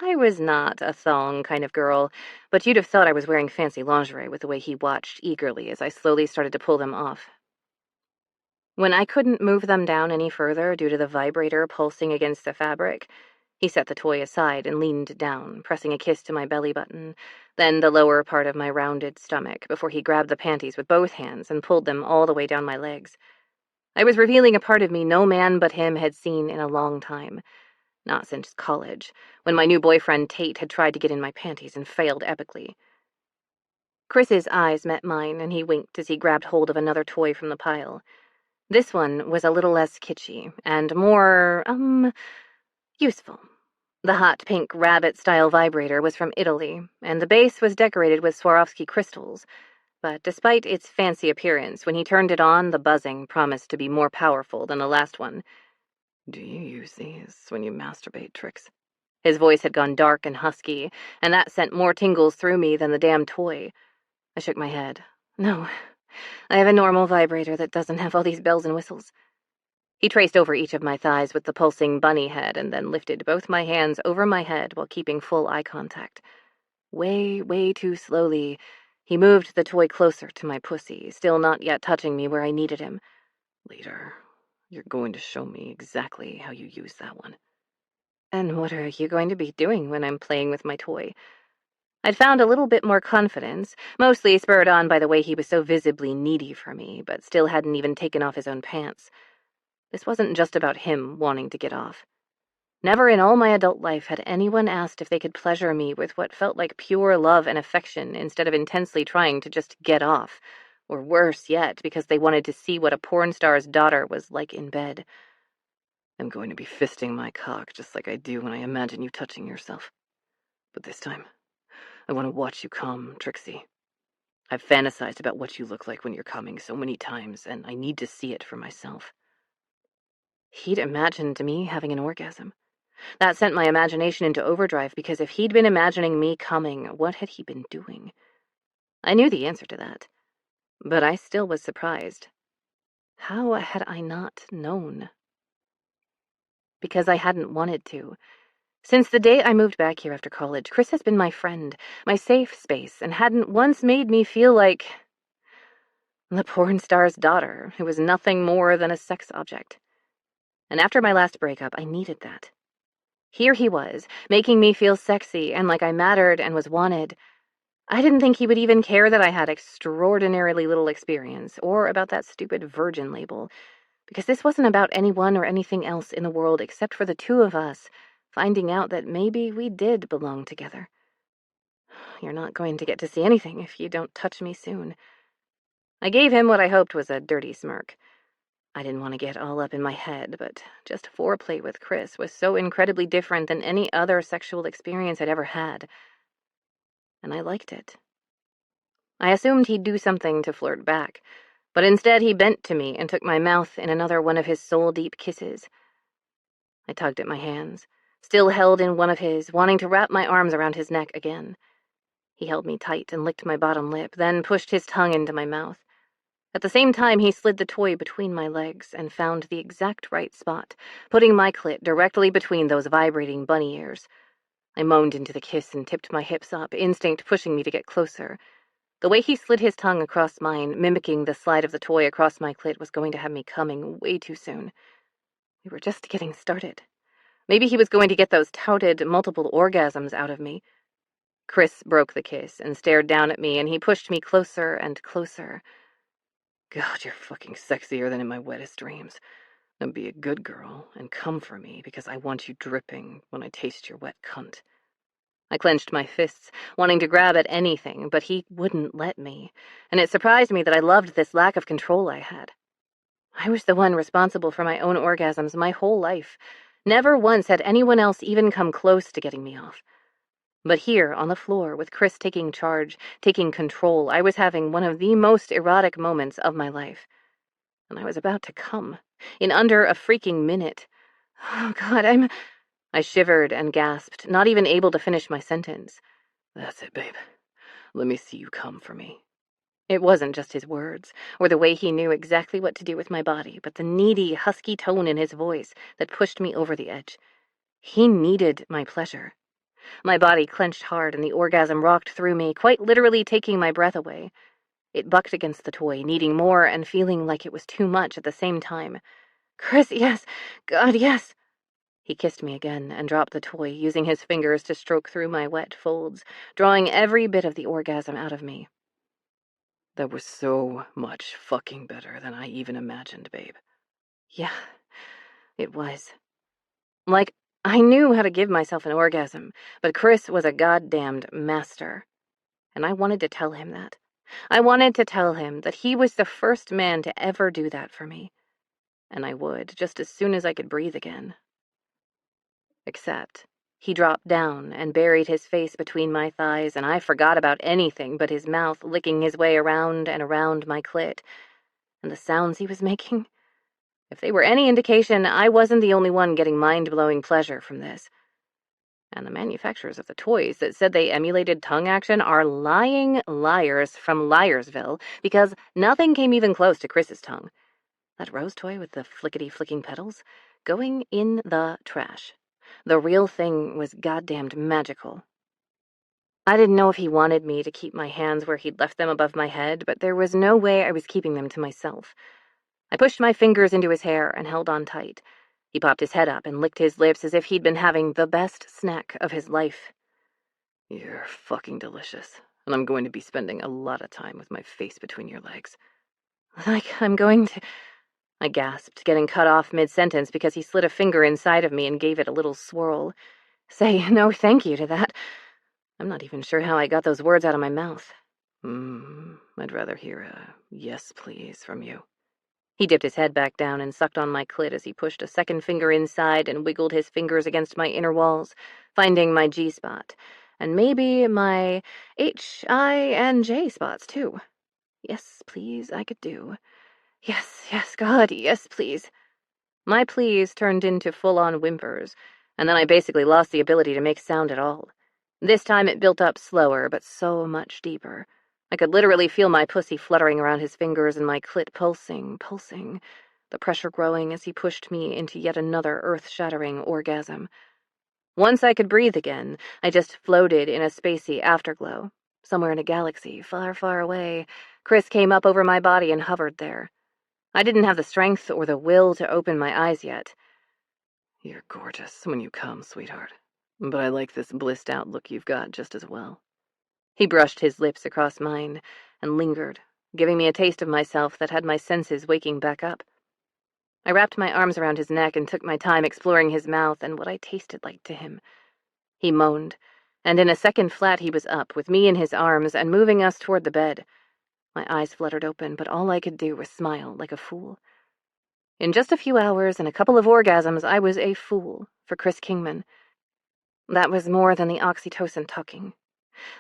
I was not a thong kind of girl, but you'd have thought I was wearing fancy lingerie with the way he watched eagerly as I slowly started to pull them off. When I couldn't move them down any further due to the vibrator pulsing against the fabric, he set the toy aside and leaned down, pressing a kiss to my belly button, then the lower part of my rounded stomach, before he grabbed the panties with both hands and pulled them all the way down my legs. I was revealing a part of me no man but him had seen in a long time. Not since college, when my new boyfriend Tate had tried to get in my panties and failed epically. Chris's eyes met mine, and he winked as he grabbed hold of another toy from the pile. This one was a little less kitschy, and more, useful. The hot pink rabbit-style vibrator was from Italy, and the base was decorated with Swarovski crystals, but despite its fancy appearance, when he turned it on, the buzzing promised to be more powerful than the last one. "Do you use these when you masturbate, Trix?" His voice had gone dark and husky, and that sent more tingles through me than the damn toy. I shook my head. No, I have a normal vibrator that doesn't have all these bells and whistles. He traced over each of my thighs with the pulsing bunny head and then lifted both my hands over my head while keeping full eye contact. Way, way too slowly, he moved the toy closer to my pussy, still not yet touching me where I needed him. "Later, you're going to show me exactly how you use that one." "And what are you going to be doing when I'm playing with my toy?" I'd found a little bit more confidence, mostly spurred on by the way he was so visibly needy for me, but still hadn't even taken off his own pants. This wasn't just about him wanting to get off. Never in all my adult life had anyone asked if they could pleasure me with what felt like pure love and affection instead of intensely trying to just get off, or worse yet, because they wanted to see what a porn star's daughter was like in bed. I'm going to be fisting my cock just like I do when I imagine you touching yourself. But this time, I want to watch you come, Trixie. I've fantasized about what you look like when you're coming so many times, and I need to see it for myself. He'd imagined me having an orgasm. That sent my imagination into overdrive, because if he'd been imagining me coming, what had he been doing? I knew the answer to that, but I still was surprised. How had I not known? Because I hadn't wanted to. Since the day I moved back here after college, Chris has been my friend, my safe space, and hadn't once made me feel like the porn star's daughter, who was nothing more than a sex object. And after my last breakup, I needed that. Here he was, making me feel sexy and like I mattered and was wanted. I didn't think he would even care that I had extraordinarily little experience, or about that stupid virgin label, because this wasn't about anyone or anything else in the world except for the two of us, finding out that maybe we did belong together. You're not going to get to see anything if you don't touch me soon. I gave him what I hoped was a dirty smirk. I didn't want to get all up in my head, but just foreplay with Chris was so incredibly different than any other sexual experience I'd ever had. And I liked it. I assumed he'd do something to flirt back, but instead he bent to me and took my mouth in another one of his soul-deep kisses. I tugged at my hands, still held in one of his, wanting to wrap my arms around his neck again. He held me tight and licked my bottom lip, then pushed his tongue into my mouth. At the same time, he slid the toy between my legs and found the exact right spot, putting my clit directly between those vibrating bunny ears. I moaned into the kiss and tipped my hips up, instinct pushing me to get closer. The way he slid his tongue across mine, mimicking the slide of the toy across my clit, was going to have me coming way too soon. We were just getting started. Maybe he was going to get those touted multiple orgasms out of me. Chris broke the kiss and stared down at me, and he pushed me closer and closer. God, you're fucking sexier than in my wettest dreams. Now be a good girl and come for me, because I want you dripping when I taste your wet cunt. I clenched my fists, wanting to grab at anything, but he wouldn't let me, and it surprised me that I loved this lack of control I had. I was the one responsible for my own orgasms my whole life. Never once had anyone else even come close to getting me off. But here, on the floor, with Chris taking charge, taking control, I was having one of the most erotic moments of my life. And I was about to come, in under a freaking minute. Oh, God, I shivered and gasped, not even able to finish my sentence. That's it, babe. Let me see you come for me. It wasn't just his words, or the way he knew exactly what to do with my body, but the needy, husky tone in his voice that pushed me over the edge. He needed my pleasure. My body clenched hard, and the orgasm rocked through me, quite literally taking my breath away. It bucked against the toy, needing more and feeling like it was too much at the same time. Chris, yes. God, yes. He kissed me again and dropped the toy, using his fingers to stroke through my wet folds, drawing every bit of the orgasm out of me. That was so much fucking better than I even imagined, babe. Yeah, it was. Like, I knew how to give myself an orgasm, but Chris was a goddamned master. And I wanted to tell him that. I wanted to tell him that he was the first man to ever do that for me. And I would, just as soon as I could breathe again. Except, he dropped down and buried his face between my thighs, and I forgot about anything but his mouth licking his way around and around my clit. And the sounds he was making. If they were any indication, I wasn't the only one getting mind-blowing pleasure from this. And the manufacturers of the toys that said they emulated tongue action are lying liars from Liarsville, because nothing came even close to Chris's tongue. That rose toy with the flickety-flicking petals? Going in the trash. The real thing was goddamned magical. I didn't know if he wanted me to keep my hands where he'd left them above my head, but there was no way I was keeping them to myself. I pushed my fingers into his hair and held on tight. He popped his head up and licked his lips as if he'd been having the best snack of his life. You're fucking delicious, and I'm going to be spending a lot of time with my face between your legs. Like I'm going to... I gasped, getting cut off mid-sentence because he slid a finger inside of me and gave it a little swirl. Say no thank you to that. I'm not even sure how I got those words out of my mouth. I'd rather hear a yes, please from you. He dipped his head back down and sucked on my clit as he pushed a second finger inside and wiggled his fingers against my inner walls, finding my G-spot, and maybe my H, I, and J spots, too. Yes, please, I could do. Yes, God, yes, please. My pleas turned into full-on whimpers, and then I basically lost the ability to make sound at all. This time it built up slower, but so much deeper. I could literally feel my pussy fluttering around his fingers and my clit pulsing, the pressure growing as he pushed me into yet another earth-shattering orgasm. Once I could breathe again, I just floated in a spacey afterglow. Somewhere in a galaxy, far, far away, Chris came up over my body and hovered there. I didn't have the strength or the will to open my eyes yet. You're gorgeous when you come, sweetheart. But I like this blissed-out look you've got just as well. He brushed his lips across mine and lingered, giving me a taste of myself that had my senses waking back up. I wrapped my arms around his neck and took my time exploring his mouth and what I tasted like to him. He moaned, and in a second flat he was up, with me in his arms and moving us toward the bed. My eyes fluttered open, but all I could do was smile like a fool. In just a few hours and a couple of orgasms, I was a fool for Chris Kingman. That was more than the oxytocin tucking.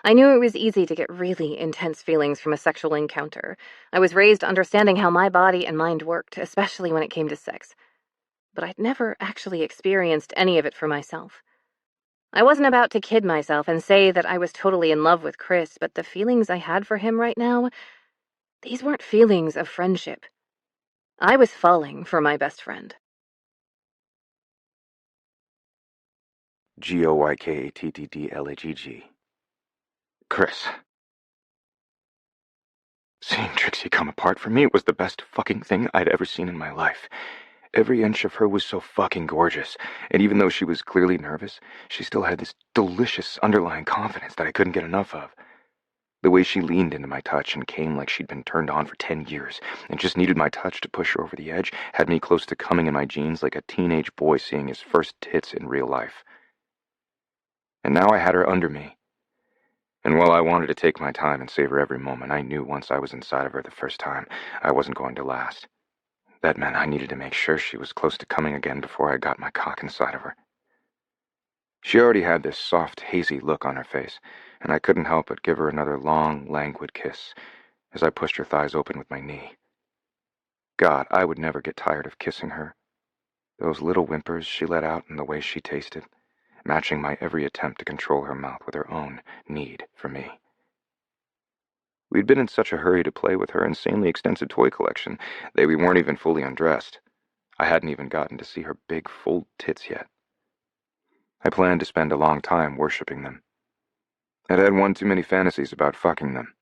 I knew it was easy to get really intense feelings from a sexual encounter. I was raised understanding how my body and mind worked, especially when it came to sex. But I'd never actually experienced any of it for myself. I wasn't about to kid myself and say that I was totally in love with Chris, but the feelings I had for him right now, these weren't feelings of friendship. I was falling for my best friend. Goykattdlagg. Chris. Seeing Trixie come apart for me was the best fucking thing I'd ever seen in my life. Every inch of her was so fucking gorgeous, and even though she was clearly nervous, she still had this delicious underlying confidence that I couldn't get enough of. The way she leaned into my touch and came like she'd been turned on for 10 years and just needed my touch to push her over the edge had me close to coming in my jeans like a teenage boy seeing his first tits in real life. And now I had her under me. And while I wanted to take my time and savor every moment, I knew once I was inside of her the first time, I wasn't going to last. That meant I needed to make sure she was close to coming again before I got my cock inside of her. She already had this soft, hazy look on her face, and I couldn't help but give her another long, languid kiss as I pushed her thighs open with my knee. God, I would never get tired of kissing her. Those little whimpers she let out and the way she tasted, matching my every attempt to control her mouth with her own need for me. We'd been in such a hurry to play with her insanely extensive toy collection that we weren't even fully undressed. I hadn't even gotten to see her big, full tits yet. I planned to spend a long time worshipping them. I'd had one too many fantasies about fucking them.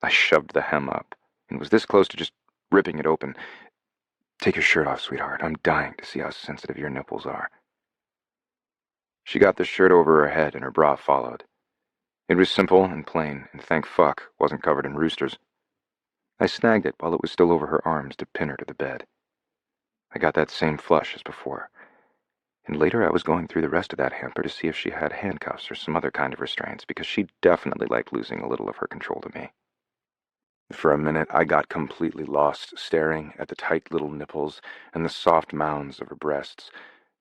I shoved the hem up and was this close to just ripping it open. Take your shirt off, sweetheart. I'm dying to see how sensitive your nipples are. She got the shirt over her head and her bra followed. It was simple and plain, and thank fuck wasn't covered in roosters. I snagged it while it was still over her arms to pin her to the bed. I got that same flush as before, and later I was going through the rest of that hamper to see if she had handcuffs or some other kind of restraints, because she definitely liked losing a little of her control to me. For a minute, I got completely lost, staring at the tight little nipples and the soft mounds of her breasts,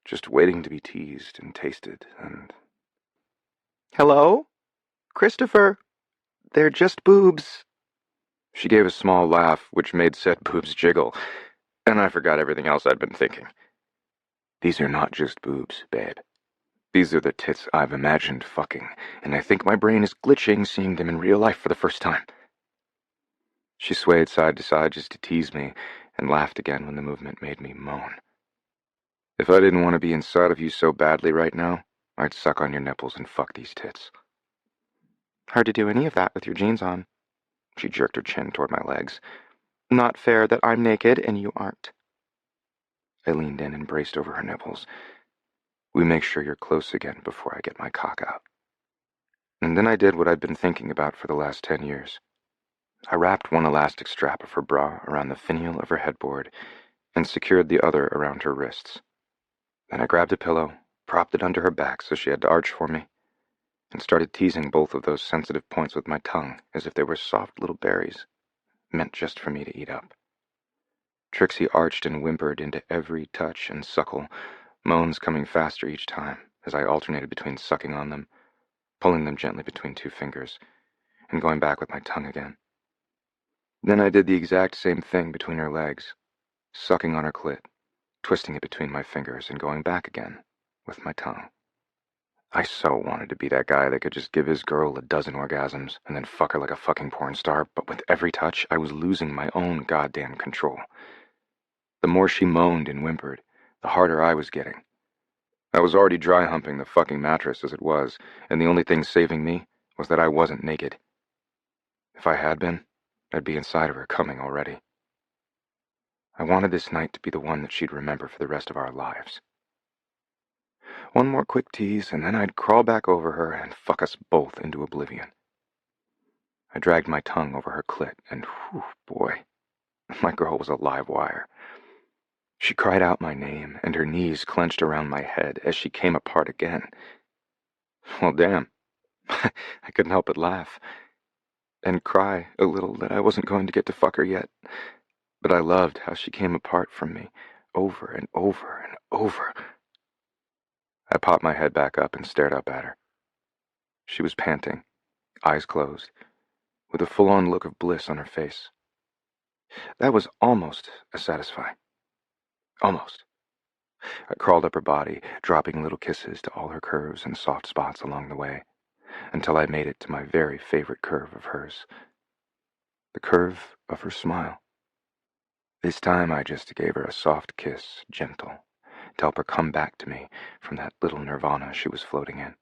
just waiting to be teased and tasted, and... Hello? Christopher? They're just boobs. She gave a small laugh, which made said boobs jiggle, and I forgot everything else I'd been thinking. These are not just boobs, babe. These are the tits I've imagined fucking, and I think my brain is glitching seeing them in real life for the first time. She swayed side to side just to tease me, and laughed again when the movement made me moan. If I didn't want to be inside of you so badly right now, I'd suck on your nipples and fuck these tits. Hard to do any of that with your jeans on. She jerked her chin toward my legs. Not fair that I'm naked and you aren't. I leaned in and braced over her nipples. We make sure you're close again before I get my cock out. And then I did what I'd been thinking about for the last 10 years. I wrapped one elastic strap of her bra around the finial of her headboard and secured the other around her wrists. Then I grabbed a pillow, propped it under her back so she had to arch for me, and started teasing both of those sensitive points with my tongue as if they were soft little berries, meant just for me to eat up. Trixie arched and whimpered into every touch and suckle, moans coming faster each time as I alternated between sucking on them, pulling them gently between two fingers, and going back with my tongue again. Then I did the exact same thing between her legs, sucking on her clit, twisting it between my fingers, and going back again with my tongue. I so wanted to be that guy that could just give his girl a dozen orgasms and then fuck her like a fucking porn star, but with every touch, I was losing my own goddamn control. The more she moaned and whimpered, the harder I was getting. I was already dry humping the fucking mattress as it was, and the only thing saving me was that I wasn't naked. If I had been, I'd be inside of her coming already. I wanted this night to be the one that she'd remember for the rest of our lives. One more quick tease, and then I'd crawl back over her and fuck us both into oblivion. I dragged my tongue over her clit, and whew, boy, my girl was a live wire. She cried out my name, and her knees clenched around my head as she came apart again. Well, damn. I couldn't help but laugh, and cry a little that I wasn't going to get to fuck her yet. But I loved how she came apart from me, over and over and over. I popped my head back up and stared up at her. She was panting, eyes closed, with a full-on look of bliss on her face. That was almost as satisfying. Almost. I crawled up her body, dropping little kisses to all her curves and soft spots along the way, until I made it to my very favorite curve of hers. The curve of her smile. This time I just gave her a soft kiss, gentle, to help her come back to me from that little nirvana she was floating in.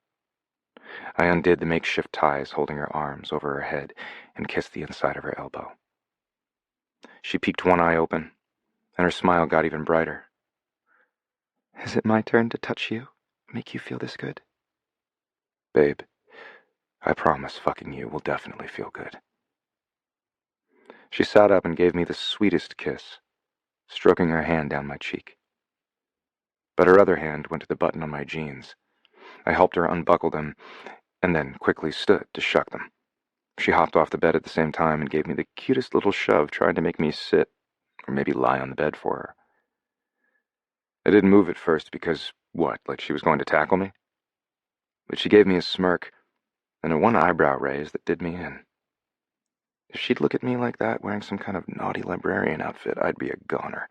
I undid the makeshift ties holding her arms over her head and kissed the inside of her elbow. She peeked one eye open, and her smile got even brighter. Is it my turn to touch you? Make you feel this good? Babe, I promise fucking you will definitely feel good. She sat up and gave me the sweetest kiss, stroking her hand down my cheek. But her other hand went to the button on my jeans. I helped her unbuckle them, and then quickly stood to shuck them. She hopped off the bed at the same time and gave me the cutest little shove, trying to make me sit, or maybe lie on the bed for her. I didn't move at first because, what, like she was going to tackle me? But she gave me a smirk, and a one eyebrow raise that did me in. If she'd look at me like that, wearing some kind of naughty librarian outfit, I'd be a goner.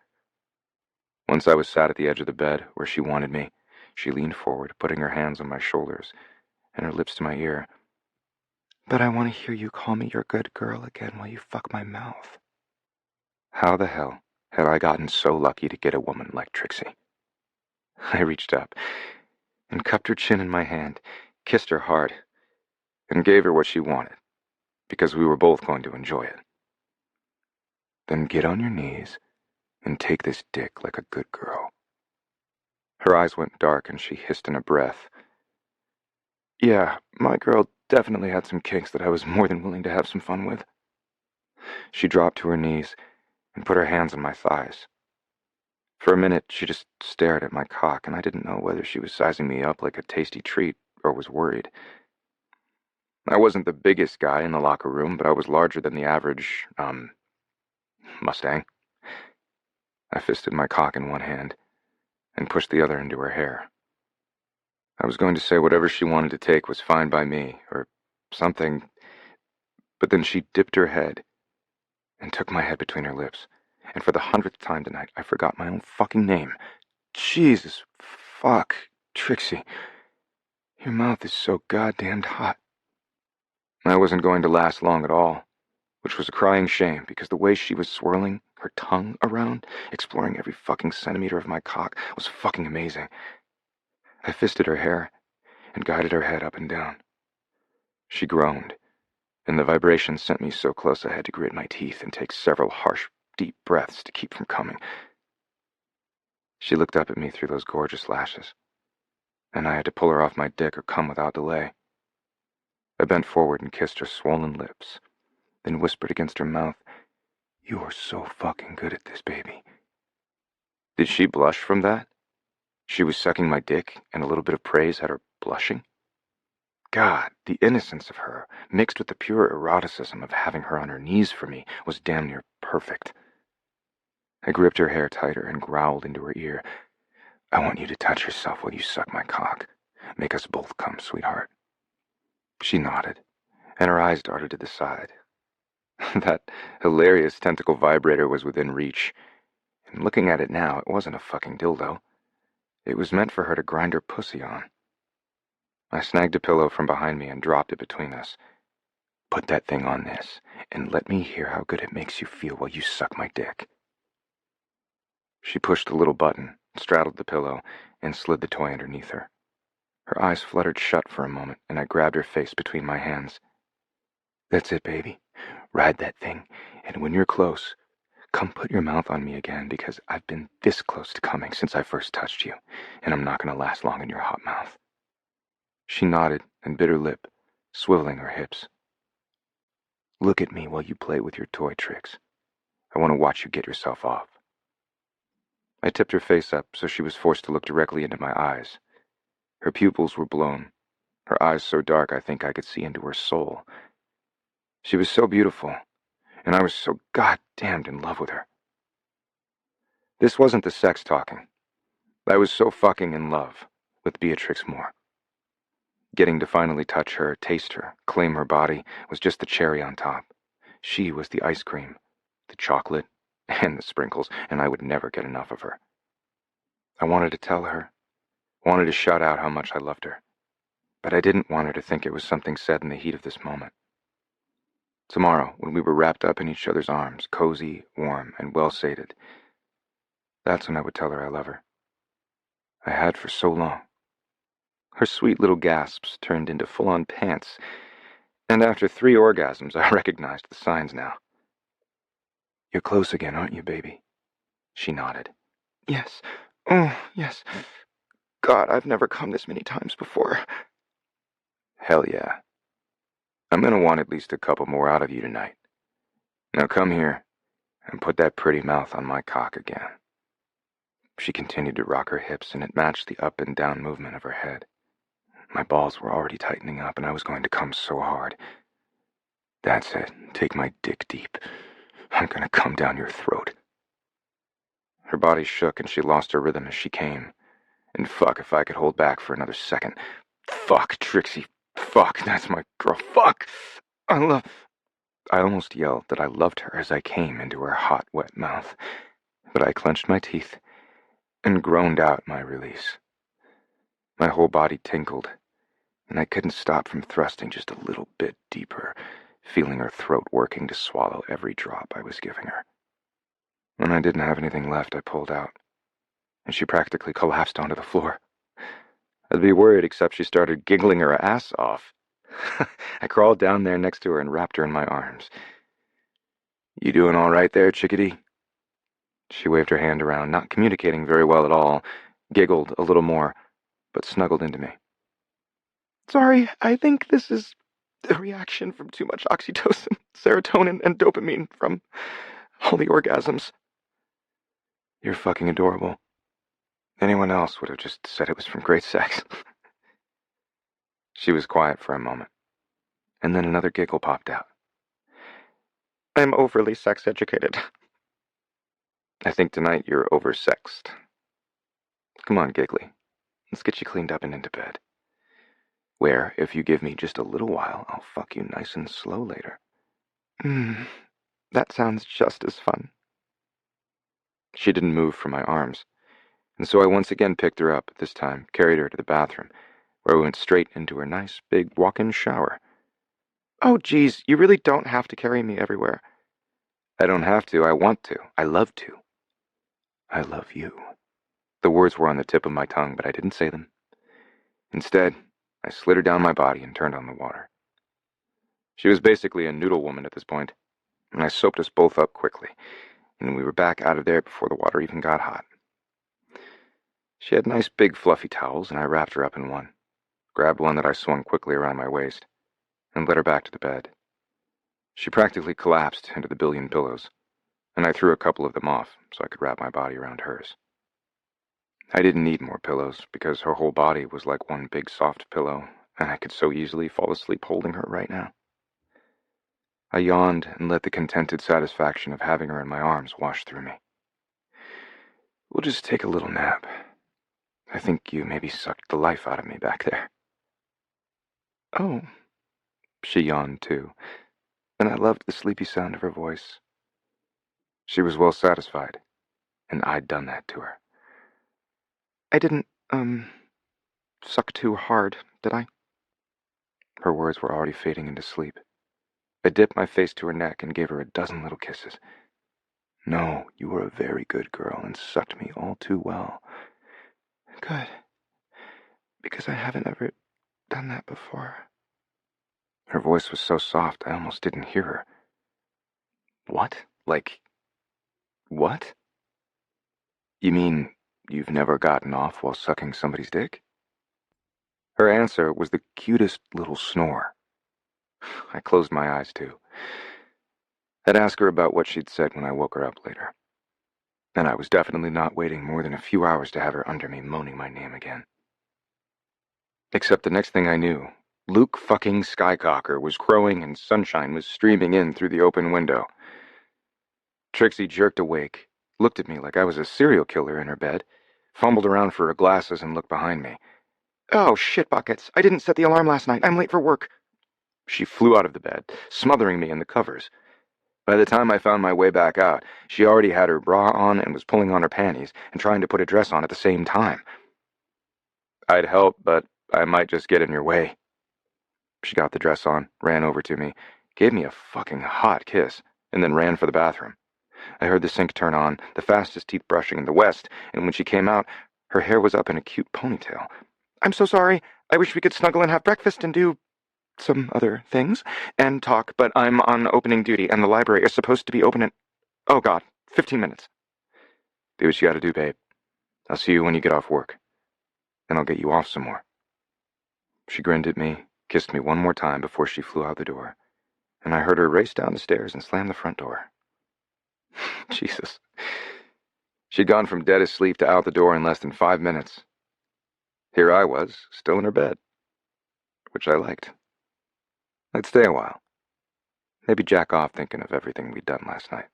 Once I was sat at the edge of the bed, where she wanted me, she leaned forward, putting her hands on my shoulders, and her lips to my ear. But I want to hear you call me your good girl again while you fuck my mouth. How the hell had I gotten so lucky to get a woman like Trixie? I reached up and cupped her chin in my hand, kissed her hard, and gave her what she wanted, because we were both going to enjoy it. Then get on your knees and take this dick like a good girl. Her eyes went dark and she hissed in a breath. Yeah, my girl definitely had some kinks that I was more than willing to have some fun with. She dropped to her knees and put her hands on my thighs. For a minute, she just stared at my cock, and I didn't know whether she was sizing me up like a tasty treat or was worried. I wasn't the biggest guy in the locker room, but I was larger than the average, Mustang. I fisted my cock in one hand and pushed the other into her hair. I was going to say whatever she wanted to take was fine by me, or something, but then she dipped her head and took my head between her lips, and for the 100th time tonight, I forgot my own fucking name. Jesus fuck, Trixie, your mouth is so goddamned hot. I wasn't going to last long at all, which was a crying shame, because the way she was swirling her tongue around, exploring every fucking centimeter of my cock, was fucking amazing. I fisted her hair and guided her head up and down. She groaned, and the vibration sent me so close I had to grit my teeth and take several harsh, deep breaths to keep from coming. She looked up at me through those gorgeous lashes, and I had to pull her off my dick or come without delay. I bent forward and kissed her swollen lips, then whispered against her mouth, "You are so fucking good at this, baby." Did she blush from that? She was sucking my dick, and a little bit of praise had her blushing? God, the innocence of her, mixed with the pure eroticism of having her on her knees for me, was damn near perfect. I gripped her hair tighter and growled into her ear, "I want you to touch yourself while you suck my cock. Make us both come, sweetheart." She nodded, and her eyes darted to the side. That hilarious tentacle vibrator was within reach, and looking at it now, it wasn't a fucking dildo. It was meant for her to grind her pussy on. I snagged a pillow from behind me and dropped it between us. "Put that thing on this, and let me hear how good it makes you feel while you suck my dick." She pushed the little button, straddled the pillow, and slid the toy underneath her. Her eyes fluttered shut for a moment, and I grabbed her face between my hands. "That's it, baby. Ride that thing, and when you're close, come put your mouth on me again, because I've been this close to coming since I first touched you, and I'm not going to last long in your hot mouth." She nodded and bit her lip, swiveling her hips. "Look at me while you play with your toy tricks. I want to watch you get yourself off." I tipped her face up so she was forced to look directly into my eyes. Her pupils were blown, her eyes so dark I think I could see into her soul. She was so beautiful, and I was so goddamned in love with her. This wasn't the sex talking. I was so fucking in love with Beatrix Moore. Getting to finally touch her, taste her, claim her body was just the cherry on top. She was the ice cream, the chocolate, and the sprinkles, and I would never get enough of her. I wanted to tell her, wanted to shout out how much I loved her, but I didn't want her to think it was something said in the heat of this moment. Tomorrow, when we were wrapped up in each other's arms, cozy, warm, and well-sated, that's when I would tell her I love her. I had for so long. Her sweet little gasps turned into full-on pants, and after 3 orgasms, I recognized the signs now. "You're close again, aren't you, baby?" She nodded. "Yes. Oh, yes. God, I've never come this many times before." "Hell yeah. I'm gonna want at least a couple more out of you tonight. Now come here and put that pretty mouth on my cock again." She continued to rock her hips, and it matched the up and down movement of her head. My balls were already tightening up, and I was going to come so hard. "That's it. Take my dick deep. I'm gonna come down your throat." Her body shook, and she lost her rhythm as she came. And fuck if I could hold back for another second. "Fuck, Trixie. Fuck, that's my girl. Fuck! I almost yelled that I loved her as I came into her hot, wet mouth, but I clenched my teeth and groaned out my release. My whole body tingled, and I couldn't stop from thrusting just a little bit deeper, feeling her throat working to swallow every drop I was giving her. When I didn't have anything left, I pulled out, and she practically collapsed onto the floor. I'd be worried, except she started giggling her ass off. I crawled down there next to her and wrapped her in my arms. "You doing all right there, chickadee?" She waved her hand around, not communicating very well at all, giggled a little more, but snuggled into me. "Sorry, I think this is a reaction from too much oxytocin, serotonin, and dopamine from all the orgasms." "You're fucking adorable. Anyone else would have just said it was from great sex." She was quiet for a moment, and then another giggle popped out. "I'm overly sex-educated." "I think tonight you're oversexed. Come on, Giggly. Let's get you cleaned up and into bed. Where, if you give me just a little while, I'll fuck you nice and slow later." That sounds just as fun." She didn't move from my arms, and so I once again picked her up, this time carried her to the bathroom, where we went straight into her nice, big walk-in shower. "Oh, geez, you really don't have to carry me everywhere." "I don't have to, I want to, I love to. I love you." The words were on the tip of my tongue, but I didn't say them. Instead, I slid her down my body and turned on the water. She was basically a noodle woman at this point, and I soaped us both up quickly, and we were back out of there before the water even got hot. She had nice big fluffy towels, and I wrapped her up in one, grabbed one that I swung quickly around my waist, and led her back to the bed. She practically collapsed into the billion pillows, and I threw a couple of them off so I could wrap my body around hers. I didn't need more pillows because her whole body was like one big soft pillow, and I could so easily fall asleep holding her right now. I yawned and let the contented satisfaction of having her in my arms wash through me. We'll just take a little nap. I think you maybe sucked the life out of me back there. Oh, she yawned too, and I loved the sleepy sound of her voice. She was well satisfied, and I'd done that to her. I didn't, suck too hard, did I? Her words were already fading into sleep. I dipped my face to her neck and gave her a dozen little kisses. No, you were a very good girl and sucked me all too well. Good. Because I haven't ever done that before. Her voice was so soft I almost didn't hear her. What? Like, what? You mean you've never gotten off while sucking somebody's dick? Her answer was the cutest little snore. I closed my eyes too. I'd ask her about what she'd said when I woke her up later. And I was definitely not waiting more than a few hours to have her under me moaning my name again. Except the next thing I knew, Luke fucking Skycocker was crowing and sunshine was streaming in through the open window. Trixie jerked awake, looked at me like I was a serial killer in her bed, fumbled around for her glasses and looked behind me. Oh, shit buckets. I didn't set the alarm last night. I'm late for work. She flew out of the bed, smothering me in the covers. By the time I found my way back out, she already had her bra on and was pulling on her panties and trying to put a dress on at the same time. I'd help, but I might just get in your way. She got the dress on, ran over to me, gave me a fucking hot kiss, and then ran for the bathroom. I heard the sink turn on, the fastest teeth brushing in the West, and when she came out, her hair was up in a cute ponytail. I'm so sorry. I wish we could snuggle and have breakfast and do some other things and talk, but I'm on opening duty, and the library is supposed to be open in, oh God, 15 minutes. Do what you gotta do, babe. I'll see you when you get off work. And I'll get you off some more. She grinned at me, kissed me one more time before she flew out the door, and I heard her race down the stairs and slam the front door. Jesus. She'd gone from dead asleep to out the door in less than 5 minutes. Here I was, still in her bed, which I liked. I'd stay a while. Maybe jack off thinking of everything we'd done last night.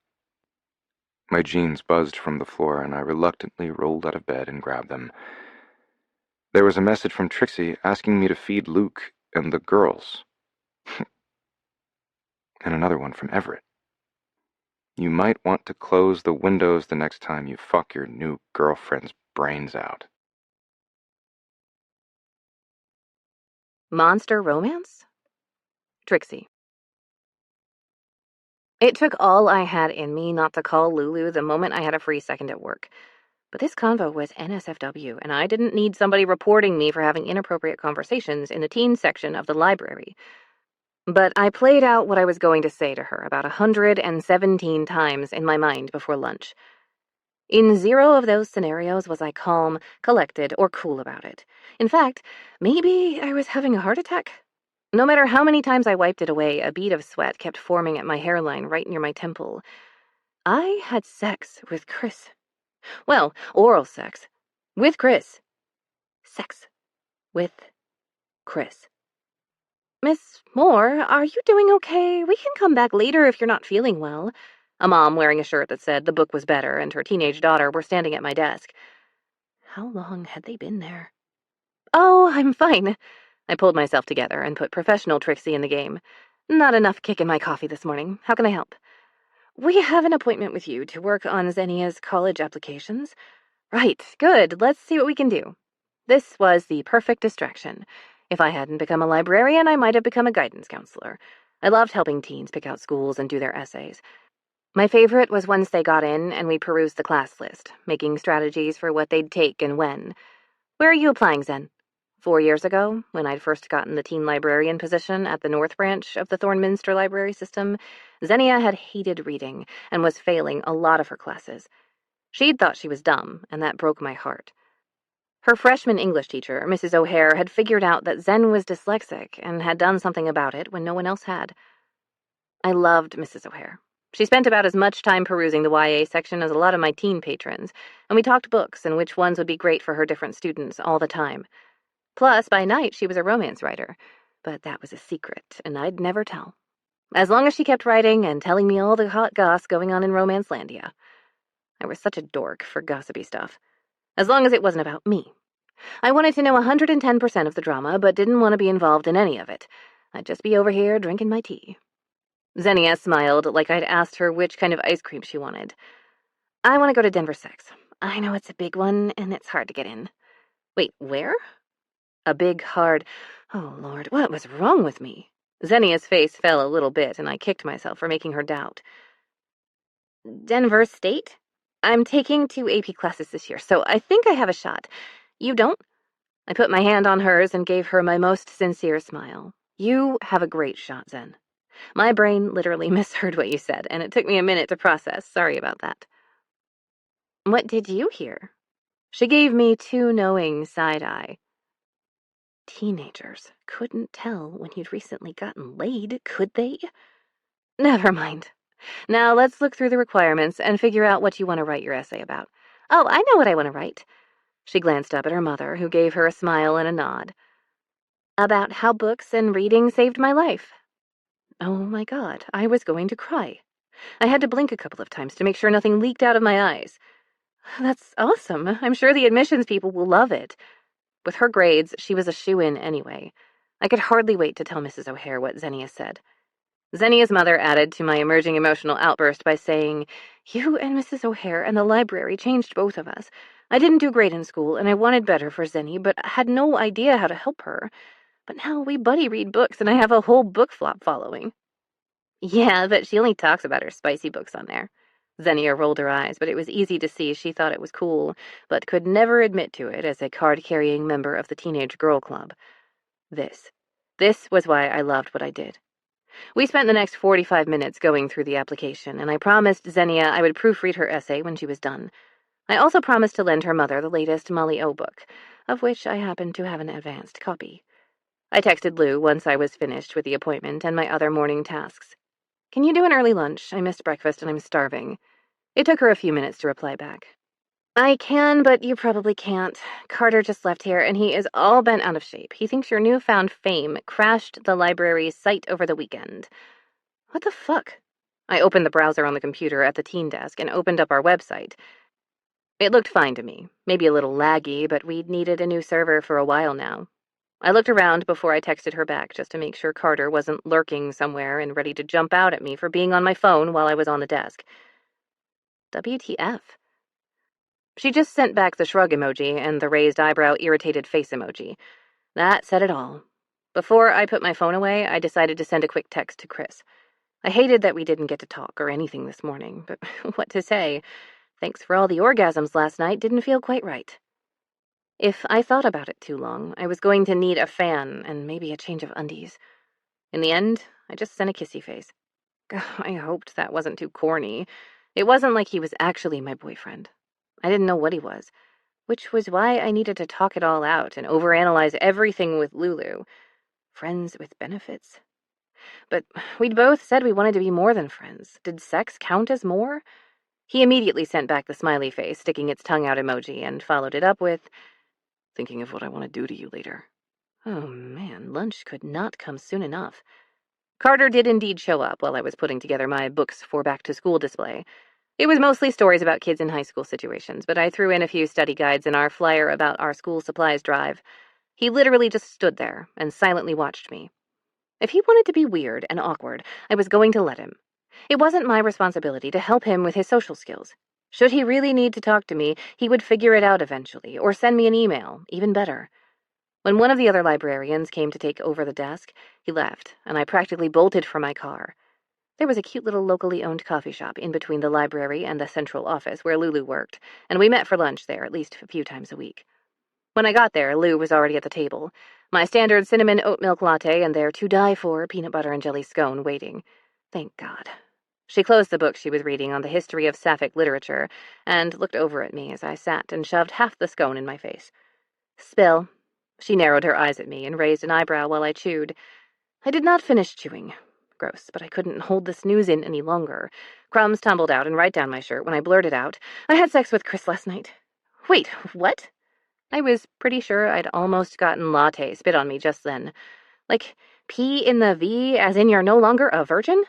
My jeans buzzed from the floor, and I reluctantly rolled out of bed and grabbed them. There was a message from Trixie asking me to feed Luke and the girls. And another one from Everett. You might want to close the windows the next time you fuck your new girlfriend's brains out. Monster romance? Trixie. It took all I had in me not to call Lulu the moment I had a free second at work. But this convo was NSFW, and I didn't need somebody reporting me for having inappropriate conversations in the teen section of the library. But I played out what I was going to say to her about 117 times in my mind before lunch. In 0 of those scenarios was I calm, collected, or cool about it. In fact, maybe I was having a heart attack. No matter how many times I wiped it away, a bead of sweat kept forming at my hairline right near my temple. I had sex with Chris. Well, oral sex. With Chris. Sex. With Chris. Miss Moore, are you doing okay? We can come back later if you're not feeling well. A mom wearing a shirt that said the book was better and her teenage daughter were standing at my desk. How long had they been there? Oh, I'm fine. I pulled myself together and put professional Trixie in the game. Not enough kick in my coffee this morning. How can I help? We have an appointment with you to work on Xenia's college applications. Right, good. Let's see what we can do. This was the perfect distraction. If I hadn't become a librarian, I might have become a guidance counselor. I loved helping teens pick out schools and do their essays. My favorite was once they got in and we perused the class list, making strategies for what they'd take and when. Where are you applying, Zen? 4 years ago, when I'd first gotten the teen librarian position at the North Branch of the Thornminster Library System, Xenia had hated reading and was failing a lot of her classes. She'd thought she was dumb, and that broke my heart. Her freshman English teacher, Mrs. O'Hare, had figured out that Zen was dyslexic and had done something about it when no one else had. I loved Mrs. O'Hare. She spent about as much time perusing the YA section as a lot of my teen patrons, and we talked books and which ones would be great for her different students all the time. Plus, by night, she was a romance writer, but that was a secret, and I'd never tell. As long as she kept writing and telling me all the hot goss going on in Romancelandia. I was such a dork for gossipy stuff. As long as it wasn't about me. I wanted to know 110% of the drama, but didn't want to be involved in any of it. I'd just be over here drinking my tea. Xenia smiled like I'd asked her which kind of ice cream she wanted. I want to go to Denver 6. I know it's a big one, and it's hard to get in. Wait, where? A big, hard... Oh, Lord, what was wrong with me? Xenia's face fell a little bit, and I kicked myself for making her doubt. Denver State? I'm taking 2 AP classes this year, so I think I have a shot. You don't? I put my hand on hers and gave her my most sincere smile. You have a great shot, Zen. My brain literally misheard what you said, and it took me a minute to process. Sorry about that. What did you hear? She gave me 2 knowing side-eye. Teenagers couldn't tell when you'd recently gotten laid, could they? Never mind. Now let's look through the requirements and figure out what you want to write your essay about. Oh, I know what I want to write. She glanced up at her mother, who gave her a smile and a nod. About how books and reading saved my life. Oh my God, I was going to cry. I had to blink a couple of times to make sure nothing leaked out of my eyes. That's awesome. I'm sure the admissions people will love it. With her grades, she was a shoo-in anyway. I could hardly wait to tell Mrs. O'Hare what Xenia said. Xenia's mother added to my emerging emotional outburst by saying, You and Mrs. O'Hare and the library changed both of us. I didn't do great in school, and I wanted better for Xenia, but had no idea how to help her. But now we buddy read books, and I have a whole book flop following. Yeah, but she only talks about her spicy books on there. Xenia rolled her eyes, but it was easy to see she thought it was cool, but could never admit to it as a card-carrying member of the Teenage Girl Club. This was why I loved what I did. We spent the next 45 minutes going through the application, and I promised Xenia I would proofread her essay when she was done. I also promised to lend her mother the latest Molly O book, of which I happened to have an advanced copy. I texted Lou once I was finished with the appointment and my other morning tasks. Can you do an early lunch? I missed breakfast and I'm starving. It took her a few minutes to reply back. I can, but you probably can't. Carter just left here, and he is all bent out of shape. He thinks your newfound fame crashed the library's site over the weekend. What the fuck? I opened the browser on the computer at the teen desk and opened up our website. It looked fine to me, maybe a little laggy, but we'd needed a new server for a while now. I looked around before I texted her back just to make sure Carter wasn't lurking somewhere and ready to jump out at me for being on my phone while I was on the desk. WTF? She just sent back the shrug emoji and the raised eyebrow irritated face emoji. That said it all. Before I put my phone away, I decided to send a quick text to Chris. I hated that we didn't get to talk or anything this morning, but what to say? Thanks for all the orgasms last night didn't feel quite right. If I thought about it too long, I was going to need a fan and maybe a change of undies. In the end, I just sent a kissy face. I hoped that wasn't too corny. It wasn't like he was actually my boyfriend. I didn't know what he was, which was why I needed to talk it all out and overanalyze everything with Lulu. Friends with benefits. But we'd both said we wanted to be more than friends. Did sex count as more? He immediately sent back the smiley face, sticking its tongue out emoji, and followed it up with, thinking of what I want to do to you later. Oh man, lunch could not come soon enough. Carter did indeed show up while I was putting together my books for back-to-school display. It was mostly stories about kids in high school situations, but I threw in a few study guides in our flyer about our school supplies drive. He literally just stood there and silently watched me. If he wanted to be weird and awkward, I was going to let him. It wasn't my responsibility to help him with his social skills. Should he really need to talk to me, he would figure it out eventually, or send me an email, even better. When one of the other librarians came to take over the desk, he left, and I practically bolted for my car. There was a cute little locally owned coffee shop in between the library and the central office where Lulu worked, and we met for lunch there at least a few times a week. When I got there, Lou was already at the table, my standard cinnamon oat milk latte and their to-die-for peanut butter and jelly scone waiting. Thank God. She closed the book she was reading on the history of Sapphic literature and looked over at me as I sat and shoved half the scone in my face. Spill. She narrowed her eyes at me and raised an eyebrow while I chewed. I did not finish chewing. Gross, but I couldn't hold the snooze in any longer. Crumbs tumbled out and right down my shirt when I blurted out, "I had sex with Chris last night." Wait, what? I was pretty sure I'd almost gotten latte spit on me just then. Like, P in the V, as in you're no longer a virgin?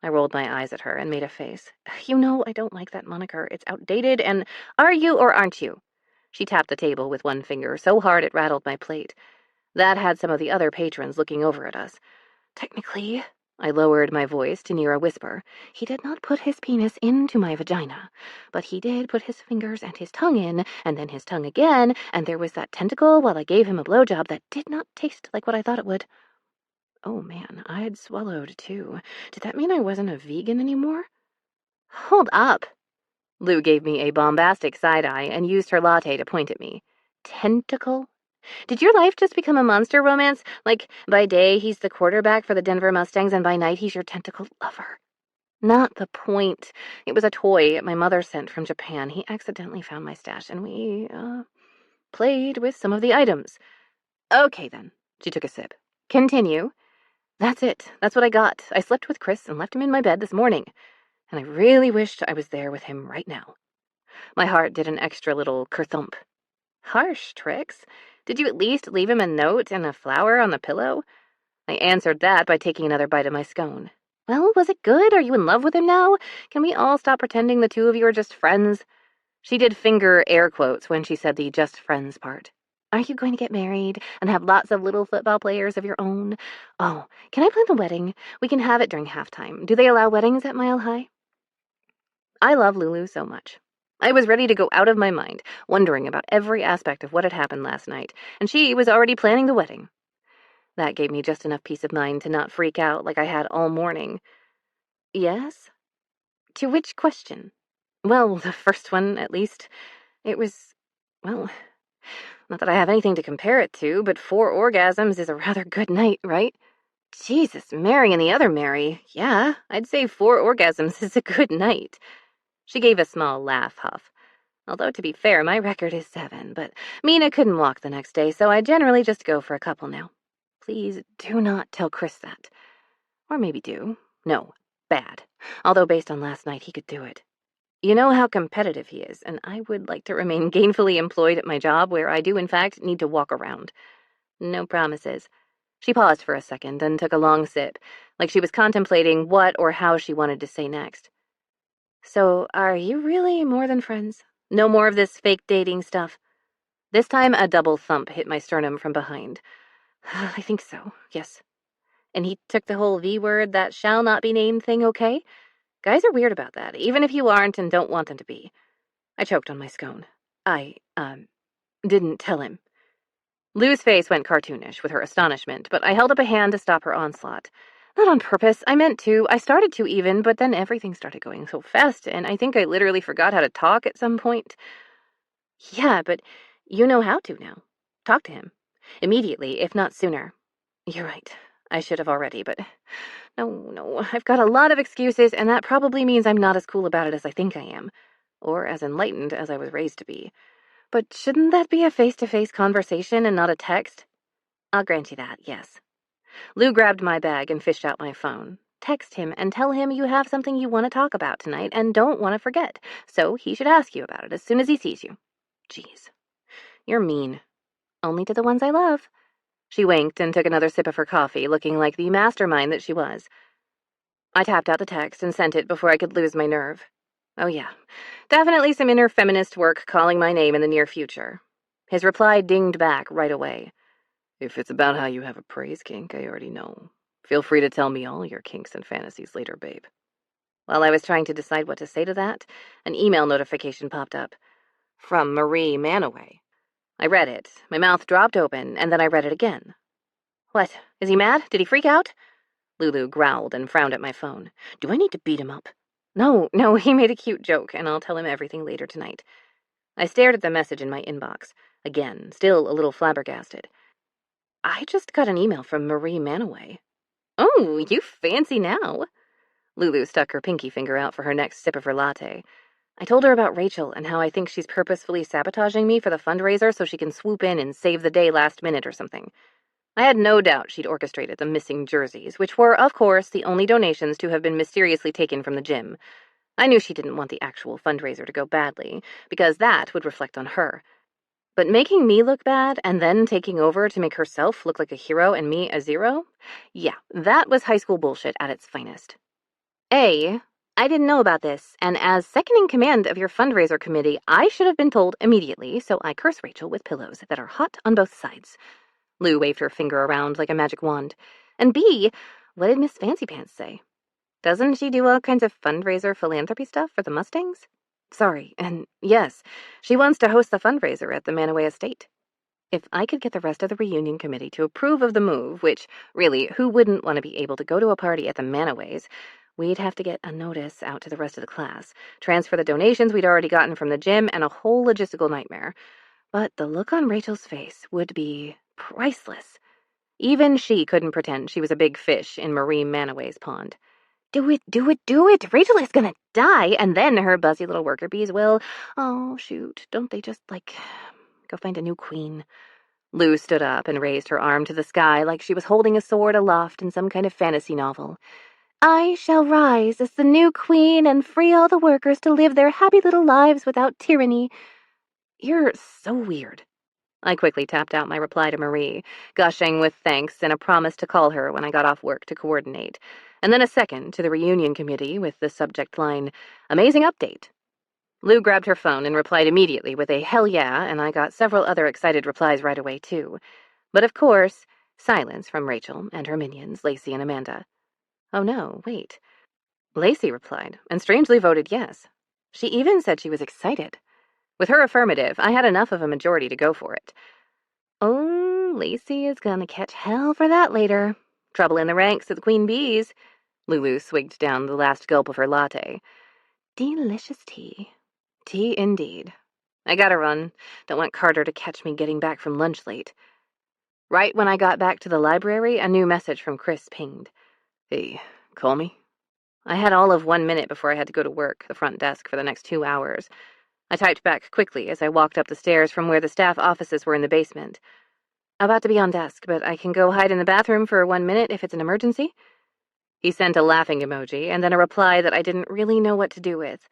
I rolled my eyes at her and made a face. You know I don't like that moniker. It's outdated and... Are you or aren't you? She tapped the table with one finger so hard it rattled my plate. That had some of the other patrons looking over at us. Technically, I lowered my voice to near a whisper, he did not put his penis into my vagina, but he did put his fingers and his tongue in, and then his tongue again, and there was that tentacle while I gave him a blowjob that did not taste like what I thought it would. Oh man, I'd swallowed too. Did that mean I wasn't a vegan anymore? Hold up. Lou gave me a bombastic side-eye and used her latte to point at me. Tentacle? Did your life just become a monster romance? Like, by day he's the quarterback for the Denver Mustangs and by night he's your tentacle lover? Not the point. It was a toy my mother sent from Japan. He accidentally found my stash and we, played with some of the items. Okay then. She took a sip. Continue. That's it. That's what I got. I slept with Chris and left him in my bed this morning. And I really wished I was there with him right now. My heart did an extra little kerthump. Harsh, Trix. Did you at least leave him a note and a flower on the pillow? I answered that by taking another bite of my scone. Well, was it good? Are you in love with him now? Can we all stop pretending the two of you are just friends? She did finger air quotes when she said the just friends part. Are you going to get married and have lots of little football players of your own? Oh, can I plan the wedding? We can have it during halftime. Do they allow weddings at Mile High? I love Lulu so much. I was ready to go out of my mind, wondering about every aspect of what had happened last night, and she was already planning the wedding. That gave me just enough peace of mind to not freak out like I had all morning. Yes? To which question? Well, the first one, at least. It was, well, not that I have anything to compare it to, but 4 orgasms is a rather good night, right? Jesus, Mary and the other Mary. Yeah, I'd say 4 orgasms is a good night. She gave a small laugh huff. Although, to be fair, my record is 7, but Mina couldn't walk the next day, so I generally just go for a couple now. Please do not tell Chris that. Or maybe do. No, bad. Although based on last night, he could do it. You know how competitive he is, and I would like to remain gainfully employed at my job where I do, in fact, need to walk around. No promises. She paused for a second and took a long sip, like she was contemplating what or how she wanted to say next. So, are you really more than friends? No more of this fake dating stuff? This time a double thump hit my sternum from behind. I think so, yes. And he took the whole V-word, that shall not be named thing, okay? Guys are weird about that, even if you aren't and don't want them to be. I choked on my scone. I, didn't tell him. Lou's face went cartoonish with her astonishment, but I held up a hand to stop her onslaught. Not on purpose. I meant to. I started to even, but then everything started going so fast, and I think I literally forgot how to talk at some point. Yeah, but you know how to now. Talk to him. Immediately, if not sooner. You're right. I should have already, but... No, I've got a lot of excuses, and that probably means I'm not as cool about it as I think I am. Or as enlightened as I was raised to be. But shouldn't that be a face-to-face conversation and not a text? I'll grant you that, yes. Lou grabbed my bag and fished out my phone. Text him and tell him you have something you want to talk about tonight and don't want to forget, so he should ask you about it as soon as he sees you. Jeez. You're mean. Only to the ones I love. She winked and took another sip of her coffee, looking like the mastermind that she was. I tapped out the text and sent it before I could lose my nerve. Oh yeah, definitely some inner feminist work calling my name in the near future. His reply dinged back right away. If it's about how you have a praise kink, I already know. Feel free to tell me all your kinks and fantasies later, babe. While I was trying to decide what to say to that, an email notification popped up. From Marie Manaway. I read it. My mouth dropped open, and then I read it again. What? Is he mad? Did he freak out? Lulu growled and frowned at my phone. Do I need to beat him up? No, he made a cute joke, and I'll tell him everything later tonight. I stared at the message in my inbox. Again, still a little flabbergasted. I just got an email from Marie Manaway. Oh, you fancy now. Lulu stuck her pinky finger out for her next sip of her latte. I told her about Rachel and how I think she's purposefully sabotaging me for the fundraiser so she can swoop in and save the day last minute or something. I had no doubt she'd orchestrated the missing jerseys, which were, of course, the only donations to have been mysteriously taken from the gym. I knew she didn't want the actual fundraiser to go badly, because that would reflect on her. But making me look bad and then taking over to make herself look like a hero and me a zero? Yeah, that was high school bullshit at its finest. I didn't know about this, and as second in command of your fundraiser committee, I should have been told immediately, so I curse Rachel with pillows that are hot on both sides. Lou waved her finger around like a magic wand. And B, what did Miss Fancy Pants say? Doesn't she do all kinds of fundraiser philanthropy stuff for the Mustangs? Sorry, and yes, she wants to host the fundraiser at the Manaway Estate. If I could get the rest of the reunion committee to approve of the move, which, really, who wouldn't want to be able to go to a party at the Manaways, we'd have to get a notice out to the rest of the class, transfer the donations we'd already gotten from the gym, and a whole logistical nightmare. But the look on Rachel's face would be priceless. Even she couldn't pretend she was a big fish in Marie Manaway's pond. Do it, do it, do it! Rachel is gonna die, and then her buzzy little worker bees will... Oh, shoot, don't they just, go find a new queen? Lou stood up and raised her arm to the sky like she was holding a sword aloft in some kind of fantasy novel. I shall rise as the new queen and free all the workers to live their happy little lives without tyranny. You're so weird. I quickly tapped out my reply to Marie, gushing with thanks and a promise to call her when I got off work to coordinate, and then a second to the reunion committee with the subject line, Amazing Update. Lou grabbed her phone and replied immediately with a hell yeah, and I got several other excited replies right away, too. But of course, silence from Rachel and her minions, Lacey and Amanda. Oh no, wait. Lacey replied, and strangely voted yes. She even said she was excited. With her affirmative, I had enough of a majority to go for it. Oh, Lacey is gonna catch hell for that later. Trouble in the ranks of the queen bees. Lulu swigged down the last gulp of her latte. Delicious tea. Tea indeed. I gotta run. Don't want Carter to catch me getting back from lunch late. Right when I got back to the library, a new message from Chris pinged. Hey, call me? I had all of 1 minute before I had to go to work, the front desk, for the next 2 hours. I typed back quickly as I walked up the stairs from where the staff offices were in the basement. About to be on desk, but I can go hide in the bathroom for 1 minute if it's an emergency. He sent a laughing emoji and then a reply that I didn't really know what to do with.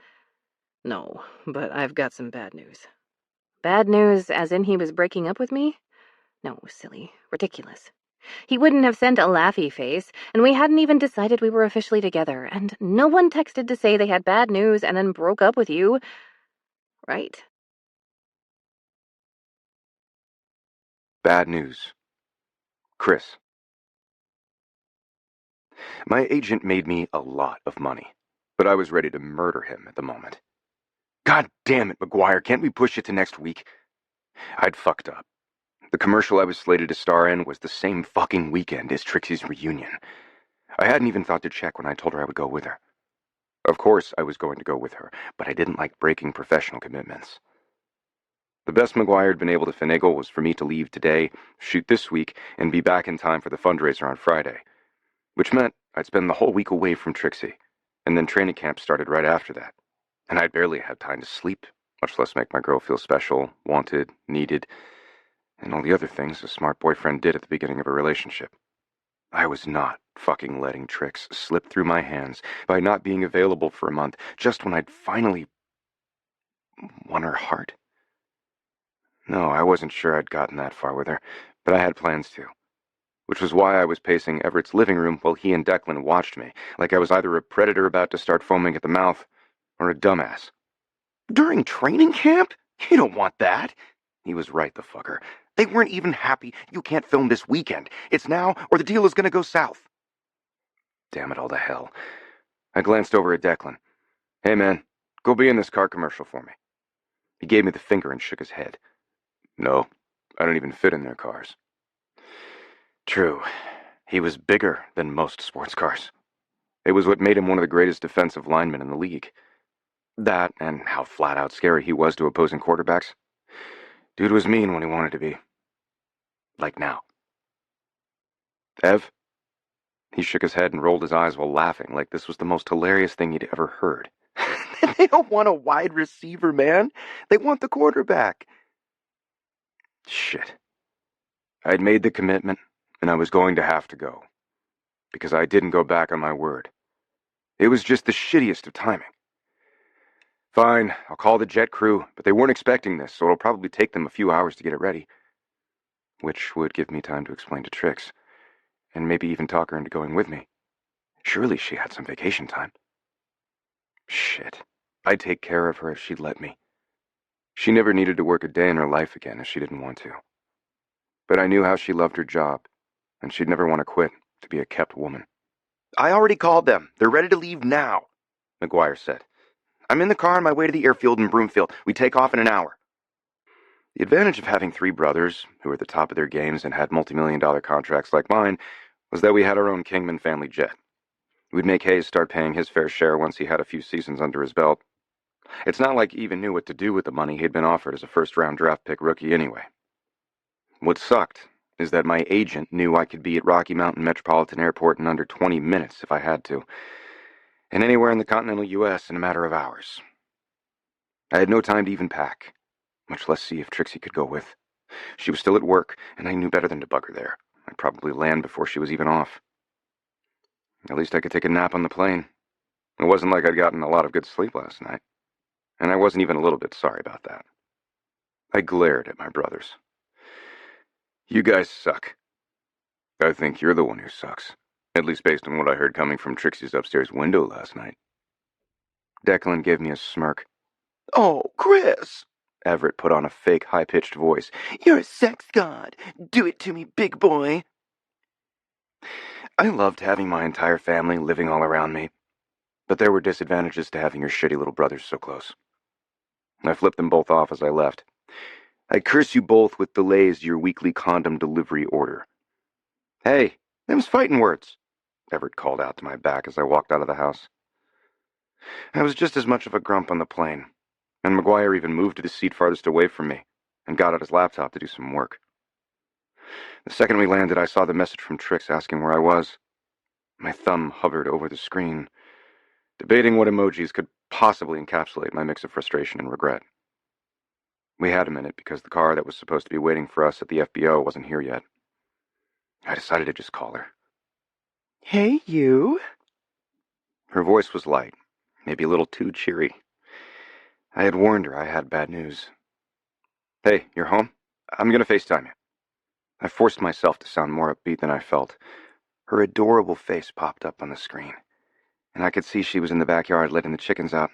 No, but I've got some bad news. Bad news as in he was breaking up with me? No, silly. Ridiculous. He wouldn't have sent a laughy face, and we hadn't even decided we were officially together, and no one texted to say they had bad news and then broke up with you. Right? Bad news. Chris. My agent made me a lot of money, but I was ready to murder him at the moment. God damn it, McGuire, can't we push it to next week? I'd fucked up. The commercial I was slated to star in was the same fucking weekend as Trixie's reunion. I hadn't even thought to check when I told her I would go with her. Of course I was going to go with her, but I didn't like breaking professional commitments. The best McGuire had been able to finagle was for me to leave today, shoot this week, and be back in time for the fundraiser on Friday, which meant I'd spend the whole week away from Trixie, and then training camp started right after that, and I'd barely had time to sleep, much less make my girl feel special, wanted, needed, and all the other things a smart boyfriend did at the beginning of a relationship. I was not fucking letting Trix slip through my hands by not being available for a month, just when I'd finally won her heart. No, I wasn't sure I'd gotten that far with her, but I had plans to. Which was why I was pacing Everett's living room while he and Declan watched me, like I was either a predator about to start foaming at the mouth, or a dumbass. During training camp? You don't want that. He was right, the fucker. They weren't even happy. You can't film this weekend. It's now, or the deal is gonna go south. Damn it all to hell. I glanced over at Declan. Hey man, go be in this car commercial for me. He gave me the finger and shook his head. No, I don't even fit in their cars. True. He was bigger than most sports cars. It was what made him one of the greatest defensive linemen in the league. That, and how flat-out scary he was to opposing quarterbacks. Dude was mean when he wanted to be. Like now. Ev? He shook his head and rolled his eyes while laughing, like this was the most hilarious thing he'd ever heard. They don't want a wide receiver, man. They want the quarterback. Shit. I'd made the commitment, and I was going to have to go, because I didn't go back on my word. It was just the shittiest of timing. Fine, I'll call the jet crew, but they weren't expecting this, so it'll probably take them a few hours to get it ready. Which would give me time to explain to Trix, and maybe even talk her into going with me. Surely she had some vacation time. Shit. I'd take care of her if she'd let me. She never needed to work a day in her life again if she didn't want to. But I knew how she loved her job, and she'd never want to quit to be a kept woman. I already called them. They're ready to leave now, McGuire said. I'm in the car on my way to the airfield in Broomfield. We take off in an hour. The advantage of having three brothers, who were at the top of their games and had multi-million-dollar contracts like mine, was that we had our own Kingman family jet. We'd make Hayes start paying his fair share once he had a few seasons under his belt. It's not like he even knew what to do with the money he'd been offered as a first-round draft pick rookie anyway. What sucked is that my agent knew I could be at Rocky Mountain Metropolitan Airport in under 20 minutes if I had to, and anywhere in the continental U.S. in a matter of hours. I had no time to even pack, much less see if Trixie could go with. She was still at work, and I knew better than to bug her there. I'd probably land before she was even off. At least I could take a nap on the plane. It wasn't like I'd gotten a lot of good sleep last night, and I wasn't even a little bit sorry about that. I glared at my brothers. You guys suck. I think you're the one who sucks, at least based on what I heard coming from Trixie's upstairs window last night. Declan gave me a smirk. Oh, Chris, Everett put on a fake high-pitched voice. You're a sex god. Do it to me, big boy. I loved having my entire family living all around me, but there were disadvantages to having your shitty little brothers so close. I flipped them both off as I left. I curse you both with delays to your weekly condom delivery order. Hey, them's fighting words, Everett called out to my back as I walked out of the house. I was just as much of a grump on the plane, and McGuire even moved to the seat farthest away from me and got out his laptop to do some work. The second we landed, I saw the message from Trix asking where I was. My thumb hovered over the screen, debating what emojis could possibly encapsulate my mix of frustration and regret. We had a minute because the car that was supposed to be waiting for us at the FBO wasn't here yet. I decided to just call her. Hey, you. Her voice was light, maybe a little too cheery. I had warned her I had bad news. Hey, you're home? I'm going to FaceTime you. I forced myself to sound more upbeat than I felt. Her adorable face popped up on the screen, and I could see she was in the backyard letting the chickens out.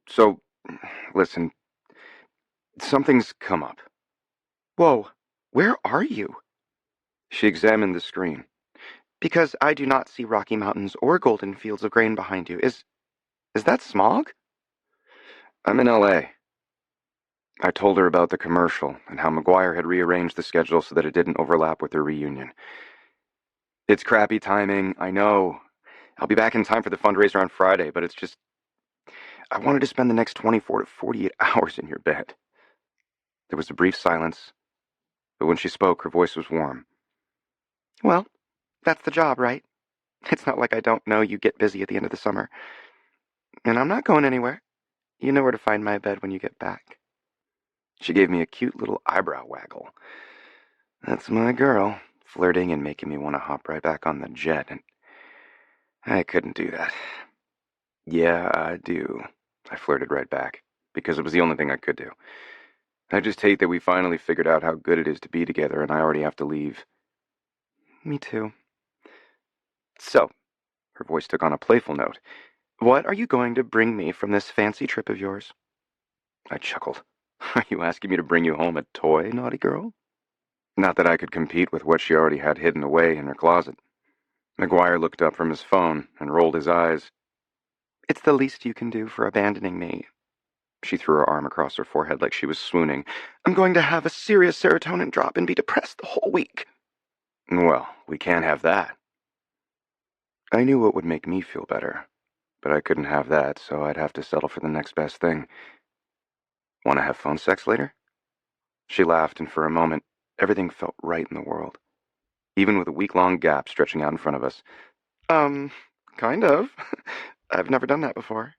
So, listen, something's come up. Whoa, where are you? She examined the screen. Because I do not see Rocky Mountains or golden fields of grain behind you. Is that smog? I'm in L.A. I told her about the commercial and how McGuire had rearranged the schedule so that it didn't overlap with their reunion. It's crappy timing, I know. I'll be back in time for the fundraiser on Friday, but it's just... I wanted to spend the next 24 to 48 hours in your bed. There was a brief silence, but when she spoke, her voice was warm. Well, that's the job, right? It's not like I don't know you get busy at the end of the summer. And I'm not going anywhere. You know where to find my bed when you get back. She gave me a cute little eyebrow waggle. That's my girl, flirting and making me want to hop right back on the jet, and I couldn't do that. Yeah, I do, I flirted right back, because it was the only thing I could do. I just hate that we finally figured out how good it is to be together, and I already have to leave. Me too. So, her voice took on a playful note. What are you going to bring me from this fancy trip of yours? I chuckled. Are you asking me to bring you home a toy, naughty girl? Not that I could compete with what she already had hidden away in her closet. McGuire looked up from his phone and rolled his eyes. It's the least you can do for abandoning me. She threw her arm across her forehead like she was swooning. I'm going to have a serious serotonin drop and be depressed the whole week. Well, we can't have that. I knew what would make me feel better, but I couldn't have that, so I'd have to settle for the next best thing. Want to have phone sex later? She laughed, and for a moment, everything felt right in the world, even with a week-long gap stretching out in front of us. Kind of. I've never done that before.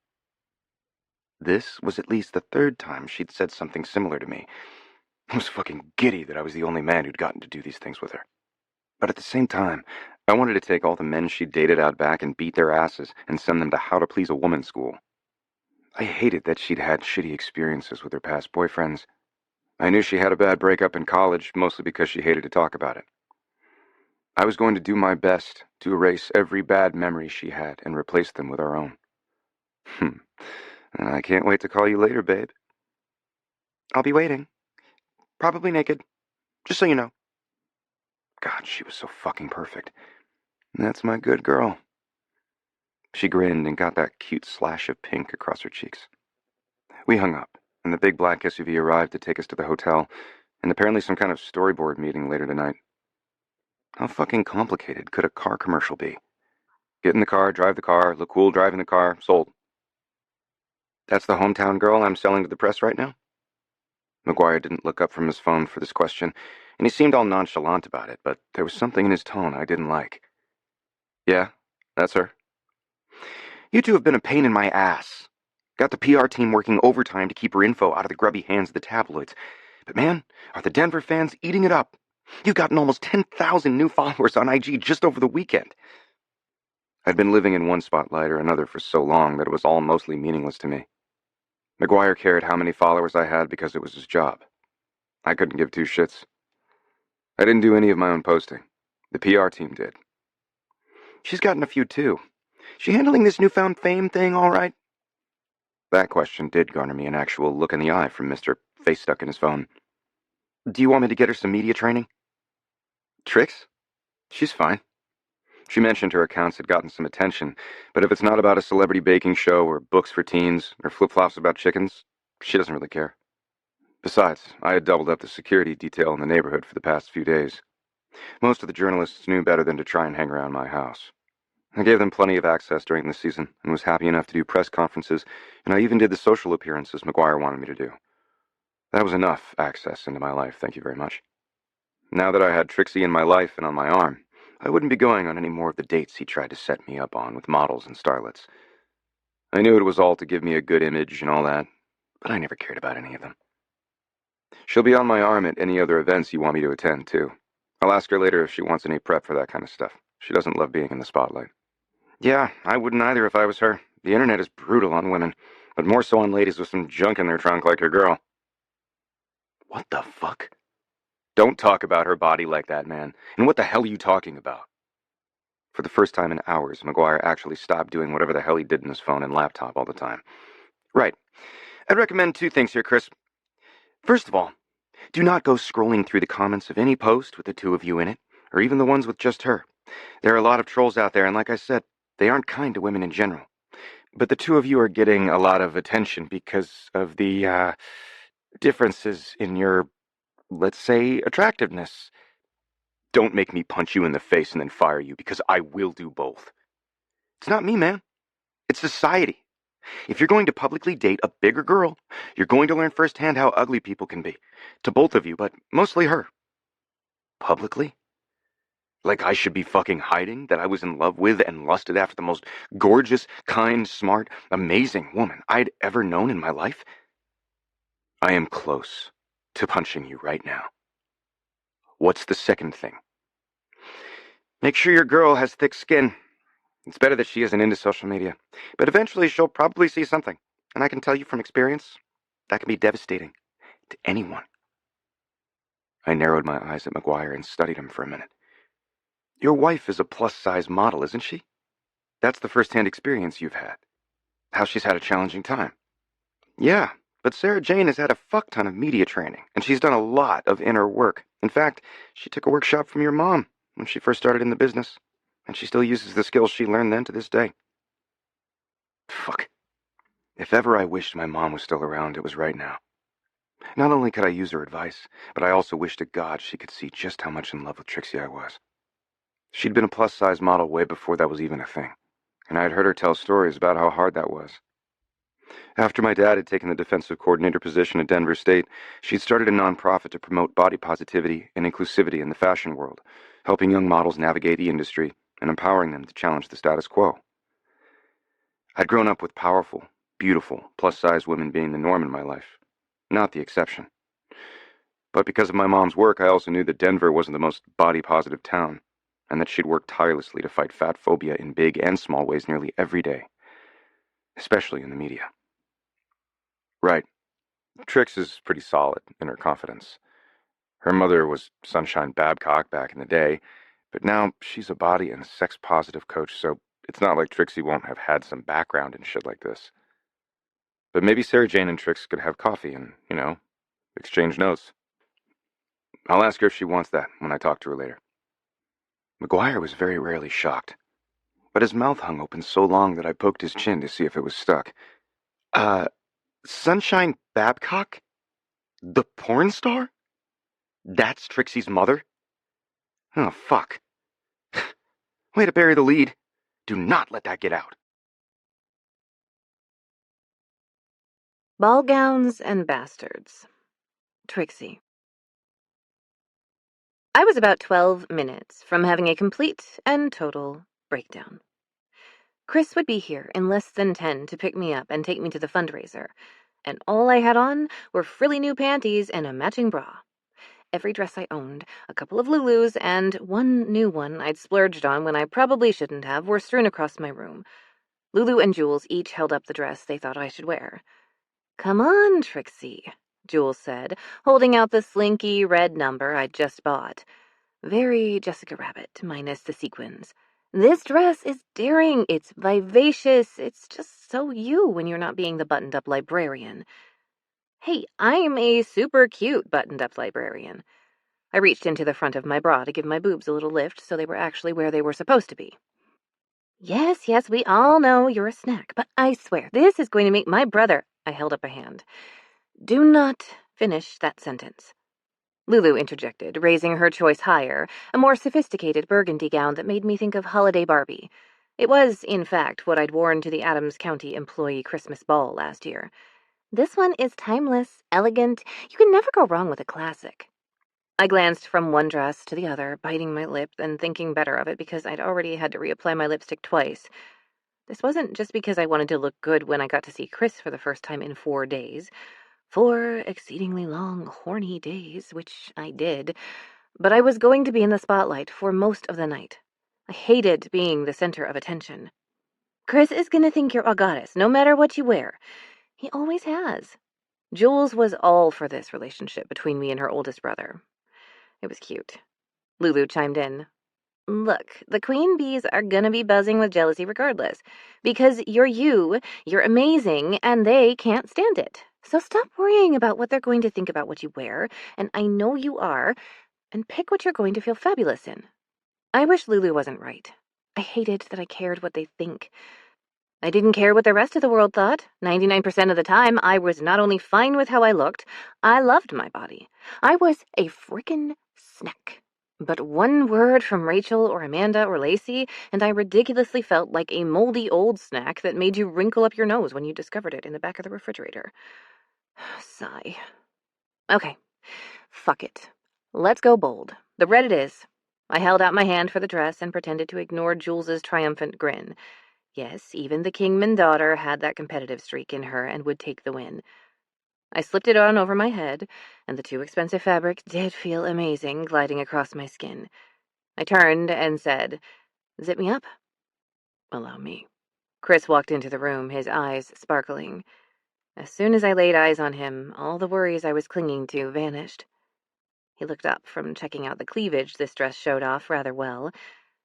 This was at least the third time she'd said something similar to me. I was fucking giddy that I was the only man who'd gotten to do these things with her. But at the same time, I wanted to take all the men she dated out back and beat their asses and send them to How to Please a Woman school. I hated that she'd had shitty experiences with her past boyfriends. I knew she had a bad breakup in college, mostly because she hated to talk about it. I was going to do my best to erase every bad memory she had and replace them with our own. And I can't wait to call you later, babe. I'll be waiting. Probably naked. Just so you know. God, she was so fucking perfect. That's my good girl. She grinned and got that cute slash of pink across her cheeks. We hung up, and the big black SUV arrived to take us to the hotel, and apparently some kind of storyboard meeting later tonight. How fucking complicated could a car commercial be? Get in the car, drive the car, look cool driving the car, sold. That's the hometown girl I'm selling to the press right now? McGuire didn't look up from his phone for this question, and he seemed all nonchalant about it, but there was something in his tone I didn't like. Yeah, that's her. You two have been a pain in my ass. Got the PR team working overtime to keep her info out of the grubby hands of the tabloids. But man, are the Denver fans eating it up. You've gotten almost 10,000 new followers on IG just over the weekend. I'd been living in one spotlight or another for so long that it was all mostly meaningless to me. McGuire cared how many followers I had because it was his job. I couldn't give two shits. I didn't do any of my own posting. The PR team did. She's gotten a few too. She handling this newfound fame thing all right? That question did garner me an actual look in the eye from Mr. Face stuck in his phone. Do you want me to get her some media training? Tricks? She's fine. She mentioned her accounts had gotten some attention, but if it's not about a celebrity baking show or books for teens or flip-flops about chickens, she doesn't really care. Besides, I had doubled up the security detail in the neighborhood for the past few days. Most of the journalists knew better than to try and hang around my house. I gave them plenty of access during the season and was happy enough to do press conferences, and I even did the social appearances McGuire wanted me to do. That was enough access into my life, thank you very much. Now that I had Trixie in my life and on my arm, I wouldn't be going on any more of the dates he tried to set me up on with models and starlets. I knew it was all to give me a good image and all that, but I never cared about any of them. She'll be on my arm at any other events you want me to attend, too. I'll ask her later if she wants any prep for that kind of stuff. She doesn't love being in the spotlight. Yeah, I wouldn't either if I was her. The internet is brutal on women, but more so on ladies with some junk in their trunk like your girl. What the fuck? Don't talk about her body like that, man. And what the hell are you talking about? For the first time in hours, McGuire actually stopped doing whatever the hell he did in his phone and laptop all the time. Right. I'd recommend two things here, Chris. First of all, do not go scrolling through the comments of any post with the two of you in it, or even the ones with just her. There are a lot of trolls out there, and like I said, they aren't kind to women in general. But the two of you are getting a lot of attention because of the, differences in your, let's say, attractiveness. Don't make me punch you in the face and then fire you, because I will do both. It's not me, man. It's society. If you're going to publicly date a bigger girl, you're going to learn firsthand how ugly people can be. To both of you, but mostly her. Publicly? Like I should be fucking hiding that I was in love with and lusted after the most gorgeous, kind, smart, amazing woman I'd ever known in my life? I am close to punching you right now. What's the second thing? Make sure your girl has thick skin. It's better that she isn't into social media, but eventually she'll probably see something, and I can tell you from experience, that can be devastating to anyone. I narrowed my eyes at McGuire and studied him for a minute. Your wife is a plus-size model, isn't she? That's the first-hand experience you've had. How she's had a challenging time. Yeah, but Sarah Jane has had a fuck ton of media training, and she's done a lot of inner work. In fact, she took a workshop from your mom when she first started in the business, and she still uses the skills she learned then to this day. Fuck. If ever I wished my mom was still around, it was right now. Not only could I use her advice, but I also wished to God she could see just how much in love with Trixie I was. She'd been a plus-size model way before that was even a thing, and I had heard her tell stories about how hard that was. After my dad had taken the defensive coordinator position at Denver State, she'd started a nonprofit to promote body positivity and inclusivity in the fashion world, helping young models navigate the industry and empowering them to challenge the status quo. I'd grown up with powerful, beautiful, plus-size women being the norm in my life, not the exception. But because of my mom's work, I also knew that Denver wasn't the most body-positive town, and that she'd work tirelessly to fight fat phobia in big and small ways nearly every day, especially in the media. Right. Trix is pretty solid in her confidence. Her mother was Sunshine Babcock back in the day, but now she's a body and sex-positive coach, so it's not like Trixie won't have had some background in shit like this. But maybe Sarah Jane and Trix could have coffee and, exchange notes. I'll ask her if she wants that when I talk to her later. McGuire was very rarely shocked, but his mouth hung open so long that I poked his chin to see if it was stuck. Sunshine Babcock? The porn star? That's Trixie's mother? Oh, fuck. Way to bury the lead. Do not let that get out. Ball gowns and bastards. Trixie. I was about 12 minutes from having a complete and total breakdown. Chris would be here in less than 10 to pick me up and take me to the fundraiser, and all I had on were frilly new panties and a matching bra. Every dress I owned, a couple of Lulus, and one new one I'd splurged on when I probably shouldn't have, were strewn across my room. Lulu and Jules each held up the dress they thought I should wear. "Come on, Trixie," Jules said, holding out the slinky red number I'd just bought. Very Jessica Rabbit, minus the sequins. "This dress is daring, it's vivacious, it's just so you when you're not being the buttoned-up librarian." Hey, I'm a super cute buttoned-up librarian. I reached into the front of my bra to give my boobs a little lift so they were actually where they were supposed to be. Yes, we all know you're a snack, but I swear, this is going to make my brother— I held up a hand. Do not finish that sentence. Lulu interjected, raising her choice higher, a more sophisticated burgundy gown that made me think of Holiday Barbie. It was, in fact, what I'd worn to the Adams County Employee Christmas Ball last year. This one is timeless, elegant. You can never go wrong with a classic. I glanced from one dress to the other, biting my lip and thinking better of it because I'd already had to reapply my lipstick twice. This wasn't just because I wanted to look good when I got to see Chris for the first time in 4 days. 4 exceedingly long, horny days, which I did, but I was going to be in the spotlight for most of the night. I hated being the center of attention. Chris is going to think you're a goddess, no matter what you wear. He always has. Jules was all for this relationship between me and her oldest brother. It was cute. Lulu chimed in. Look, the queen bees are gonna be buzzing with jealousy regardless, because you're amazing, and they can't stand it. So stop worrying about what they're going to think about what you wear, and I know you are, and pick what you're going to feel fabulous in. I wish Lulu wasn't right. I hated that I cared what they think. I didn't care what the rest of the world thought. 99% of the time, I was not only fine with how I looked, I loved my body. I was a frickin' snack. But one word from Rachel or Amanda or Lacey, and I ridiculously felt like a moldy old snack that made you wrinkle up your nose when you discovered it in the back of the refrigerator. Sigh. Okay, fuck it. Let's go bold. The red it is. I held out my hand for the dress and pretended to ignore Jules's triumphant grin. Yes, even the Kingman daughter had that competitive streak in her and would take the win. I slipped it on over my head, and the too expensive fabric did feel amazing gliding across my skin. I turned and said, "Zip me up." "Allow me." Chris walked into the room, his eyes sparkling. As soon as I laid eyes on him, all the worries I was clinging to vanished. He looked up from checking out the cleavage this dress showed off rather well.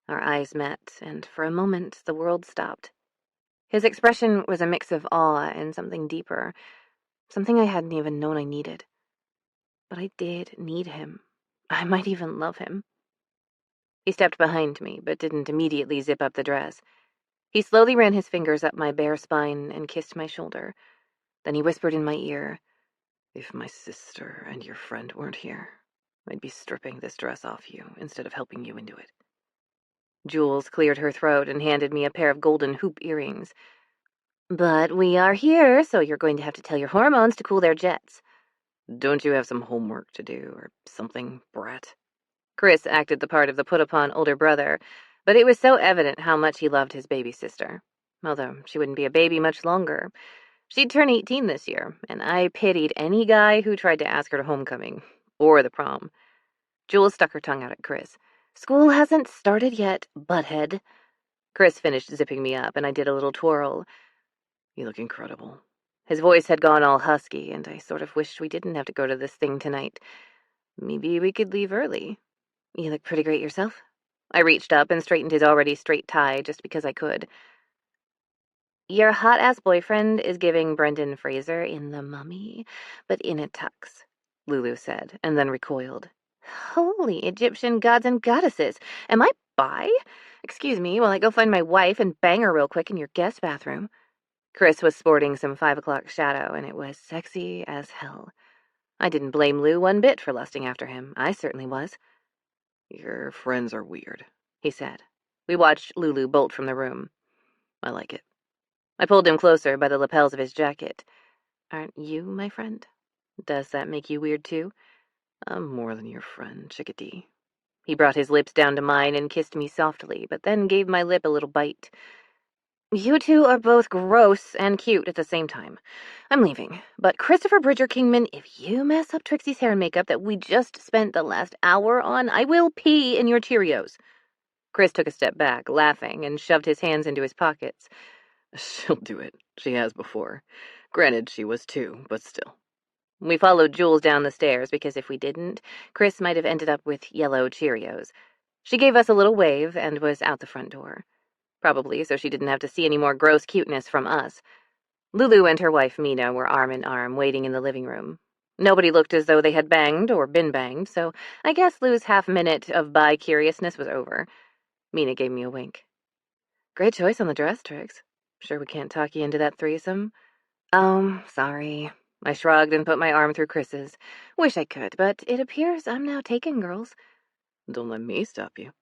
Our eyes met, and for a moment the world stopped. His expression was a mix of awe and something deeper, something I hadn't even known I needed. But I did need him. I might even love him. He stepped behind me, but didn't immediately zip up the dress. He slowly ran his fingers up my bare spine and kissed my shoulder. Then he whispered in my ear, "If my sister and your friend weren't here, I'd be stripping this dress off you instead of helping you into it." Jules cleared her throat and handed me a pair of golden hoop earrings. "But we are here, so you're going to have to tell your hormones to cool their jets." "Don't you have some homework to do or something, brat?" Chris acted the part of the put-upon older brother, but it was so evident how much he loved his baby sister. Although she wouldn't be a baby much longer. She'd turn 18 this year, and I pitied any guy who tried to ask her to homecoming, or the prom. Jules stuck her tongue out at Chris. School hasn't started yet, butthead. Chris finished zipping me up, and I did a little twirl. You look incredible. His voice had gone all husky, and I sort of wished we didn't have to go to this thing tonight. Maybe we could leave early. You look pretty great yourself. I reached up and straightened his already straight tie just because I could. Your hot-ass boyfriend is giving Brendan Fraser in The Mummy, but in a tux, Lulu said, and then recoiled. Holy Egyptian gods and goddesses! Am I bi? Excuse me while I go find my wife and bang her real quick in your guest bathroom. Chris was sporting some 5 o'clock shadow, and it was sexy as hell. I didn't blame Lou one bit for lusting after him. I certainly was. Your friends are weird, he said. We watched Lulu bolt from the room. I like it. I pulled him closer by the lapels of his jacket. Aren't you my friend? Does that make you weird too? I'm more than your friend, chickadee. He brought his lips down to mine and kissed me softly, but then gave my lip a little bite. You two are both gross and cute at the same time. I'm leaving, but Christopher Bridger Kingman, if you mess up Trixie's hair and makeup that we just spent the last hour on, I will pee in your Cheerios. Chris took a step back, laughing, and shoved his hands into his pockets. She'll do it. She has before. Granted, she was 2, but still. We followed Jules down the stairs, because if we didn't, Chris might have ended up with yellow Cheerios. She gave us a little wave and was out the front door. Probably so she didn't have to see any more gross cuteness from us. Lulu and her wife Mina were arm in arm, waiting in the living room. Nobody looked as though they had banged or been banged, so I guess Lou's half-minute of bi-curiousness was over. Mina gave me a wink. Great choice on the dress, Trix. Sure we can't talk you into that threesome? Oh, sorry. I shrugged and put my arm through Chris's. Wish I could, but it appears I'm now taken, girls. Don't let me stop you.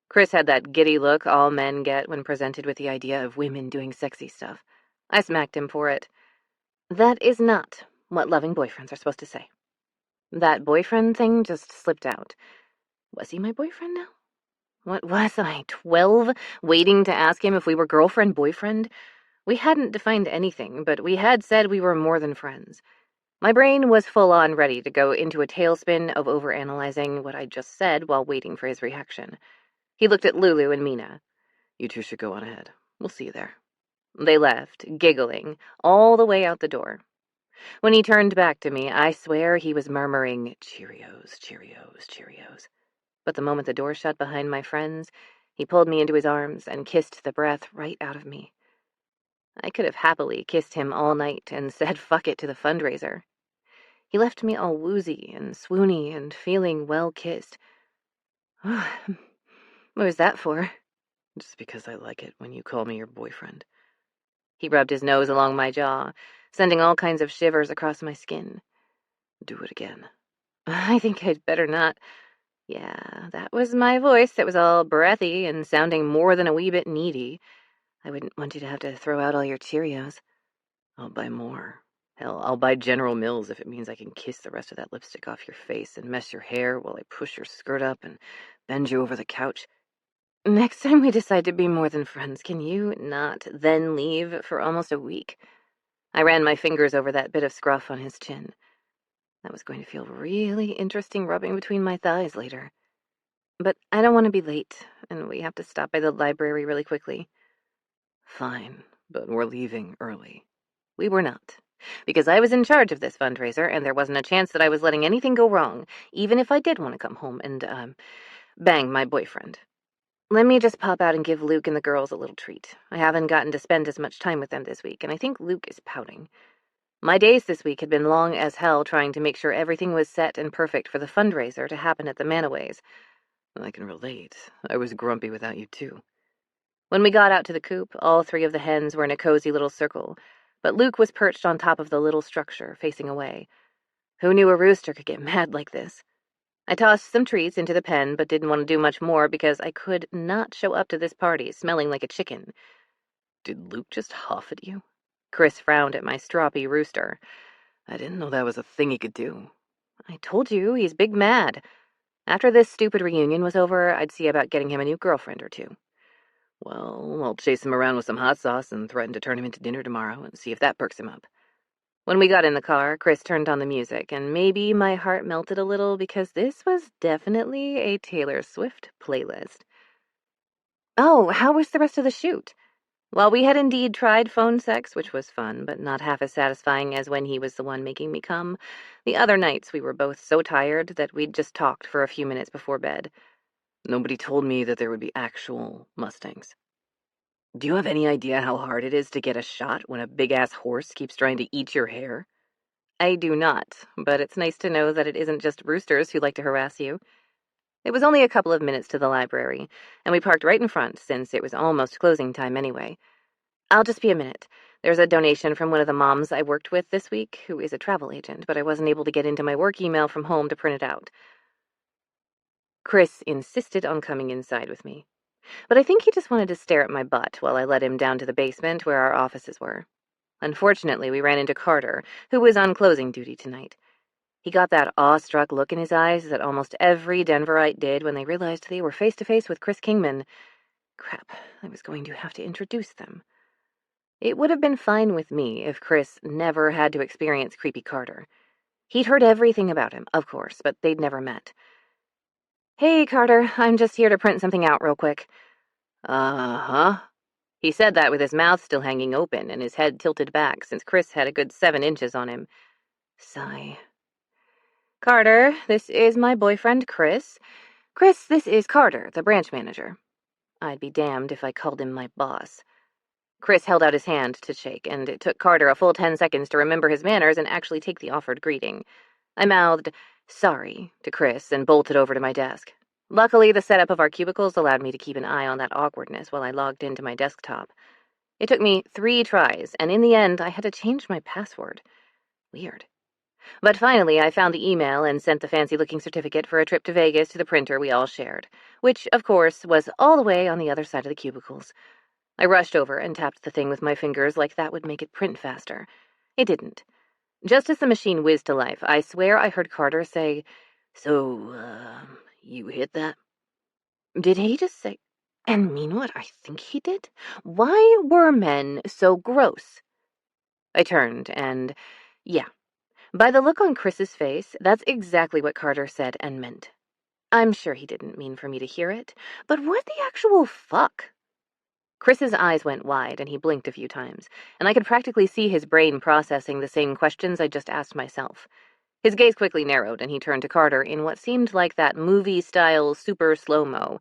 Chris had that giddy look all men get when presented with the idea of women doing sexy stuff. I smacked him for it. That is not what loving boyfriends are supposed to say. That boyfriend thing just slipped out. Was he my boyfriend now? What was I, 12, waiting to ask him if we were girlfriend-boyfriend? We hadn't defined anything, but we had said we were more than friends. My brain was full-on ready to go into a tailspin of overanalyzing what I'd just said while waiting for his reaction. He looked at Lulu and Mina. You two should go on ahead. We'll see you there. They left, giggling, all the way out the door. When he turned back to me, I swear he was murmuring, Cheerios, Cheerios, Cheerios. But the moment the door shut behind my friends, he pulled me into his arms and kissed the breath right out of me. I could have happily kissed him all night and said fuck it to the fundraiser. He left me all woozy and swoony and feeling well-kissed. What was that for? Just because I like it when you call me your boyfriend. He rubbed his nose along my jaw, sending all kinds of shivers across my skin. Do it again. I think I'd better not. Yeah, that was my voice that was all breathy and sounding more than a wee bit needy. I wouldn't want you to have to throw out all your Cheerios. I'll buy more. Hell, I'll buy General Mills if it means I can kiss the rest of that lipstick off your face and mess your hair while I push your skirt up and bend you over the couch. Next time we decide to be more than friends, can you not then leave for almost a week? I ran my fingers over that bit of scruff on his chin. That was going to feel really interesting rubbing between my thighs later. But I don't want to be late, and we have to stop by the library really quickly. Fine, but we're leaving early. We were not, because I was in charge of this fundraiser, and there wasn't a chance that I was letting anything go wrong, even if I did want to come home and, bang my boyfriend. Let me just pop out and give Luke and the girls a little treat. I haven't gotten to spend as much time with them this week, and I think Luke is pouting. My days this week had been long as hell trying to make sure everything was set and perfect for the fundraiser to happen at the Manaways. I can relate. I was grumpy without you, too. When we got out to the coop, all 3 of the hens were in a cozy little circle, but Luke was perched on top of the little structure, facing away. Who knew a rooster could get mad like this? I tossed some treats into the pen, but didn't want to do much more because I could not show up to this party smelling like a chicken. Did Luke just huff at you? Chris frowned at my stroppy rooster. I didn't know that was a thing he could do. I told you, he's big mad. After this stupid reunion was over, I'd see about getting him a new girlfriend or 2. Well, I'll chase him around with some hot sauce and threaten to turn him into dinner tomorrow and see if that perks him up. When we got in the car, Chris turned on the music, and maybe my heart melted a little because this was definitely a Taylor Swift playlist. Oh, how was the rest of the shoot? While we had indeed tried phone sex, which was fun, but not half as satisfying as when he was the one making me come, the other nights we were both so tired that we'd just talked for a few minutes before bed. Nobody told me that there would be actual Mustangs. Do you have any idea how hard it is to get a shot when a big-ass horse keeps trying to eat your hair? I do not, but it's nice to know that it isn't just roosters who like to harass you. It was only a couple of minutes to the library, and we parked right in front since it was almost closing time anyway. I'll just be a minute. There's a donation from one of the moms I worked with this week, who is a travel agent, but I wasn't able to get into my work email from home to print it out. Chris insisted on coming inside with me, but I think he just wanted to stare at my butt while I led him down to the basement where our offices were. Unfortunately, we ran into Carter, who was on closing duty tonight. He got that awestruck look in his eyes that almost every Denverite did when they realized they were face-to-face with Chris Kingman. Crap, I was going to have to introduce them. It would have been fine with me if Chris never had to experience creepy Carter. He'd heard everything about him, of course, but they'd never met. Hey, Carter, I'm just here to print something out real quick. Uh-huh. He said that with his mouth still hanging open and his head tilted back, since Chris had a good 7 inches on him. Sigh. Carter, this is my boyfriend, Chris. Chris, this is Carter, the branch manager. I'd be damned if I called him my boss. Chris held out his hand to shake, and it took Carter a full 10 seconds to remember his manners and actually take the offered greeting. I mouthed, "Sorry," to Chris and bolted over to my desk. Luckily, the setup of our cubicles allowed me to keep an eye on that awkwardness while I logged into my desktop. It took me 3 tries, and in the end, I had to change my password. Weird. But finally, I found the email and sent the fancy-looking certificate for a trip to Vegas to the printer we all shared, which, of course, was all the way on the other side of the cubicles. I rushed over and tapped the thing with my fingers like that would make it print faster. It didn't. Just as the machine whizzed to life, I swear I heard Carter say, So, you hit that? Did he just say, and mean what I think he did? Why were men so gross? I turned and, yeah. By the look on Chris's face, that's exactly what Carter said and meant. I'm sure he didn't mean for me to hear it, but what the actual fuck? Chris's eyes went wide, and he blinked a few times, and I could practically see his brain processing the same questions I just asked myself. His gaze quickly narrowed, and he turned to Carter in what seemed like that movie-style super slow-mo.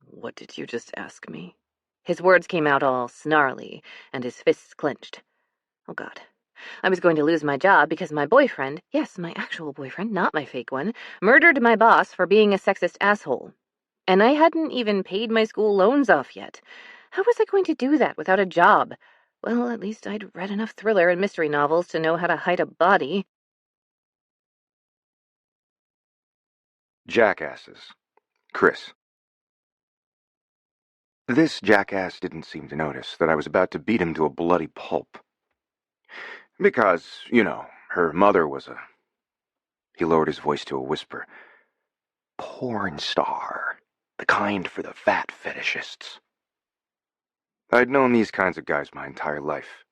What did you just ask me? His words came out all snarly, and his fists clenched. Oh, God. I was going to lose my job because my boyfriend, yes, my actual boyfriend, not my fake one, murdered my boss for being a sexist asshole. And I hadn't even paid my school loans off yet. How was I going to do that without a job? Well, at least I'd read enough thriller and mystery novels to know how to hide a body. Jackasses. Chris. This jackass didn't seem to notice that I was about to beat him to a bloody pulp. Because, her mother was a... He lowered his voice to a whisper. Porn star. The kind for the fat fetishists. I'd known these kinds of guys my entire life.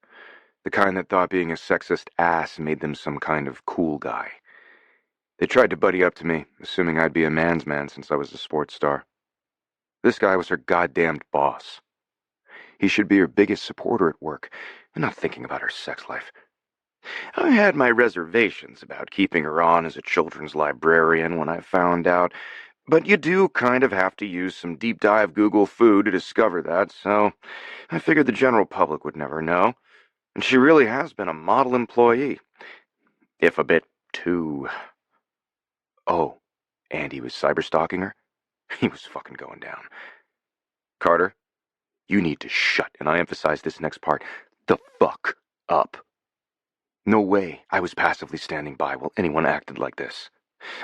The kind that thought being a sexist ass made them some kind of cool guy. They tried to buddy up to me, assuming I'd be a man's man since I was a sports star. This guy was her goddamned boss. He should be her biggest supporter at work, and not thinking about her sex life. I had my reservations about keeping her on as a children's librarian when I found out, but you do kind of have to use some deep dive Google food to discover that, so I figured the general public would never know. And she really has been a model employee. If a bit too... Oh, and he was cyberstalking her? He was fucking going down. Carter, you need to shut, and I emphasize this next part, the fuck up. No way I was passively standing by while anyone acted like this.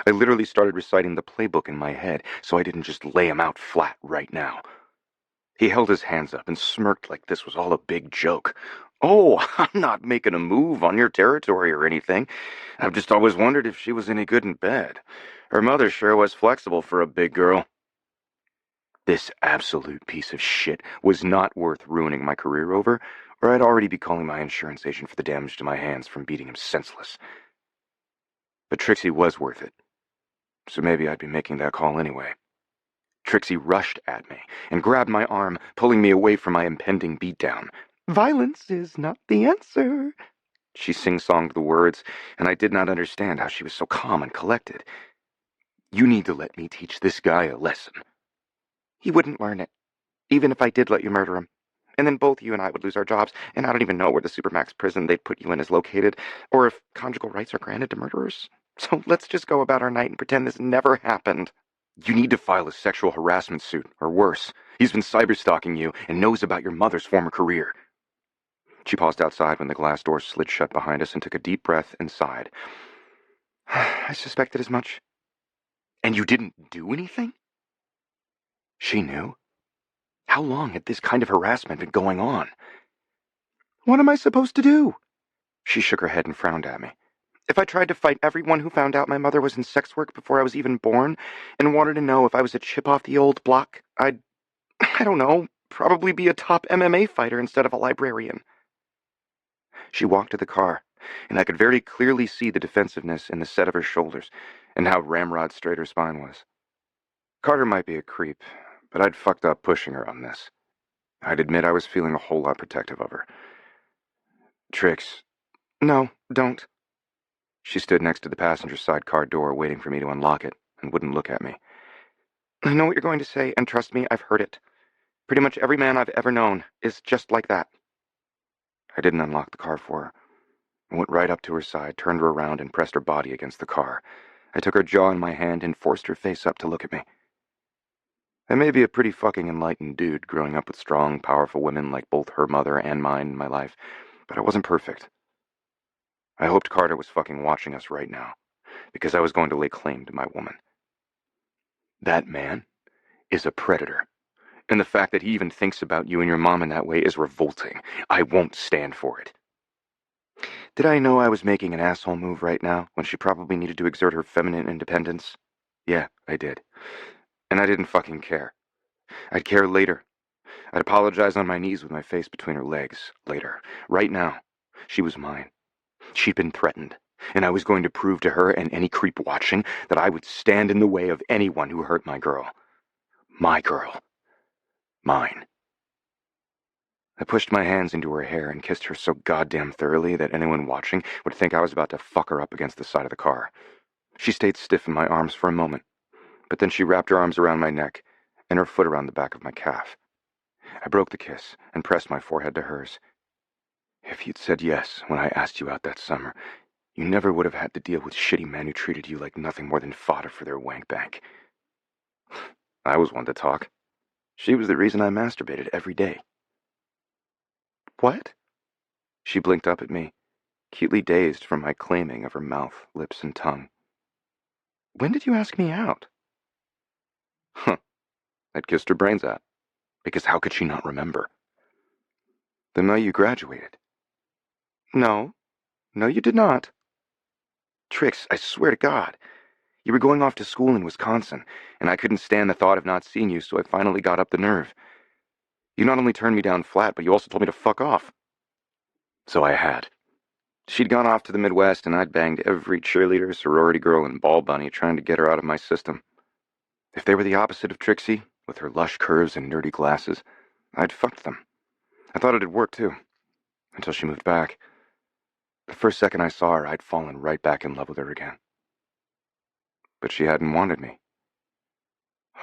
I literally started reciting the playbook in my head, so I didn't just lay him out flat right now. He held his hands up and smirked like this was all a big joke. Oh, I'm not making a move on your territory or anything. I've just always wondered if she was any good in bed. Her mother sure was flexible for a big girl. This absolute piece of shit was not worth ruining my career over, or I'd already be calling my insurance agent for the damage to my hands from beating him senseless. But Trixie was worth it, so maybe I'd be making that call anyway. Trixie rushed at me and grabbed my arm, pulling me away from my impending beatdown. "Violence is not the answer." She sing-songed the words, and I did not understand how she was so calm and collected. "You need to let me teach this guy a lesson." "He wouldn't learn it, even if I did let you murder him. And then both you and I would lose our jobs, and I don't even know where the supermax prison they'd put you in is located, or if conjugal rights are granted to murderers. So let's just go about our night and pretend this never happened." "You need to file a sexual harassment suit, or worse. He's been cyberstalking you and knows about your mother's former career." She paused outside when the glass door slid shut behind us and took a deep breath and sighed. "I suspected as much." "And you didn't do anything?" She knew. How long had this kind of harassment been going on? "What am I supposed to do?" She shook her head and frowned at me. "If I tried to fight everyone who found out my mother was in sex work before I was even born and wanted to know if I was a chip off the old block, I don't know, probably be a top MMA fighter instead of a librarian." She walked to the car, and I could very clearly see the defensiveness in the set of her shoulders and how ramrod straight her spine was. Carter might be a creep, but I'd fucked up pushing her on this. I'd admit I was feeling a whole lot protective of her. "Trix." "No, don't." She stood next to the passenger side car door waiting for me to unlock it and wouldn't look at me. "I know what you're going to say, and trust me, I've heard it. Pretty much every man I've ever known is just like that." I didn't unlock the car for her. I went right up to her side, turned her around, and pressed her body against the car. I took her jaw in my hand and forced her face up to look at me. I may be a pretty fucking enlightened dude growing up with strong, powerful women like both her mother and mine in my life, but I wasn't perfect. I hoped Carter was fucking watching us right now, because I was going to lay claim to my woman. That man is a predator, and the fact that he even thinks about you and your mom in that way is revolting. I won't stand for it. Did I know I was making an asshole move right now when she probably needed to exert her feminine independence? Yeah, I did. And I didn't fucking care. I'd care later. I'd apologize on my knees with my face between her legs later. Right now, she was mine. She'd been threatened, and I was going to prove to her and any creep watching that I would stand in the way of anyone who hurt my girl. My girl. Mine. I pushed my hands into her hair and kissed her so goddamn thoroughly that anyone watching would think I was about to fuck her up against the side of the car. She stayed stiff in my arms for a moment, but then she wrapped her arms around my neck and her foot around the back of my calf. I broke the kiss and pressed my forehead to hers. "If you'd said yes when I asked you out that summer, you never would have had to deal with shitty men who treated you like nothing more than fodder for their wank bank." I was one to talk. She was the reason I masturbated every day. "What?" She blinked up at me, cutely dazed from my claiming of her mouth, lips, and tongue. "When did you ask me out?" Huh. I'd kissed her brains out, because how could she not remember? "The night you graduated." No, you did not." "Trix, I swear to God. You were going off to school in Wisconsin, and I couldn't stand the thought of not seeing you, so I finally got up the nerve. You not only turned me down flat, but you also told me to fuck off." So I had. She'd gone off to the Midwest, and I'd banged every cheerleader, sorority girl, and ball bunny trying to get her out of my system. If they were the opposite of Trixie, with her lush curves and nerdy glasses, I'd fucked them. I thought it'd work, too, until she moved back. The first second I saw her, I'd fallen right back in love with her again. But she hadn't wanted me.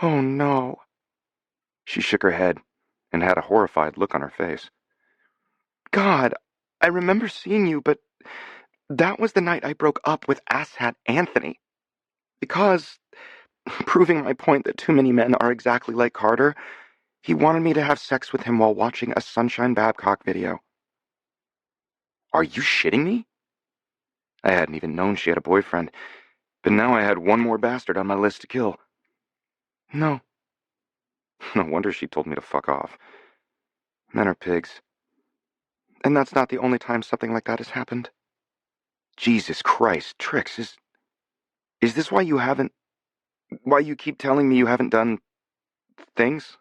"Oh, no." She shook her head and had a horrified look on her face. "God, I remember seeing you, but that was the night I broke up with asshat Anthony. Because, proving my point that too many men are exactly like Carter, he wanted me to have sex with him while watching a Sunshine Babcock video." Are you shitting me? I hadn't even known she had a boyfriend, but now I had one more bastard on my list to kill. No. No wonder she told me to fuck off. Men are pigs. And that's not the only time something like that has happened. Jesus Christ, Trix, is this why you keep telling me you haven't done things?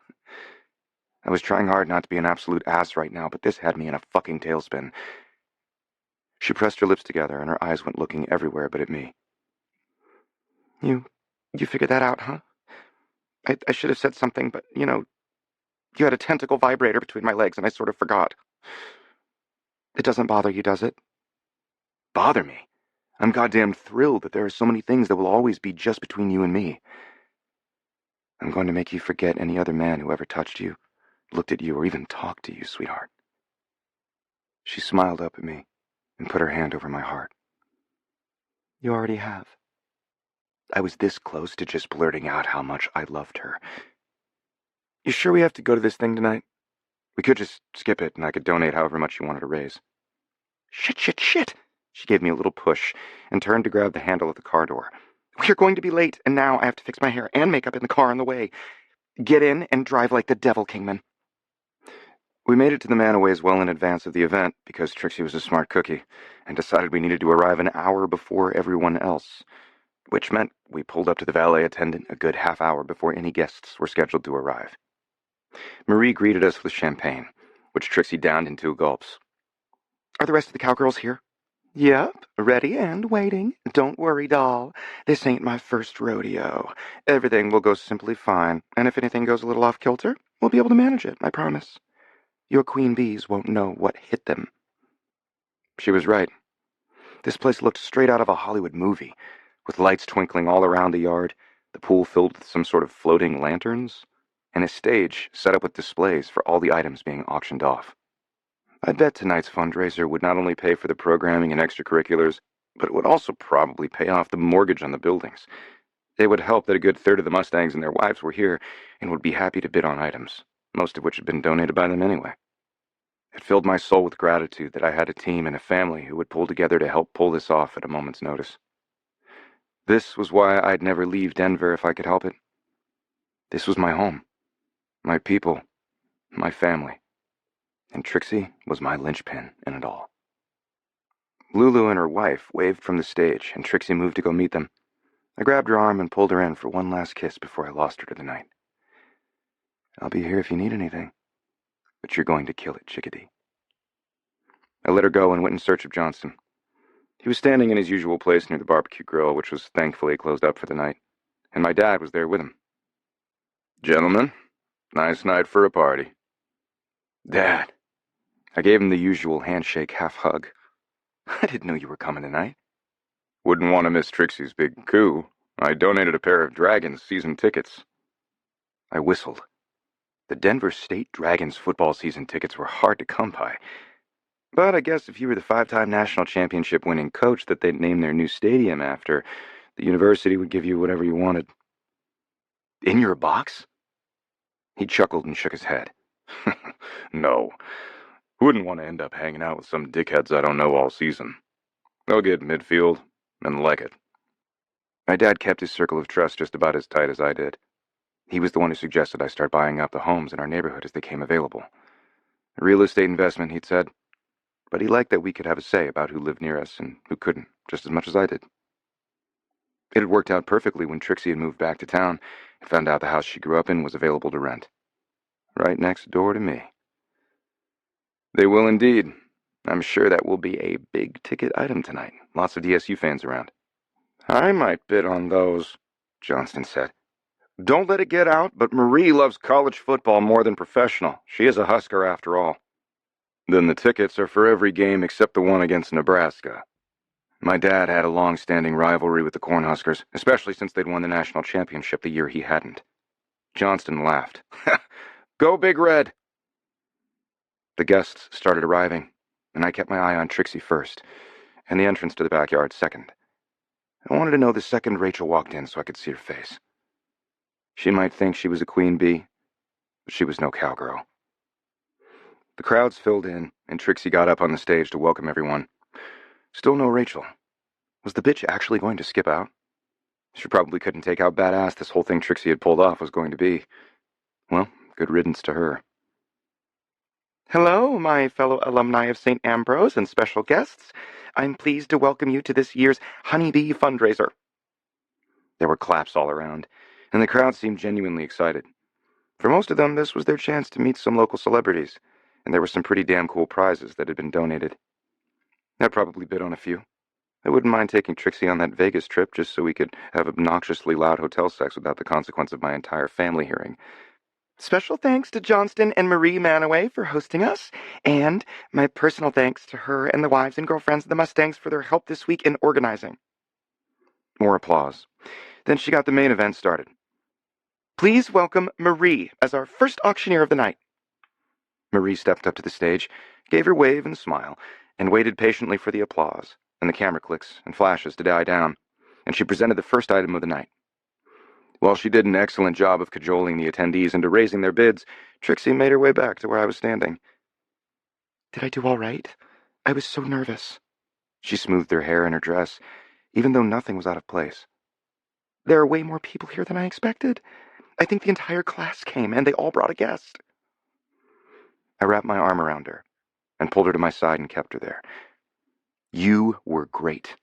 I was trying hard not to be an absolute ass right now, but this had me in a fucking tailspin. She pressed her lips together, and her eyes went looking everywhere but at me. You figured that out, huh? I should have said something, but, you had a tentacle vibrator between my legs, and I sort of forgot. It doesn't bother you, does it? Bother me? I'm goddamn thrilled that there are so many things that will always be just between you and me. I'm going to make you forget any other man who ever touched you, looked at you, or even talked to you, sweetheart. She smiled up at me and put her hand over my heart. You already have. I was this close to just blurting out how much I loved her. You sure we have to go to this thing tonight? We could just skip it, and I could donate however much you wanted to raise. Shit. She gave me a little push and turned to grab the handle of the car door. We're going to be late, and now I have to fix my hair and makeup in the car on the way. Get in and drive like the devil, Kingman. We made it to the Manaways well in advance of the event because Trixie was a smart cookie and decided we needed to arrive an hour before everyone else, which meant we pulled up to the valet attendant a good half hour before any guests were scheduled to arrive. Marie greeted us with champagne, which Trixie downed in 2 gulps. Are the rest of the cowgirls here? Yep, ready and waiting. Don't worry, doll. This ain't my first rodeo. Everything will go simply fine, and if anything goes a little off kilter, we'll be able to manage it, I promise. Your queen bees won't know what hit them. She was right. This place looked straight out of a Hollywood movie, with lights twinkling all around the yard, the pool filled with some sort of floating lanterns, and a stage set up with displays for all the items being auctioned off. I bet tonight's fundraiser would not only pay for the programming and extracurriculars, but it would also probably pay off the mortgage on the buildings. It would help that a good third of the Mustangs and their wives were here and would be happy to bid on items, most of which had been donated by them anyway. It filled my soul with gratitude that I had a team and a family who would pull together to help pull this off at a moment's notice. This was why I'd never leave Denver if I could help it. This was my home, my people, my family. And Trixie was my linchpin in it all. Lulu and her wife waved from the stage, and Trixie moved to go meet them. I grabbed her arm and pulled her in for one last kiss before I lost her to the night. I'll be here if you need anything, but you're going to kill it, chickadee. I let her go and went in search of Johnston. He was standing in his usual place near the barbecue grill, which was thankfully closed up for the night, and my dad was there with him. Gentlemen, nice night for a party. Dad. I gave him the usual handshake half-hug. I didn't know you were coming tonight. Wouldn't want to miss Trixie's big coup. I donated a pair of Dragons season tickets. I whistled. The Denver State Dragons football season tickets were hard to come by. But I guess if you were the 5-time national championship winning coach that they'd named their new stadium after, the university would give you whatever you wanted. In your box? He chuckled and shook his head. No. Wouldn't want to end up hanging out with some dickheads I don't know all season. They'll get midfield and like it. My dad kept his circle of trust just about as tight as I did. He was the one who suggested I start buying up the homes in our neighborhood as they came available. A real estate investment, he'd said. But he liked that we could have a say about who lived near us and who couldn't, just as much as I did. It had worked out perfectly when Trixie had moved back to town and found out the house she grew up in was available to rent. Right next door to me. They will indeed. I'm sure that will be a big-ticket item tonight. Lots of DSU fans around. I might bid on those, Johnston said. Don't let it get out, but Marie loves college football more than professional. She is a Husker after all. Then the tickets are for every game except the one against Nebraska. My dad had a long-standing rivalry with the Cornhuskers, especially since they'd won the national championship the year he hadn't. Johnston laughed. Go Big Red! The guests started arriving, and I kept my eye on Trixie first, and the entrance to the backyard second. I wanted to know the second Rachel walked in so I could see her face. She might think she was a queen bee, but she was no cowgirl. The crowds filled in, and Trixie got up on the stage to welcome everyone. Still no Rachel. Was the bitch actually going to skip out? She probably couldn't take how badass this whole thing Trixie had pulled off was going to be. Well, good riddance to her. Hello, my fellow alumni of St. Ambrose and special guests. I'm pleased to welcome you to this year's Honeybee fundraiser. There were claps all around, and the crowd seemed genuinely excited. For most of them, this was their chance to meet some local celebrities, and there were some pretty damn cool prizes that had been donated. I'd probably bid on a few. I wouldn't mind taking Trixie on that Vegas trip just so we could have obnoxiously loud hotel sex without the consequence of my entire family hearing. Special thanks to Johnston and Marie Manaway for hosting us, and my personal thanks to her and the wives and girlfriends of the Mustangs for their help this week in organizing. More applause. Then she got the main event started. Please welcome Marie as our first auctioneer of the night. Marie stepped up to the stage, gave her wave and smile, and waited patiently for the applause and the camera clicks and flashes to die down, and she presented the first item of the night. While she did an excellent job of cajoling the attendees into raising their bids, Trixie made her way back to where I was standing. Did I do all right? I was so nervous. She smoothed her hair and her dress, even though nothing was out of place. There are way more people here than I expected. I think the entire class came, and they all brought a guest. I wrapped my arm around her and pulled her to my side and kept her there. You were great.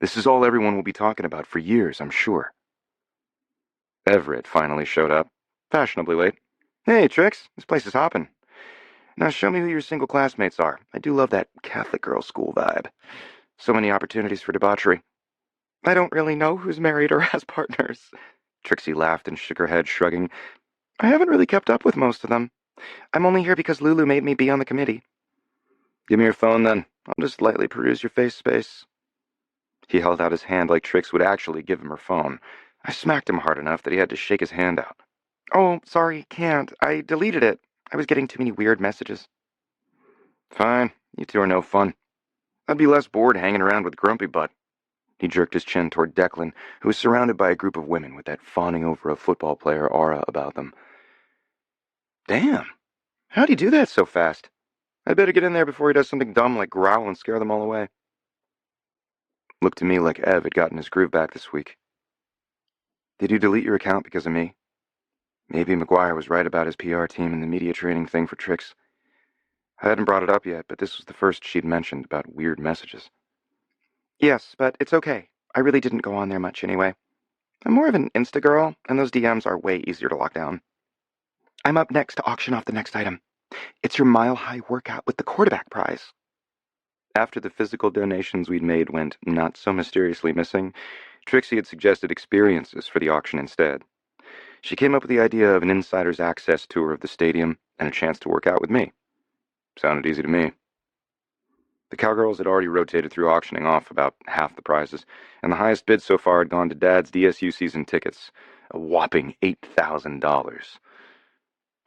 This is all everyone will be talking about for years, I'm sure. Everett finally showed up, fashionably late. Hey, Trix, this place is hopping. Now show me who your single classmates are. I do love that Catholic girls' school vibe. So many opportunities for debauchery. I don't really know who's married or has partners. Trixie laughed and shook her head, shrugging. I haven't really kept up with most of them. I'm only here because Lulu made me be on the committee. Give me your phone, then. I'll just lightly peruse your face space. He held out his hand like Trix would actually give him her phone. I smacked him hard enough that he had to shake his hand out. Oh, sorry, can't. I deleted it. I was getting too many weird messages. Fine. You two are no fun. I'd be less bored hanging around with Grumpy Butt. He jerked his chin toward Declan, who was surrounded by a group of women with that fawning over a football player aura about them. Damn. How'd he do that so fast? I'd better get in there before he does something dumb like growl and scare them all away. Looked to me like Ev had gotten his groove back this week. Did you delete your account because of me? Maybe McGuire was right about his PR team and the media training thing for Trix. I hadn't brought it up yet, but this was the first she'd mentioned about weird messages. Yes, but it's okay. I really didn't go on there much anyway. I'm more of an Insta girl, and those DMs are way easier to lock down. I'm up next to auction off the next item. It's your mile-high workout with the quarterback prize. After the physical donations we'd made went not so mysteriously missing, Trixie had suggested experiences for the auction instead. She came up with the idea of an insider's access tour of the stadium and a chance to work out with me. Sounded easy to me. The cowgirls had already rotated through auctioning off about half the prizes, and the highest bid so far had gone to Dad's DSU season tickets, a whopping $8,000.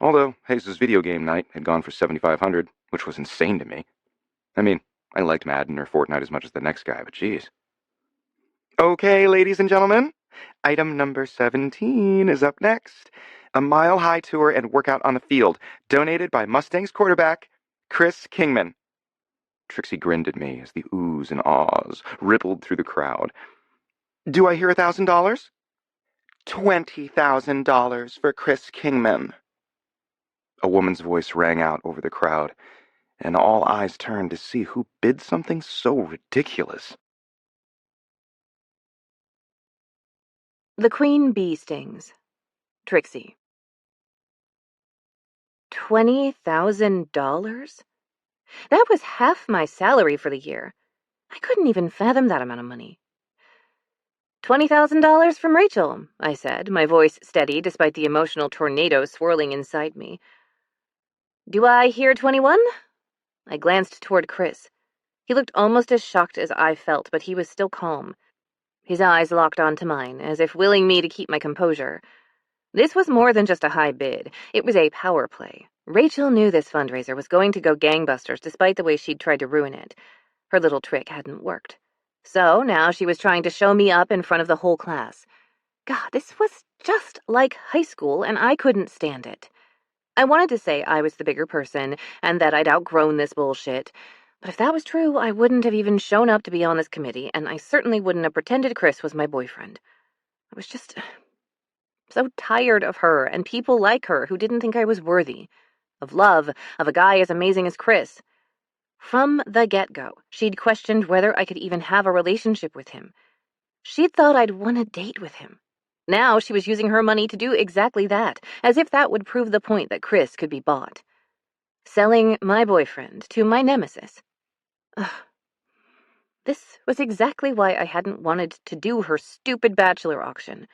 Although Hayes' video game night had gone for $7,500, which was insane to me. I mean, I liked Madden or Fortnite as much as the next guy, but geez. Okay, ladies and gentlemen, item number 17 is up next. A mile-high tour and workout on the field, donated by Mustangs quarterback, Chris Kingman. Trixie grinned at me as the oohs and ahs rippled through the crowd. Do I hear $1,000? $20,000 for Chris Kingman. A woman's voice rang out over the crowd, and all eyes turned to see who bid something so ridiculous. The Queen Bee Stings. Trixie. $20,000? That was half my salary for the year. I couldn't even fathom that amount of money. $20,000 from Rachel, I said, my voice steady despite the emotional tornado swirling inside me. Do I hear 21? I glanced toward Chris. He looked almost as shocked as I felt, but he was still calm. His eyes locked onto mine, as if willing me to keep my composure. This was more than just a high bid. It was a power play. Rachel knew this fundraiser was going to go gangbusters despite the way she'd tried to ruin it. Her little trick hadn't worked. So now she was trying to show me up in front of the whole class. God, this was just like high school, and I couldn't stand it. I wanted to say I was the bigger person and that I'd outgrown this bullshit. But if that was true, I wouldn't have even shown up to be on this committee, and I certainly wouldn't have pretended Chris was my boyfriend. I was just so tired of her and people like her who didn't think I was worthy. Of love, of a guy as amazing as Chris. From the get-go, she'd questioned whether I could even have a relationship with him. She'd thought I'd won a date with him. Now she was using her money to do exactly that, as if that would prove the point that Chris could be bought. Selling my boyfriend to my nemesis. Ugh. This was exactly why I hadn't wanted to do her stupid bachelor auction.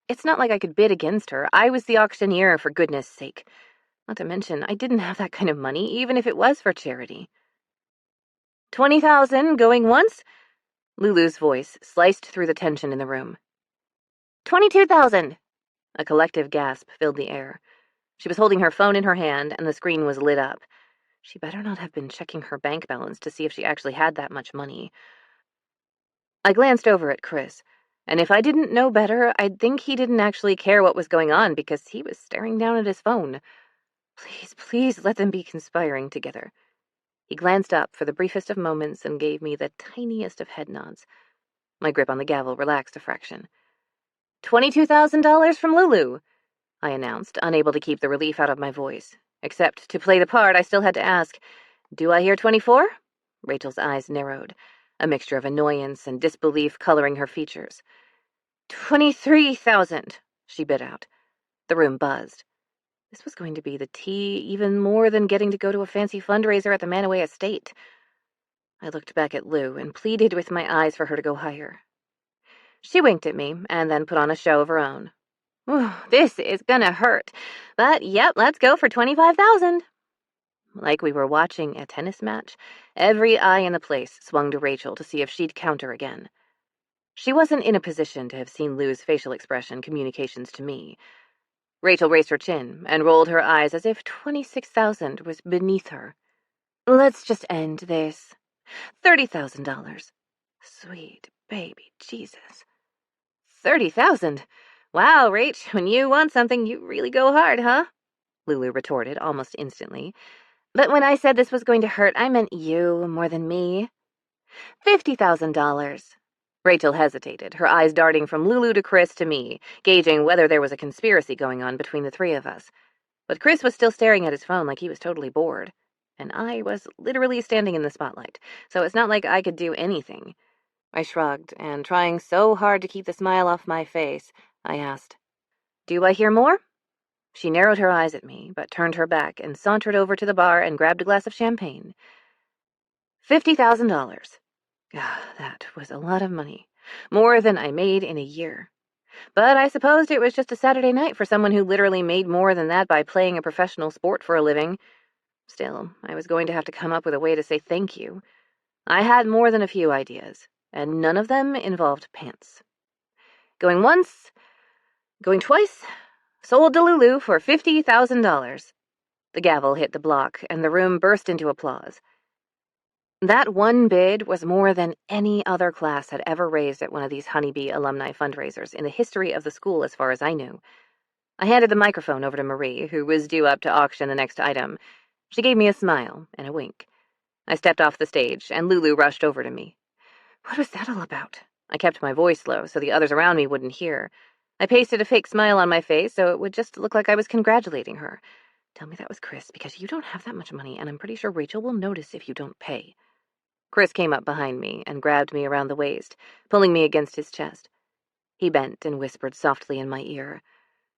It's not like I could bid against her. I was the auctioneer, for goodness sake. Not to mention, I didn't have that kind of money, even if it was for charity. 20,000 going once? Lulu's voice sliced through the tension in the room. 22,000! A collective gasp filled the air. She was holding her phone in her hand, and the screen was lit up. She better not have been checking her bank balance to see if she actually had that much money. I glanced over at Chris, and if I didn't know better, I'd think he didn't actually care what was going on because he was staring down at his phone. Please, please let them be conspiring together. He glanced up for the briefest of moments and gave me the tiniest of head nods. My grip on the gavel relaxed a fraction. $22,000 from Lulu, I announced, unable to keep the relief out of my voice. Except to play the part, I still had to ask, do I hear 24? Rachel's eyes narrowed, a mixture of annoyance and disbelief coloring her features. 23,000, she bit out. The room buzzed. This was going to be the tea, even more than getting to go to a fancy fundraiser at the Manaway estate. I looked back at Lou and pleaded with my eyes for her to go higher. She winked at me and then put on a show of her own. This is gonna hurt, but yep, let's go for 25,000. Like we were watching a tennis match, every eye in the place swung to Rachel to see if she'd counter again. She wasn't in a position to have seen Lou's facial expression communications to me. Rachel raised her chin and rolled her eyes as if 26,000 was beneath her. Let's just end this. $30,000. Sweet baby Jesus. 30,000. Wow, Rach, when you want something, you really go hard, huh? Lulu retorted almost instantly. But when I said this was going to hurt, I meant you more than me. $50,000. Rachel hesitated, her eyes darting from Lulu to Chris to me, gauging whether there was a conspiracy going on between the three of us. But Chris was still staring at his phone like he was totally bored. And I was literally standing in the spotlight, so it's not like I could do anything. I shrugged, and trying so hard to keep the smile off my face, I asked, do I hear more? She narrowed her eyes at me, but turned her back and sauntered over to the bar and grabbed a glass of champagne. $50,000. That was a lot of money. More than I made in a year. But I supposed it was just a Saturday night for someone who literally made more than that by playing a professional sport for a living. Still, I was going to have to come up with a way to say thank you. I had more than a few ideas, and none of them involved pants. Going once, going twice, sold to Lulu for $50,000. The gavel hit the block, and the room burst into applause. That one bid was more than any other class had ever raised at one of these Honeybee alumni fundraisers in the history of the school as far as I knew. I handed the microphone over to Marie, who was due up to auction the next item. She gave me a smile and a wink. I stepped off the stage, and Lulu rushed over to me. What was that all about? I kept my voice low so the others around me wouldn't hear. I pasted a fake smile on my face so it would just look like I was congratulating her. Tell me that was Chris, because you don't have that much money, and I'm pretty sure Rachel will notice if you don't pay. Chris came up behind me and grabbed me around the waist, pulling me against his chest. He bent and whispered softly in my ear,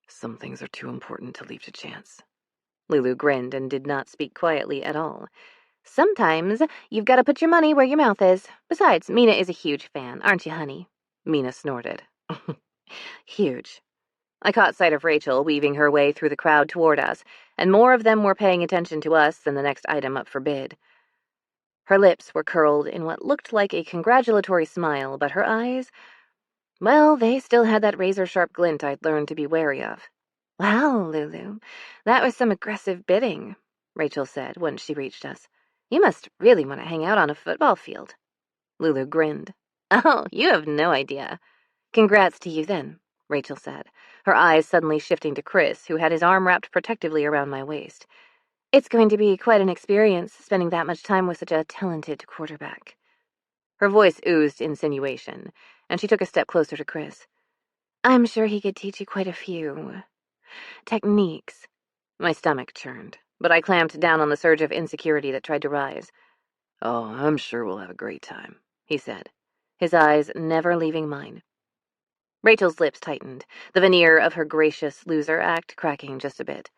Some things are too important to leave to chance. Lulu grinned and did not speak quietly at all. Sometimes you've got to put your money where your mouth is. Besides, Mina is a huge fan, aren't you, honey? Mina snorted. Huge. I caught sight of Rachel weaving her way through the crowd toward us, and more of them were paying attention to us than the next item up for bid. Her lips were curled in what looked like a congratulatory smile, but her eyes, well, they still had that razor-sharp glint I'd learned to be wary of. Wow, Lulu, that was some aggressive bidding, Rachel said once she reached us. You must really want to hang out on a football field. Lulu grinned. Oh, you have no idea. Congrats to you then, Rachel said, her eyes suddenly shifting to Chris, who had his arm wrapped protectively around my waist. It's going to be quite an experience, spending that much time with such a talented quarterback. Her voice oozed insinuation, and she took a step closer to Chris. I'm sure he could teach you quite a few techniques. My stomach churned, but I clamped down on the surge of insecurity that tried to rise. Oh, I'm sure we'll have a great time, he said, his eyes never leaving mine. Rachel's lips tightened, the veneer of her gracious loser act cracking just a bit.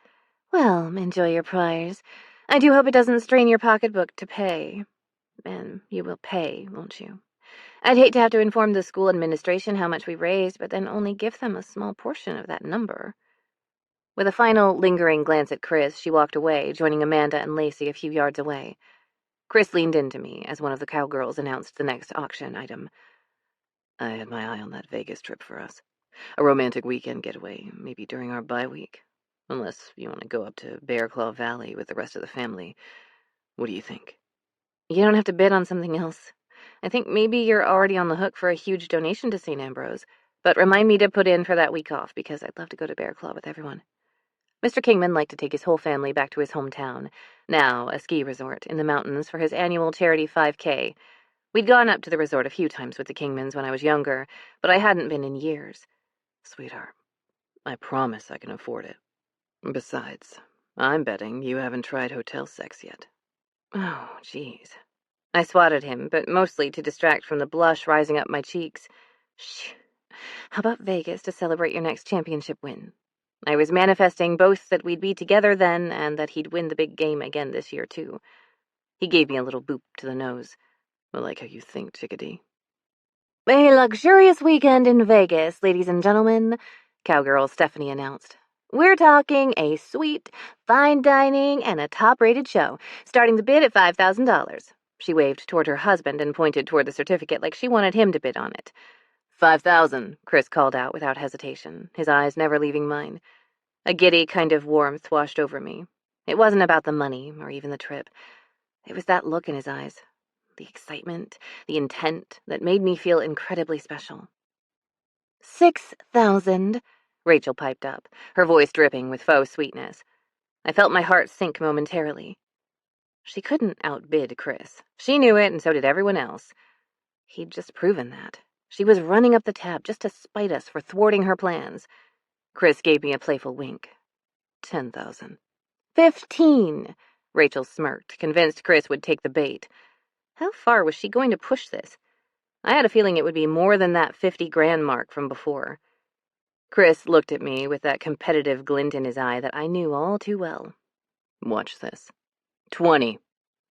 Well, enjoy your prize. I do hope it doesn't strain your pocketbook to pay. And you will pay, won't you? I'd hate to have to inform the school administration how much we raised, but then only give them a small portion of that number. With a final, lingering glance at Chris, she walked away, joining Amanda and Lacey a few yards away. Chris leaned into me as one of the cowgirls announced the next auction item. I had my eye on that Vegas trip for us. A romantic weekend getaway, maybe during our bye week. Unless you want to go up to Bear Claw Valley with the rest of the family. What do you think? You don't have to bid on something else. I think maybe you're already on the hook for a huge donation to St. Ambrose, but remind me to put in for that week off because I'd love to go to Bear Claw with everyone. Mr. Kingman liked to take his whole family back to his hometown, now a ski resort in the mountains, for his annual charity 5K. We'd gone up to the resort a few times with the Kingmans when I was younger, but I hadn't been in years. Sweetheart, I promise I can afford it. Besides, I'm betting you haven't tried hotel sex yet. Oh, jeez. I swatted him, but mostly to distract from the blush rising up my cheeks. Shh. How about Vegas to celebrate your next championship win? I was manifesting both that we'd be together then and that he'd win the big game again this year, too. He gave me a little boop to the nose. I like how you think, chickadee. A luxurious weekend in Vegas, ladies and gentlemen, cowgirl Stephanie announced. We're talking a suite, fine dining, and a top-rated show, starting the bid at $5,000. She waved toward her husband and pointed toward the certificate like she wanted him to bid on it. 5,000, Chris called out without hesitation, his eyes never leaving mine. A giddy kind of warmth washed over me. It wasn't about the money or even the trip. It was that look in his eyes, the excitement, the intent that made me feel incredibly special. 6,000, Rachel piped up, her voice dripping with faux sweetness. I felt my heart sink momentarily. She couldn't outbid Chris. She knew it, and so did everyone else. He'd just proven that. She was running up the tab just to spite us for thwarting her plans. Chris gave me a playful wink. 10,000. 15, Rachel smirked, convinced Chris would take the bait. How far was she going to push this? I had a feeling it would be more than that 50 grand mark from before. Chris looked at me with that competitive glint in his eye that I knew all too well. Watch this. 20,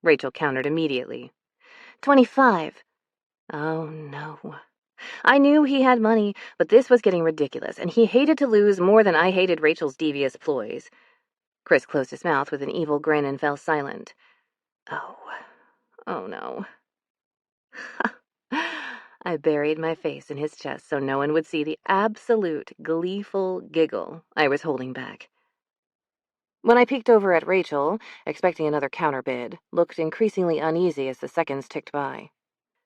Rachel countered immediately. 25. Oh, no. I knew he had money, but this was getting ridiculous, and he hated to lose more than I hated Rachel's devious ploys. Chris closed his mouth with an evil grin and fell silent. Oh no. I buried my face in his chest so no one would see the absolute gleeful giggle I was holding back. When I peeked over at Rachel, expecting another counterbid, looked increasingly uneasy as the seconds ticked by.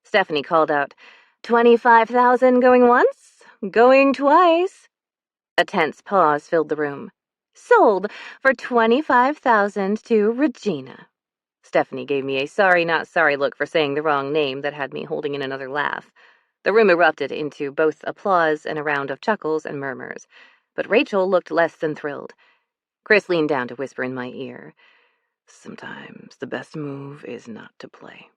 Stephanie called out, 25,000 going once? Going twice? A tense pause filled the room. Sold for 25,000 to Regina. Stephanie gave me a sorry not sorry look for saying the wrong name that had me holding in another laugh. The room erupted into both applause and a round of chuckles and murmurs, but Rachel looked less than thrilled. Chris leaned down to whisper in my ear, sometimes the best move is not to play.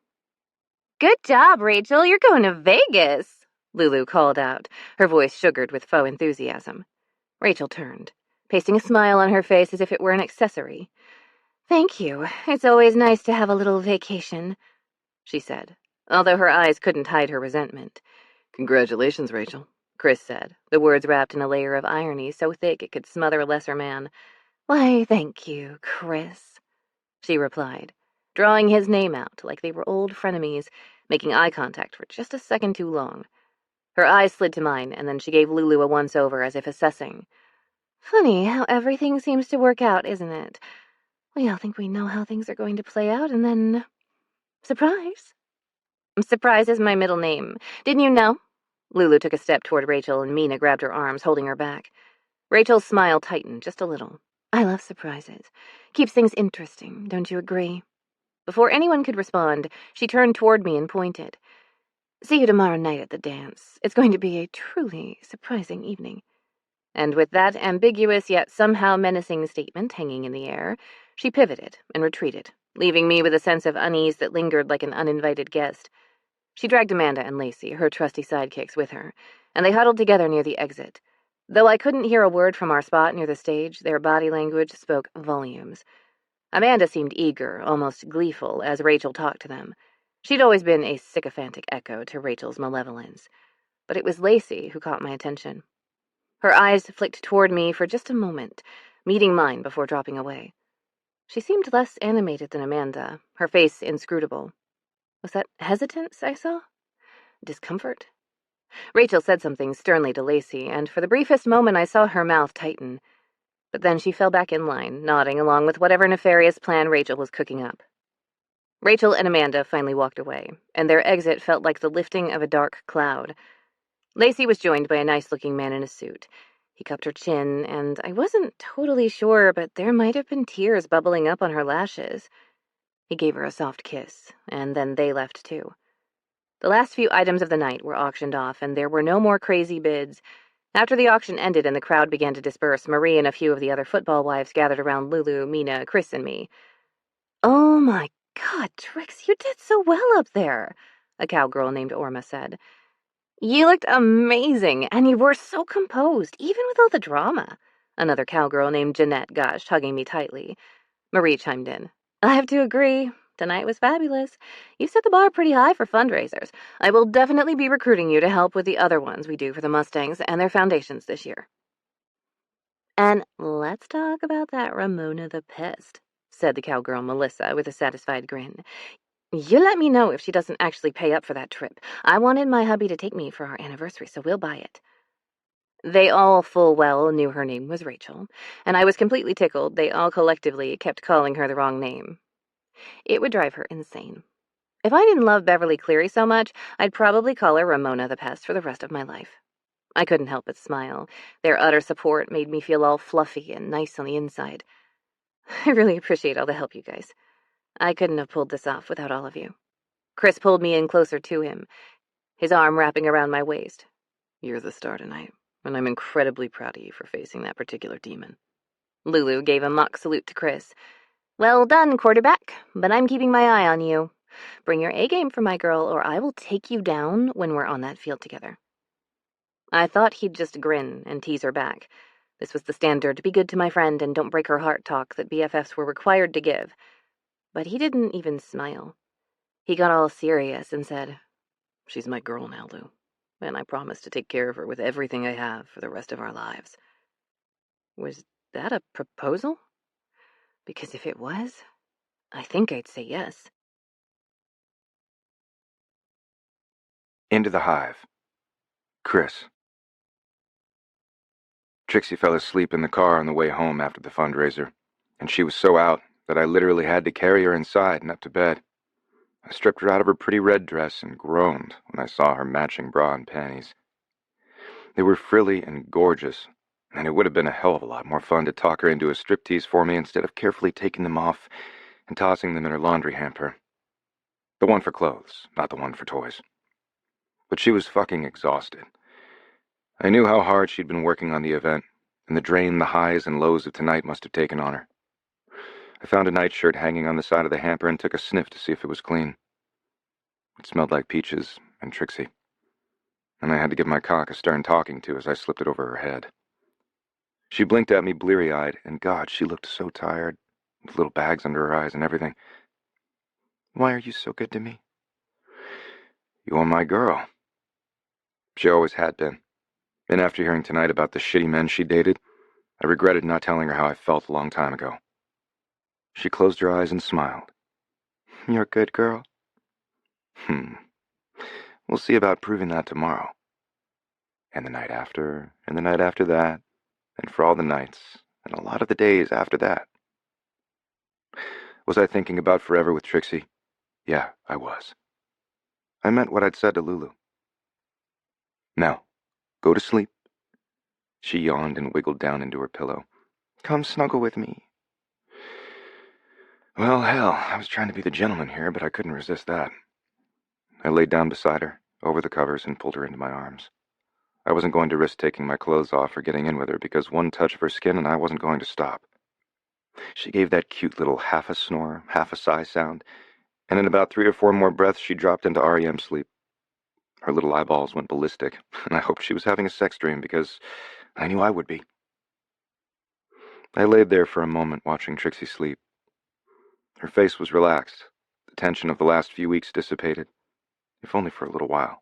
Good job, Rachel, you're going to Vegas, Lulu called out, her voice sugared with faux enthusiasm. Rachel turned, pasting a smile on her face as if it were an accessory. Thank you. It's always nice to have a little vacation, she said, although her eyes couldn't hide her resentment. Congratulations, Rachel, Chris said, the words wrapped in a layer of irony so thick it could smother a lesser man. Why, thank you, Chris, she replied, drawing his name out like they were old frenemies, making eye contact for just a second too long. Her eyes slid to mine, and then she gave Lulu a once-over as if assessing. Funny how everything seems to work out, isn't it? We all think we know how things are going to play out, and then... surprise! Surprise is my middle name. Didn't you know? Lulu took a step toward Rachel, and Mina grabbed her arms, holding her back. Rachel's smile tightened just a little. I love surprises. Keeps things interesting, don't you agree? Before anyone could respond, she turned toward me and pointed. See you tomorrow night at the dance. It's going to be a truly surprising evening. And with that ambiguous yet somehow menacing statement hanging in the air, she pivoted and retreated, leaving me with a sense of unease that lingered like an uninvited guest. She dragged Amanda and Lacey, her trusty sidekicks, with her, and they huddled together near the exit. Though I couldn't hear a word from our spot near the stage, their body language spoke volumes. Amanda seemed eager, almost gleeful, as Rachel talked to them. She'd always been a sycophantic echo to Rachel's malevolence. But it was Lacey who caught my attention. Her eyes flicked toward me for just a moment, meeting mine before dropping away. She seemed less animated than Amanda, her face inscrutable. Was that hesitance I saw? Discomfort? Rachel said something sternly to Lacey, and for the briefest moment I saw her mouth tighten. But then she fell back in line, nodding along with whatever nefarious plan Rachel was cooking up. Rachel and Amanda finally walked away, and their exit felt like the lifting of a dark cloud. Lacey was joined by a nice-looking man in a suit. He cupped her chin, and I wasn't totally sure, but there might have been tears bubbling up on her lashes. He gave her a soft kiss, and then they left too. The last few items of the night were auctioned off, and there were no more crazy bids. After the auction ended and the crowd began to disperse, Marie and a few of the other football wives gathered around Lulu, Mina, Chris, and me. "Oh my God, Trix, you did so well up there," a cowgirl named Orma said. "You looked amazing, and you were so composed, even with all the drama," another cowgirl named Jeanette gushed, hugging me tightly. Marie chimed in. "I have to agree. Tonight was fabulous. You set the bar pretty high for fundraisers. I will definitely be recruiting you to help with the other ones we do for the Mustangs and their foundations this year." "And let's talk about that Ramona the Pest," said the cowgirl Melissa with a satisfied grin. "You let me know if she doesn't actually pay up for that trip. I wanted my hubby to take me for our anniversary, so we'll buy it." They all full well knew her name was Rachel, and I was completely tickled they all collectively kept calling her the wrong name. It would drive her insane. If I didn't love Beverly Cleary so much, I'd probably call her Ramona the Pest for the rest of my life. I couldn't help but smile. Their utter support made me feel all fluffy and nice on the inside. I really appreciate all the help, you guys. I couldn't have pulled this off without all of you. Chris pulled me in closer to him, his arm wrapping around my waist. "You're the star tonight, and I'm incredibly proud of you for facing that particular demon." Lulu gave a mock salute to Chris. "Well done, quarterback, but I'm keeping my eye on you. Bring your A-game for my girl, or I will take you down when we're on that field together." I thought he'd just grin and tease her back. This was the standard be good to my friend and don't break her heart talk that BFFs were required to give. But he didn't even smile. He got all serious and said, "She's my girl now, Lou, and I promise to take care of her with everything I have for the rest of our lives." Was that a proposal? Because if it was, I think I'd say yes. Into the hive. Chris. Trixie fell asleep in the car on the way home after the fundraiser, and she was so out that I literally had to carry her inside and up to bed. I stripped her out of her pretty red dress and groaned when I saw her matching bra and panties. They were frilly and gorgeous, and it would have been a hell of a lot more fun to talk her into a striptease for me instead of carefully taking them off and tossing them in her laundry hamper. The one for clothes, not the one for toys. But she was fucking exhausted. I knew how hard she'd been working on the event, and the drain the highs and lows of tonight must have taken on her. I found a nightshirt hanging on the side of the hamper and took a sniff to see if it was clean. It smelled like peaches and Trixie, and I had to give my cock a stern talking to as I slipped it over her head. She blinked at me bleary-eyed, and God, she looked so tired, with little bags under her eyes and everything. "Why are you so good to me?" "You are my girl." She always had been. And after hearing tonight about the shitty men she dated, I regretted not telling her how I felt a long time ago. She closed her eyes and smiled. "You're a good girl." We'll see about proving that tomorrow. And the night after, and the night after that, and for all the nights, and a lot of the days after that. Was I thinking about forever with Trixie? Yeah, I was. I meant what I'd said to Lulu. "Now, go to sleep." She yawned and wiggled down into her pillow. "Come snuggle with me." Well, hell, I was trying to be the gentleman here, but I couldn't resist that. I laid down beside her, over the covers, and pulled her into my arms. I wasn't going to risk taking my clothes off or getting in with her, because one touch of her skin and I wasn't going to stop. She gave that cute little half a snore, half a sigh sound, and in about 3 or 4 more breaths she dropped into REM sleep. Her little eyeballs went ballistic, and I hoped she was having a sex dream because I knew I would be. I laid there for a moment watching Trixie sleep. Her face was relaxed. The tension of the last few weeks dissipated, if only for a little while.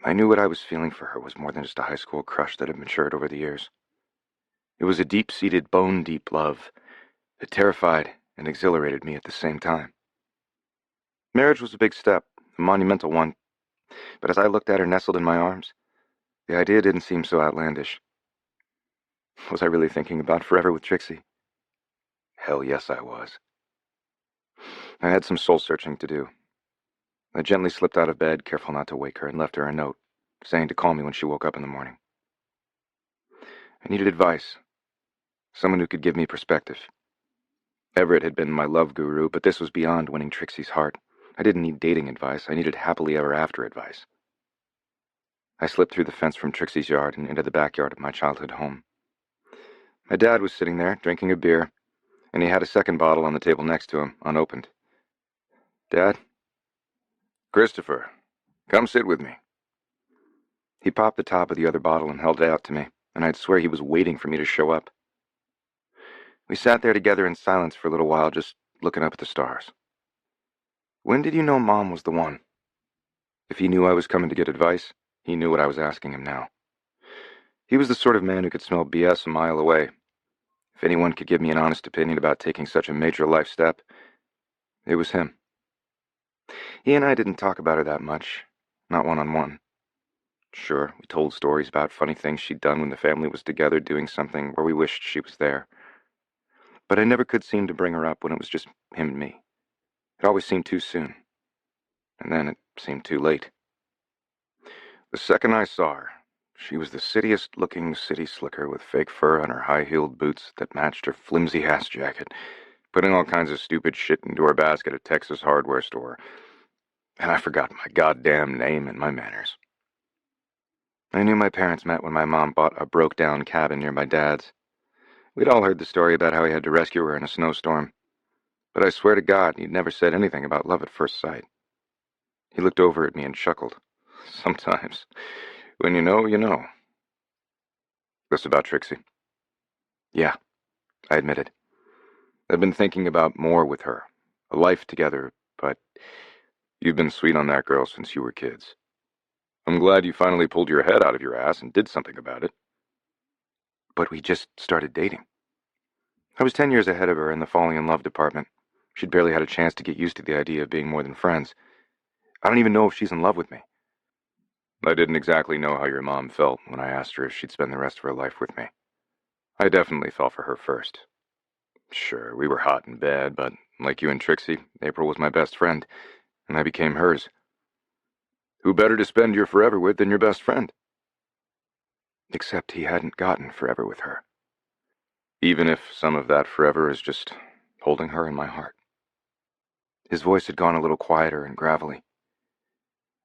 I knew what I was feeling for her was more than just a high school crush that had matured over the years. It was a deep-seated, bone-deep love that terrified and exhilarated me at the same time. Marriage was a big step, a monumental one, but as I looked at her nestled in my arms, the idea didn't seem so outlandish. Was I really thinking about forever with Trixie? Hell yes, I was. I had some soul-searching to do. I gently slipped out of bed, careful not to wake her, and left her a note, saying to call me when she woke up in the morning. I needed advice, someone who could give me perspective. Everett had been my love guru, but this was beyond winning Trixie's heart. I didn't need dating advice, I needed happily ever after advice. I slipped through the fence from Trixie's yard and into the backyard of my childhood home. My dad was sitting there, drinking a beer, and he had a second bottle on the table next to him, unopened. Dad? Christopher, come sit with me. He popped the top of the other bottle and held it out to me, and I'd swear he was waiting for me to show up. We sat there together in silence for a little while, just looking up at the stars. When did you know Mom was the one? If he knew I was coming to get advice, he knew what I was asking him now. He was the sort of man who could smell BS a mile away. If anyone could give me an honest opinion about taking such a major life step, it was him. He and I didn't talk about her that much, not one-on-one. Sure, we told stories about funny things she'd done when the family was together doing something where we wished she was there. But I never could seem to bring her up when it was just him and me. It always seemed too soon. And then it seemed too late. The second I saw her, she was the cittiest-looking city slicker with fake fur on her high-heeled boots that matched her flimsy ass jacket, putting all kinds of stupid shit into her basket at Texas hardware store. And I forgot my goddamn name and my manners. I knew my parents met when my mom bought a broke-down cabin near my dad's. We'd all heard the story about how he had to rescue her in a snowstorm. But I swear to God, he'd never said anything about love at first sight. He looked over at me and chuckled. Sometimes, when you know, you know. This about Trixie? Yeah, I admitted. I've been thinking about more with her. A life together, but you've been sweet on that girl since you were kids. I'm glad you finally pulled your head out of your ass and did something about it. But we just started dating. I was 10 years ahead of her in the falling in love department. She'd barely had a chance to get used to the idea of being more than friends. I don't even know if she's in love with me. I didn't exactly know how your mom felt when I asked her if she'd spend the rest of her life with me. I definitely fell for her first. Sure, we were hot in bed, but like you and Trixie, April was my best friend, and I became hers. Who better to spend your forever with than your best friend? Except he hadn't gotten forever with her. Even if some of that forever is just holding her in my heart. His voice had gone a little quieter and gravelly.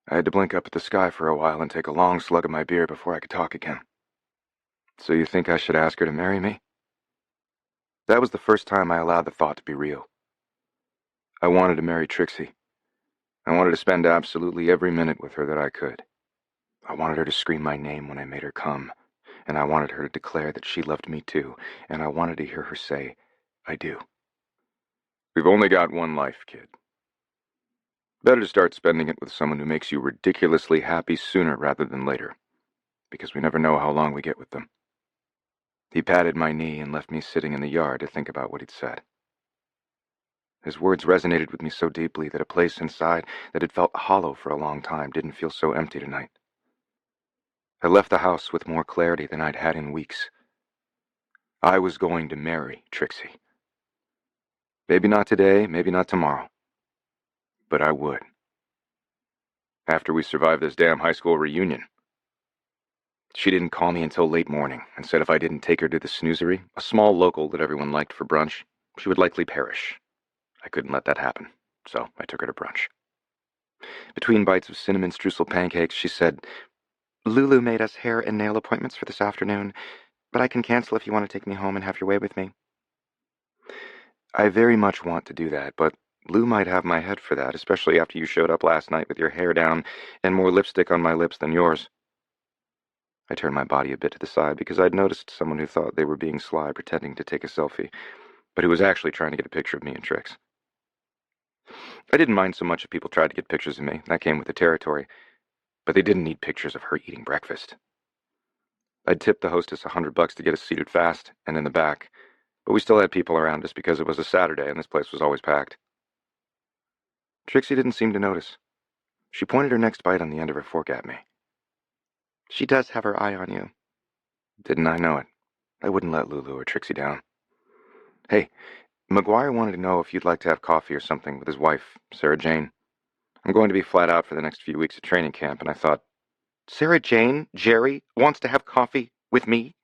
I had to blink up at the sky for a while and take a long slug of my beer before I could talk again. So you think I should ask her to marry me? That was the first time I allowed the thought to be real. I wanted to marry Trixie. I wanted to spend absolutely every minute with her that I could. I wanted her to scream my name when I made her come, and I wanted her to declare that she loved me too, and I wanted to hear her say, I do. We've only got one life, kid. Better to start spending it with someone who makes you ridiculously happy sooner rather than later, because we never know how long we get with them. He patted my knee and left me sitting in the yard to think about what he'd said. His words resonated with me so deeply that a place inside that had felt hollow for a long time didn't feel so empty tonight. I left the house with more clarity than I'd had in weeks. I was going to marry Trixie. Maybe not today, maybe not tomorrow. But I would. After we survived this damn high school reunion. She didn't call me until late morning and said if I didn't take her to the snoozery, a small local that everyone liked for brunch, she would likely perish. I couldn't let that happen, so I took her to brunch. Between bites of cinnamon streusel pancakes, she said, Lulu made us hair and nail appointments for this afternoon, but I can cancel if you want to take me home and have your way with me. I very much want to do that, but Lou might have my head for that, especially after you showed up last night with your hair down and more lipstick on my lips than yours. I turned my body a bit to the side because I'd noticed someone who thought they were being sly pretending to take a selfie, but who was actually trying to get a picture of me and Trix. I didn't mind so much if people tried to get pictures of me. That came with the territory. But they didn't need pictures of her eating breakfast. I'd tipped the hostess $100 to get us seated fast and in the back, but we still had people around us because it was a Saturday and this place was always packed. Trixie didn't seem to notice. She pointed her next bite on the end of her fork at me. She does have her eye on you. Didn't I know it? I wouldn't let Lulu or Trixie down. Hey, McGuire wanted to know if you'd like to have coffee or something with his wife, Sarah Jane. I'm going to be flat out for the next few weeks at training camp, and I thought, Sarah Jane, Jerry, wants to have coffee with me?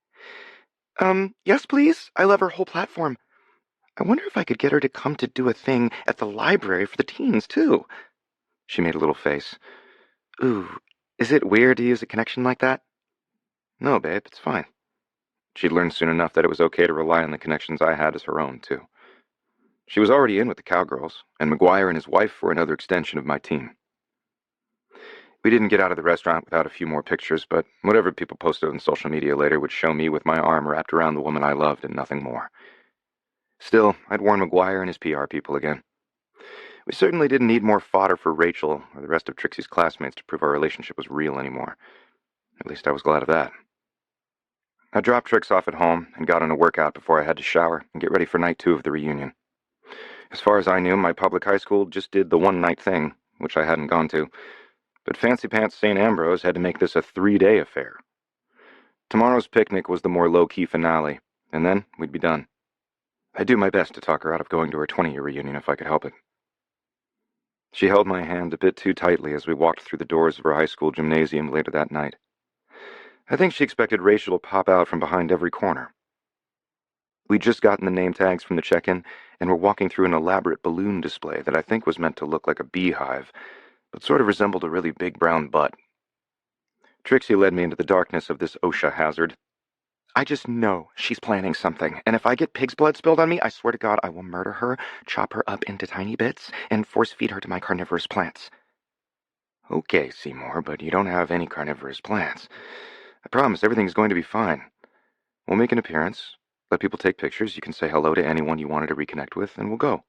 Yes, please. I love her whole platform. I wonder if I could get her to come to do a thing at the library for the teens, too. She made a little face. Ooh, is it weird to use a connection like that? No, babe, it's fine. She'd learned soon enough that it was okay to rely on the connections I had as her own, too. She was already in with the Cowgirls, and McGuire and his wife were another extension of my team. We didn't get out of the restaurant without a few more pictures, but whatever people posted on social media later would show me with my arm wrapped around the woman I loved and nothing more. Still, I'd warn McGuire and his PR people again. We certainly didn't need more fodder for Rachel or the rest of Trixie's classmates to prove our relationship was real anymore. At least I was glad of that. I dropped Trix off at home and got on a workout before I had to shower and get ready for night 2 of the reunion. As far as I knew, my public high school just did the one-night thing, which I hadn't gone to. But Fancy Pants St. Ambrose had to make this a 3-day affair. Tomorrow's picnic was the more low-key finale, and then we'd be done. I'd do my best to talk her out of going to her 20-year reunion if I could help it. She held my hand a bit too tightly as we walked through the doors of her high school gymnasium later that night. I think she expected Rachel to pop out from behind every corner. We'd just gotten the name tags from the check-in and were walking through an elaborate balloon display that I think was meant to look like a beehive, but sort of resembled a really big brown butt. Trixie led me into the darkness of this OSHA hazard. I just know she's planning something, and if I get pig's blood spilled on me, I swear to God I will murder her, chop her up into tiny bits, and force-feed her to my carnivorous plants. Okay, Seymour, but you don't have any carnivorous plants. I promise everything's going to be fine. We'll make an appearance, let people take pictures, you can say hello to anyone you wanted to reconnect with, and we'll go.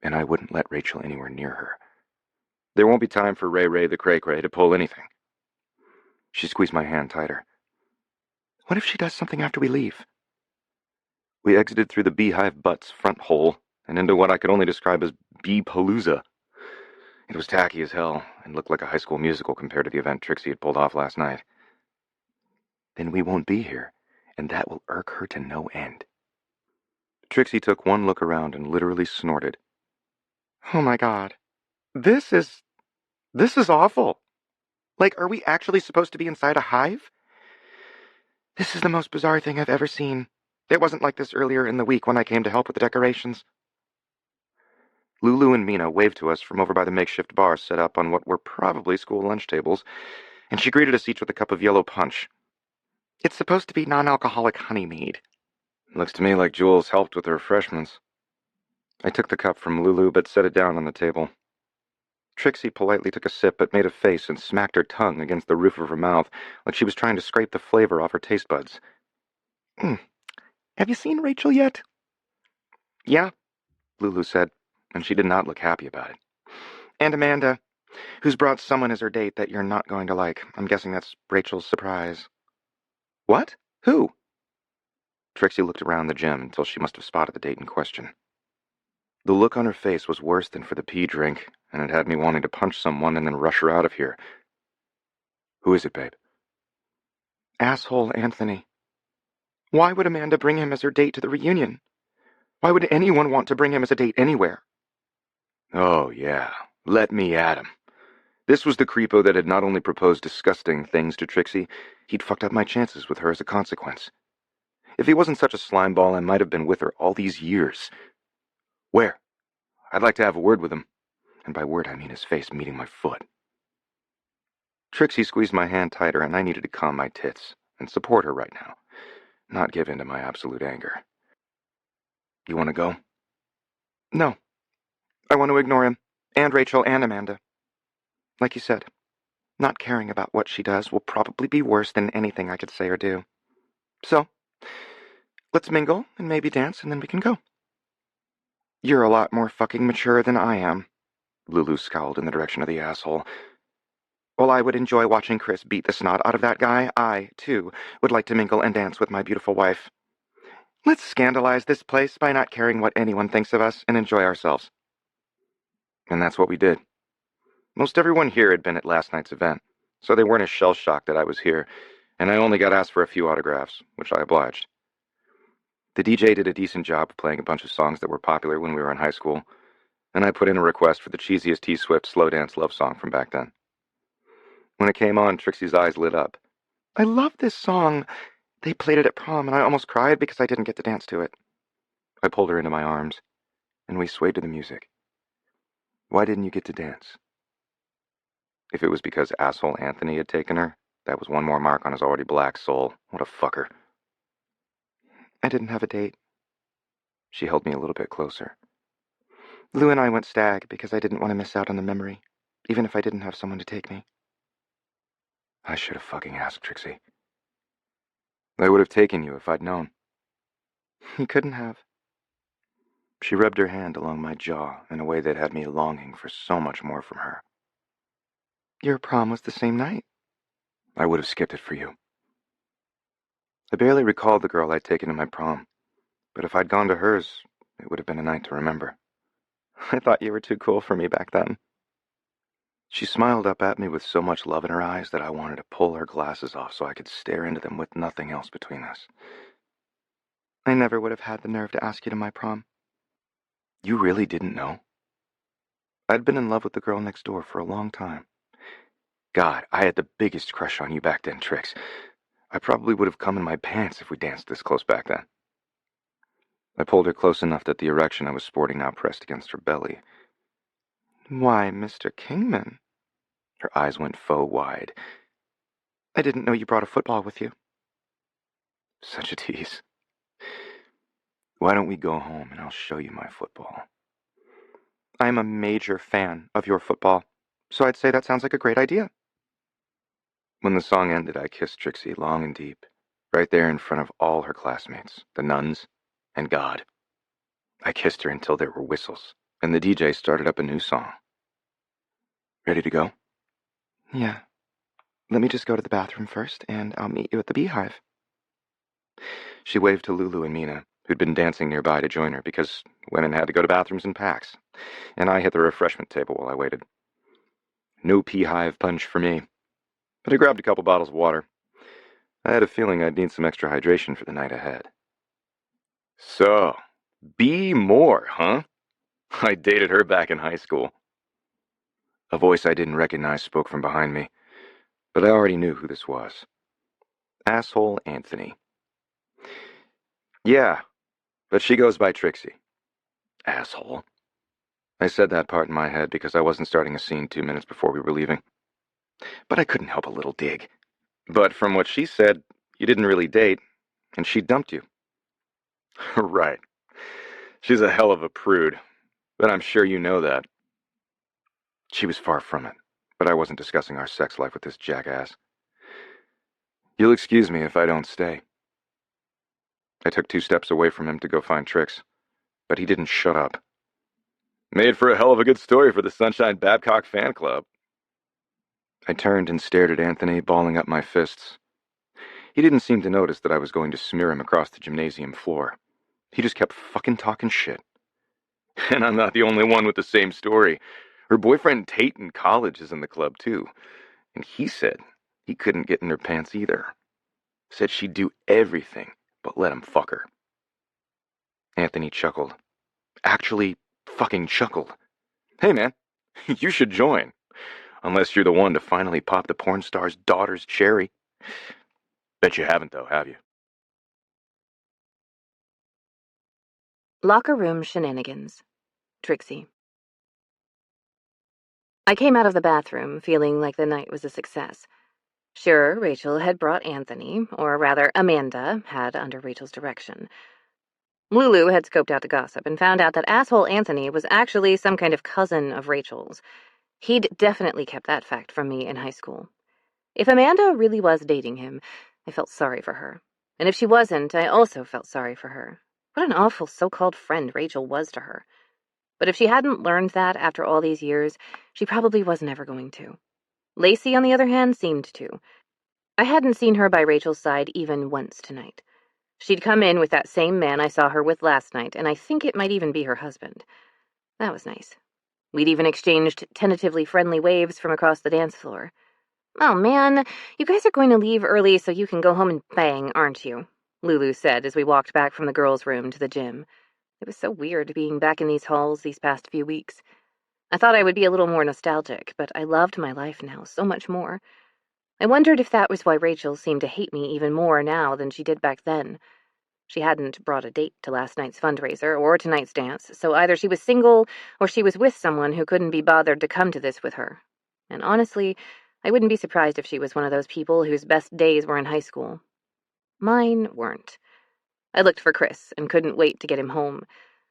And I wouldn't let Rachel anywhere near her. There won't be time for Ray the cray-cray to pull anything. She squeezed my hand tighter. What if she does something after we leave? We exited through the beehive butt's front hole and into what I could only describe as bee-palooza. It was tacky as hell and looked like a high school musical compared to the event Trixie had pulled off last night. Then we won't be here, and that will irk her to no end. Trixie took one look around and literally snorted. Oh my God. This is awful. Like, are we actually supposed to be inside a hive? This is the most bizarre thing I've ever seen. It wasn't like this earlier in the week when I came to help with the decorations. Lulu and Mina waved to us from over by the makeshift bar set up on what were probably school lunch tables, and she greeted us each with a cup of yellow punch. It's supposed to be non-alcoholic honey mead. Looks to me like Jules helped with the refreshments. I took the cup from Lulu but set it down on the table. Trixie politely took a sip but made a face and smacked her tongue against the roof of her mouth like she was trying to scrape the flavor off her taste buds. Have you seen Rachel yet? Yeah, Lulu said, and she did not look happy about it. And Amanda, who's brought someone as her date that you're not going to like. I'm guessing that's Rachel's surprise. What? Who? Trixie looked around the gym until she must have spotted the date in question. The look on her face was worse than for the pea drink, and it had me wanting to punch someone and then rush her out of here. Who is it, babe? Asshole Anthony. Why would Amanda bring him as her date to the reunion? Why would anyone want to bring him as a date anywhere? Oh, yeah. Let me at him. This was the creepo that had not only proposed disgusting things to Trixie, he'd fucked up my chances with her as a consequence. If he wasn't such a slimeball, I might have been with her all these years. Where? I'd like to have a word with him. And by word, I mean his face meeting my foot. Trixie squeezed my hand tighter, and I needed to calm my tits and support her right now, not give in to my absolute anger. You want to go? No, I want to ignore him, and Rachel and Amanda. Like you said, not caring about what she does will probably be worse than anything I could say or do. So, let's mingle and maybe dance, and then we can go. You're a lot more fucking mature than I am. Lulu scowled in the direction of the asshole. While I would enjoy watching Chris beat the snot out of that guy, I, too, would like to mingle and dance with my beautiful wife. Let's scandalize this place by not caring what anyone thinks of us and enjoy ourselves. And that's what we did. Most everyone here had been at last night's event, so they weren't as shell-shocked that I was here, and I only got asked for a few autographs, which I obliged. The DJ did a decent job of playing a bunch of songs that were popular when we were in high school, and I put in a request for the cheesiest T-Swift slow dance love song from back then. When it came on, Trixie's eyes lit up. I love this song. They played it at prom, and I almost cried because I didn't get to dance to it. I pulled her into my arms, and we swayed to the music. Why didn't you get to dance? If it was because asshole Anthony had taken her, that was one more mark on his already black soul. What a fucker. I didn't have a date. She held me a little bit closer. Lou and I went stag because I didn't want to miss out on the memory, even if I didn't have someone to take me. I should have fucking asked, Trixie. I would have taken you if I'd known. You couldn't have. She rubbed her hand along my jaw in a way that had me longing for so much more from her. Your prom was the same night. I would have skipped it for you. I barely recalled the girl I'd taken to my prom, but if I'd gone to hers, it would have been a night to remember. I thought you were too cool for me back then. She smiled up at me with so much love in her eyes that I wanted to pull her glasses off so I could stare into them with nothing else between us. I never would have had the nerve to ask you to my prom. You really didn't know? I'd been in love with the girl next door for a long time. God, I had the biggest crush on you back then, Trix. I probably would have come in my pants if we danced this close back then. I pulled her close enough that the erection I was sporting now pressed against her belly. Why, Mr. Kingman? Her eyes went faux wide. I didn't know you brought a football with you. Such a tease. Why don't we go home and I'll show you my football? I'm a major fan of your football, so I'd say that sounds like a great idea. When the song ended, I kissed Trixie long and deep, right there in front of all her classmates, the nuns, and God. I kissed her until there were whistles, and the DJ started up a new song. Ready to go? Yeah. Let me just go to the bathroom first, and I'll meet you at the beehive. She waved to Lulu and Mina, who'd been dancing nearby to join her because women had to go to bathrooms in packs, and I hit the refreshment table while I waited. No beehive punch for me, but I grabbed a couple bottles of water. I had a feeling I'd need some extra hydration for the night ahead. So, B. Moore, huh? I dated her back in high school. A voice I didn't recognize spoke from behind me, but I already knew who this was. Asshole Anthony. Yeah, but she goes by Trixie. Asshole. I said that part in my head because I wasn't starting a scene 2 minutes before we were leaving. But I couldn't help a little dig. But from what she said, you didn't really date, and she dumped you. Right. She's a hell of a prude, but I'm sure you know that. She was far from it, but I wasn't discussing our sex life with this jackass. You'll excuse me if I don't stay. I took 2 steps away from him to go find Trix, but he didn't shut up. Made for a hell of a good story for the Sunshine Babcock fan club. I turned and stared at Anthony, balling up my fists. He didn't seem to notice that I was going to smear him across the gymnasium floor. He just kept fucking talking shit. And I'm not the only one with the same story. Her boyfriend Tate in college is in the club too, and he said he couldn't get in her pants either. Said she'd do everything but let him fuck her. Anthony chuckled. Actually, fucking chuckled. Hey man, you should join. Unless you're the one to finally pop the porn star's daughter's cherry. Bet you haven't though, have you? Locker room shenanigans. Trixie. I came out of the bathroom feeling like the night was a success. Sure, Rachel had brought Anthony, or rather Amanda had under Rachel's direction. Lulu had scoped out the gossip and found out that asshole Anthony was actually some kind of cousin of Rachel's. He'd definitely kept that fact from me in high school. If Amanda really was dating him, I felt sorry for her. And if she wasn't, I also felt sorry for her. What an awful so-called friend Rachel was to her. But if she hadn't learned that after all these years, she probably was never going to. Lacey, on the other hand, seemed to. I hadn't seen her by Rachel's side even once tonight. She'd come in with that same man I saw her with last night, and I think it might even be her husband. That was nice. We'd even exchanged tentatively friendly waves from across the dance floor. "Oh, man, you guys are going to leave early so you can go home and bang, aren't you?" Lulu said as we walked back from the girls' room to the gym. It was so weird being back in these halls these past few weeks. I thought I would be a little more nostalgic, but I loved my life now so much more. I wondered if that was why Rachel seemed to hate me even more now than she did back then. She hadn't brought a date to last night's fundraiser or tonight's dance, so either she was single or she was with someone who couldn't be bothered to come to this with her. And honestly, I wouldn't be surprised if she was one of those people whose best days were in high school. Mine weren't. I looked for Chris and couldn't wait to get him home.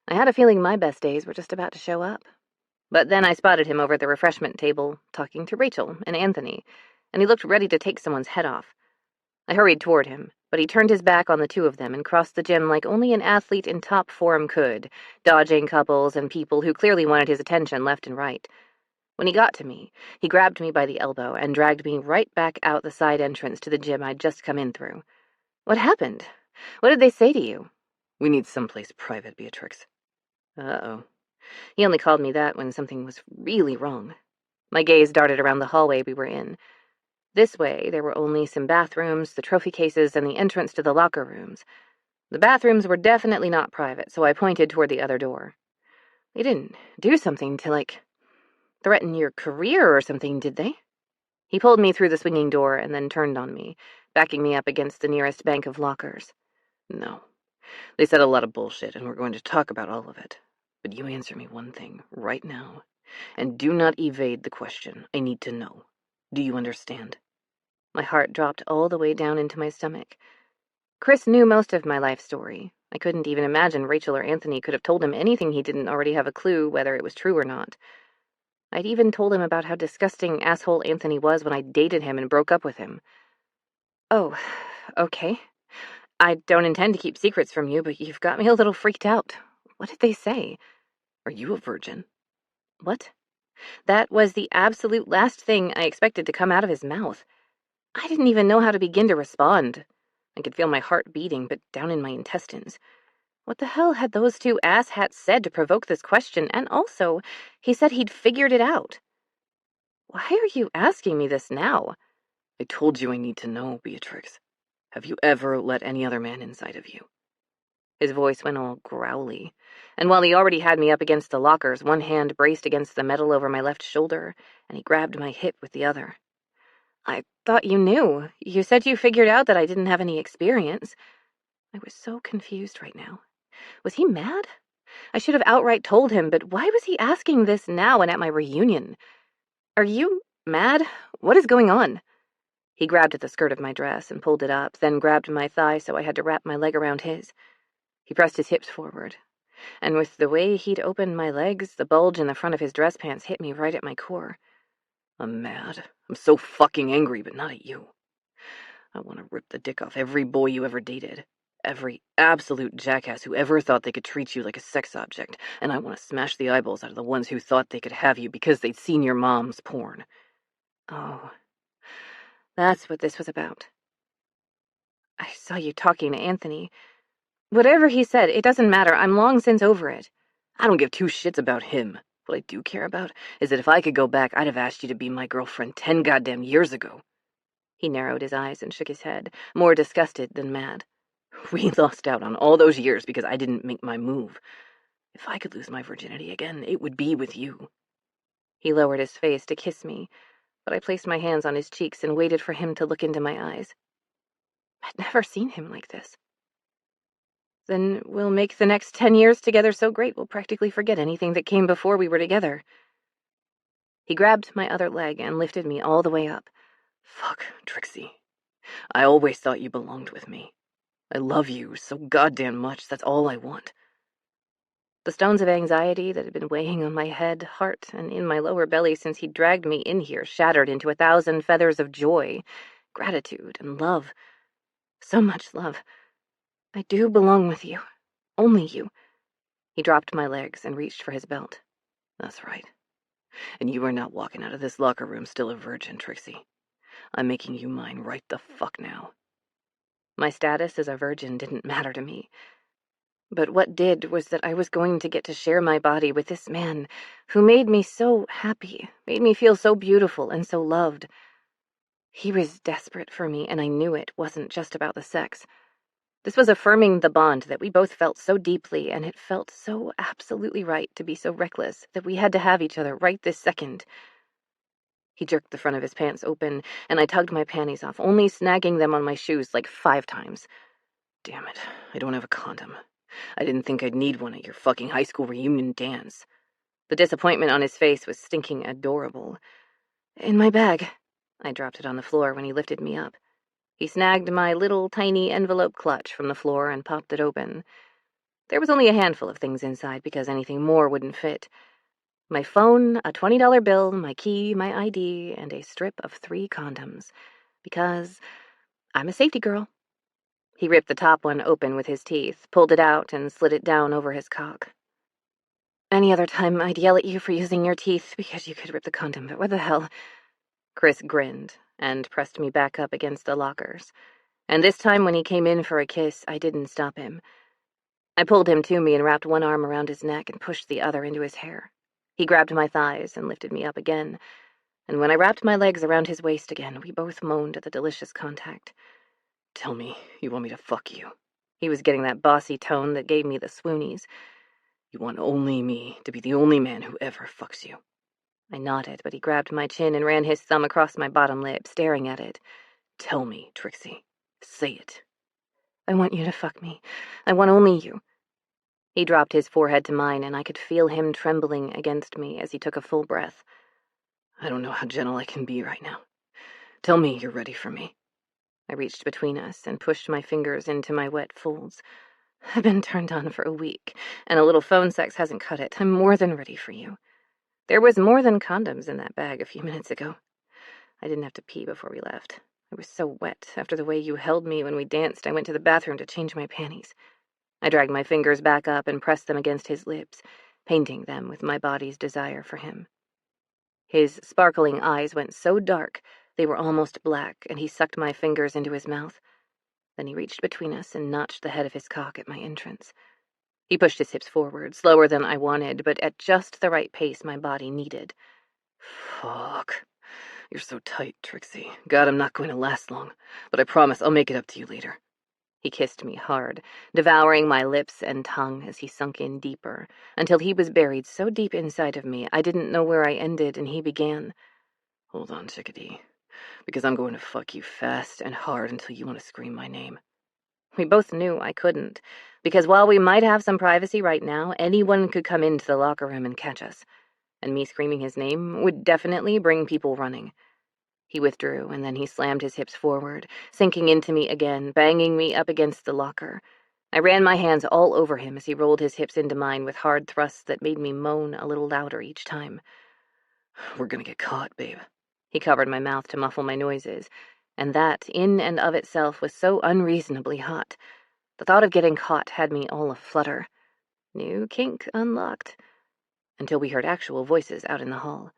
I had a feeling my best days were just about to show up. But then I spotted him over at the refreshment table, talking to Rachel and Anthony, and he looked ready to take someone's head off. I hurried toward him, but he turned his back on the two of them and crossed the gym like only an athlete in top form could, dodging couples and people who clearly wanted his attention left and right. When he got to me, he grabbed me by the elbow and dragged me right back out the side entrance to the gym I'd just come in through. "What happened? What did they say to you?" "We need someplace private, Beatrix." Uh-oh. He only called me that when something was really wrong. My gaze darted around the hallway we were in. This way, there were only some bathrooms, the trophy cases, and the entrance to the locker rooms. The bathrooms were definitely not private, so I pointed toward the other door. "They didn't do something to, threaten your career or something, did they?" He pulled me through the swinging door and then turned on me, backing me up against the nearest bank of lockers. "No. They said a lot of bullshit, and we're going to talk about all of it. But you answer me one thing, right now, and do not evade the question. I need to know. Do you understand?" My heart dropped all the way down into my stomach. Chris knew most of my life story. I couldn't even imagine Rachel or Anthony could have told him anything he didn't already have a clue whether it was true or not. I'd even told him about how disgusting asshole Anthony was when I dated him and broke up with him. "Oh, okay. I don't intend to keep secrets from you, but you've got me a little freaked out. What did they say?" "Are you a virgin?" What? That was the absolute last thing I expected to come out of his mouth. I didn't even know how to begin to respond. I could feel my heart beating, but down in my intestines. What the hell had those two asshats said to provoke this question? And also, he said he'd figured it out. Why are you asking me this now? "I told you I need to know, Beatrix. Have you ever let any other man inside of you?" His voice went all growly, and while he already had me up against the lockers, one hand braced against the metal over my left shoulder, and he grabbed my hip with the other. "I thought you knew. You said you figured out that I didn't have any experience." I was so confused right now. Was he mad? I should have outright told him, but why was he asking this now and at my reunion? "Are you mad? What is going on?" He grabbed at the skirt of my dress and pulled it up, then grabbed my thigh so I had to wrap my leg around his. He pressed his hips forward, and with the way he'd opened my legs, the bulge in the front of his dress pants hit me right at my core. "I'm mad. I'm so fucking angry, but not at you. I want to rip the dick off every boy you ever dated. Every absolute jackass who ever thought they could treat you like a sex object, and I want to smash the eyeballs out of the ones who thought they could have you because they'd seen your mom's porn." Oh, that's what this was about. "I saw you talking to Anthony. Whatever he said, it doesn't matter. I'm long since over it." "I don't give two shits about him. What I do care about is that if I could go back, I'd have asked you to be my girlfriend 10 goddamn years ago." He narrowed his eyes and shook his head, more disgusted than mad. "We lost out on all those years because I didn't make my move. If I could lose my virginity again, it would be with you." He lowered his face to kiss me, but I placed my hands on his cheeks and waited for him to look into my eyes. I'd never seen him like this. "Then we'll make the next 10 years together so great we'll practically forget anything that came before we were together." He grabbed my other leg and lifted me all the way up. "Fuck, Trixie. I always thought you belonged with me." I love you so goddamn much, that's all I want. The stones of anxiety that had been weighing on my head, heart, and in my lower belly since he dragged me in here shattered into 1,000 feathers of joy, gratitude, and love. So much love. I do belong with you. Only you. He dropped my legs and reached for his belt. That's right. And you are not walking out of this locker room still a virgin, Trixie. I'm making you mine right the fuck now. My status as a virgin didn't matter to me. But what did was that I was going to get to share my body with this man who made me so happy, made me feel so beautiful and so loved. He was desperate for me, and I knew it wasn't just about the sex. This was affirming the bond that we both felt so deeply, and it felt so absolutely right to be so reckless that we had to have each other right this second. He jerked the front of his pants open, and I tugged my panties off, only snagging them on my shoes like 5 times. Damn it, I don't have a condom. I didn't think I'd need one at your fucking high school reunion dance. The disappointment on his face was stinking adorable. In my bag. I dropped it on the floor when he lifted me up. He snagged my little tiny envelope clutch from the floor and popped it open. There was only a handful of things inside because anything more wouldn't fit. My phone, a $20 bill, my key, my ID, and a strip of 3 condoms. Because I'm a safety girl. He ripped the top one open with his teeth, pulled it out, and slid it down over his cock. Any other time I'd yell at you for using your teeth because you could rip the condom, but what the hell? Chris grinned and pressed me back up against the lockers. And this time when he came in for a kiss, I didn't stop him. I pulled him to me and wrapped one arm around his neck and pushed the other into his hair. He grabbed my thighs and lifted me up again. And when I wrapped my legs around his waist again, we both moaned at the delicious contact. Tell me you want me to fuck you. He was getting that bossy tone that gave me the swoonies. You want only me to be the only man who ever fucks you. I nodded, but he grabbed my chin and ran his thumb across my bottom lip, staring at it. Tell me, Trixie. Say it. I want you to fuck me. I want only you. He dropped his forehead to mine, and I could feel him trembling against me as he took a full breath. I don't know how gentle I can be right now. Tell me you're ready for me. I reached between us and pushed my fingers into my wet folds. I've been turned on for a week, and a little phone sex hasn't cut it. I'm more than ready for you. There was more than condoms in that bag a few minutes ago. I didn't have to pee before we left. I was so wet. After the way you held me when we danced, I went to the bathroom to change my panties. I dragged my fingers back up and pressed them against his lips, painting them with my body's desire for him. His sparkling eyes went so dark they were almost black, and he sucked my fingers into his mouth. Then he reached between us and notched the head of his cock at my entrance. He pushed his hips forward, slower than I wanted, but at just the right pace my body needed. Fuck. You're so tight, Trixie. God, I'm not going to last long, but I promise I'll make it up to you later. He kissed me hard, devouring my lips and tongue as he sunk in deeper, until he was buried so deep inside of me I didn't know where I ended and he began. Hold on, chickadee, because I'm going to fuck you fast and hard until you want to scream my name. We both knew I couldn't, because while we might have some privacy right now, anyone could come into the locker room and catch us, and me screaming his name would definitely bring people running. He withdrew, and then he slammed his hips forward, sinking into me again, banging me up against the locker. I ran my hands all over him as he rolled his hips into mine with hard thrusts that made me moan a little louder each time. We're gonna get caught, babe. He covered my mouth to muffle my noises, and that, in and of itself, was so unreasonably hot. The thought of getting caught had me all aflutter. New kink unlocked. Until we heard actual voices out in the hall.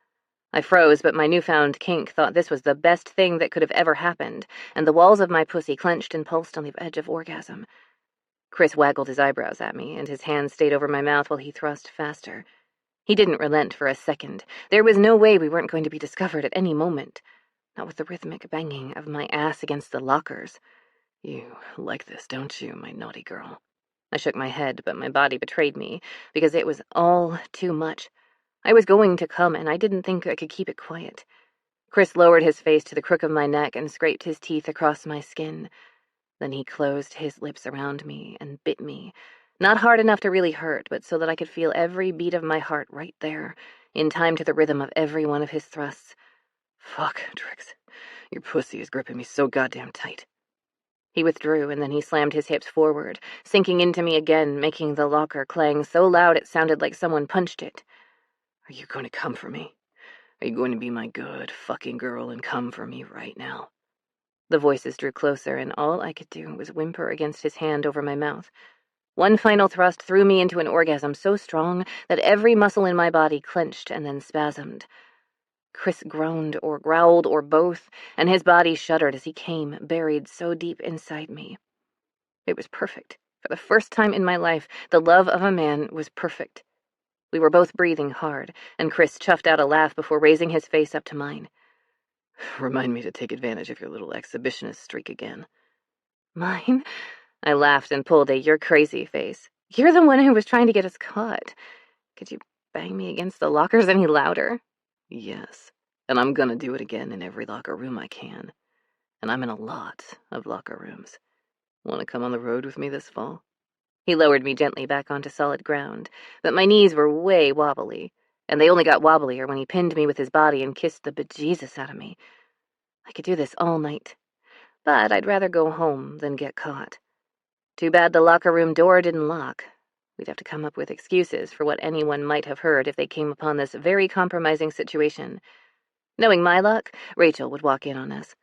I froze, but my newfound kink thought this was the best thing that could have ever happened, and the walls of my pussy clenched and pulsed on the edge of orgasm. Chris waggled his eyebrows at me, and his hand stayed over my mouth while he thrust faster. He didn't relent for a second. There was no way we weren't going to be discovered at any moment. Not with the rhythmic banging of my ass against the lockers. You like this, don't you, my naughty girl? I shook my head, but my body betrayed me, because it was all too much. I was going to come, and I didn't think I could keep it quiet. Chris lowered his face to the crook of my neck and scraped his teeth across my skin. Then he closed his lips around me and bit me, not hard enough to really hurt, but so that I could feel every beat of my heart right there, in time to the rhythm of every one of his thrusts. Fuck, Trix. Your pussy is gripping me so goddamn tight. He withdrew, and then he slammed his hips forward, sinking into me again, making the locker clang so loud it sounded like someone punched it. Are you going to come for me? Are you going to be my good fucking girl and come for me right now? The voices drew closer, and all I could do was whimper against his hand over my mouth. One final thrust threw me into an orgasm so strong that every muscle in my body clenched and then spasmed. Chris groaned or growled or both, and his body shuddered as he came, buried so deep inside me. It was perfect. For the first time in my life, the love of a man was perfect. We were both breathing hard, and Chris chuffed out a laugh before raising his face up to mine. Remind me to take advantage of your little exhibitionist streak again. Mine? I laughed and pulled a "you're crazy" face. You're the one who was trying to get us caught. Could you bang me against the lockers any louder? Yes, and I'm gonna do it again in every locker room I can. And I'm in a lot of locker rooms. Want to come on the road with me this fall? He lowered me gently back onto solid ground, but my knees were way wobbly, and they only got wobblier when he pinned me with his body and kissed the bejesus out of me. I could do this all night, but I'd rather go home than get caught. Too bad the locker room door didn't lock. We'd have to come up with excuses for what anyone might have heard if they came upon this very compromising situation. Knowing my luck, Rachel would walk in on us.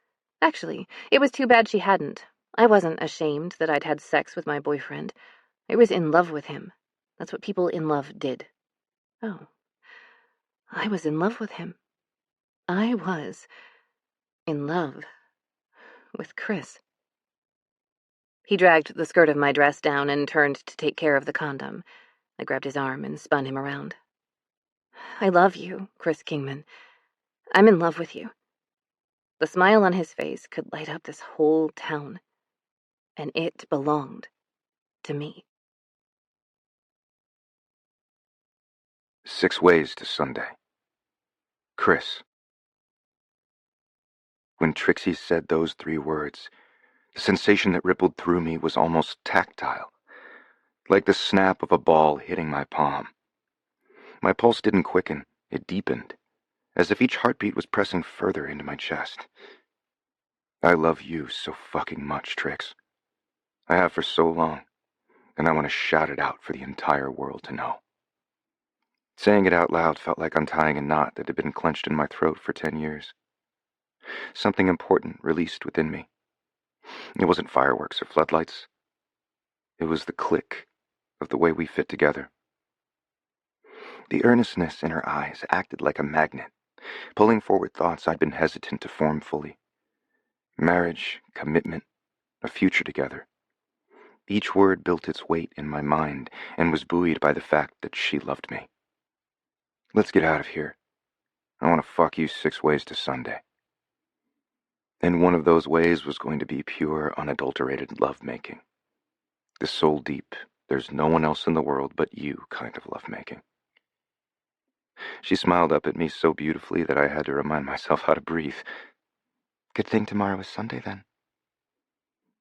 Actually, it was too bad she hadn't. I wasn't ashamed that I'd had sex with my boyfriend. I was in love with him. That's what people in love did. Oh, I was in love with him. I was in love with Chris. He dragged the skirt of my dress down and turned to take care of the condom. I grabbed his arm and spun him around. I love you, Chris Kingman. I'm in love with you. The smile on his face could light up this whole town. And it belonged to me. 6 Ways to Sunday. Chris. When Trixie said those 3 words, the sensation that rippled through me was almost tactile, like the snap of a ball hitting my palm. My pulse didn't quicken, it deepened, as if each heartbeat was pressing further into my chest. I love you so fucking much, Trix. I have for so long, and I want to shout it out for the entire world to know. Saying it out loud felt like untying a knot that had been clenched in my throat for 10 years. Something important released within me. It wasn't fireworks or floodlights. It was the click of the way we fit together. The earnestness in her eyes acted like a magnet, pulling forward thoughts I'd been hesitant to form fully. Marriage, commitment, a future together. Each word built its weight in my mind and was buoyed by the fact that she loved me. Let's get out of here. I want to fuck you 6 ways to Sunday. And one of those ways was going to be pure, unadulterated lovemaking. The soul-deep, there's no one else in the world but you kind of lovemaking. She smiled up at me so beautifully that I had to remind myself how to breathe. Good thing tomorrow is Sunday, then.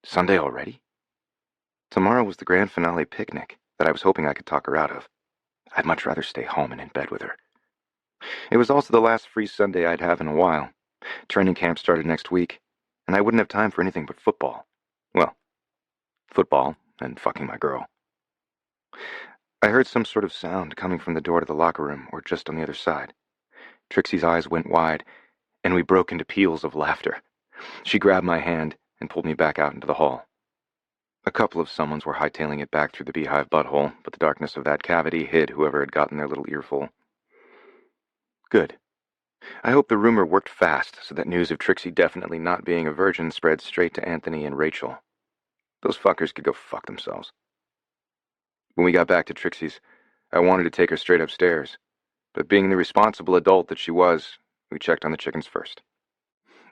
Sunday already? Tomorrow was the grand finale picnic that I was hoping I could talk her out of. I'd much rather stay home and in bed with her. It was also the last free Sunday I'd have in a while. Training camp started next week, and I wouldn't have time for anything but football. Well, football and fucking my girl. I heard some sort of sound coming from the door to the locker room, or just on the other side. Trixie's eyes went wide, and we broke into peals of laughter. She grabbed my hand and pulled me back out into the hall. A couple of someones were hightailing it back through the beehive butthole, but the darkness of that cavity hid whoever had gotten their little earful. Good. I hope the rumor worked fast so that news of Trixie definitely not being a virgin spread straight to Anthony and Rachel. Those fuckers could go fuck themselves. When we got back to Trixie's, I wanted to take her straight upstairs, but being the responsible adult that she was, we checked on the chickens first.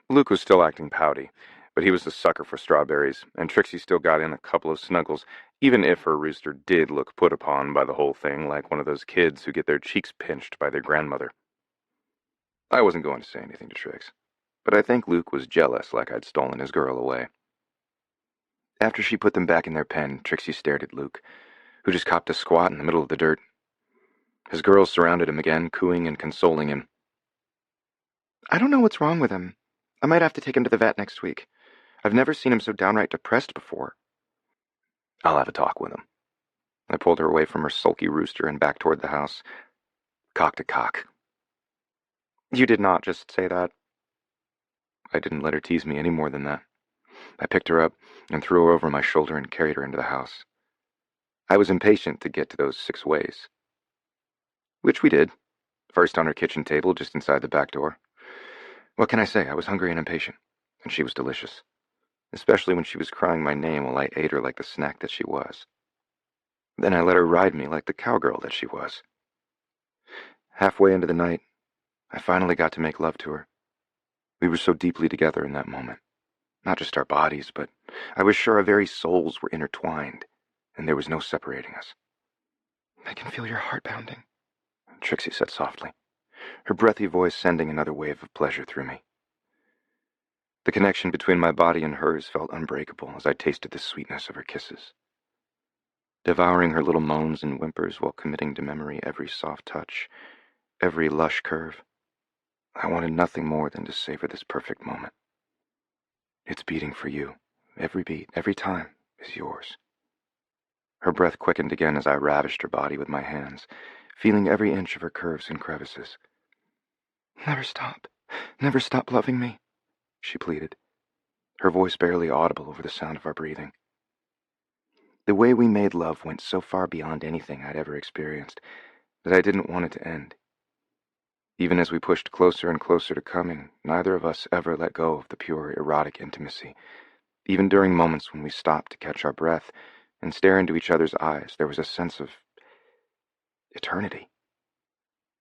Luke was still acting pouty, but he was a sucker for strawberries, and Trixie still got in a couple of snuggles, even if her rooster did look put upon by the whole thing like one of those kids who get their cheeks pinched by their grandmother. I wasn't going to say anything to Trix, but I think Luke was jealous like I'd stolen his girl away. After she put them back in their pen, Trixie stared at Luke, who just copped a squat in the middle of the dirt. His girls surrounded him again, cooing and consoling him. I don't know what's wrong with him. I might have to take him to the vet next week. I've never seen him so downright depressed before. I'll have a talk with him. I pulled her away from her sulky rooster and back toward the house. Cock to cock. You did not just say that. I didn't let her tease me any more than that. I picked her up and threw her over my shoulder and carried her into the house. I was impatient to get to those 6 ways. Which we did. First on her kitchen table, just inside the back door. What can I say? I was hungry and impatient, and she was delicious. Especially when she was crying my name while I ate her like the snack that she was. Then I let her ride me like the cowgirl that she was. Halfway into the night, I finally got to make love to her. We were so deeply together in that moment. Not just our bodies, but I was sure our very souls were intertwined, and there was no separating us. I can feel your heart pounding, Trixie said softly, her breathy voice sending another wave of pleasure through me. The connection between my body and hers felt unbreakable as I tasted the sweetness of her kisses. Devouring her little moans and whimpers while committing to memory every soft touch, every lush curve, I wanted nothing more than to savor this perfect moment. It's beating for you. Every beat, every time, is yours. Her breath quickened again as I ravished her body with my hands, feeling every inch of her curves and crevices. Never stop loving me, she pleaded, her voice barely audible over the sound of our breathing. The way we made love went so far beyond anything I'd ever experienced that I didn't want it to end. Even as we pushed closer and closer to coming, neither of us ever let go of the pure, erotic intimacy. Even during moments when we stopped to catch our breath and stare into each other's eyes, there was a sense of eternity.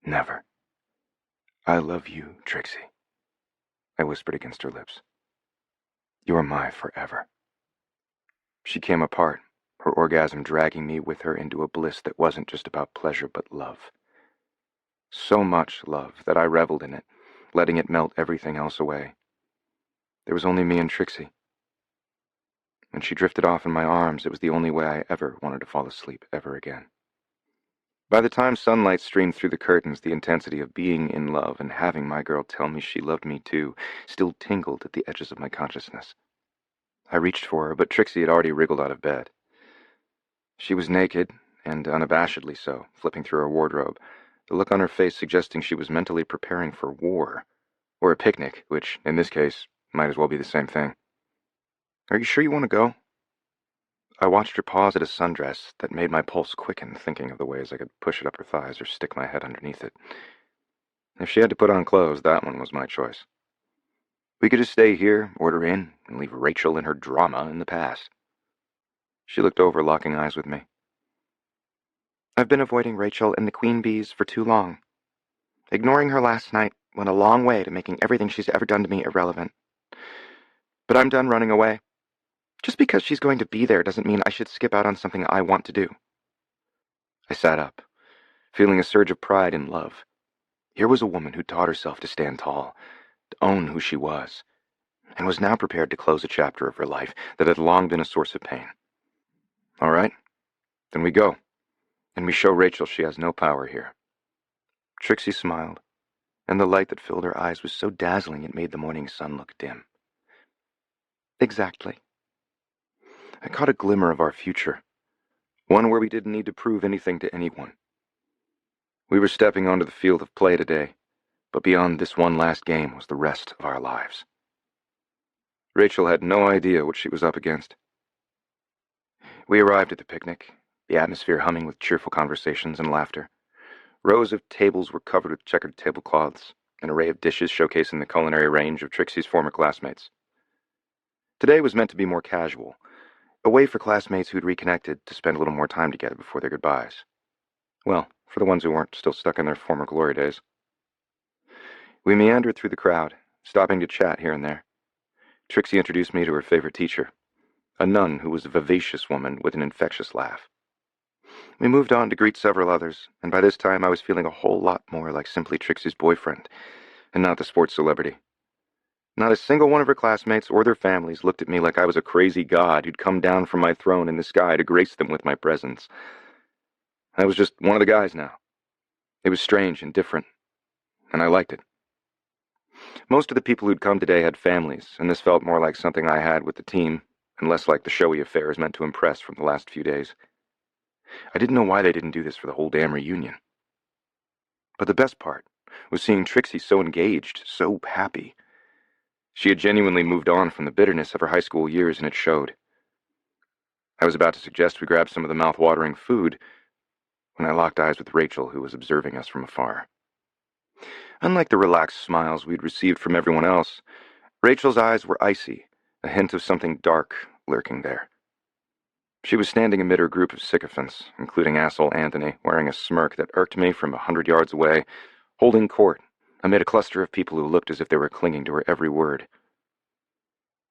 Never. I love you, Trixie, I whispered against her lips. You are my forever. She came apart, her orgasm dragging me with her into a bliss that wasn't just about pleasure but love. So much love that I reveled in it, letting it melt everything else away. There was only me and Trixie. When she drifted off in my arms, it was the only way I ever wanted to fall asleep ever again. By the time sunlight streamed through the curtains, the intensity of being in love and having my girl tell me she loved me too still tingled at the edges of my consciousness. I reached for her, but Trixie had already wriggled out of bed. She was naked, and unabashedly so, flipping through her wardrobe, the look on her face suggesting she was mentally preparing for war, or a picnic, which, in this case, might as well be the same thing. Are you sure you want to go? I watched her pause at a sundress that made my pulse quicken, thinking of the ways I could push it up her thighs or stick my head underneath it. If she had to put on clothes, that one was my choice. We could just stay here, order in, and leave Rachel and her drama in the past. She looked over, locking eyes with me. I've been avoiding Rachel and the queen bees for too long. Ignoring her last night went a long way to making everything she's ever done to me irrelevant. But I'm done running away. Just because she's going to be there doesn't mean I should skip out on something I want to do. I sat up, feeling a surge of pride and love. Here was a woman who taught herself to stand tall, to own who she was, and was now prepared to close a chapter of her life that had long been a source of pain. All right, then we go, and we show Rachel she has no power here. Trixie smiled, and the light that filled her eyes was so dazzling it made the morning sun look dim. Exactly. I caught a glimmer of our future, one where we didn't need to prove anything to anyone. We were stepping onto the field of play today, but beyond this one last game was the rest of our lives. Rachel had no idea what she was up against. We arrived at the picnic, the atmosphere humming with cheerful conversations and laughter. Rows of tables were covered with checkered tablecloths, an array of dishes showcasing the culinary range of Trixie's former classmates. Today was meant to be more casual, a way for classmates who'd reconnected to spend a little more time together before their goodbyes. Well, for the ones who weren't still stuck in their former glory days. We meandered through the crowd, stopping to chat here and there. Trixie introduced me to her favorite teacher, a nun who was a vivacious woman with an infectious laugh. We moved on to greet several others, and by this time I was feeling a whole lot more like simply Trixie's boyfriend, and not the sports celebrity. Not a single one of her classmates or their families looked at me like I was a crazy god who'd come down from my throne in the sky to grace them with my presence. I was just one of the guys now. It was strange and different, and I liked it. Most of the people who'd come today had families, and this felt more like something I had with the team, and less like the showy affairs meant to impress from the last few days. I didn't know why they didn't do this for the whole damn reunion. But the best part was seeing Trixie so engaged, so happy. She had genuinely moved on from the bitterness of her high school years, and it showed. I was about to suggest we grab some of the mouth-watering food when I locked eyes with Rachel, who was observing us from afar. Unlike the relaxed smiles we'd received from everyone else, Rachel's eyes were icy, a hint of something dark lurking there. She was standing amid her group of sycophants, including asshole Anthony, wearing a smirk that irked me from 100 yards away, holding court amid a cluster of people who looked as if they were clinging to her every word.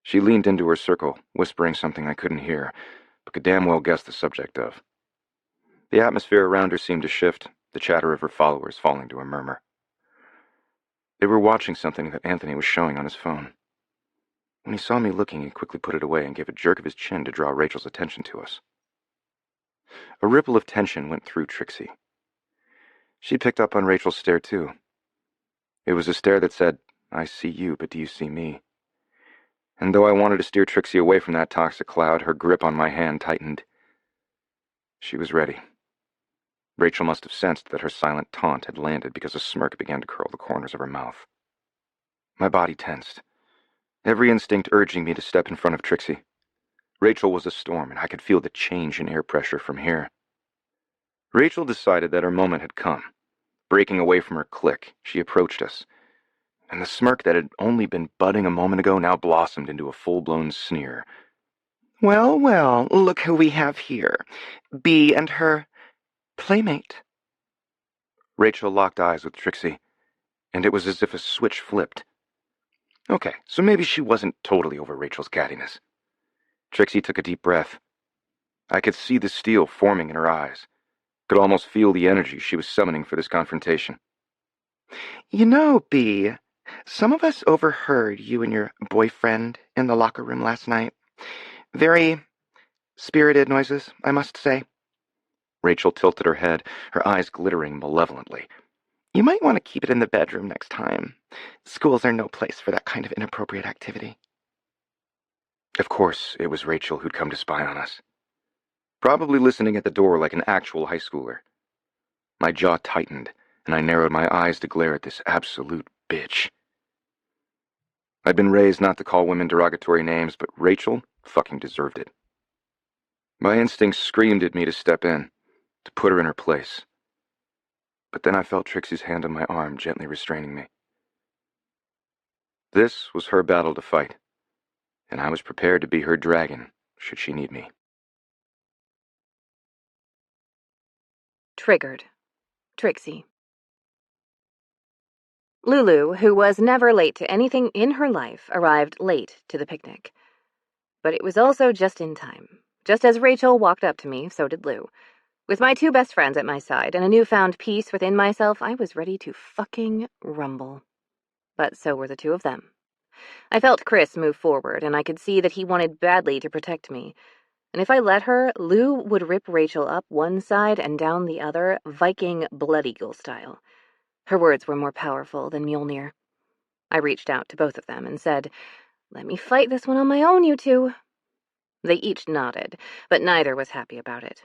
She leaned into her circle, whispering something I couldn't hear, but could damn well guess the subject of. The atmosphere around her seemed to shift, the chatter of her followers falling to a murmur. They were watching something that Anthony was showing on his phone. When he saw me looking, he quickly put it away and gave a jerk of his chin to draw Rachel's attention to us. A ripple of tension went through Trixie. She picked up on Rachel's stare, too. It was a stare that said, "I see you, but do you see me?" And though I wanted to steer Trixie away from that toxic cloud, her grip on my hand tightened. She was ready. Rachel must have sensed that her silent taunt had landed because a smirk began to curl the corners of her mouth. My body tensed, every instinct urging me to step in front of Trixie. Rachel was a storm, and I could feel the change in air pressure from here. Rachel decided that her moment had come. Breaking away from her clique, she approached us, and the smirk that had only been budding a moment ago now blossomed into a full-blown sneer. Well, well, look who we have here. Bea and her playmate. Rachel locked eyes with Trixie, and it was as if a switch flipped. Okay, so maybe she wasn't totally over Rachel's cattiness. Trixie took a deep breath. I could see the steel forming in her eyes. Could almost feel the energy she was summoning for this confrontation. You know, Bea, some of us overheard you and your boyfriend in the locker room last night. Very spirited noises, I must say. Rachel tilted her head, her eyes glittering malevolently. You might want to keep it in the bedroom next time. Schools are no place for that kind of inappropriate activity. Of course, it was Rachel who'd come to spy on us. Probably listening at the door like an actual high schooler. My jaw tightened, and I narrowed my eyes to glare at this absolute bitch. I'd been raised not to call women derogatory names, but Rachel fucking deserved it. My instincts screamed at me to step in, to put her in her place. But then I felt Trixie's hand on my arm gently restraining me. This was her battle to fight, and I was prepared to be her dragon, should she need me. Triggered. Trixie. Lulu, who was never late to anything in her life, arrived late to the picnic. But it was also just in time. Just as Rachel walked up to me, so did Lou. With my two best friends at my side and a newfound peace within myself, I was ready to fucking rumble. But so were the two of them. I felt Chris move forward, and I could see that he wanted badly to protect me. And if I let her, Lou would rip Rachel up one side and down the other, Viking Blood Eagle style. Her words were more powerful than Mjolnir. I reached out to both of them and said, "Let me fight this one on my own, you two." They each nodded, but neither was happy about it.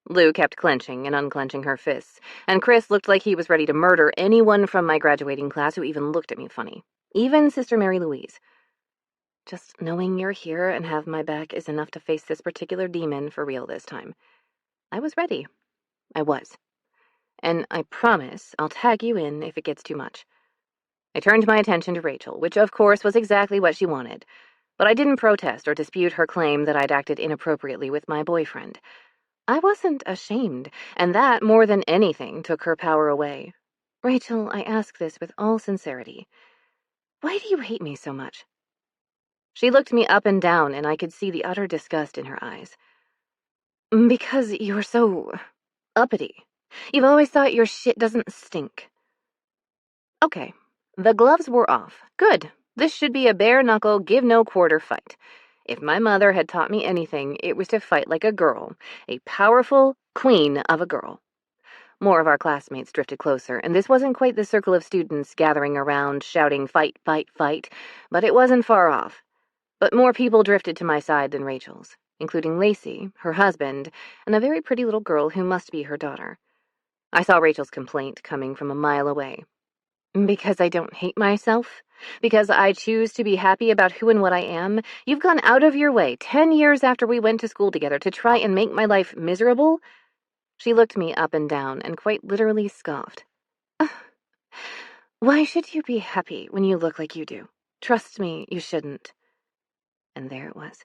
Lou kept clenching and unclenching her fists, and Chris looked like he was ready to murder anyone from my graduating class who even looked at me funny, even Sister Mary Louise. Just knowing you're here and have my back is enough to face this particular demon for real this time. I was ready. I was. And I promise I'll tag you in if it gets too much. I turned my attention to Rachel, which of course was exactly what she wanted, but I didn't protest or dispute her claim that I'd acted inappropriately with my boyfriend. I wasn't ashamed, and that, more than anything, took her power away. Rachel, I ask this with all sincerity. Why do you hate me so much? She looked me up and down, and I could see the utter disgust in her eyes. Because you're so uppity. You've always thought your shit doesn't stink. Okay, the gloves were off. Good. This should be a bare-knuckle, give-no-quarter fight. If my mother had taught me anything, it was to fight like a girl, a powerful queen of a girl. More of our classmates drifted closer, and this wasn't quite the circle of students gathering around, shouting, "Fight, fight, fight," but it wasn't far off. But more people drifted to my side than Rachel's, including Lacey, her husband, and a very pretty little girl who must be her daughter. I saw Rachel's complaint coming from a mile away. Because I don't hate myself? Because I choose to be happy about who and what I am? You've gone out of your way, 10 years after we went to school together, to try and make my life miserable? She looked me up and down and quite literally scoffed. Why should you be happy when you look like you do? Trust me, you shouldn't. And there it was.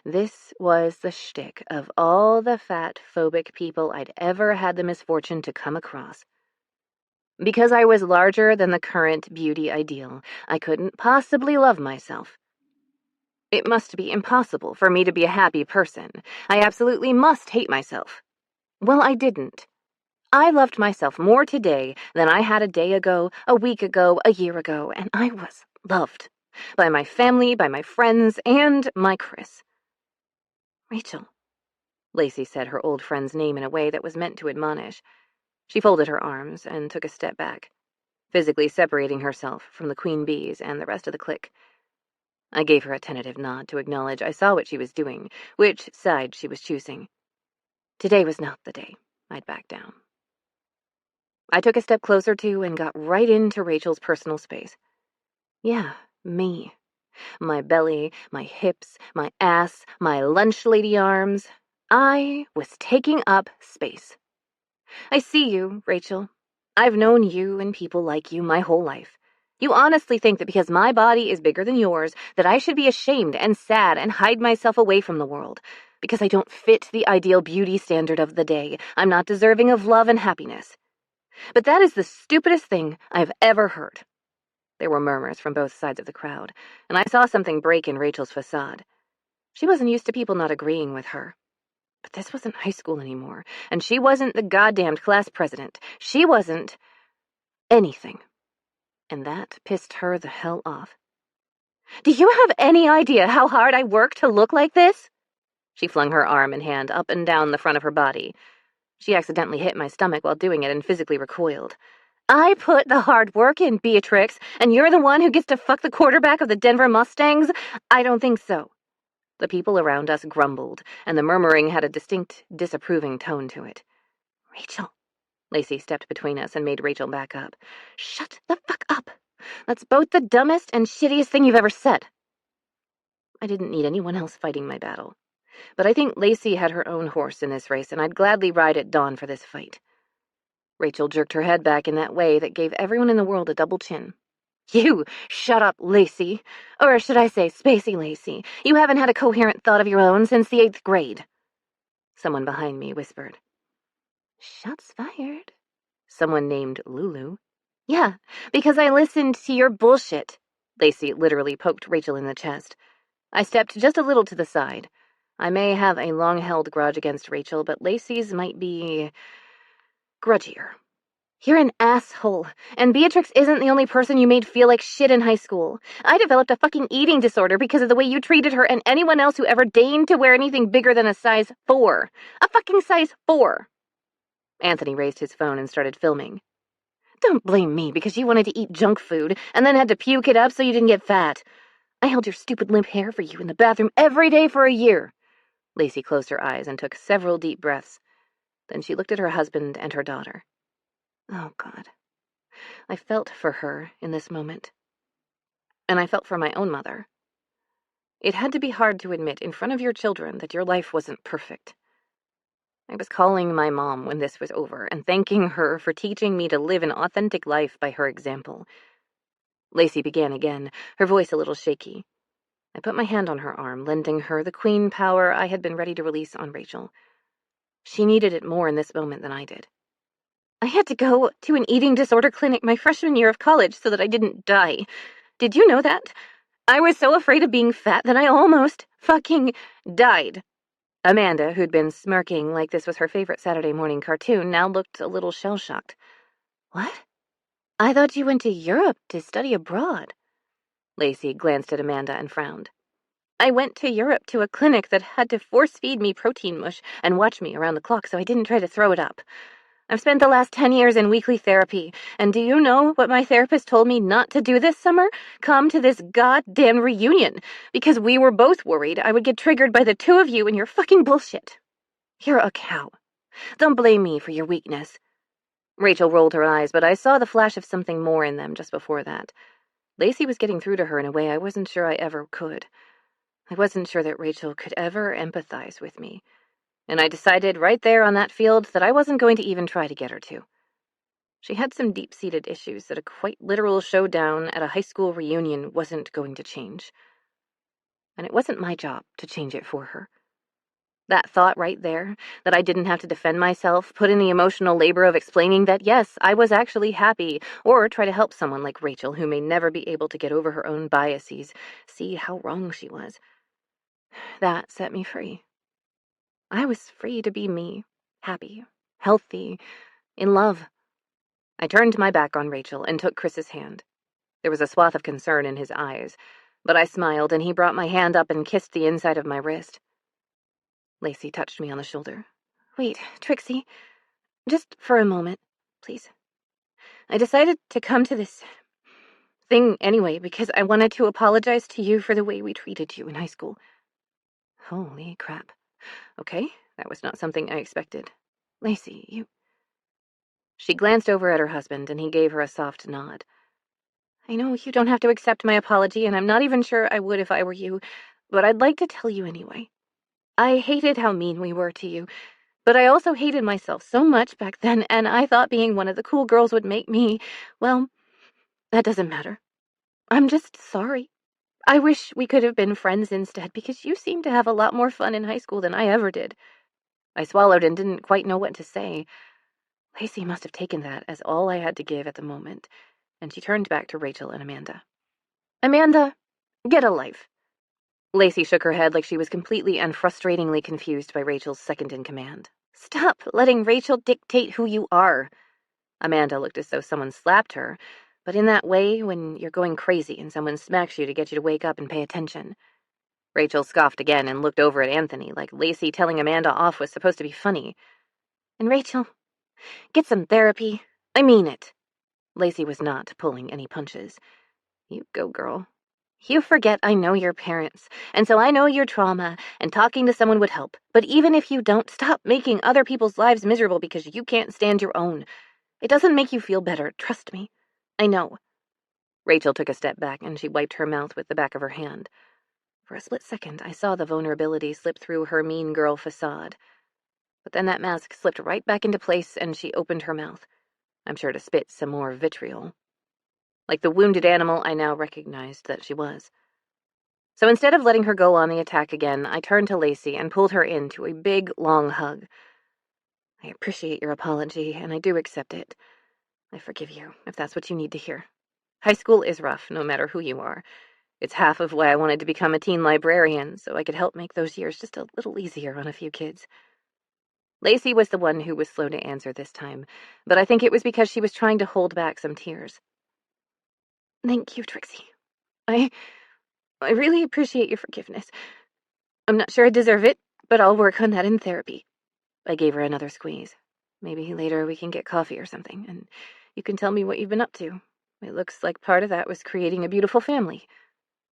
This was the shtick of all the fat-phobic people I'd ever had the misfortune to come across. Because I was larger than the current beauty ideal, I couldn't possibly love myself. It must be impossible for me to be a happy person. I absolutely must hate myself. Well, I didn't. I loved myself more today than I had a day ago, a week ago, a year ago, and I was loved. By my family, by my friends, and my Chris. Rachel. Lacey said her old friend's name in a way that was meant to admonish. She folded her arms and took a step back, physically separating herself from the queen bees and the rest of the clique. I gave her a tentative nod to acknowledge I saw what she was doing, which side she was choosing. Today was not the day I'd back down. I took a step closer to and got right into Rachel's personal space. Yeah, me. My belly, my hips, my ass, my lunch lady arms. I was taking up space. I see you, Rachel. I've known you and people like you my whole life. You honestly think that because my body is bigger than yours, that I should be ashamed and sad and hide myself away from the world. Because I don't fit the ideal beauty standard of the day. I'm not deserving of love and happiness. But that is the stupidest thing I've ever heard. There were murmurs from both sides of the crowd, and I saw something break in Rachel's facade. She wasn't used to people not agreeing with her. But this wasn't high school anymore, and she wasn't the goddamned class president. She wasn't anything. And that pissed her the hell off. Do you have any idea how hard I work to look like this? She flung her arm and hand up and down the front of her body. She accidentally hit my stomach while doing it and physically recoiled. I put the hard work in, Beatrix, and you're the one who gets to fuck the quarterback of the Denver Mustangs? I don't think so. The people around us grumbled, and the murmuring had a distinct, disapproving tone to it. Rachel. Lacey stepped between us and made Rachel back up. Shut the fuck up. That's both the dumbest and shittiest thing you've ever said. I didn't need anyone else fighting my battle. But I think Lacey had her own horse in this race, and I'd gladly ride at dawn for this fight. Rachel jerked her head back in that way that gave everyone in the world a double chin. You shut up, Lacey. Or should I say, Spacey Lacey. You haven't had a coherent thought of your own since the 8th grade. Someone behind me whispered. Shots fired. Someone named Lulu. Yeah, because I listened to your bullshit. Lacey literally poked Rachel in the chest. I stepped just a little to the side. I may have a long-held grudge against Rachel, but Lacey's might be grudgier. You're an asshole, and Beatrix isn't the only person you made feel like shit in high school. I developed a fucking eating disorder because of the way you treated her and anyone else who ever deigned to wear anything bigger than a size 4. A fucking size 4. Anthony raised his phone and started filming. Don't blame me because you wanted to eat junk food and then had to puke it up so you didn't get fat. I held your stupid limp hair for you in the bathroom every day for a year. Lacey closed her eyes and took several deep breaths. Then she looked at her husband and her daughter. Oh, God. I felt for her in this moment. And I felt for my own mother. It had to be hard to admit in front of your children that your life wasn't perfect. I was calling my mom when this was over and thanking her for teaching me to live an authentic life by her example. Lacey began again, her voice a little shaky. I put my hand on her arm, lending her the queen power I had been ready to release on Rachel. She needed it more in this moment than I did. I had to go to an eating disorder clinic my freshman year of college so that I didn't die. Did you know that? I was so afraid of being fat that I almost fucking died. Amanda, who'd been smirking like this was her favorite Saturday morning cartoon, now looked a little shell-shocked. What? I thought you went to Europe to study abroad. Lacey glanced at Amanda and frowned. I went to Europe to a clinic that had to force-feed me protein mush and watch me around the clock so I didn't try to throw it up. I've spent the last 10 years in weekly therapy, and do you know what my therapist told me not to do this summer? Come to this goddamn reunion, because we were both worried I would get triggered by the two of you and your fucking bullshit. You're a cow. Don't blame me for your weakness. Rachel rolled her eyes, but I saw the flash of something more in them just before that. Lacey was getting through to her in a way I wasn't sure I ever could. I wasn't sure that Rachel could ever empathize with me, and I decided right there on that field that I wasn't going to even try to get her to. She had some deep-seated issues that a quite literal showdown at a high school reunion wasn't going to change. And it wasn't my job to change it for her. That thought right there, that I didn't have to defend myself, put in the emotional labor of explaining that, yes, I was actually happy, or try to help someone like Rachel who may never be able to get over her own biases, see how wrong she was. That set me free. I was free to be me, happy, healthy, in love. I turned my back on Rachel and took Chris's hand. There was a swath of concern in his eyes, but I smiled and he brought my hand up and kissed the inside of my wrist. Lacey touched me on the shoulder. Wait, Trixie, just for a moment, please. I decided to come to this thing anyway because I wanted to apologize to you for the way we treated you in high school. Holy crap. Okay, that was not something I expected. Lacey, you... She glanced over at her husband and he gave her a soft nod. I know you don't have to accept my apology, and I'm not even sure I would if I were you, but I'd like to tell you anyway. I hated how mean we were to you, but I also hated myself so much back then, and I thought being one of the cool girls would make me, well, that doesn't matter. I'm just sorry. I wish we could have been friends instead, because you seemed to have a lot more fun in high school than I ever did. I swallowed and didn't quite know what to say. Lacey must have taken that as all I had to give at the moment, and she turned back to Rachel and Amanda. Amanda, get a life. Lacey shook her head like she was completely and frustratingly confused by Rachel's second-in-command. Stop letting Rachel dictate who you are. Amanda looked as though someone slapped her, but in that way when you're going crazy and someone smacks you to get you to wake up and pay attention. Rachel scoffed again and looked over at Anthony like Lacey telling Amanda off was supposed to be funny. And Rachel, get some therapy. I mean it. Lacey was not pulling any punches. You go, girl. You forget I know your parents, and so I know your trauma, and talking to someone would help. But even if you don't, stop making other people's lives miserable because you can't stand your own. It doesn't make you feel better, trust me. I know. Rachel took a step back, and she wiped her mouth with the back of her hand. For a split second, I saw the vulnerability slip through her mean girl facade. But then that mask slipped right back into place, and she opened her mouth. I'm sure to spit some more vitriol. Like the wounded animal I now recognized that she was. So instead of letting her go on the attack again, I turned to Lacey and pulled her into a big, long hug. I appreciate your apology, and I do accept it. I forgive you, if that's what you need to hear. High school is rough, no matter who you are. It's half of why I wanted to become a teen librarian, so I could help make those years just a little easier on a few kids. Lacey was the one who was slow to answer this time, but I think it was because she was trying to hold back some tears. Thank you, Trixie. I really appreciate your forgiveness. I'm not sure I deserve it, but I'll work on that in therapy. I gave her another squeeze. Maybe later we can get coffee or something, and you can tell me what you've been up to. It looks like part of that was creating a beautiful family.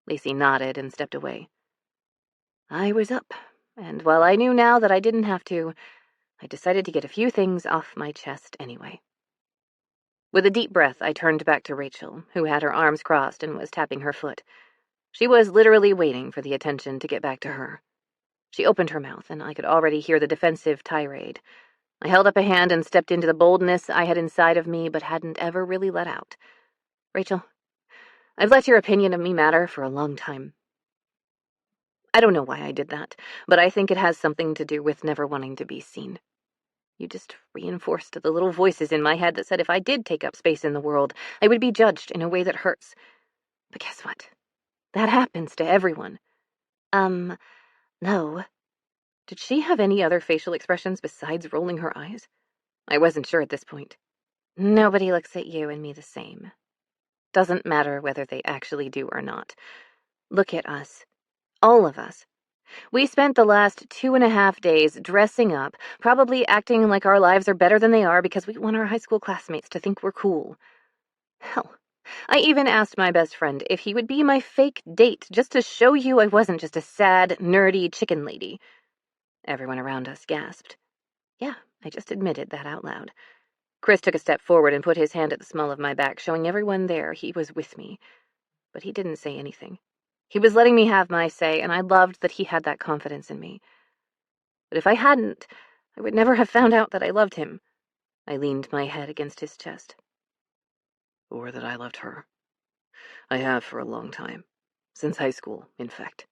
Lacey nodded and stepped away. I was up, and while I knew now that I didn't have to, I decided to get a few things off my chest anyway. With a deep breath, I turned back to Rachel, who had her arms crossed and was tapping her foot. She was literally waiting for the attention to get back to her. She opened her mouth, and I could already hear the defensive tirade. I held up a hand and stepped into the boldness I had inside of me but hadn't ever really let out. Rachel, I've let your opinion of me matter for a long time. I don't know why I did that, but I think it has something to do with never wanting to be seen. You just reinforced the little voices in my head that said if I did take up space in the world, I would be judged in a way that hurts. But guess what? That happens to everyone. No. Did she have any other facial expressions besides rolling her eyes? I wasn't sure at this point. Nobody looks at you and me the same. Doesn't matter whether they actually do or not. Look at us. All of us. We spent the last 2.5 days dressing up, probably acting like our lives are better than they are because we want our high school classmates to think we're cool. Hell, I even asked my best friend if he would be my fake date just to show you I wasn't just a sad, nerdy chicken lady. Everyone around us gasped. Yeah, I just admitted that out loud. Chris took a step forward and put his hand at the small of my back, showing everyone there he was with me. But he didn't say anything. He was letting me have my say, and I loved that he had that confidence in me. But if I hadn't, I would never have found out that I loved him. I leaned my head against his chest. Or that I loved her. I have for a long time. Since high school, in fact.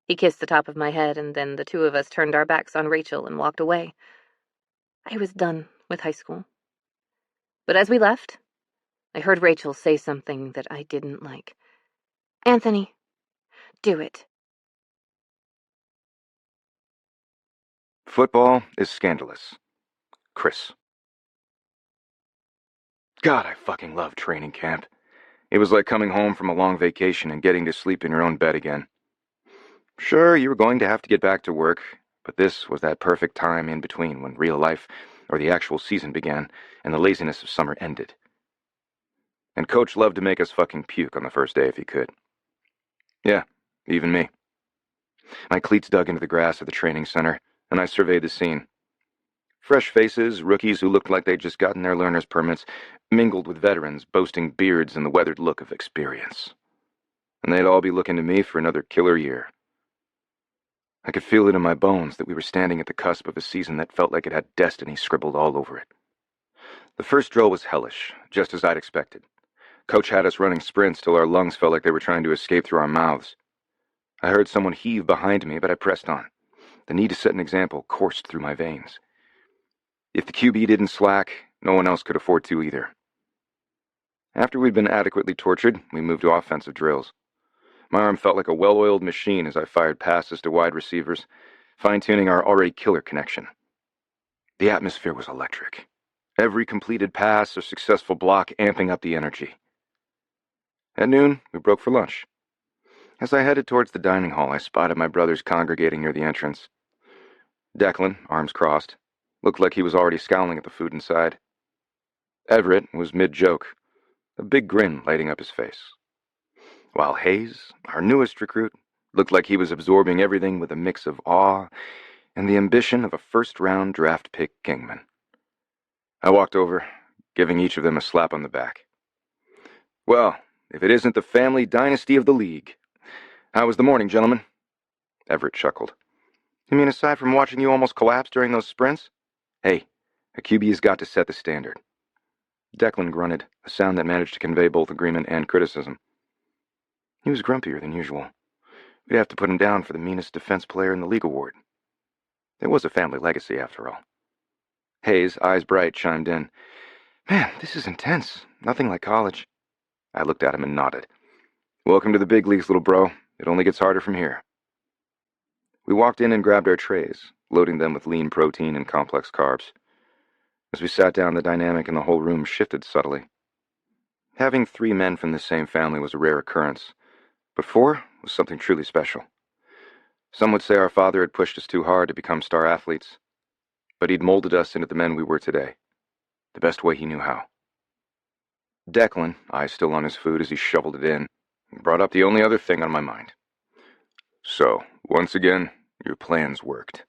He kissed the top of my head, and then the two of us turned our backs on Rachel and walked away. I was done with high school. But as we left, I heard Rachel say something that I didn't like. Anthony, do it. Football is scandalous. Chris. God, I fucking love training camp. It was like coming home from a long vacation and getting to sleep in your own bed again. Sure, you were going to have to get back to work, but this was that perfect time in between when real life, or the actual season, began and the laziness of summer ended. And Coach loved to make us fucking puke on the first day if he could. Yeah, even me. My cleats dug into the grass of the training center, and I surveyed the scene. Fresh faces, rookies who looked like they'd just gotten their learner's permits, mingled with veterans boasting beards and the weathered look of experience. And they'd all be looking to me for another killer year. I could feel it in my bones that we were standing at the cusp of a season that felt like it had destiny scribbled all over it. The first drill was hellish, just as I'd expected. Coach had us running sprints till our lungs felt like they were trying to escape through our mouths. I heard someone heave behind me, but I pressed on. The need to set an example coursed through my veins. If the QB didn't slack, no one else could afford to either. After we'd been adequately tortured, we moved to offensive drills. My arm felt like a well-oiled machine as I fired passes to wide receivers, fine-tuning our already killer connection. The atmosphere was electric. Every completed pass or successful block amping up the energy. At noon, we broke for lunch. As I headed towards the dining hall, I spotted my brothers congregating near the entrance. Declan, arms crossed, looked like he was already scowling at the food inside. Everett was mid-joke, a big grin lighting up his face. While Hayes, our newest recruit, looked like he was absorbing everything with a mix of awe and the ambition of a first-round draft pick kingman. I walked over, giving each of them a slap on the back. Well, if it isn't the family dynasty of the league. How was the morning, gentlemen? Everett chuckled. You mean aside from watching you almost collapse during those sprints? Hey, a QB's got to set the standard. Declan grunted, a sound that managed to convey both agreement and criticism. He was grumpier than usual. We'd have to put him down for the meanest defense player in the league award. There was a family legacy, after all. Hayes, eyes bright, chimed in. Man, this is intense. Nothing like college. I looked at him and nodded. Welcome to the big leagues, little bro. It only gets harder from here. We walked in and grabbed our trays, loading them with lean protein and complex carbs. As we sat down, the dynamic in the whole room shifted subtly. Having 3 men from the same family was a rare occurrence, but 4 was something truly special. Some would say our father had pushed us too hard to become star athletes, but he'd molded us into the men we were today, the best way he knew how. Declan, eyes still on his food as he shoveled it in, brought up the only other thing on my mind. So, once again, your plans worked.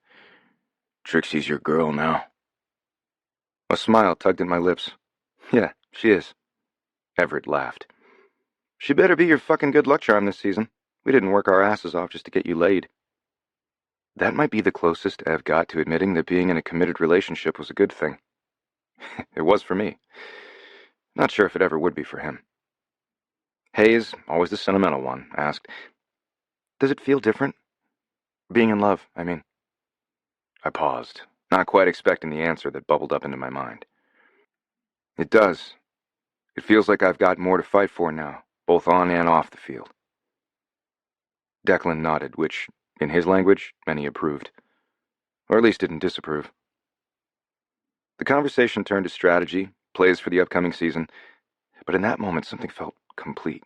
Trixie's your girl now. A smile tugged at my lips. Yeah, she is. Everett laughed. She better be your fucking good luck charm this season. We didn't work our asses off just to get you laid. That might be the closest Ev got to admitting that being in a committed relationship was a good thing. It was for me. Not sure if it ever would be for him. Hayes, always the sentimental one, asked, Does it feel different? Being in love, I mean. I paused, not quite expecting the answer that bubbled up into my mind. It does. It feels like I've got more to fight for now, both on and off the field. Declan nodded, which, in his language, meant he approved. Or at least didn't disapprove. The conversation turned to strategy, plays for the upcoming season, but in that moment something felt complete,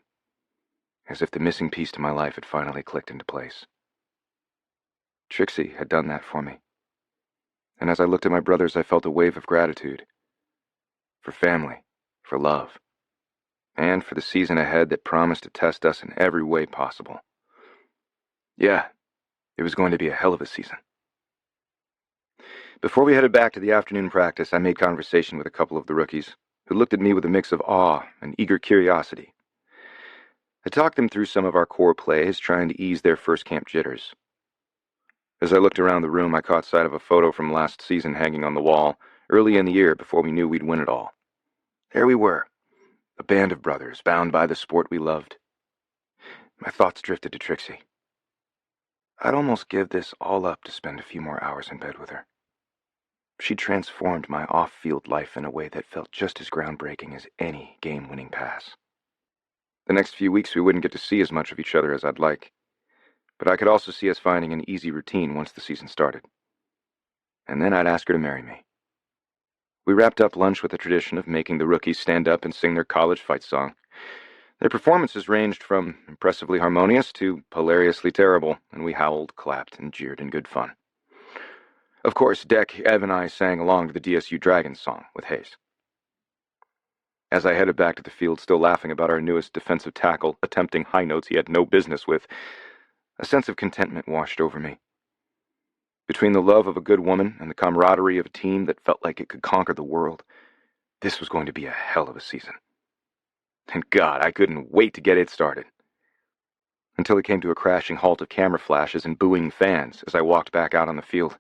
as if the missing piece to my life had finally clicked into place. Trixie had done that for me. And as I looked at my brothers, I felt a wave of gratitude. For family, for love, and for the season ahead that promised to test us in every way possible. Yeah, it was going to be a hell of a season. Before we headed back to the afternoon practice, I made conversation with a couple of the rookies, who looked at me with a mix of awe and eager curiosity. I talked them through some of our core plays, trying to ease their first camp jitters. As I looked around the room, I caught sight of a photo from last season hanging on the wall, early in the year before we knew we'd win it all. There we were, a band of brothers bound by the sport we loved. My thoughts drifted to Trixie. I'd almost give this all up to spend a few more hours in bed with her. She transformed my off-field life in a way that felt just as groundbreaking as any game-winning pass. The next few weeks we wouldn't get to see as much of each other as I'd like, but I could also see us finding an easy routine once the season started. And then I'd ask her to marry me. We wrapped up lunch with the tradition of making the rookies stand up and sing their college fight song. Their performances ranged from impressively harmonious to hilariously terrible, and we howled, clapped, and jeered in good fun. Of course, Deck, Ev, and I sang along to the DSU Dragons song with Hayes. As I headed back to the field, still laughing about our newest defensive tackle attempting high notes he had no business with, a sense of contentment washed over me. Between the love of a good woman and the camaraderie of a team that felt like it could conquer the world, this was going to be a hell of a season. And God, I couldn't wait to get it started. Until it came to a crashing halt of camera flashes and booing fans as I walked back out on the field.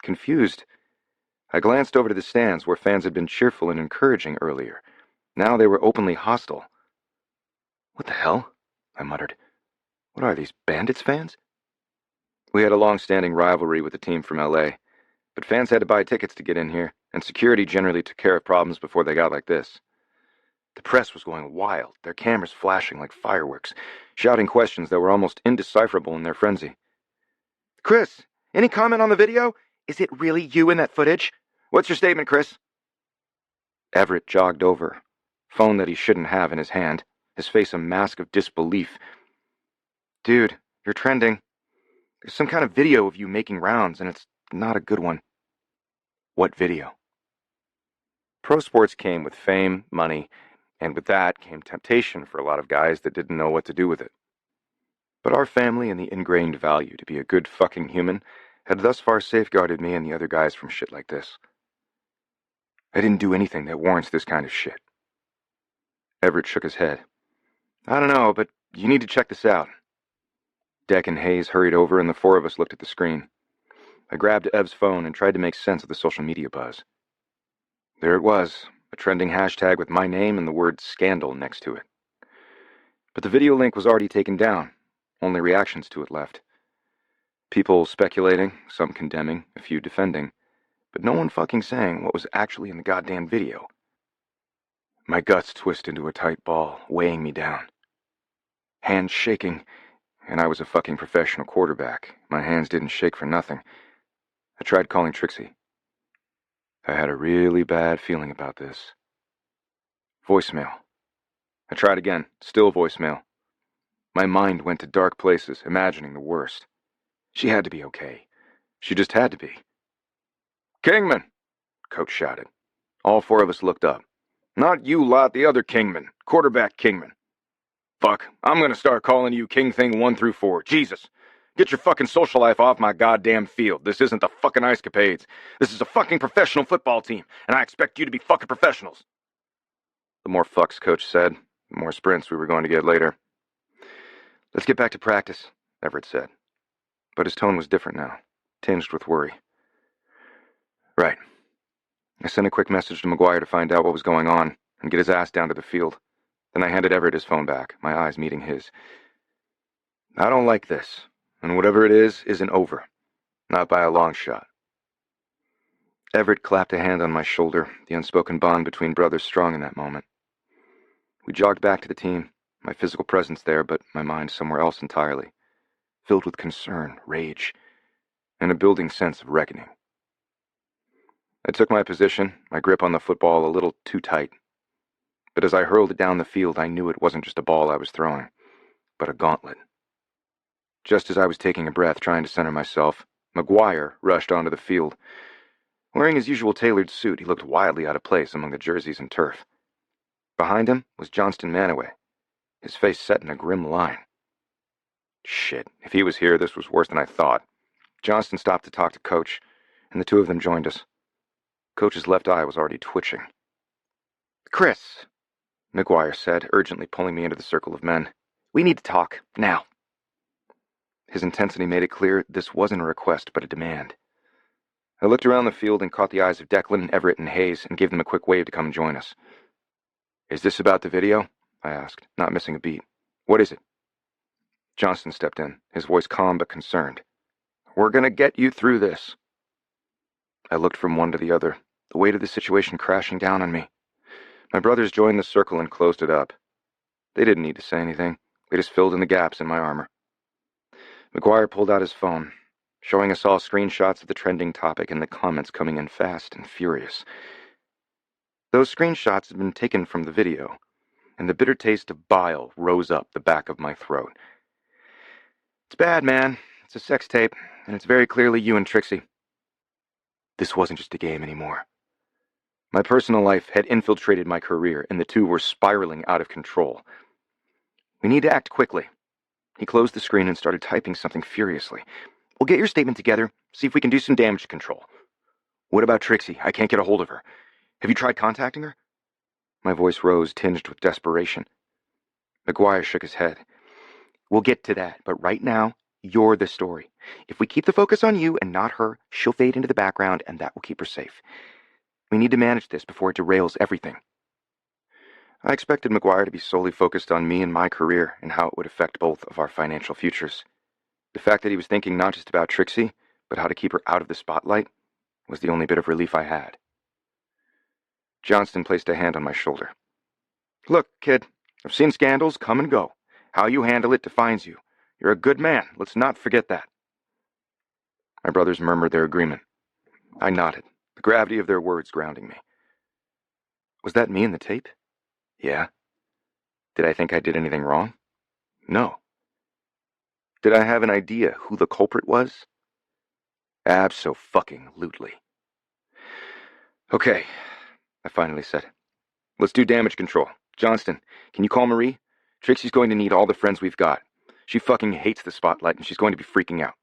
Confused, I glanced over to the stands where fans had been cheerful and encouraging earlier. Now they were openly hostile. What the hell? I muttered. What are these, Bandits fans? We had a long-standing rivalry with the team from LA, but fans had to buy tickets to get in here, and security generally took care of problems before they got like this. The press was going wild, their cameras flashing like fireworks, shouting questions that were almost indecipherable in their frenzy. Chris, any comment on the video? Is it really you in that footage? What's your statement, Chris? Everett jogged over, phone that he shouldn't have in his hand, his face a mask of disbelief. Dude, you're trending. There's some kind of video of you making rounds, and it's not a good one. What video? Pro sports came with fame, money, and with that came temptation for a lot of guys that didn't know what to do with it. But our family and the ingrained value to be a good fucking human had thus far safeguarded me and the other guys from shit like this. I didn't do anything that warrants this kind of shit. Everett shook his head. I don't know, but you need to check this out. Deck and Hayes hurried over, and the four of us looked at the screen. I grabbed Ev's phone and tried to make sense of the social media buzz. There it was, a trending hashtag with my name and the word scandal next to it. But the video link was already taken down, only reactions to it left. People speculating, some condemning, a few defending, but no one fucking saying what was actually in the goddamn video. My guts twisted into a tight ball, weighing me down. Hands shaking, and I was a fucking professional quarterback. My hands didn't shake for nothing. I tried calling Trixie. I had a really bad feeling about this. Voicemail. I tried again, still voicemail. My mind went to dark places, imagining the worst. She had to be okay. She just had to be. Kingman! Coach shouted. All four of us looked up. Not you lot, the other Kingman. Quarterback Kingman. Fuck, I'm gonna start calling you King Thing 1 through 4. Jesus. Get your fucking social life off my goddamn field. This isn't the fucking Ice Capades. This is a fucking professional football team, and I expect you to be fucking professionals. The more fucks, Coach said, the more sprints we were going to get later. Let's get back to practice, Everett said. But his tone was different now, tinged with worry. Right. I sent a quick message to McGuire to find out what was going on and get his ass down to the field. Then I handed Everett his phone back, my eyes meeting his. I don't like this, and whatever it is isn't over. Not by a long shot. Everett clapped a hand on my shoulder, the unspoken bond between brothers strong in that moment. We jogged back to the team, my physical presence there, but my mind somewhere else entirely, filled with concern, rage, and a building sense of reckoning. I took my position, my grip on the football a little too tight. But as I hurled it down the field, I knew it wasn't just a ball I was throwing, but a gauntlet. Just as I was taking a breath, trying to center myself, McGuire rushed onto the field. Wearing his usual tailored suit, he looked wildly out of place among the jerseys and turf. Behind him was Johnston Manaway, his face set in a grim line. Shit, if he was here, this was worse than I thought. Johnston stopped to talk to Coach, and the two of them joined us. Coach's left eye was already twitching. Chris, McGuire said, urgently pulling me into the circle of men. We need to talk, now. His intensity made it clear this wasn't a request, but a demand. I looked around the field and caught the eyes of Declan, Everett, and Hayes, and gave them a quick wave to come join us. Is this about the video? I asked, not missing a beat. What is it? Johnston stepped in, his voice calm but concerned. We're gonna get you through this. I looked from one to the other, the weight of the situation crashing down on me. My brothers joined the circle and closed it up. They didn't need to say anything. They just filled in the gaps in my armor. McGuire pulled out his phone, showing us all screenshots of the trending topic and the comments coming in fast and furious. Those screenshots had been taken from the video, and the bitter taste of bile rose up the back of my throat. It's bad, man. It's a sex tape, and it's very clearly you and Trixie. This wasn't just a game anymore. My personal life had infiltrated my career, and the two were spiraling out of control. We need to act quickly. He closed the screen and started typing something furiously. We'll get your statement together, see if we can do some damage control. What about Trixie? I can't get a hold of her. Have you tried contacting her? My voice rose, tinged with desperation. McGuire shook his head. We'll get to that, but right now, you're the story. If we keep the focus on you and not her, she'll fade into the background, and that will keep her safe. We need to manage this before it derails everything. I expected McGuire to be solely focused on me and my career and how it would affect both of our financial futures. The fact that he was thinking not just about Trixie, but how to keep her out of the spotlight, was the only bit of relief I had. Johnston placed a hand on my shoulder. Look, kid, I've seen scandals come and go. How you handle it defines you. You're a good man. Let's not forget that. My brothers murmured their agreement. I nodded, the gravity of their words grounding me. Was that me in the tape? Yeah. Did I think I did anything wrong? No. Did I have an idea who the culprit was? Abso-fucking-lutely. Okay, I finally said. Let's do damage control. Johnston, can you call Marie? Trixie's going to need all the friends we've got. She fucking hates the spotlight, and she's going to be freaking out.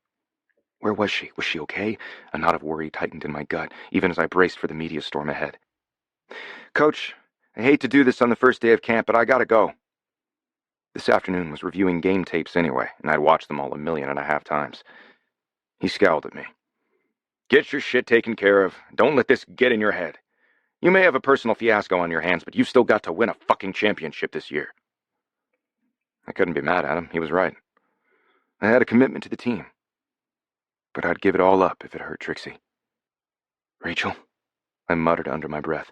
Where was she? Was she okay? A knot of worry tightened in my gut, even as I braced for the media storm ahead. Coach, I hate to do this on the first day of camp, but I gotta go. This afternoon was reviewing game tapes anyway, and I'd watched them all 1.5 million times. He scowled at me. Get your shit taken care of. Don't let this get in your head. You may have a personal fiasco on your hands, but you've still got to win a fucking championship this year. I couldn't be mad at him. He was right. I had a commitment to the team. But I'd give it all up if it hurt Trixie. Rachel, I muttered under my breath.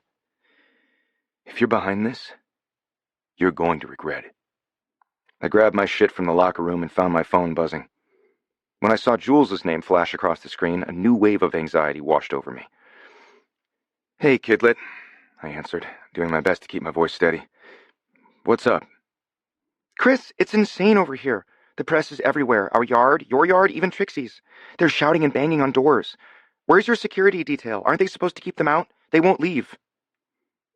If you're behind this, you're going to regret it. I grabbed my shit from the locker room and found my phone buzzing. When I saw Jules' name flash across the screen, a new wave of anxiety washed over me. Hey, kidlet, I answered, doing my best to keep my voice steady. What's up? Chris, it's insane over here. The press is everywhere. Our yard, your yard, even Trixie's. They're shouting and banging on doors. Where's your security detail? Aren't they supposed to keep them out? They won't leave.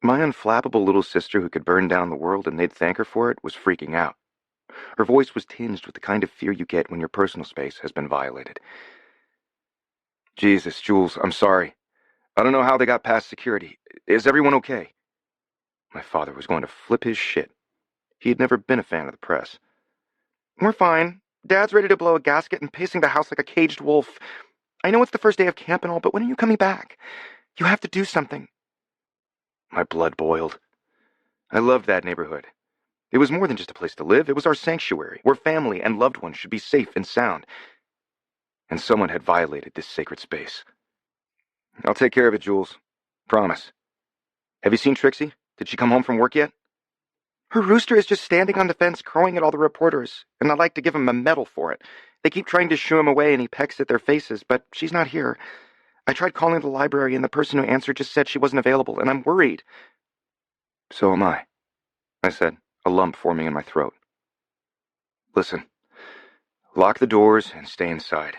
My unflappable little sister who could burn down the world and they'd thank her for it was freaking out. Her voice was tinged with the kind of fear you get when your personal space has been violated. Jesus, Jules, I'm sorry. I don't know how they got past security. Is everyone okay? My father was going to flip his shit. He had never been a fan of the press. We're fine. Dad's ready to blow a gasket and pacing the house like a caged wolf. I know it's the first day of camp and all, but when are you coming back? You have to do something. My blood boiled. I loved that neighborhood. It was more than just a place to live. It was our sanctuary, where family and loved ones should be safe and sound. And someone had violated this sacred space. I'll take care of it, Jules. Promise. Have you seen Trixie? Did she come home from work yet? Her rooster is just standing on the fence crowing at all the reporters, and I'd like to give him a medal for it. They keep trying to shoo him away and he pecks at their faces, but she's not here. I tried calling the library and the person who answered just said she wasn't available, and I'm worried. So am I said, a lump forming in my throat. Listen, Lock the doors and stay inside.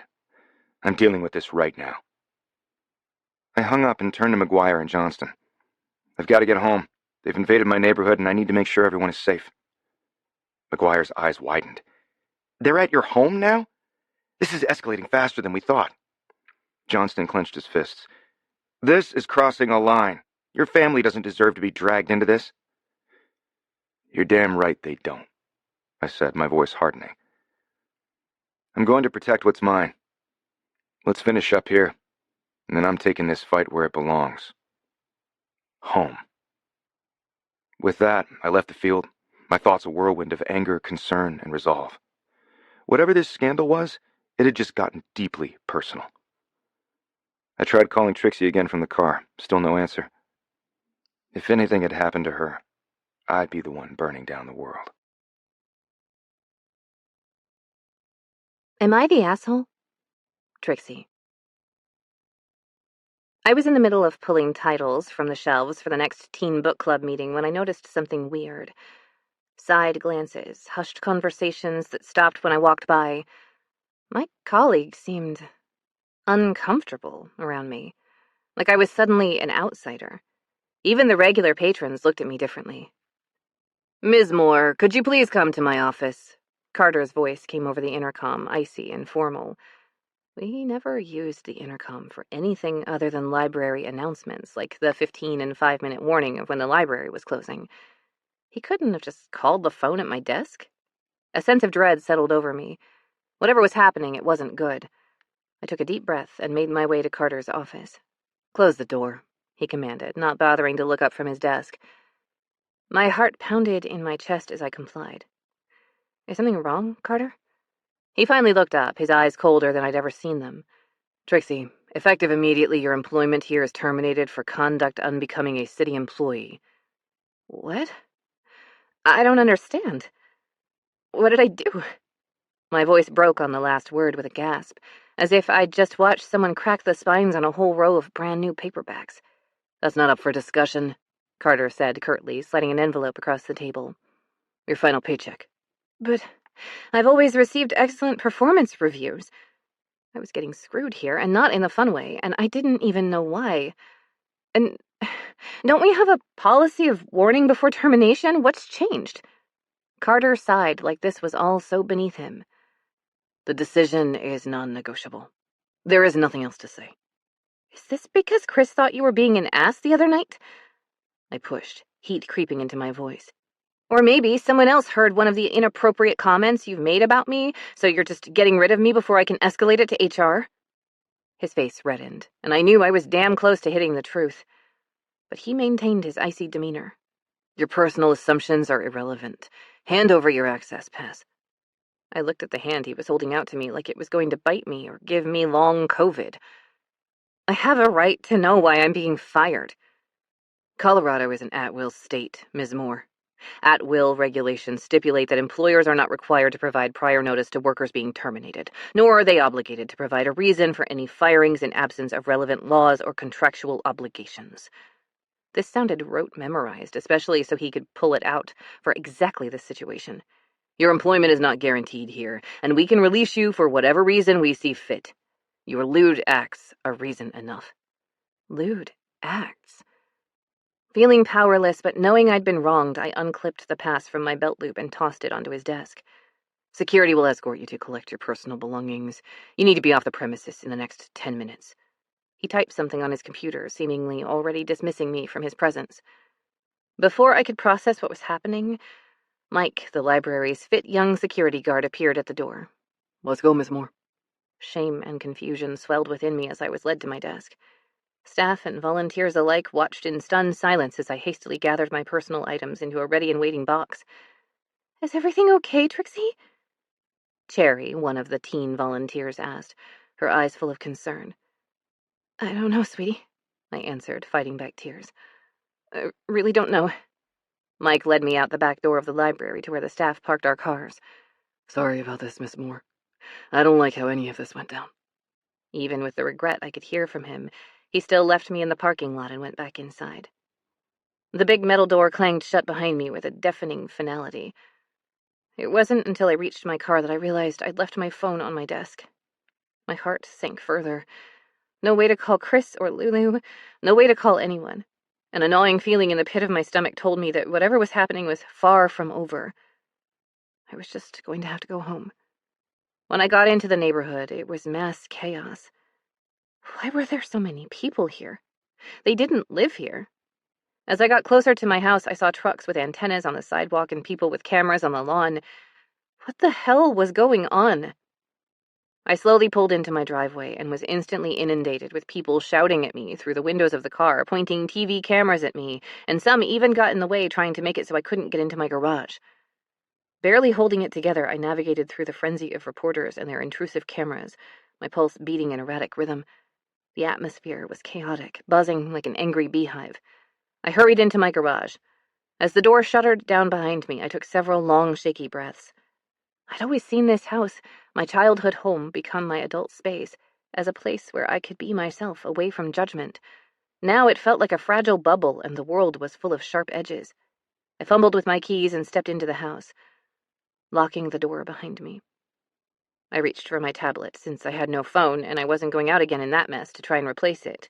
I'm dealing with this right now. I hung up and turned to McGuire and Johnston. I've got to get home. They've invaded my neighborhood and I need to make sure everyone is safe. McGuire's eyes widened. They're at your home now? This is escalating faster than we thought. Johnston clenched his fists. This is crossing a line. Your family doesn't deserve to be dragged into this. You're damn right they don't, I said, my voice hardening. I'm going to protect what's mine. Let's finish up here, and then I'm taking this fight where it belongs. Home. With that, I left the field, my thoughts a whirlwind of anger, concern, and resolve. Whatever this scandal was, it had just gotten deeply personal. I tried calling Trixie again from the car, still no answer. If anything had happened to her, I'd be the one burning down the world. Am I the asshole? Trixie. I was in the middle of pulling titles from the shelves for the next teen book club meeting when I noticed something weird. Side glances, hushed conversations that stopped when I walked by. My colleagues seemed uncomfortable around me, like I was suddenly an outsider. Even the regular patrons looked at me differently. Ms. Moore, could you please come to my office? Carter's voice came over the intercom, icy and formal. We never used the intercom for anything other than library announcements, like the 15 and 5-minute warning of when the library was closing. He couldn't have just called the phone at my desk? A sense of dread settled over me. Whatever was happening, it wasn't good. I took a deep breath and made my way to Carter's office. Close the door, he commanded, not bothering to look up from his desk. My heart pounded in my chest as I complied. Is something wrong, Carter? He finally looked up, his eyes colder than I'd ever seen them. Trixie, effective immediately, your employment here is terminated for conduct unbecoming a city employee. What? I don't understand. What did I do? My voice broke on the last word with a gasp, as if I'd just watched someone crack the spines on a whole row of brand-new paperbacks. That's not up for discussion, Carter said curtly, sliding an envelope across the table. Your final paycheck. But I've always received excellent performance reviews. I was getting screwed here, and not in the fun way, and I didn't even know why. And don't we have a policy of warning before termination? What's changed? Carter sighed like this was all so beneath him. The decision is non-negotiable. There is nothing else to say. Is this because Chris thought you were being an ass the other night? I pushed, heat creeping into my voice. Or maybe someone else heard one of the inappropriate comments you've made about me, so you're just getting rid of me before I can escalate it to HR? His face reddened, and I knew I was damn close to hitting the truth. But he maintained his icy demeanor. Your personal assumptions are irrelevant. Hand over your access pass. I looked at the hand he was holding out to me like it was going to bite me or give me long COVID. I have a right to know why I'm being fired. Colorado is an at-will state, Ms. Moore. At-will regulations stipulate that employers are not required to provide prior notice to workers being terminated, nor are they obligated to provide a reason for any firings in absence of relevant laws or contractual obligations. This sounded rote memorized, especially so he could pull it out for exactly this situation. Your employment is not guaranteed here, and we can release you for whatever reason we see fit. Your lewd acts are reason enough. Lewd acts? Feeling powerless, but knowing I'd been wronged, I unclipped the pass from my belt loop and tossed it onto his desk. Security will escort you to collect your personal belongings. You need to be off the premises in the next 10 minutes. He typed something on his computer, seemingly already dismissing me from his presence. Before I could process what was happening, Mike, the library's fit young security guard, appeared at the door. Let's go, Miss Moore. Shame and confusion swelled within me as I was led to my desk. Staff and volunteers alike watched in stunned silence as I hastily gathered my personal items into a ready-and-waiting box. Is everything okay, Trixie? Cherry, one of the teen volunteers, asked, her eyes full of concern. I don't know, sweetie, I answered, fighting back tears. I really don't know. Mike led me out the back door of the library to where the staff parked our cars. Sorry about this, Miss Moore. I don't like how any of this went down. Even with the regret I could hear from him, he still left me in the parking lot and went back inside. The big metal door clanged shut behind me with a deafening finality. It wasn't until I reached my car that I realized I'd left my phone on my desk. My heart sank further. No way to call Chris or Lulu, no way to call anyone. An annoying feeling in the pit of my stomach told me that whatever was happening was far from over. I was just going to have to go home. When I got into the neighborhood, it was mass chaos. Why were there so many people here? They didn't live here. As I got closer to my house, I saw trucks with antennas on the sidewalk and people with cameras on the lawn. What the hell was going on? I slowly pulled into my driveway and was instantly inundated with people shouting at me through the windows of the car, pointing TV cameras at me, and some even got in the way trying to make it so I couldn't get into my garage. Barely holding it together, I navigated through the frenzy of reporters and their intrusive cameras, my pulse beating in erratic rhythm. The atmosphere was chaotic, buzzing like an angry beehive. I hurried into my garage. As the door shuttered down behind me, I took several long, shaky breaths. I'd always seen this house, my childhood home, become my adult space, as a place where I could be myself, away from judgment. Now it felt like a fragile bubble, and the world was full of sharp edges. I fumbled with my keys and stepped into the house, locking the door behind me. I reached for my tablet, since I had no phone, and I wasn't going out again in that mess to try and replace it.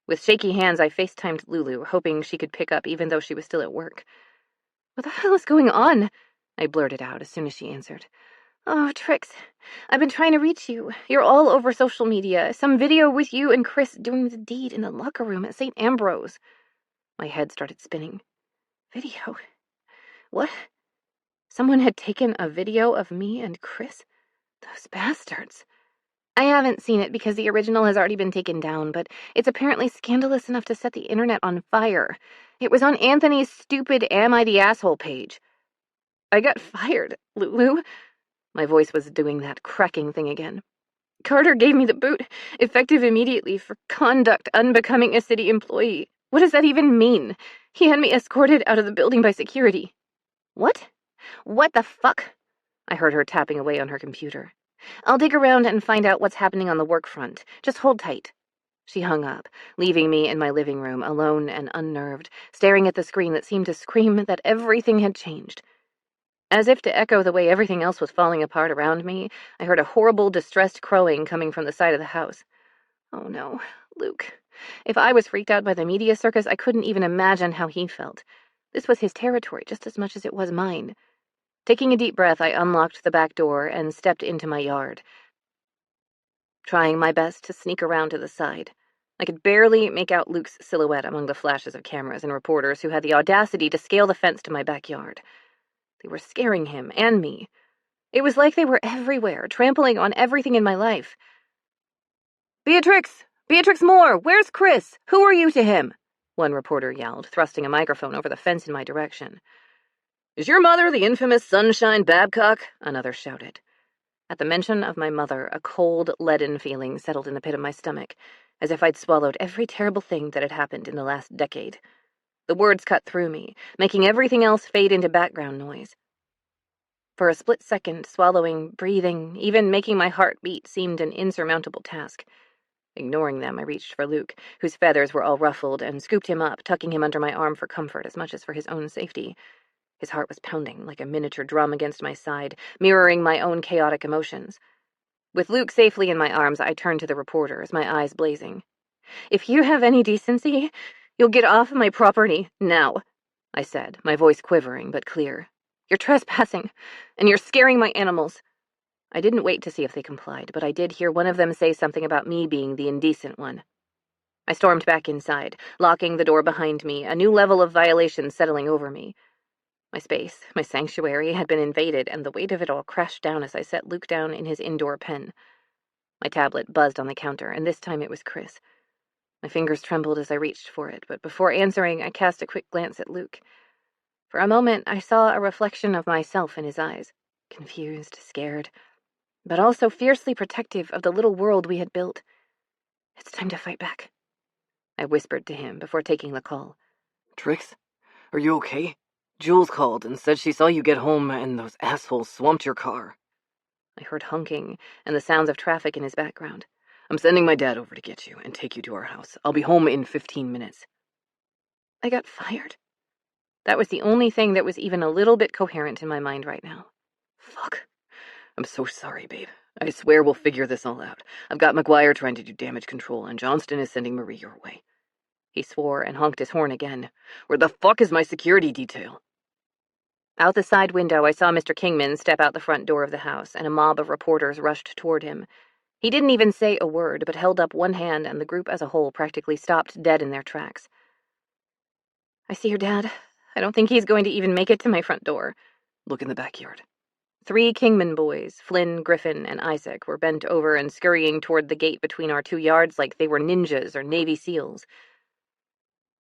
With shaky hands, I FaceTimed Lulu, hoping she could pick up even though she was still at work. "What the hell is going on?" I blurted out as soon as she answered. "Oh, Trix, I've been trying to reach you. You're all over social media. Some video with you and Chris doing the deed in the locker room at St. Ambrose." My head started spinning. Video? What? Someone had taken a video of me and Chris? Those bastards. I haven't seen it because the original has already been taken down, but it's apparently scandalous enough to set the internet on fire. It was on Anthony's stupid Am I the Asshole page. I got fired, Lulu. My voice was doing that cracking thing again. Carter gave me the boot, effective immediately, for conduct unbecoming a city employee. What does that even mean? He had me escorted out of the building by security. What? What the fuck? I heard her tapping away on her computer. I'll dig around and find out what's happening on the work front. Just hold tight. She hung up, leaving me in my living room, alone and unnerved, staring at the screen that seemed to scream that everything had changed. As if to echo the way everything else was falling apart around me, I heard a horrible, distressed crowing coming from the side of the house. Oh no, Luke. If I was freaked out by the media circus, I couldn't even imagine how he felt. This was his territory just as much as it was mine. Taking a deep breath, I unlocked the back door and stepped into my yard, trying my best to sneak around to the side. I could barely make out Luke's silhouette among the flashes of cameras and reporters who had the audacity to scale the fence to my backyard. They were scaring him and me. It was like they were everywhere, trampling on everything in my life. Beatrix Moore, where's Chris? Who are you to him?" one reporter yelled, thrusting a microphone over the fence in my direction. "Is your mother the infamous Sunshine Babcock?" another shouted. At the mention of my mother, a cold, leaden feeling settled in the pit of my stomach, as if I'd swallowed every terrible thing that had happened in the last decade. The words cut through me, making everything else fade into background noise. For a split second, swallowing, breathing, even making my heart beat seemed an insurmountable task. Ignoring them, I reached for Luke, whose feathers were all ruffled, and scooped him up, tucking him under my arm for comfort as much as for his own safety. His heart was pounding like a miniature drum against my side, mirroring my own chaotic emotions. With Luke safely in my arms, I turned to the reporters, my eyes blazing. "If you have any decency, you'll get off my property, now," I said, my voice quivering but clear. "You're trespassing, and you're scaring my animals." I didn't wait to see if they complied, but I did hear one of them say something about me being the indecent one. I stormed back inside, locking the door behind me, a new level of violation settling over me. My space, my sanctuary, had been invaded, and the weight of it all crashed down as I set Luke down in his indoor pen. My tablet buzzed on the counter, and this time it was Chris. My fingers trembled as I reached for it, but before answering, I cast a quick glance at Luke. For a moment, I saw a reflection of myself in his eyes, confused, scared, but also fiercely protective of the little world we had built. "It's time to fight back," I whispered to him before taking the call. "Trix, are you okay? Jules called and said she saw you get home and those assholes swamped your car." I heard honking and the sounds of traffic in his background. "I'm sending my dad over to get you and take you to our house. I'll be home in 15 minutes. I got fired. That was the only thing that was even a little bit coherent in my mind right now. Fuck. I'm so sorry, babe. I swear we'll figure this all out. I've got McGuire trying to do damage control, and Johnston is sending Marie your way. He swore and honked his horn again. Where the fuck is my security detail? Out the side window, I saw Mr. Kingman step out the front door of the house, and a mob of reporters rushed toward him. He didn't even say a word, but held up one hand, and the group as a whole practically stopped dead in their tracks. I see your dad. I don't think he's going to even make it to my front door. Look in the backyard. 3 Kingman boys, Flynn, Griffin, and Isaac, were bent over and scurrying toward the gate between our 2 yards like they were ninjas or Navy SEALs.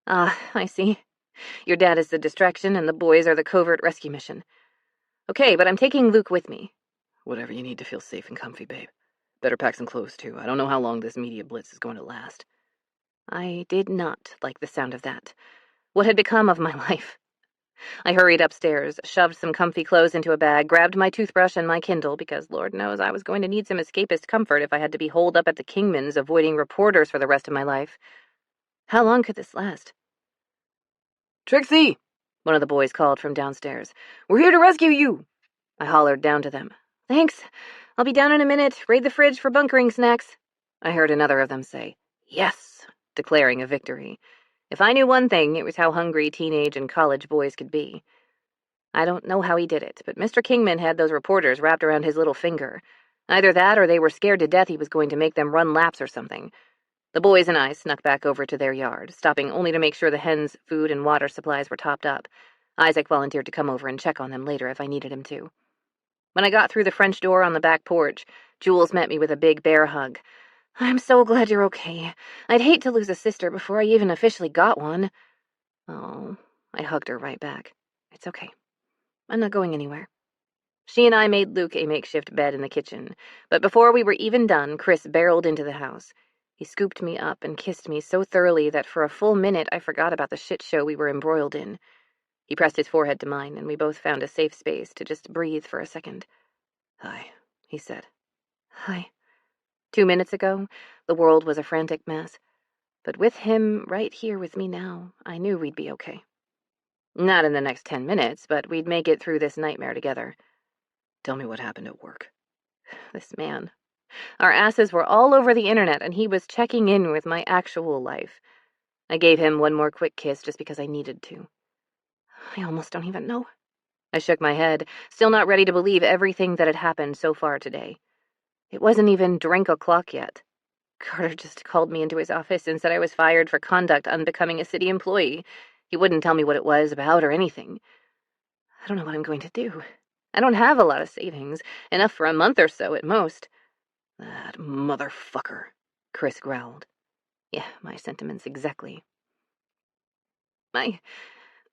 Ah, I see. Your dad is the distraction, and the boys are the covert rescue mission. Okay, but I'm taking Luke with me. Whatever you need to feel safe and comfy, babe. Better pack some clothes, too. I don't know how long this media blitz is going to last. I did not like the sound of that. What had become of my life? I hurried upstairs, shoved some comfy clothes into a bag, grabbed my toothbrush and my Kindle, because Lord knows I was going to need some escapist comfort if I had to be holed up at the Kingmans avoiding reporters for the rest of my life. How long could this last? Trixie! One of the boys called from downstairs. We're here to rescue you! I hollered down to them. Thanks. I'll be down in a minute. Raid the fridge for bunkering snacks. I heard another of them say, yes, declaring a victory. If I knew one thing, it was how hungry teenage and college boys could be. I don't know how he did it, but Mr. Kingman had those reporters wrapped around his little finger. Either that or they were scared to death he was going to make them run laps or something. The boys and I snuck back over to their yard, stopping only to make sure the hens' food and water supplies were topped up. Isaac volunteered to come over and check on them later if I needed him to. When I got through the French door on the back porch, Jules met me with a big bear hug. I'm so glad you're okay. I'd hate to lose a sister before I even officially got one. Oh, I hugged her right back. It's okay. I'm not going anywhere. She and I made Luke a makeshift bed in the kitchen, but before we were even done, Chris barreled into the house. He scooped me up and kissed me so thoroughly that for a full minute I forgot about the shit show we were embroiled in. He pressed his forehead to mine, and we both found a safe space to just breathe for a second. Hi, he said. Hi. 2 minutes ago, the world was a frantic mess. But with him right here with me now, I knew we'd be okay. Not in the next 10 minutes, but we'd make it through this nightmare together. Tell me what happened at work. This man. Our asses were all over the internet, and he was checking in with my actual life. I gave him one more quick kiss just because I needed to. I almost don't even know. I shook my head, still not ready to believe everything that had happened so far today. It wasn't even drink o'clock yet. Carter just called me into his office and said I was fired for conduct unbecoming a city employee. He wouldn't tell me what it was about or anything. I don't know what I'm going to do. I don't have a lot of savings, enough for a month or so at most. That motherfucker, Chris growled. Yeah, my sentiments exactly.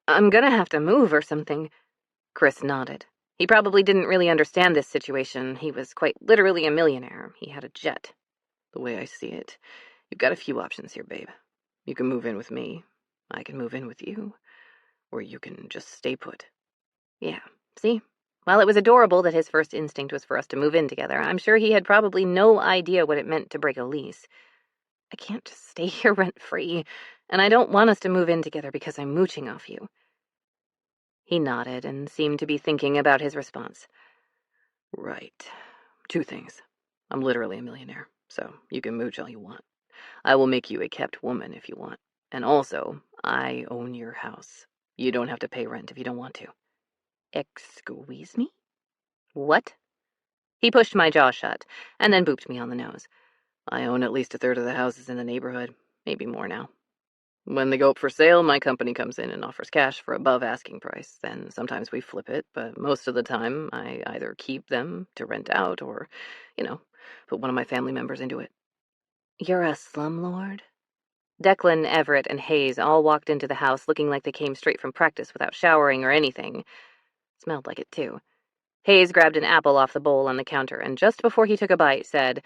I'm gonna have to move or something. Chris nodded. He probably didn't really understand this situation. He was quite literally a millionaire. He had a jet. The way I see it, you've got a few options here, babe. You can move in with me, I can move in with you, or you can just stay put. Yeah, see? While it was adorable that his first instinct was for us to move in together, I'm sure he had probably no idea what it meant to break a lease. I can't just stay here rent-free, and I don't want us to move in together because I'm mooching off you. He nodded and seemed to be thinking about his response. Right. 2 things. I'm literally a millionaire, so you can mooch all you want. I will make you a kept woman if you want. And also, I own your house. You don't have to pay rent if you don't want to. Excuse me? What? He pushed my jaw shut, and then booped me on the nose. I own at least 1/3 of the houses in the neighborhood, maybe more now. When they go up for sale, my company comes in and offers cash for above asking price. Then sometimes we flip it, but most of the time I either keep them to rent out or, put one of my family members into it. You're a slumlord? Declan, Everett, and Hayes all walked into the house looking like they came straight from practice without showering or anything. Smelled like it, too. Hayes grabbed an apple off the bowl on the counter, and just before he took a bite, said,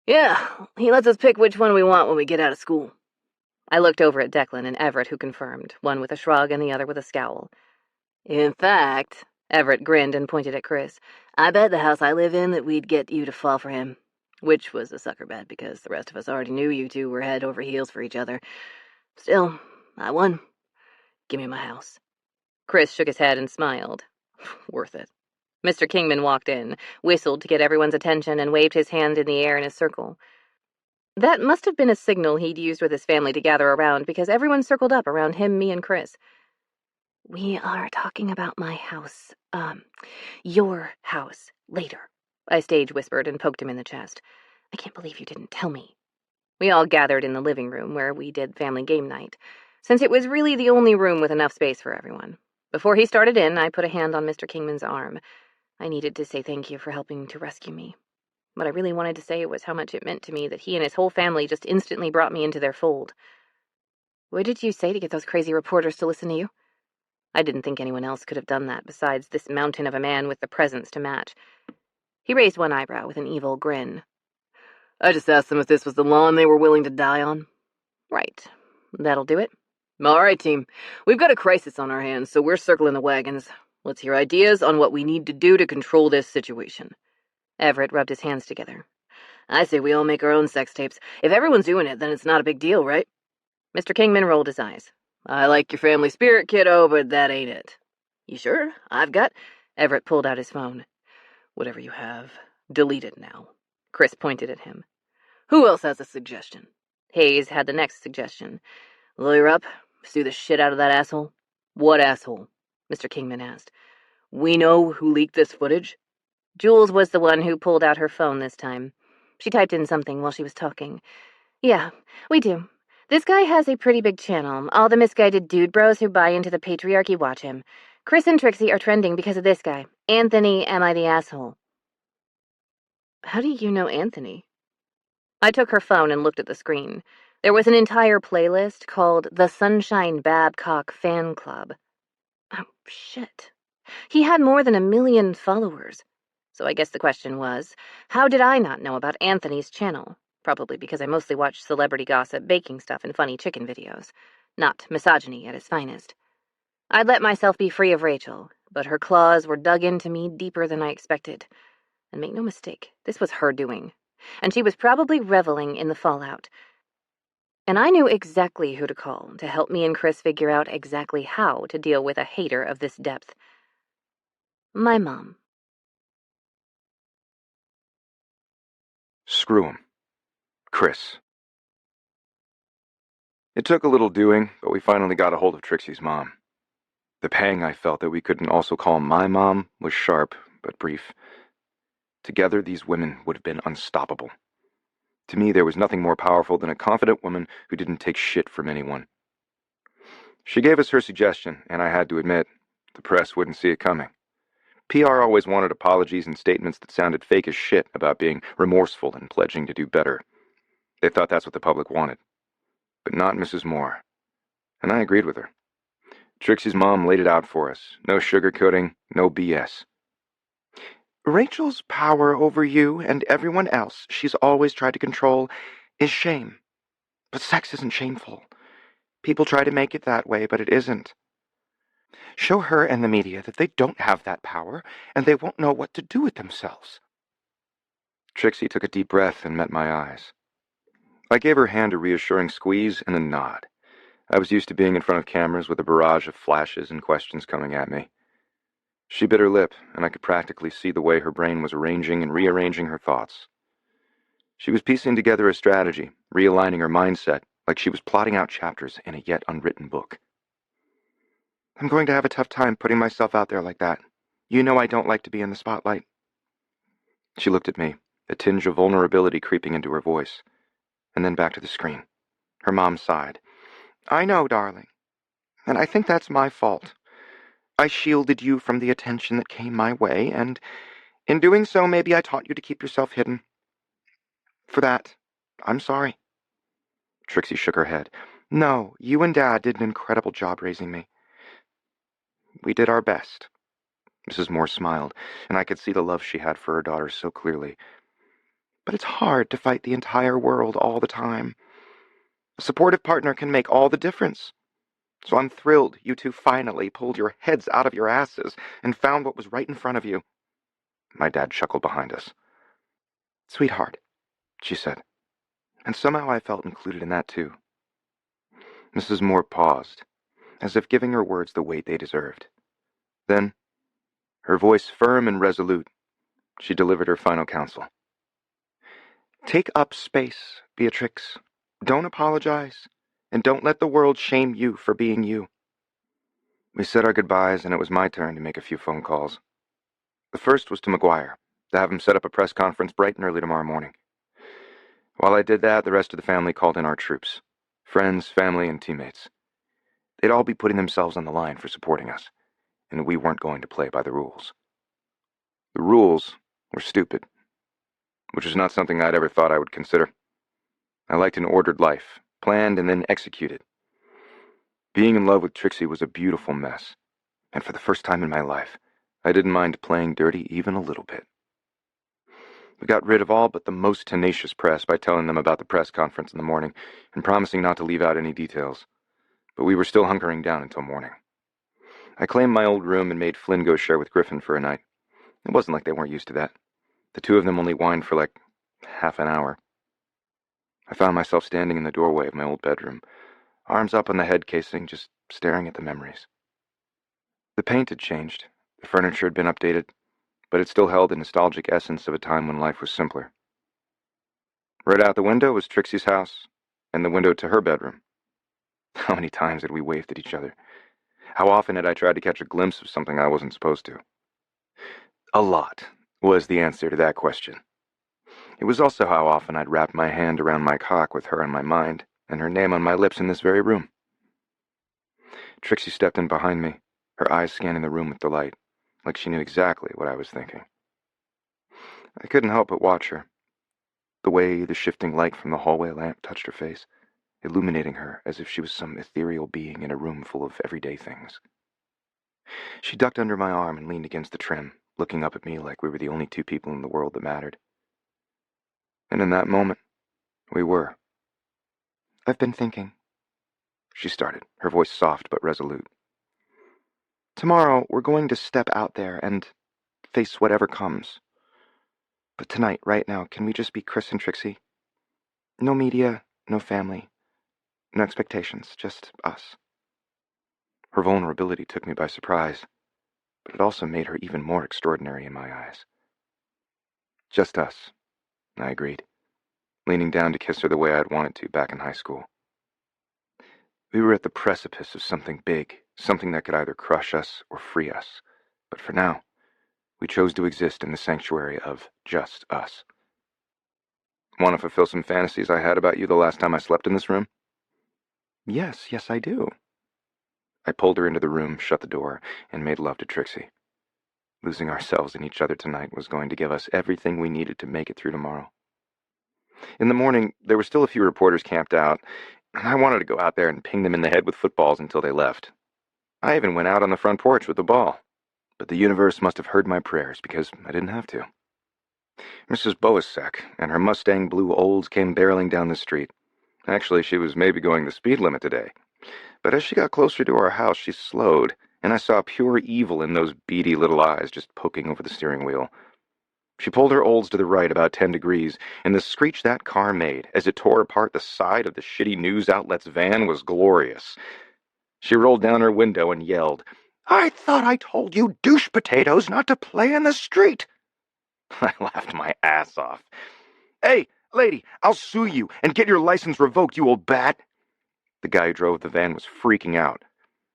Yeah, he lets us pick which one we want when we get out of school. I looked over at Declan and Everett, who confirmed, one with a shrug and the other with a scowl. In fact, Everett grinned and pointed at Chris, I bet the house I live in that we'd get you to fall for him. Which was a sucker bet because the rest of us already knew you two were head over heels for each other. Still, I won. Give me my house. Chris shook his head and smiled. Worth it. Mr. Kingman walked in, whistled to get everyone's attention, and waved his hand in the air in a circle. That must have been a signal he'd used with his family to gather around, because everyone circled up around him, me, and Chris. "We are talking about my house, your house, later," I stage whispered and poked him in the chest. "I can't believe you didn't tell me." We all gathered in the living room where we did family game night, since it was really the only room with enough space for everyone. Before he started in, I put a hand on Mr. Kingman's arm. I needed to say thank you for helping to rescue me. What I really wanted to say was how much it meant to me that he and his whole family just instantly brought me into their fold. "What did you say to get those crazy reporters to listen to you?" I didn't think anyone else could have done that besides this mountain of a man with the presence to match. He raised one eyebrow with an evil grin. "I just asked them if this was the lawn they were willing to die on." "Right. That'll do it." "All right, team. We've got a crisis on our hands, so we're circling the wagons. Let's hear ideas on what we need to do to control this situation." Everett rubbed his hands together. "I say we all make our own sex tapes. If everyone's doing it, then it's not a big deal, right?" Mr. Kingman rolled his eyes. "I like your family spirit, kiddo, but that ain't it." "You sure? I've got—" Everett pulled out his phone. "Whatever you have, delete it now." Chris pointed at him. "Who else has a suggestion?" Hayes had the next suggestion. "Lawyer up, sue the shit out of that asshole." "What asshole?" Mr. Kingman asked. "We know who leaked this footage?" Jules was the one who pulled out her phone this time. She typed in something while she was talking. "Yeah, we do. This guy has a pretty big channel. All the misguided dude bros who buy into the patriarchy watch him. Chris and Trixie are trending because of this guy. Anthony, am I the asshole?" "How do you know Anthony?" I took her phone and looked at the screen. There was an entire playlist called The Sunshine Babcock Fan Club. Oh, shit. He had more than 1 million followers. So I guess the question was, how did I not know about Anthony's channel? Probably because I mostly watched celebrity gossip, baking stuff, and funny chicken videos. Not misogyny at its finest. I'd let myself be free of Rachel, but her claws were dug into me deeper than I expected. And make no mistake, this was her doing. And she was probably reveling in the fallout. And I knew exactly who to call to help me and Chris figure out exactly how to deal with a hater of this depth. My mom. Screw him. Chris. It took a little doing, but we finally got a hold of Trixie's mom. The pang I felt that we couldn't also call my mom was sharp, but brief. Together, these women would have been unstoppable. To me, there was nothing more powerful than a confident woman who didn't take shit from anyone. She gave us her suggestion, and I had to admit, the press wouldn't see it coming. PR always wanted apologies and statements that sounded fake as shit about being remorseful and pledging to do better. They thought that's what the public wanted. But not Mrs. Moore. And I agreed with her. Trixie's mom laid it out for us. No sugarcoating, no BS. Rachel's power over you and everyone else she's always tried to control is shame. But sex isn't shameful. People try to make it that way, but it isn't. Show her and the media that they don't have that power, and they won't know what to do with themselves. Trixie took a deep breath and met my eyes. I gave her hand a reassuring squeeze and a nod. I was used to being in front of cameras with a barrage of flashes and questions coming at me. She bit her lip, and I could practically see the way her brain was arranging and rearranging her thoughts. She was piecing together a strategy, realigning her mindset, like she was plotting out chapters in a yet unwritten book. I'm going to have a tough time putting myself out there like that. You know I don't like to be in the spotlight. She looked at me, a tinge of vulnerability creeping into her voice, and then back to the screen. Her mom sighed. I know, darling. And I think that's my fault. I shielded you from the attention that came my way, and in doing so, maybe I taught you to keep yourself hidden. For that, I'm sorry. Trixie shook her head. No, you and Dad did an incredible job raising me. We did our best. Mrs. Moore smiled, and I could see the love she had for her daughter so clearly. But it's hard to fight the entire world all the time. A supportive partner can make all the difference. So I'm thrilled you two finally pulled your heads out of your asses and found what was right in front of you. My dad chuckled behind us. Sweetheart, she said, and somehow I felt included in that too. Mrs. Moore paused, as if giving her words the weight they deserved. Then, Her voice firm and resolute, she delivered her final counsel. Take up space, Beatrix. Don't apologize, and don't let the world shame you for being you. We said our goodbyes, and it was my turn to make a few phone calls. The first was to McGuire, to have him set up a press conference bright and early tomorrow morning. While I did that, the rest of the family called in our troops. Friends, family, and teammates. They'd all be putting themselves on the line for supporting us, and we weren't going to play by the rules. The rules were stupid, which is not something I'd ever thought I would consider. I liked an ordered life, planned and then executed. Being in love with Trixie was a beautiful mess, and for the first time in my life, I didn't mind playing dirty even a little bit. We got rid of all but the most tenacious press by telling them about the press conference in the morning and promising not to leave out any details, but we were still hunkering down until morning. I claimed my old room and made Flynn go share with Griffin for a night. It wasn't like they weren't used to that. The two of them only whined for like half an hour. I found myself standing in the doorway of my old bedroom, arms up on the head casing, just staring at the memories. The paint had changed, the furniture had been updated, but it still held the nostalgic essence of a time when life was simpler. Right out the window was Trixie's house, and the window to her bedroom. How many times had we waved at each other? How often had I tried to catch a glimpse of something I wasn't supposed to? A lot was the answer to that question. It was also how often I'd wrapped my hand around my cock with her on my mind, and her name on my lips in this very room. Trixie stepped in behind me, her eyes scanning the room with delight, like she knew exactly what I was thinking. I couldn't help but watch her. The way the shifting light from the hallway lamp touched her face, illuminating her as if she was some ethereal being in a room full of everyday things. She ducked under my arm and leaned against the trim, looking up at me like we were the only two people in the world that mattered. And in that moment, we were. I've been thinking, she started, her voice soft but resolute. Tomorrow we're going to step out there and face whatever comes. But tonight, right now, can we just be Chris and Trixie? No media, no family, no expectations, just us. Her vulnerability took me by surprise, but it also made her even more extraordinary in my eyes. Just us, I agreed, leaning down to kiss her the way I'd wanted to back in high school. We were at the precipice of something big, something that could either crush us or free us, but for now, we chose to exist in the sanctuary of just us. Want to fulfill some fantasies I had about you the last time I slept in this room? Yes, I do. I pulled her into the room, shut the door, and made love to Trixie. Losing ourselves in each other tonight was going to give us everything we needed to make it through tomorrow. In the morning, there were still a few reporters camped out, and I wanted to go out there and ping them in the head with footballs until they left. I even went out on the front porch with the ball, but the universe must have heard my prayers because I didn't have to. Mrs. Boasack and her Mustang Blue Olds came barreling down the street. Actually, she was maybe going the speed limit today. But as she got closer to our house, she slowed, and I saw pure evil in those beady little eyes just poking over the steering wheel. She pulled her Olds to the right about 10 degrees, and the screech that car made as it tore apart the side of the shitty news outlet's van was glorious. She rolled down her window and yelled, "I thought I told you douche potatoes not to play in the street!" I laughed my ass off. "Hey, lady, I'll sue you and get your license revoked, you old bat!" The guy who drove the van was freaking out.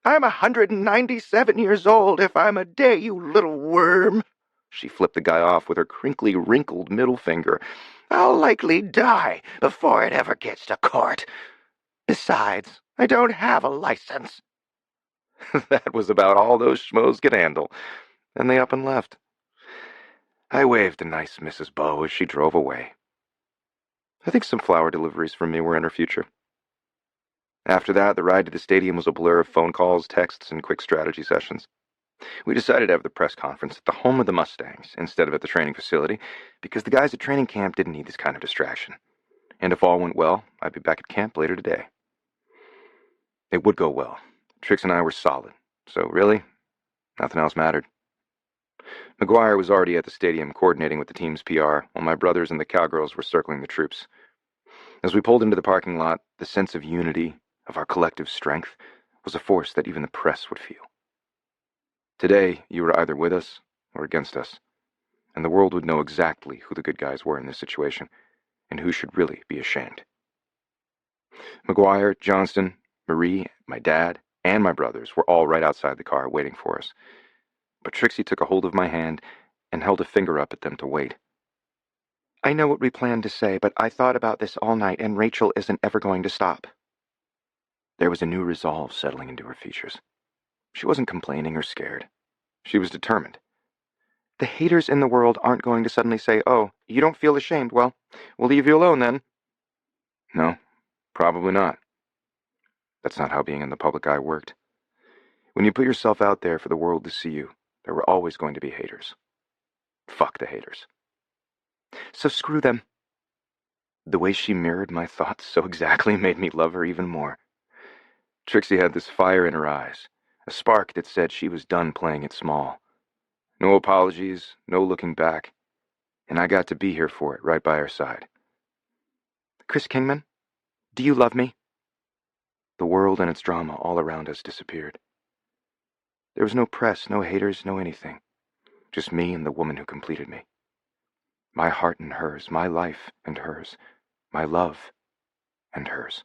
"I'm 197 years old if I'm a day, you little worm!" She flipped the guy off with her crinkly, wrinkled middle finger. "I'll likely die before it ever gets to court. Besides, I don't have a license." That was about all those schmoes could handle, and they up and left. I waved to nice Mrs. Bow as she drove away. I think some flower deliveries from me were in her future. After that, the ride to the stadium was a blur of phone calls, texts, and quick strategy sessions. We decided to have the press conference at the home of the Mustangs instead of at the training facility because the guys at training camp didn't need this kind of distraction. And if all went well, I'd be back at camp later today. It would go well. Trix and I were solid, so really, nothing else mattered. McGuire was already at the stadium coordinating with the team's PR, while my brothers and the cowgirls were circling the troops. As we pulled into the parking lot, the sense of unity, of our collective strength, was a force that even the press would feel. Today, you were either with us or against us, and the world would know exactly who the good guys were in this situation, and who should really be ashamed. McGuire, Johnston, Marie, my dad, and my brothers were all right outside the car waiting for us. But Trixie took a hold of my hand and held a finger up at them to wait. I know what we planned to say, but I thought about this all night, and Rachel isn't ever going to stop. There was a new resolve settling into her features. She wasn't complaining or scared. She was determined. The haters in the world aren't going to suddenly say, "Oh, you don't feel ashamed. Well, we'll leave you alone then." No, probably not. That's not how being in the public eye worked. When you put yourself out there for the world to see you, there were always going to be haters. Fuck the haters. So screw them. The way she mirrored my thoughts so exactly made me love her even more. Trixie had this fire in her eyes, a spark that said she was done playing it small. No apologies, no looking back, and I got to be here for it, right by her side. Chris Kingman, do you love me? The world and its drama all around us disappeared. There was no press, no haters, no anything. Just me and the woman who completed me. My heart and hers, my life and hers, my love and hers.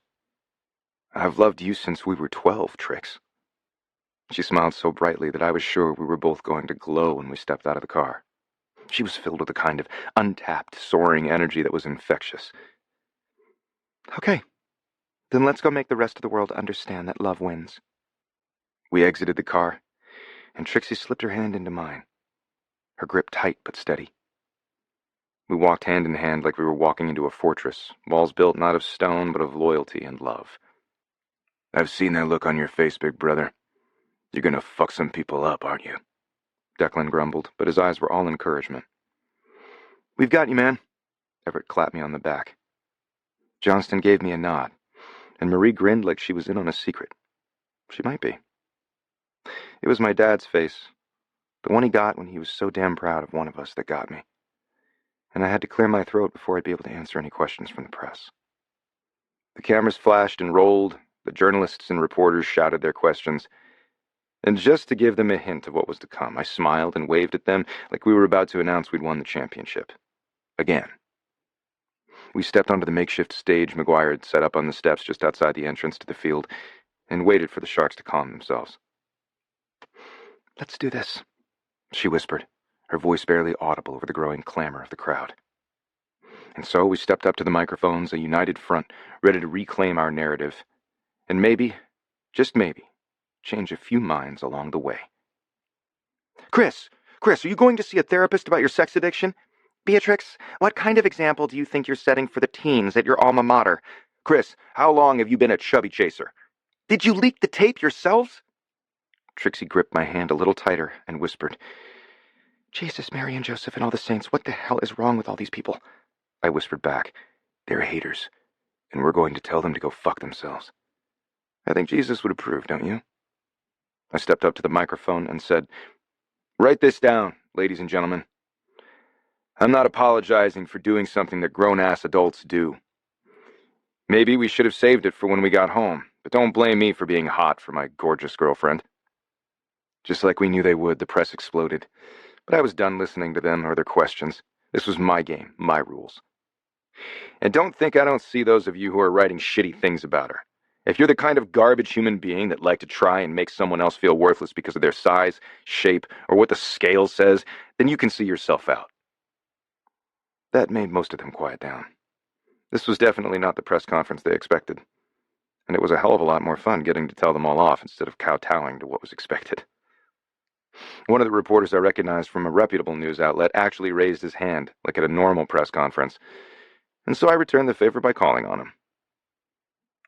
I've loved you since we were 12, Trix. She smiled so brightly that I was sure we were both going to glow when we stepped out of the car. She was filled with a kind of untapped, soaring energy that was infectious. Okay, then let's go make the rest of the world understand that love wins. We exited the car, and Trixie slipped her hand into mine, her grip tight but steady. We walked hand in hand like we were walking into a fortress, walls built not of stone but of loyalty and love. I've seen that look on your face, big brother. You're gonna fuck some people up, aren't you? Declan grumbled, but his eyes were all encouragement. We've got you, man. Everett clapped me on the back. Johnston gave me a nod, and Marie grinned like she was in on a secret. She might be. It was my dad's face, the one he got when he was so damn proud of one of us, that got me. And I had to clear my throat before I'd be able to answer any questions from the press. The cameras flashed and rolled, the journalists and reporters shouted their questions, and just to give them a hint of what was to come, I smiled and waved at them like we were about to announce we'd won the championship. Again. We stepped onto the makeshift stage McGuire had set up on the steps just outside the entrance to the field, and waited for the Sharks to calm themselves. Let's do this, she whispered, her voice barely audible over the growing clamor of the crowd. And so we stepped up to the microphones, a united front, ready to reclaim our narrative, and maybe, just maybe, change a few minds along the way. Chris, are you going to see a therapist about your sex addiction? Beatrix, what kind of example do you think you're setting for the teens at your alma mater? Chris, how long have you been a chubby chaser? Did you leak the tape yourselves? Trixie gripped my hand a little tighter and whispered, Jesus, Mary, and Joseph, and all the saints, what the hell is wrong with all these people? I whispered back, they're haters, and we're going to tell them to go fuck themselves. I think Jesus would approve, don't you? I stepped up to the microphone and said, write this down, ladies and gentlemen. I'm not apologizing for doing something that grown-ass adults do. Maybe we should have saved it for when we got home, but don't blame me for being hot for my gorgeous girlfriend. Just like we knew they would, the press exploded. But I was done listening to them or their questions. This was my game, my rules. And don't think I don't see those of you who are writing shitty things about her. If you're the kind of garbage human being that like to try and make someone else feel worthless because of their size, shape, or what the scale says, then you can see yourself out. That made most of them quiet down. This was definitely not the press conference they expected. And it was a hell of a lot more fun getting to tell them all off instead of kowtowing to what was expected. One of the reporters I recognized from a reputable news outlet actually raised his hand, like at a normal press conference, and so I returned the favor by calling on him.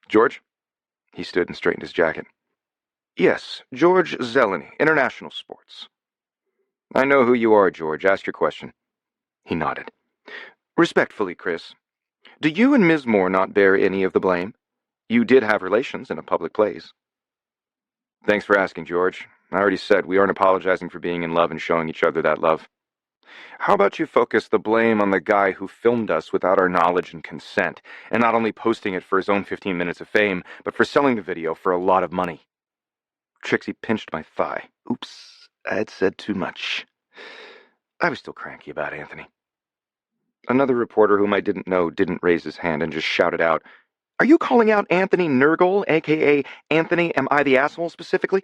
George? He stood and straightened his jacket. Yes, George Zeleny, International Sports. I know who you are, George. Ask your question. He nodded. Respectfully, Chris, do you and Ms. Moore not bear any of the blame? You did have relations in a public place. Thanks for asking, George. I already said we aren't apologizing for being in love and showing each other that love. How about you focus the blame on the guy who filmed us without our knowledge and consent, and not only posting it for his own 15 minutes of fame, but for selling the video for a lot of money? Trixie pinched my thigh. Oops, I had said too much. I was still cranky about Anthony. Another reporter whom I didn't know didn't raise his hand and just shouted out, "Are you calling out Anthony Nurgle, a.k.a. Anthony Am I the Asshole specifically?"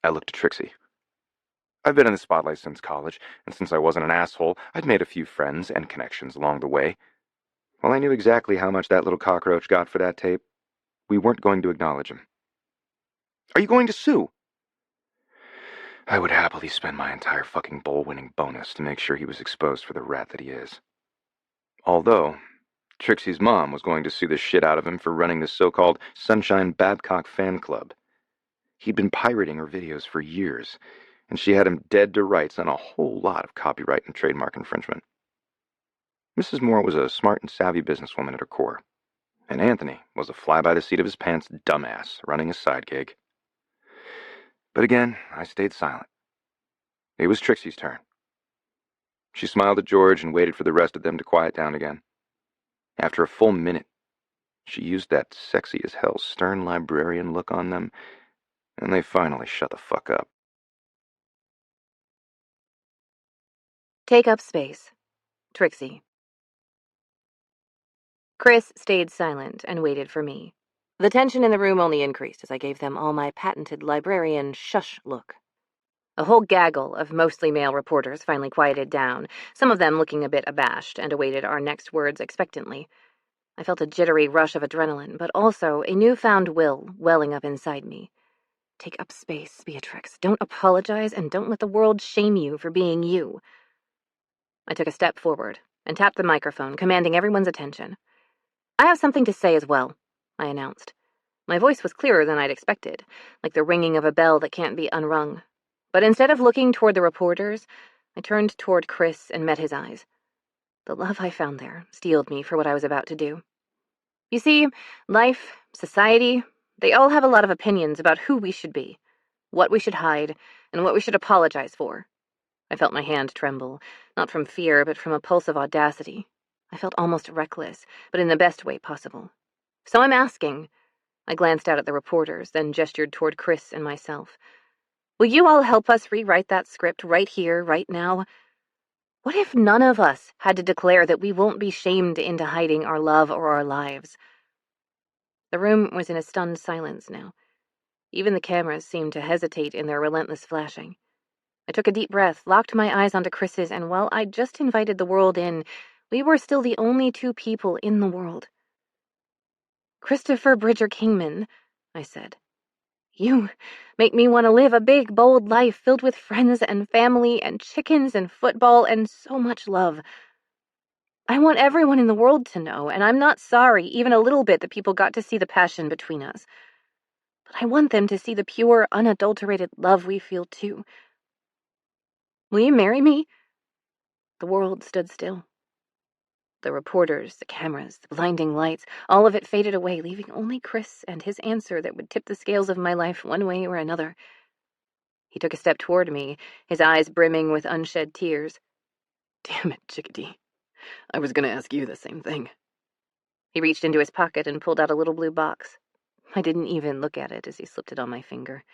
I looked at Trixie. I've been in the spotlight since college, and since I wasn't an asshole, I'd made a few friends and connections along the way. While I knew exactly how much that little cockroach got for that tape, we weren't going to acknowledge him. "Are you going to sue?" I would happily spend my entire fucking bowl-winning bonus to make sure he was exposed for the rat that he is. Although, Trixie's mom was going to sue the shit out of him for running the so-called Sunshine Babcock fan club. He'd been pirating her videos for years, and she had him dead to rights on a whole lot of copyright and trademark infringement. Mrs. Moore was a smart and savvy businesswoman at her core, and Anthony was a fly-by-the-seat-of-his-pants dumbass running a side gig. But again, I stayed silent. It was Trixie's turn. She smiled at George and waited for the rest of them to quiet down again. After a full minute, she used that sexy-as-hell stern librarian look on them, and they finally shut the fuck up. Take up space. Trixie. Chris stayed silent and waited for me. The tension in the room only increased as I gave them all my patented librarian shush look. A whole gaggle of mostly male reporters finally quieted down, some of them looking a bit abashed, and awaited our next words expectantly. I felt a jittery rush of adrenaline, but also a newfound will welling up inside me. Take up space, Beatrix. Don't apologize, and don't let the world shame you for being you. I took a step forward and tapped the microphone, commanding everyone's attention. I have something to say as well, I announced. My voice was clearer than I'd expected, like the ringing of a bell that can't be unrung. But instead of looking toward the reporters, I turned toward Chris and met his eyes. The love I found there steeled me for what I was about to do. You see, life, society, they all have a lot of opinions about who we should be, what we should hide, and what we should apologize for. I felt my hand tremble, not from fear, but from a pulse of audacity. I felt almost reckless, but in the best way possible. So I'm asking. I glanced out at the reporters, then gestured toward Chris and myself. Will you all help us rewrite that script right here, right now? What if none of us had to declare that we won't be shamed into hiding our love or our lives? The room was in a stunned silence now. Even the cameras seemed to hesitate in their relentless flashing. I took a deep breath, locked my eyes onto Chris's, and while I'd just invited the world in, we were still the only two people in the world. Christopher Bridger Kingman, I said. You make me want to live a big, bold life filled with friends and family and chickens and football and so much love. I want everyone in the world to know, and I'm not sorry even a little bit that people got to see the passion between us. But I want them to see the pure, unadulterated love we feel too. Will you marry me? The world stood still. The reporters, the cameras, the blinding lights, all of it faded away, leaving only Chris and his answer that would tip the scales of my life one way or another. He took a step toward me, his eyes brimming with unshed tears. Damn it, Chickadee. I was going to ask you the same thing. He reached into his pocket and pulled out a little blue box. I didn't even look at it as he slipped it on my finger,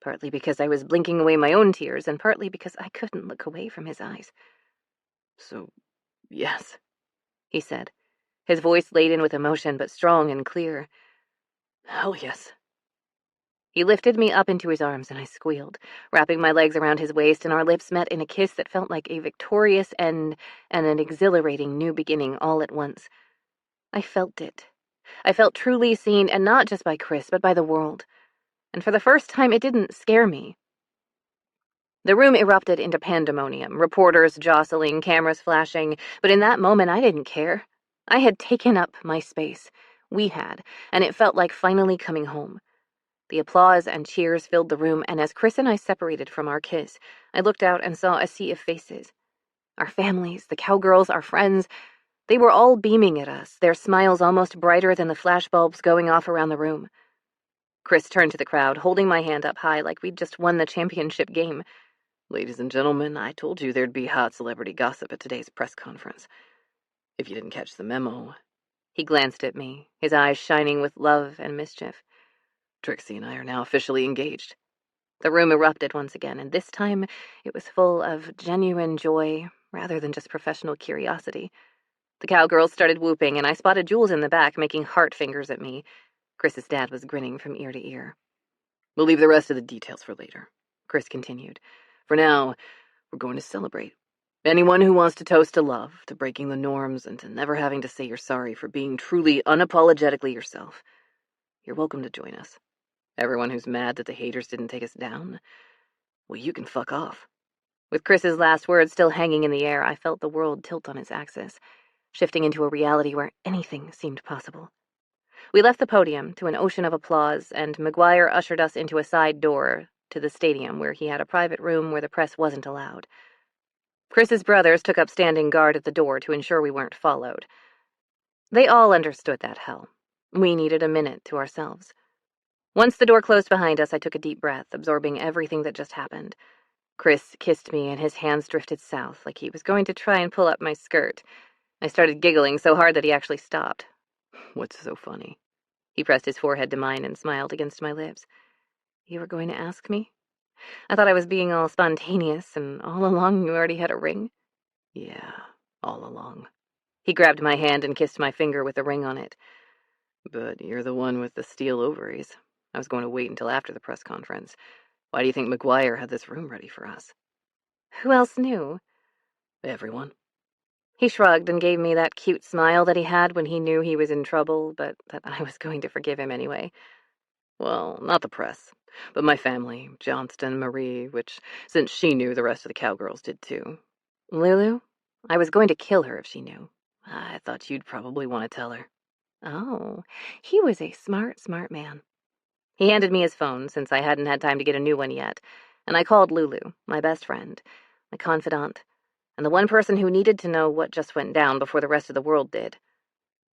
partly because I was blinking away my own tears, and partly because I couldn't look away from his eyes. So, yes, he said, his voice laden with emotion but strong and clear. Hell yes. He lifted me up into his arms and I squealed, wrapping my legs around his waist, and our lips met in a kiss that felt like a victorious end and an exhilarating new beginning all at once. I felt it. I felt truly seen, and not just by Chris, but by the world. And for the first time, it didn't scare me. The room erupted into pandemonium, reporters jostling, cameras flashing, but in that moment I didn't care. I had taken up my space. We had, and it felt like finally coming home. The applause and cheers filled the room, and as Chris and I separated from our kiss, I looked out and saw a sea of faces. Our families, the cowgirls, our friends, they were all beaming at us, their smiles almost brighter than the flashbulbs going off around the room. Chris turned to the crowd, holding my hand up high like we'd just won the championship game. Ladies and gentlemen, I told you there'd be hot celebrity gossip at today's press conference. If you didn't catch the memo. He glanced at me, his eyes shining with love and mischief. Trixie and I are now officially engaged. The room erupted once again, and this time it was full of genuine joy rather than just professional curiosity. The cowgirls started whooping, and I spotted Jules in the back making heart fingers at me. Chris's dad was grinning from ear to ear. We'll leave the rest of the details for later, Chris continued. For now, we're going to celebrate. Anyone who wants to toast to love, to breaking the norms, and to never having to say you're sorry for being truly unapologetically yourself, you're welcome to join us. Everyone who's mad that the haters didn't take us down, well, you can fuck off. With Chris's last words still hanging in the air, I felt the world tilt on its axis, shifting into a reality where anything seemed possible. We left the podium to an ocean of applause, and McGuire ushered us into a side door to the stadium where he had a private room where the press wasn't allowed. Chris's brothers took up standing guard at the door to ensure we weren't followed. They all understood that hell. We needed a minute to ourselves. Once the door closed behind us, I took a deep breath, absorbing everything that just happened. Chris kissed me, and his hands drifted south, like he was going to try and pull up my skirt. I started giggling so hard that he actually stopped. What's so funny? He pressed his forehead to mine and smiled against my lips. You were going to ask me? I thought I was being all spontaneous, and all along you already had a ring? Yeah, all along. He grabbed my hand and kissed my finger with a ring on it. But you're the one with the steel ovaries. I was going to wait until after the press conference. Why do you think McGuire had this room ready for us? Who else knew? Everyone. He shrugged and gave me that cute smile that he had when he knew he was in trouble, but that I was going to forgive him anyway. Well, not the press, but my family, Johnston, Marie, which, since she knew, the rest of the cowgirls did too. Lulu? I was going to kill her if she knew. I thought you'd probably want to tell her. Oh, he was a smart man. He handed me his phone, since I hadn't had time to get a new one yet, and I called Lulu, my best friend, my confidant, and the one person who needed to know what just went down before the rest of the world did.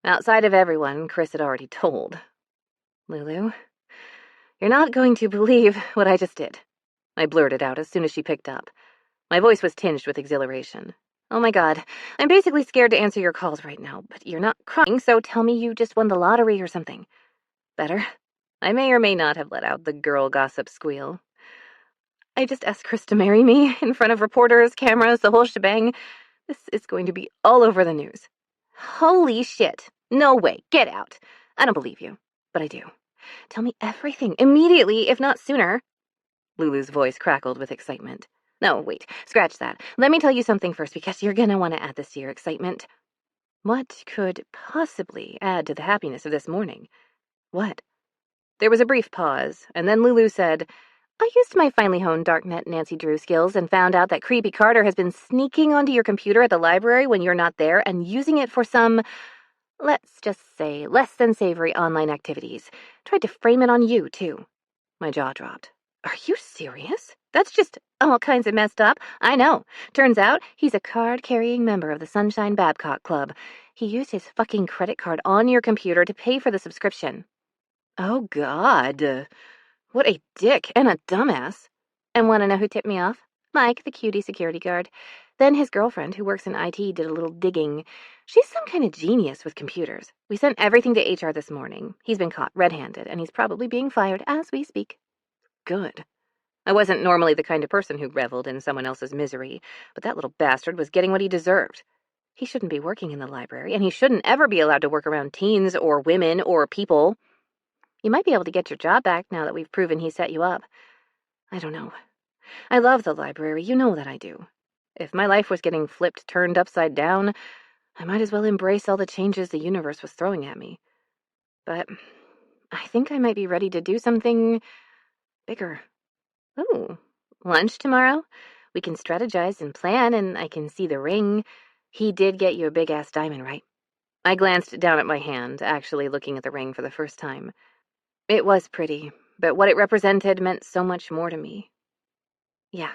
Outside of everyone, Chris had already told. Lulu, you're not going to believe what I just did, I blurted out as soon as she picked up. My voice was tinged with exhilaration. Oh my God, I'm basically scared to answer your calls right now, but you're not crying, so tell me you just won the lottery or something. Better. I may or may not have let out the girl gossip squeal. I just asked Chris to marry me in front of reporters, cameras, the whole shebang. This is going to be all over the news. Holy shit. No way. Get out. I don't believe you, but I do. Tell me everything, immediately, if not sooner. Lulu's voice crackled with excitement. No, wait, scratch that. Let me tell you something first, because you're gonna want to add this to your excitement. What could possibly add to the happiness of this morning? What? There was a brief pause, and then Lulu said, I used my finely honed darknet Nancy Drew skills and found out that Creepy Carter has been sneaking onto your computer at the library when you're not there and using it for some, let's just say, less than savory online activities. Tried to frame it on you, too. My jaw dropped. Are you serious? That's just all kinds of messed up. I know. Turns out he's a card-carrying member of the Sunshine Babcock Club. He used his fucking credit card on your computer to pay for the subscription. Oh, God. What a dick and a dumbass. And want to know who tipped me off? Mike, the cutie security guard. Then his girlfriend, who works in IT, did a little digging. She's some kind of genius with computers. We sent everything to HR this morning. He's been caught red-handed, and he's probably being fired as we speak. Good. I wasn't normally the kind of person who reveled in someone else's misery, but that little bastard was getting what he deserved. He shouldn't be working in the library, and he shouldn't ever be allowed to work around teens or women or people. You might be able to get your job back now that we've proven he set you up. I don't know. I love the library, you know that I do. If my life was getting flipped, turned upside down, I might as well embrace all the changes the universe was throwing at me. But I think I might be ready to do something bigger. Ooh, lunch tomorrow? We can strategize and plan, and I can see the ring. He did get you a big-ass diamond, right? I glanced down at my hand, actually looking at the ring for the first time. It was pretty, but what it represented meant so much more to me. Yeah,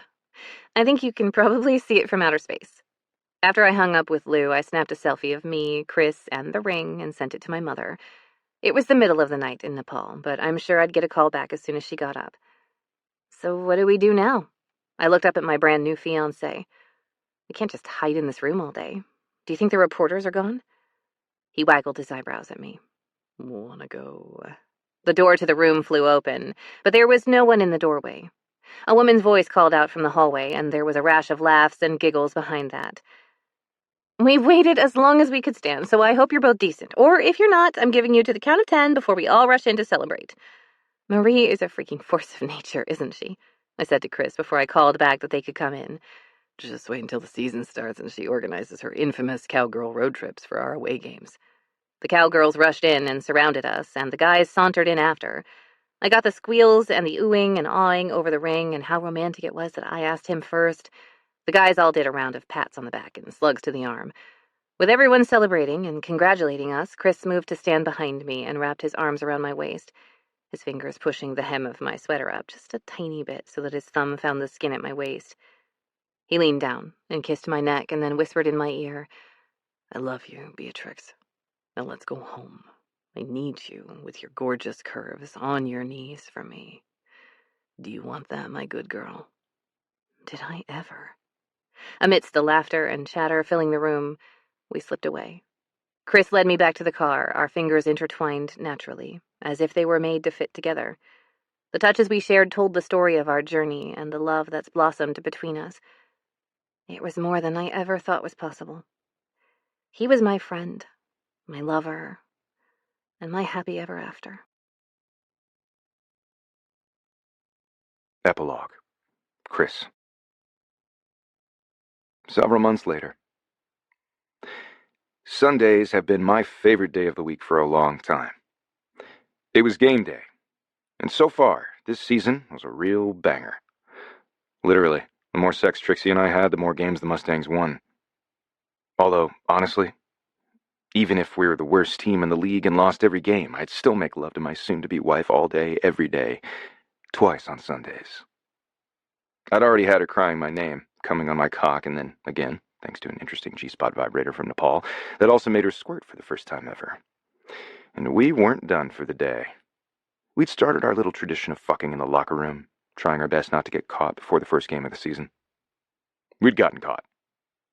I think you can probably see it from outer space. After I hung up with Lou, I snapped a selfie of me, Chris, and the ring and sent it to my mother. It was the middle of the night in Nepal, but I'm sure I'd get a call back as soon as she got up. So what do we do now? I looked up at my brand new fiancé. We can't just hide in this room all day. Do you think the reporters are gone? He waggled his eyebrows at me. Wanna go? The door to the room flew open, but there was no one in the doorway. A woman's voice called out from the hallway, and there was a rash of laughs and giggles behind that. "We've waited as long as we could stand, so I hope you're both decent. Or if you're not, I'm giving you to the count of 10 before we all rush in to celebrate." Marie is a freaking force of nature, isn't she? I said to Chris before I called back that they could come in. Just wait until the season starts and she organizes her infamous cowgirl road trips for our away games. The cowgirls rushed in and surrounded us, and the guys sauntered in after. I got the squeals and the oohing and awing over the ring, and how romantic it was that I asked him first. The guys all did a round of pats on the back and slugs to the arm. With everyone celebrating and congratulating us, Chris moved to stand behind me and wrapped his arms around my waist, his fingers pushing the hem of my sweater up just a tiny bit so that his thumb found the skin at my waist. He leaned down and kissed my neck and then whispered in my ear, "I love you, Beatrix. Now let's go home. I need you with your gorgeous curves on your knees for me. Do you want that, my good girl?" Did I ever? Amidst the laughter and chatter filling the room, we slipped away. Chris led me back to the car, our fingers intertwined naturally, as if they were made to fit together. The touches we shared told the story of our journey and the love that's blossomed between us. It was more than I ever thought was possible. He was my friend, my lover, and my happy ever after. Epilogue. Chris. Several months later. Sundays have been my favorite day of the week for a long time. It was game day, and so far, this season was a real banger. Literally, the more sex Trixie and I had, the more games the Mustangs won. Although, honestly, even if we were the worst team in the league and lost every game, I'd still make love to my soon-to-be wife all day, every day, twice on Sundays. I'd already had her crying my name, coming on my cock, and then, again, thanks to an interesting G-spot vibrator from Nepal, that also made her squirt for the first time ever. And we weren't done for the day. We'd started our little tradition of fucking in the locker room, trying our best not to get caught before the first game of the season. We'd gotten caught.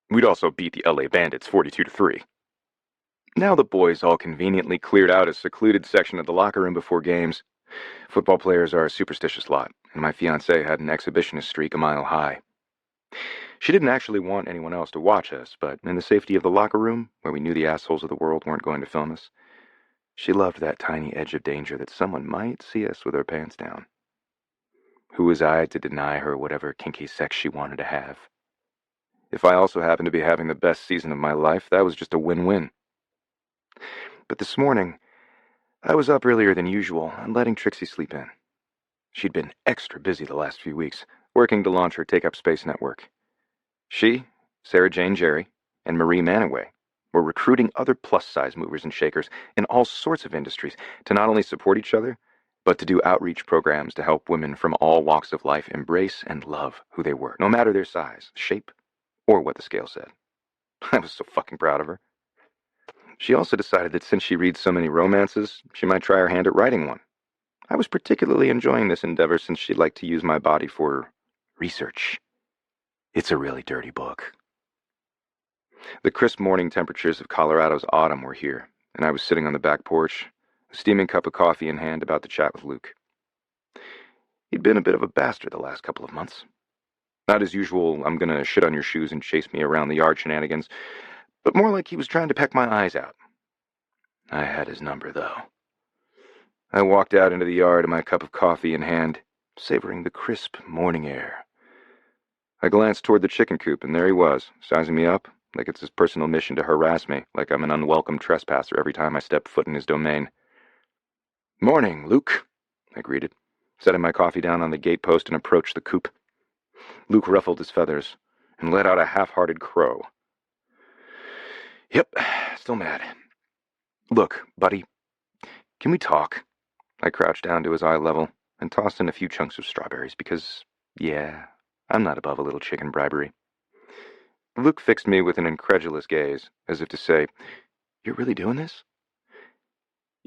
We'd also beat the LA Bandits 42-3. Now the boys all conveniently cleared out a secluded section of the locker room before games. Football players are a superstitious lot, and my fiancée had an exhibitionist streak a mile high. She didn't actually want anyone else to watch us, but in the safety of the locker room, where we knew the assholes of the world weren't going to film us, she loved that tiny edge of danger that someone might see us with our pants down. Who was I to deny her whatever kinky sex she wanted to have? If I also happened to be having the best season of my life, that was just a win-win. But this morning, I was up earlier than usual and letting Trixie sleep in. She'd been extra busy the last few weeks, working to launch her Take Up Space network. She, Sarah Jane Jerry, and Marie Manaway were recruiting other plus-size movers and shakers in all sorts of industries to not only support each other, but to do outreach programs to help women from all walks of life embrace and love who they were, no matter their size, shape, or what the scale said. I was so fucking proud of her. She also decided that since she reads so many romances, she might try her hand at writing one. I was particularly enjoying this endeavor since she liked to use my body for research. It's a really dirty book. The crisp morning temperatures of Colorado's autumn were here, and I was sitting on the back porch, a steaming cup of coffee in hand, about to chat with Luke. He'd been a bit of a bastard the last couple of months. Not as usual, I'm gonna shit on your shoes and chase me around the yard shenanigans, but more like he was trying to peck my eyes out. I had his number, though. I walked out into the yard, my cup of coffee in hand, savoring the crisp morning air. I glanced toward the chicken coop, and there he was, sizing me up, like it's his personal mission to harass me, like I'm an unwelcome trespasser every time I step foot in his domain. "Morning, Luke," I greeted, setting my coffee down on the gatepost and approached the coop. Luke ruffled his feathers and let out a half-hearted crow. "Yep, still mad. Look, buddy, can we talk?" I crouched down to his eye level and tossed in a few chunks of strawberries because, yeah, I'm not above a little chicken bribery. Luke fixed me with an incredulous gaze, as if to say, "You're really doing this?"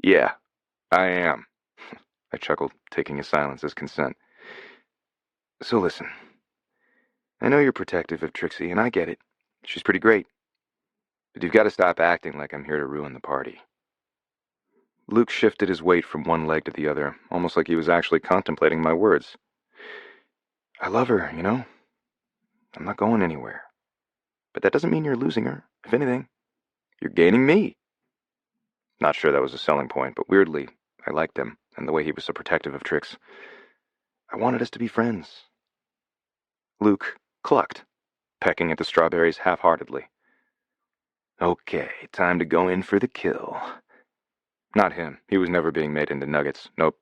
"Yeah, I am," I chuckled, taking his silence as consent. "So listen, I know you're protective of Trixie, and I get it. She's pretty great. But you've got to stop acting like I'm here to ruin the party." Luke shifted his weight from one leg to the other, almost like he was actually contemplating my words. I love her, you know? I'm not going anywhere. But that doesn't mean you're losing her. If anything, you're gaining me. Not sure that was a selling point, but weirdly, I liked him and the way he was so protective of Trix. I wanted us to be friends. Luke clucked, pecking at the strawberries half-heartedly. Okay, time to go in for the kill. Not him. He was never being made into nuggets. Nope.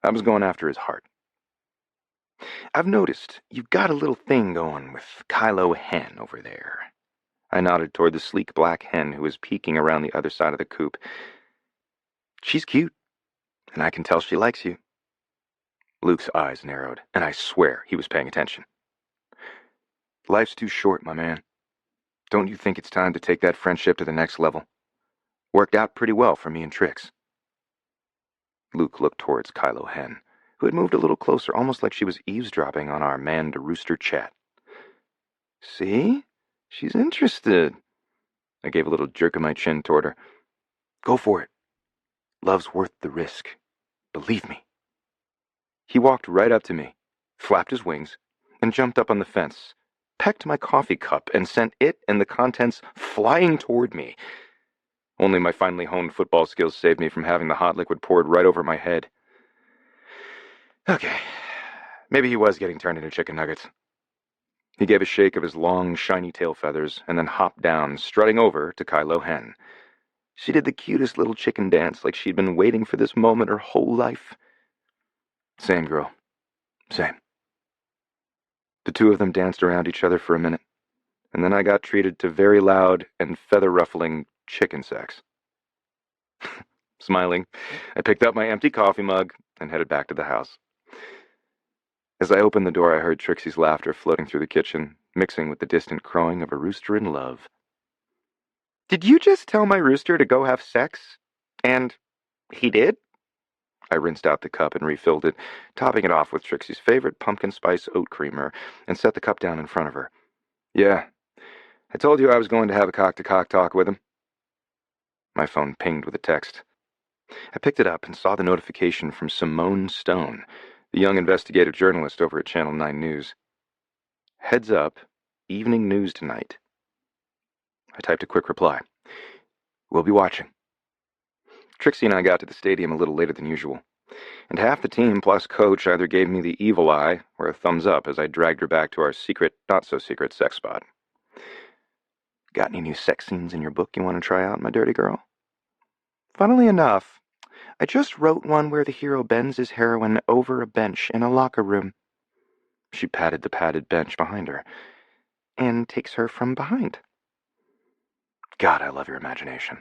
I was going after his heart. I've noticed you've got a little thing going with Kylo Hen over there. I nodded toward the sleek black hen who was peeking around the other side of the coop. She's cute, and I can tell she likes you. Luke's eyes narrowed, and I swear he was paying attention. Life's too short, my man. Don't you think it's time to take that friendship to the next level? Worked out pretty well for me and Trix. Luke looked towards Kylo Hen, who had moved a little closer, almost like she was eavesdropping on our man-to-rooster chat. See? She's interested. I gave a little jerk of my chin toward her. Go for it. Love's worth the risk. Believe me. He walked right up to me, flapped his wings, and jumped up on the fence, pecked my coffee cup, and sent it and the contents flying toward me. Only my finely honed football skills saved me from having the hot liquid poured right over my head. Okay, maybe he was getting turned into chicken nuggets. He gave a shake of his long, shiny tail feathers and then hopped down, strutting over to Kylo Hen. She did the cutest little chicken dance like she'd been waiting for this moment her whole life. Same girl. Same. The two of them danced around each other for a minute, and then I got treated to very loud and feather-ruffling chicken sex. Smiling, I picked up my empty coffee mug and headed back to the house. As I opened the door, I heard Trixie's laughter floating through the kitchen, mixing with the distant crowing of a rooster in love. Did you just tell my rooster to go have sex? And he did? I rinsed out the cup and refilled it, topping it off with Trixie's favorite pumpkin spice oat creamer, and set the cup down in front of her. Yeah, I told you I was going to have a cock-to-cock talk with him. My phone pinged with a text. I picked it up and saw the notification from Simone Stone, the young investigative journalist over at Channel 9 News. Heads up, evening news tonight. I typed a quick reply. We'll be watching. Trixie and I got to the stadium a little later than usual, and half the team plus coach either gave me the evil eye or a thumbs up as I dragged her back to our secret, not-so-secret sex spot. Got any new sex scenes in your book you want to try out, my dirty girl? Funnily enough, I just wrote one where the hero bends his heroine over a bench in a locker room. She patted the padded bench behind her, and takes her from behind. God, I love your imagination.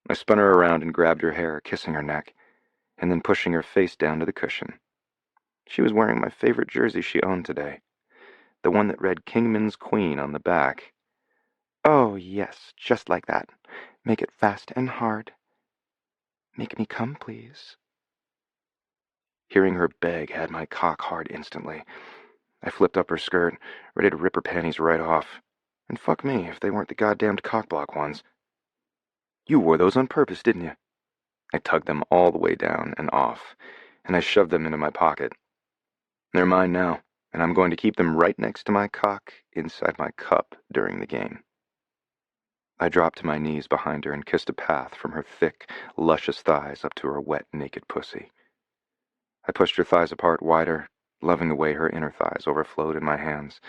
I spun her around and grabbed her hair, kissing her neck, and then pushing her face down to the cushion. She was wearing my favorite jersey she owned today, the one that read Kingman's Queen on the back. Oh, yes, just like that. Make it fast and hard. Make me come, please. Hearing her beg had my cock hard instantly. I flipped up her skirt, ready to rip her panties right off. And fuck me if they weren't the goddamned cockblock ones. You wore those on purpose, didn't you? I tugged them all the way down and off, and I shoved them into my pocket. They're mine now, and I'm going to keep them right next to my cock inside my cup during the game. I dropped to my knees behind her and kissed a path from her thick, luscious thighs up to her wet, naked pussy. I pushed her thighs apart wider, loving the way her inner thighs overflowed in my hands.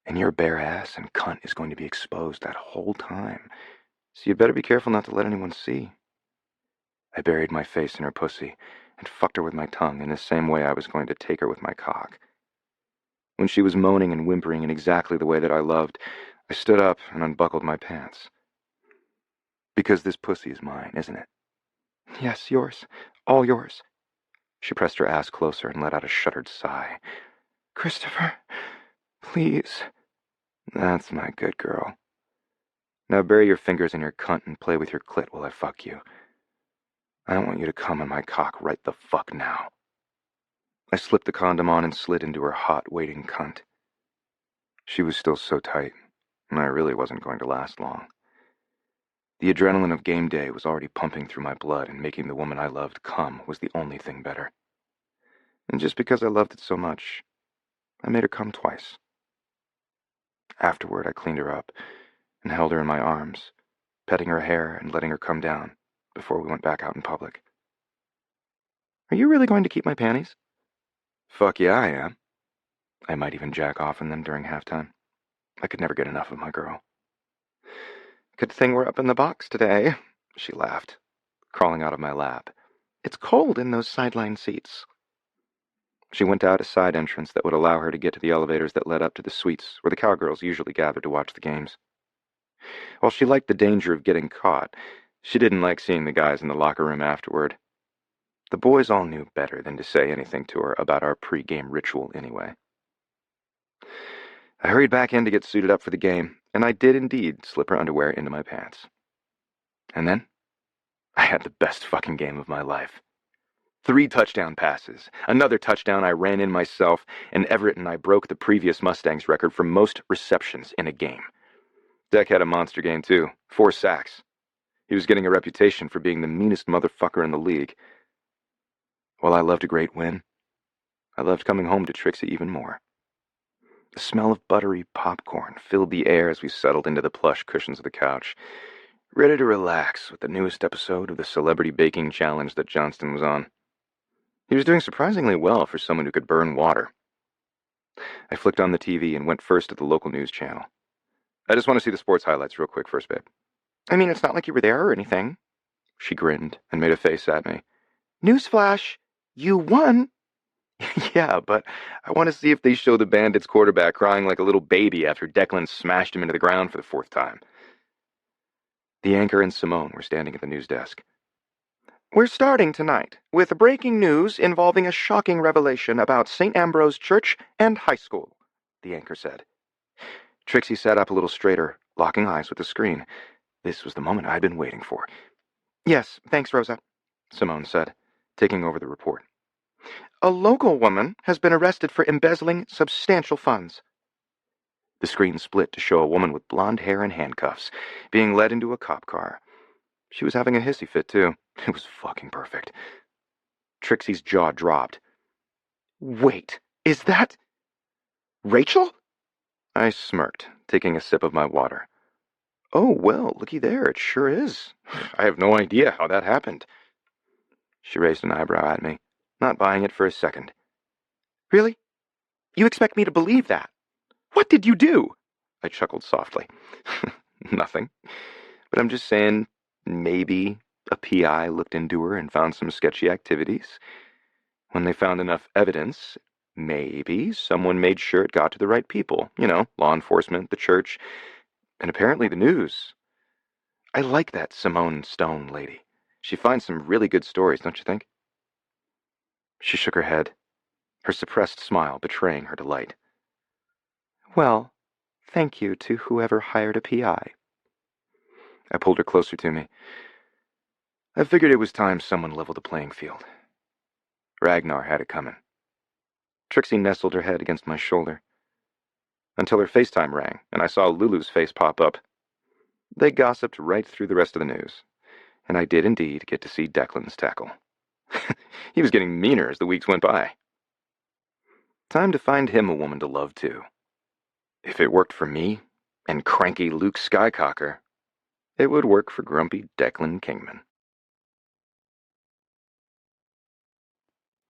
And your bare ass and cunt is going to be exposed that whole time, so you better be careful not to let anyone see. I buried my face in her pussy and fucked her with my tongue in the same way I was going to take her with my cock. When she was moaning and whimpering in exactly the way that I loved, I stood up and unbuckled my pants. Because this pussy is mine, isn't it? Yes, yours. All yours. She pressed her ass closer and let out a shuddered sigh. Christopher, please. That's my good girl. Now bury your fingers in your cunt and play with your clit while I fuck you. I want you to come on my cock right the fuck now. I slipped the condom on and slid into her hot, waiting cunt. She was still so tight, and I really wasn't going to last long. The adrenaline of game day was already pumping through my blood, and making the woman I loved come was the only thing better. And just because I loved it so much, I made her come twice. Afterward, I cleaned her up and held her in my arms, petting her hair and letting her come down before we went back out in public. Are you really going to keep my panties? Fuck yeah, I am. I might even jack off in them during halftime. I could never get enough of my girl. Good thing we're up in the box today, she laughed, crawling out of my lap. It's cold in those sideline seats. She went out a side entrance that would allow her to get to the elevators that led up to the suites where the cowgirls usually gathered to watch the games. While she liked the danger of getting caught, she didn't like seeing the guys in the locker room afterward. The boys all knew better than to say anything to her about our pre-game ritual anyway. I hurried back in to get suited up for the game, and I did indeed slip her underwear into my pants. And then, I had the best fucking game of my life. 3 touchdown passes, another touchdown I ran in myself, and Everett and I broke the previous Mustangs record for most receptions in a game. Deck had a monster game too, 4 sacks. He was getting a reputation for being the meanest motherfucker in the league. While I loved a great win, I loved coming home to Trixie even more. The smell of buttery popcorn filled the air as we settled into the plush cushions of the couch, ready to relax with the newest episode of the Celebrity Baking Challenge that Johnston was on. He was doing surprisingly well for someone who could burn water. I flicked on the TV and went first to the local news channel. I just want to see the sports highlights real quick first, babe. I mean, it's not like you were there or anything. She grinned and made a face at me. Newsflash, you won. Yeah, but I want to see if they show the Bandits quarterback crying like a little baby after Declan smashed him into the ground for the 4th time. The anchor and Simone were standing at the news desk. We're starting tonight with breaking news involving a shocking revelation about St. Ambrose Church and High School, the anchor said. Trixie sat up a little straighter, locking eyes with the screen. This was the moment I'd been waiting for. Yes, thanks, Rosa, Simone said, taking over the report. A local woman has been arrested for embezzling substantial funds. The screen split to show a woman with blonde hair and handcuffs being led into a cop car. She was having a hissy fit, too. It was fucking perfect. Trixie's jaw dropped. Wait, is that Rachel? I smirked, taking a sip of my water. Oh, well, looky there, it sure is. I have no idea how that happened. She raised an eyebrow at me, not buying it for a second. Really? You expect me to believe that? What did you do? I chuckled softly. Nothing. But I'm just saying, maybe a PI looked into her and found some sketchy activities. When they found enough evidence, maybe someone made sure it got to the right people. You know, law enforcement, the church, and apparently the news. I like that Simone Stone lady. She finds some really good stories, don't you think? She shook her head, her suppressed smile betraying her delight. Well, thank you to whoever hired a PI. I pulled her closer to me. I figured it was time someone leveled the playing field. Ragnar had it coming. Trixie nestled her head against my shoulder, until her FaceTime rang, and I saw Lulu's face pop up. They gossiped right through the rest of the news, and I did indeed get to see Declan's tackle. He was getting meaner as the weeks went by. Time to find him a woman to love, too. If it worked for me and cranky Luke Skycocker, it would work for grumpy Declan Kingman.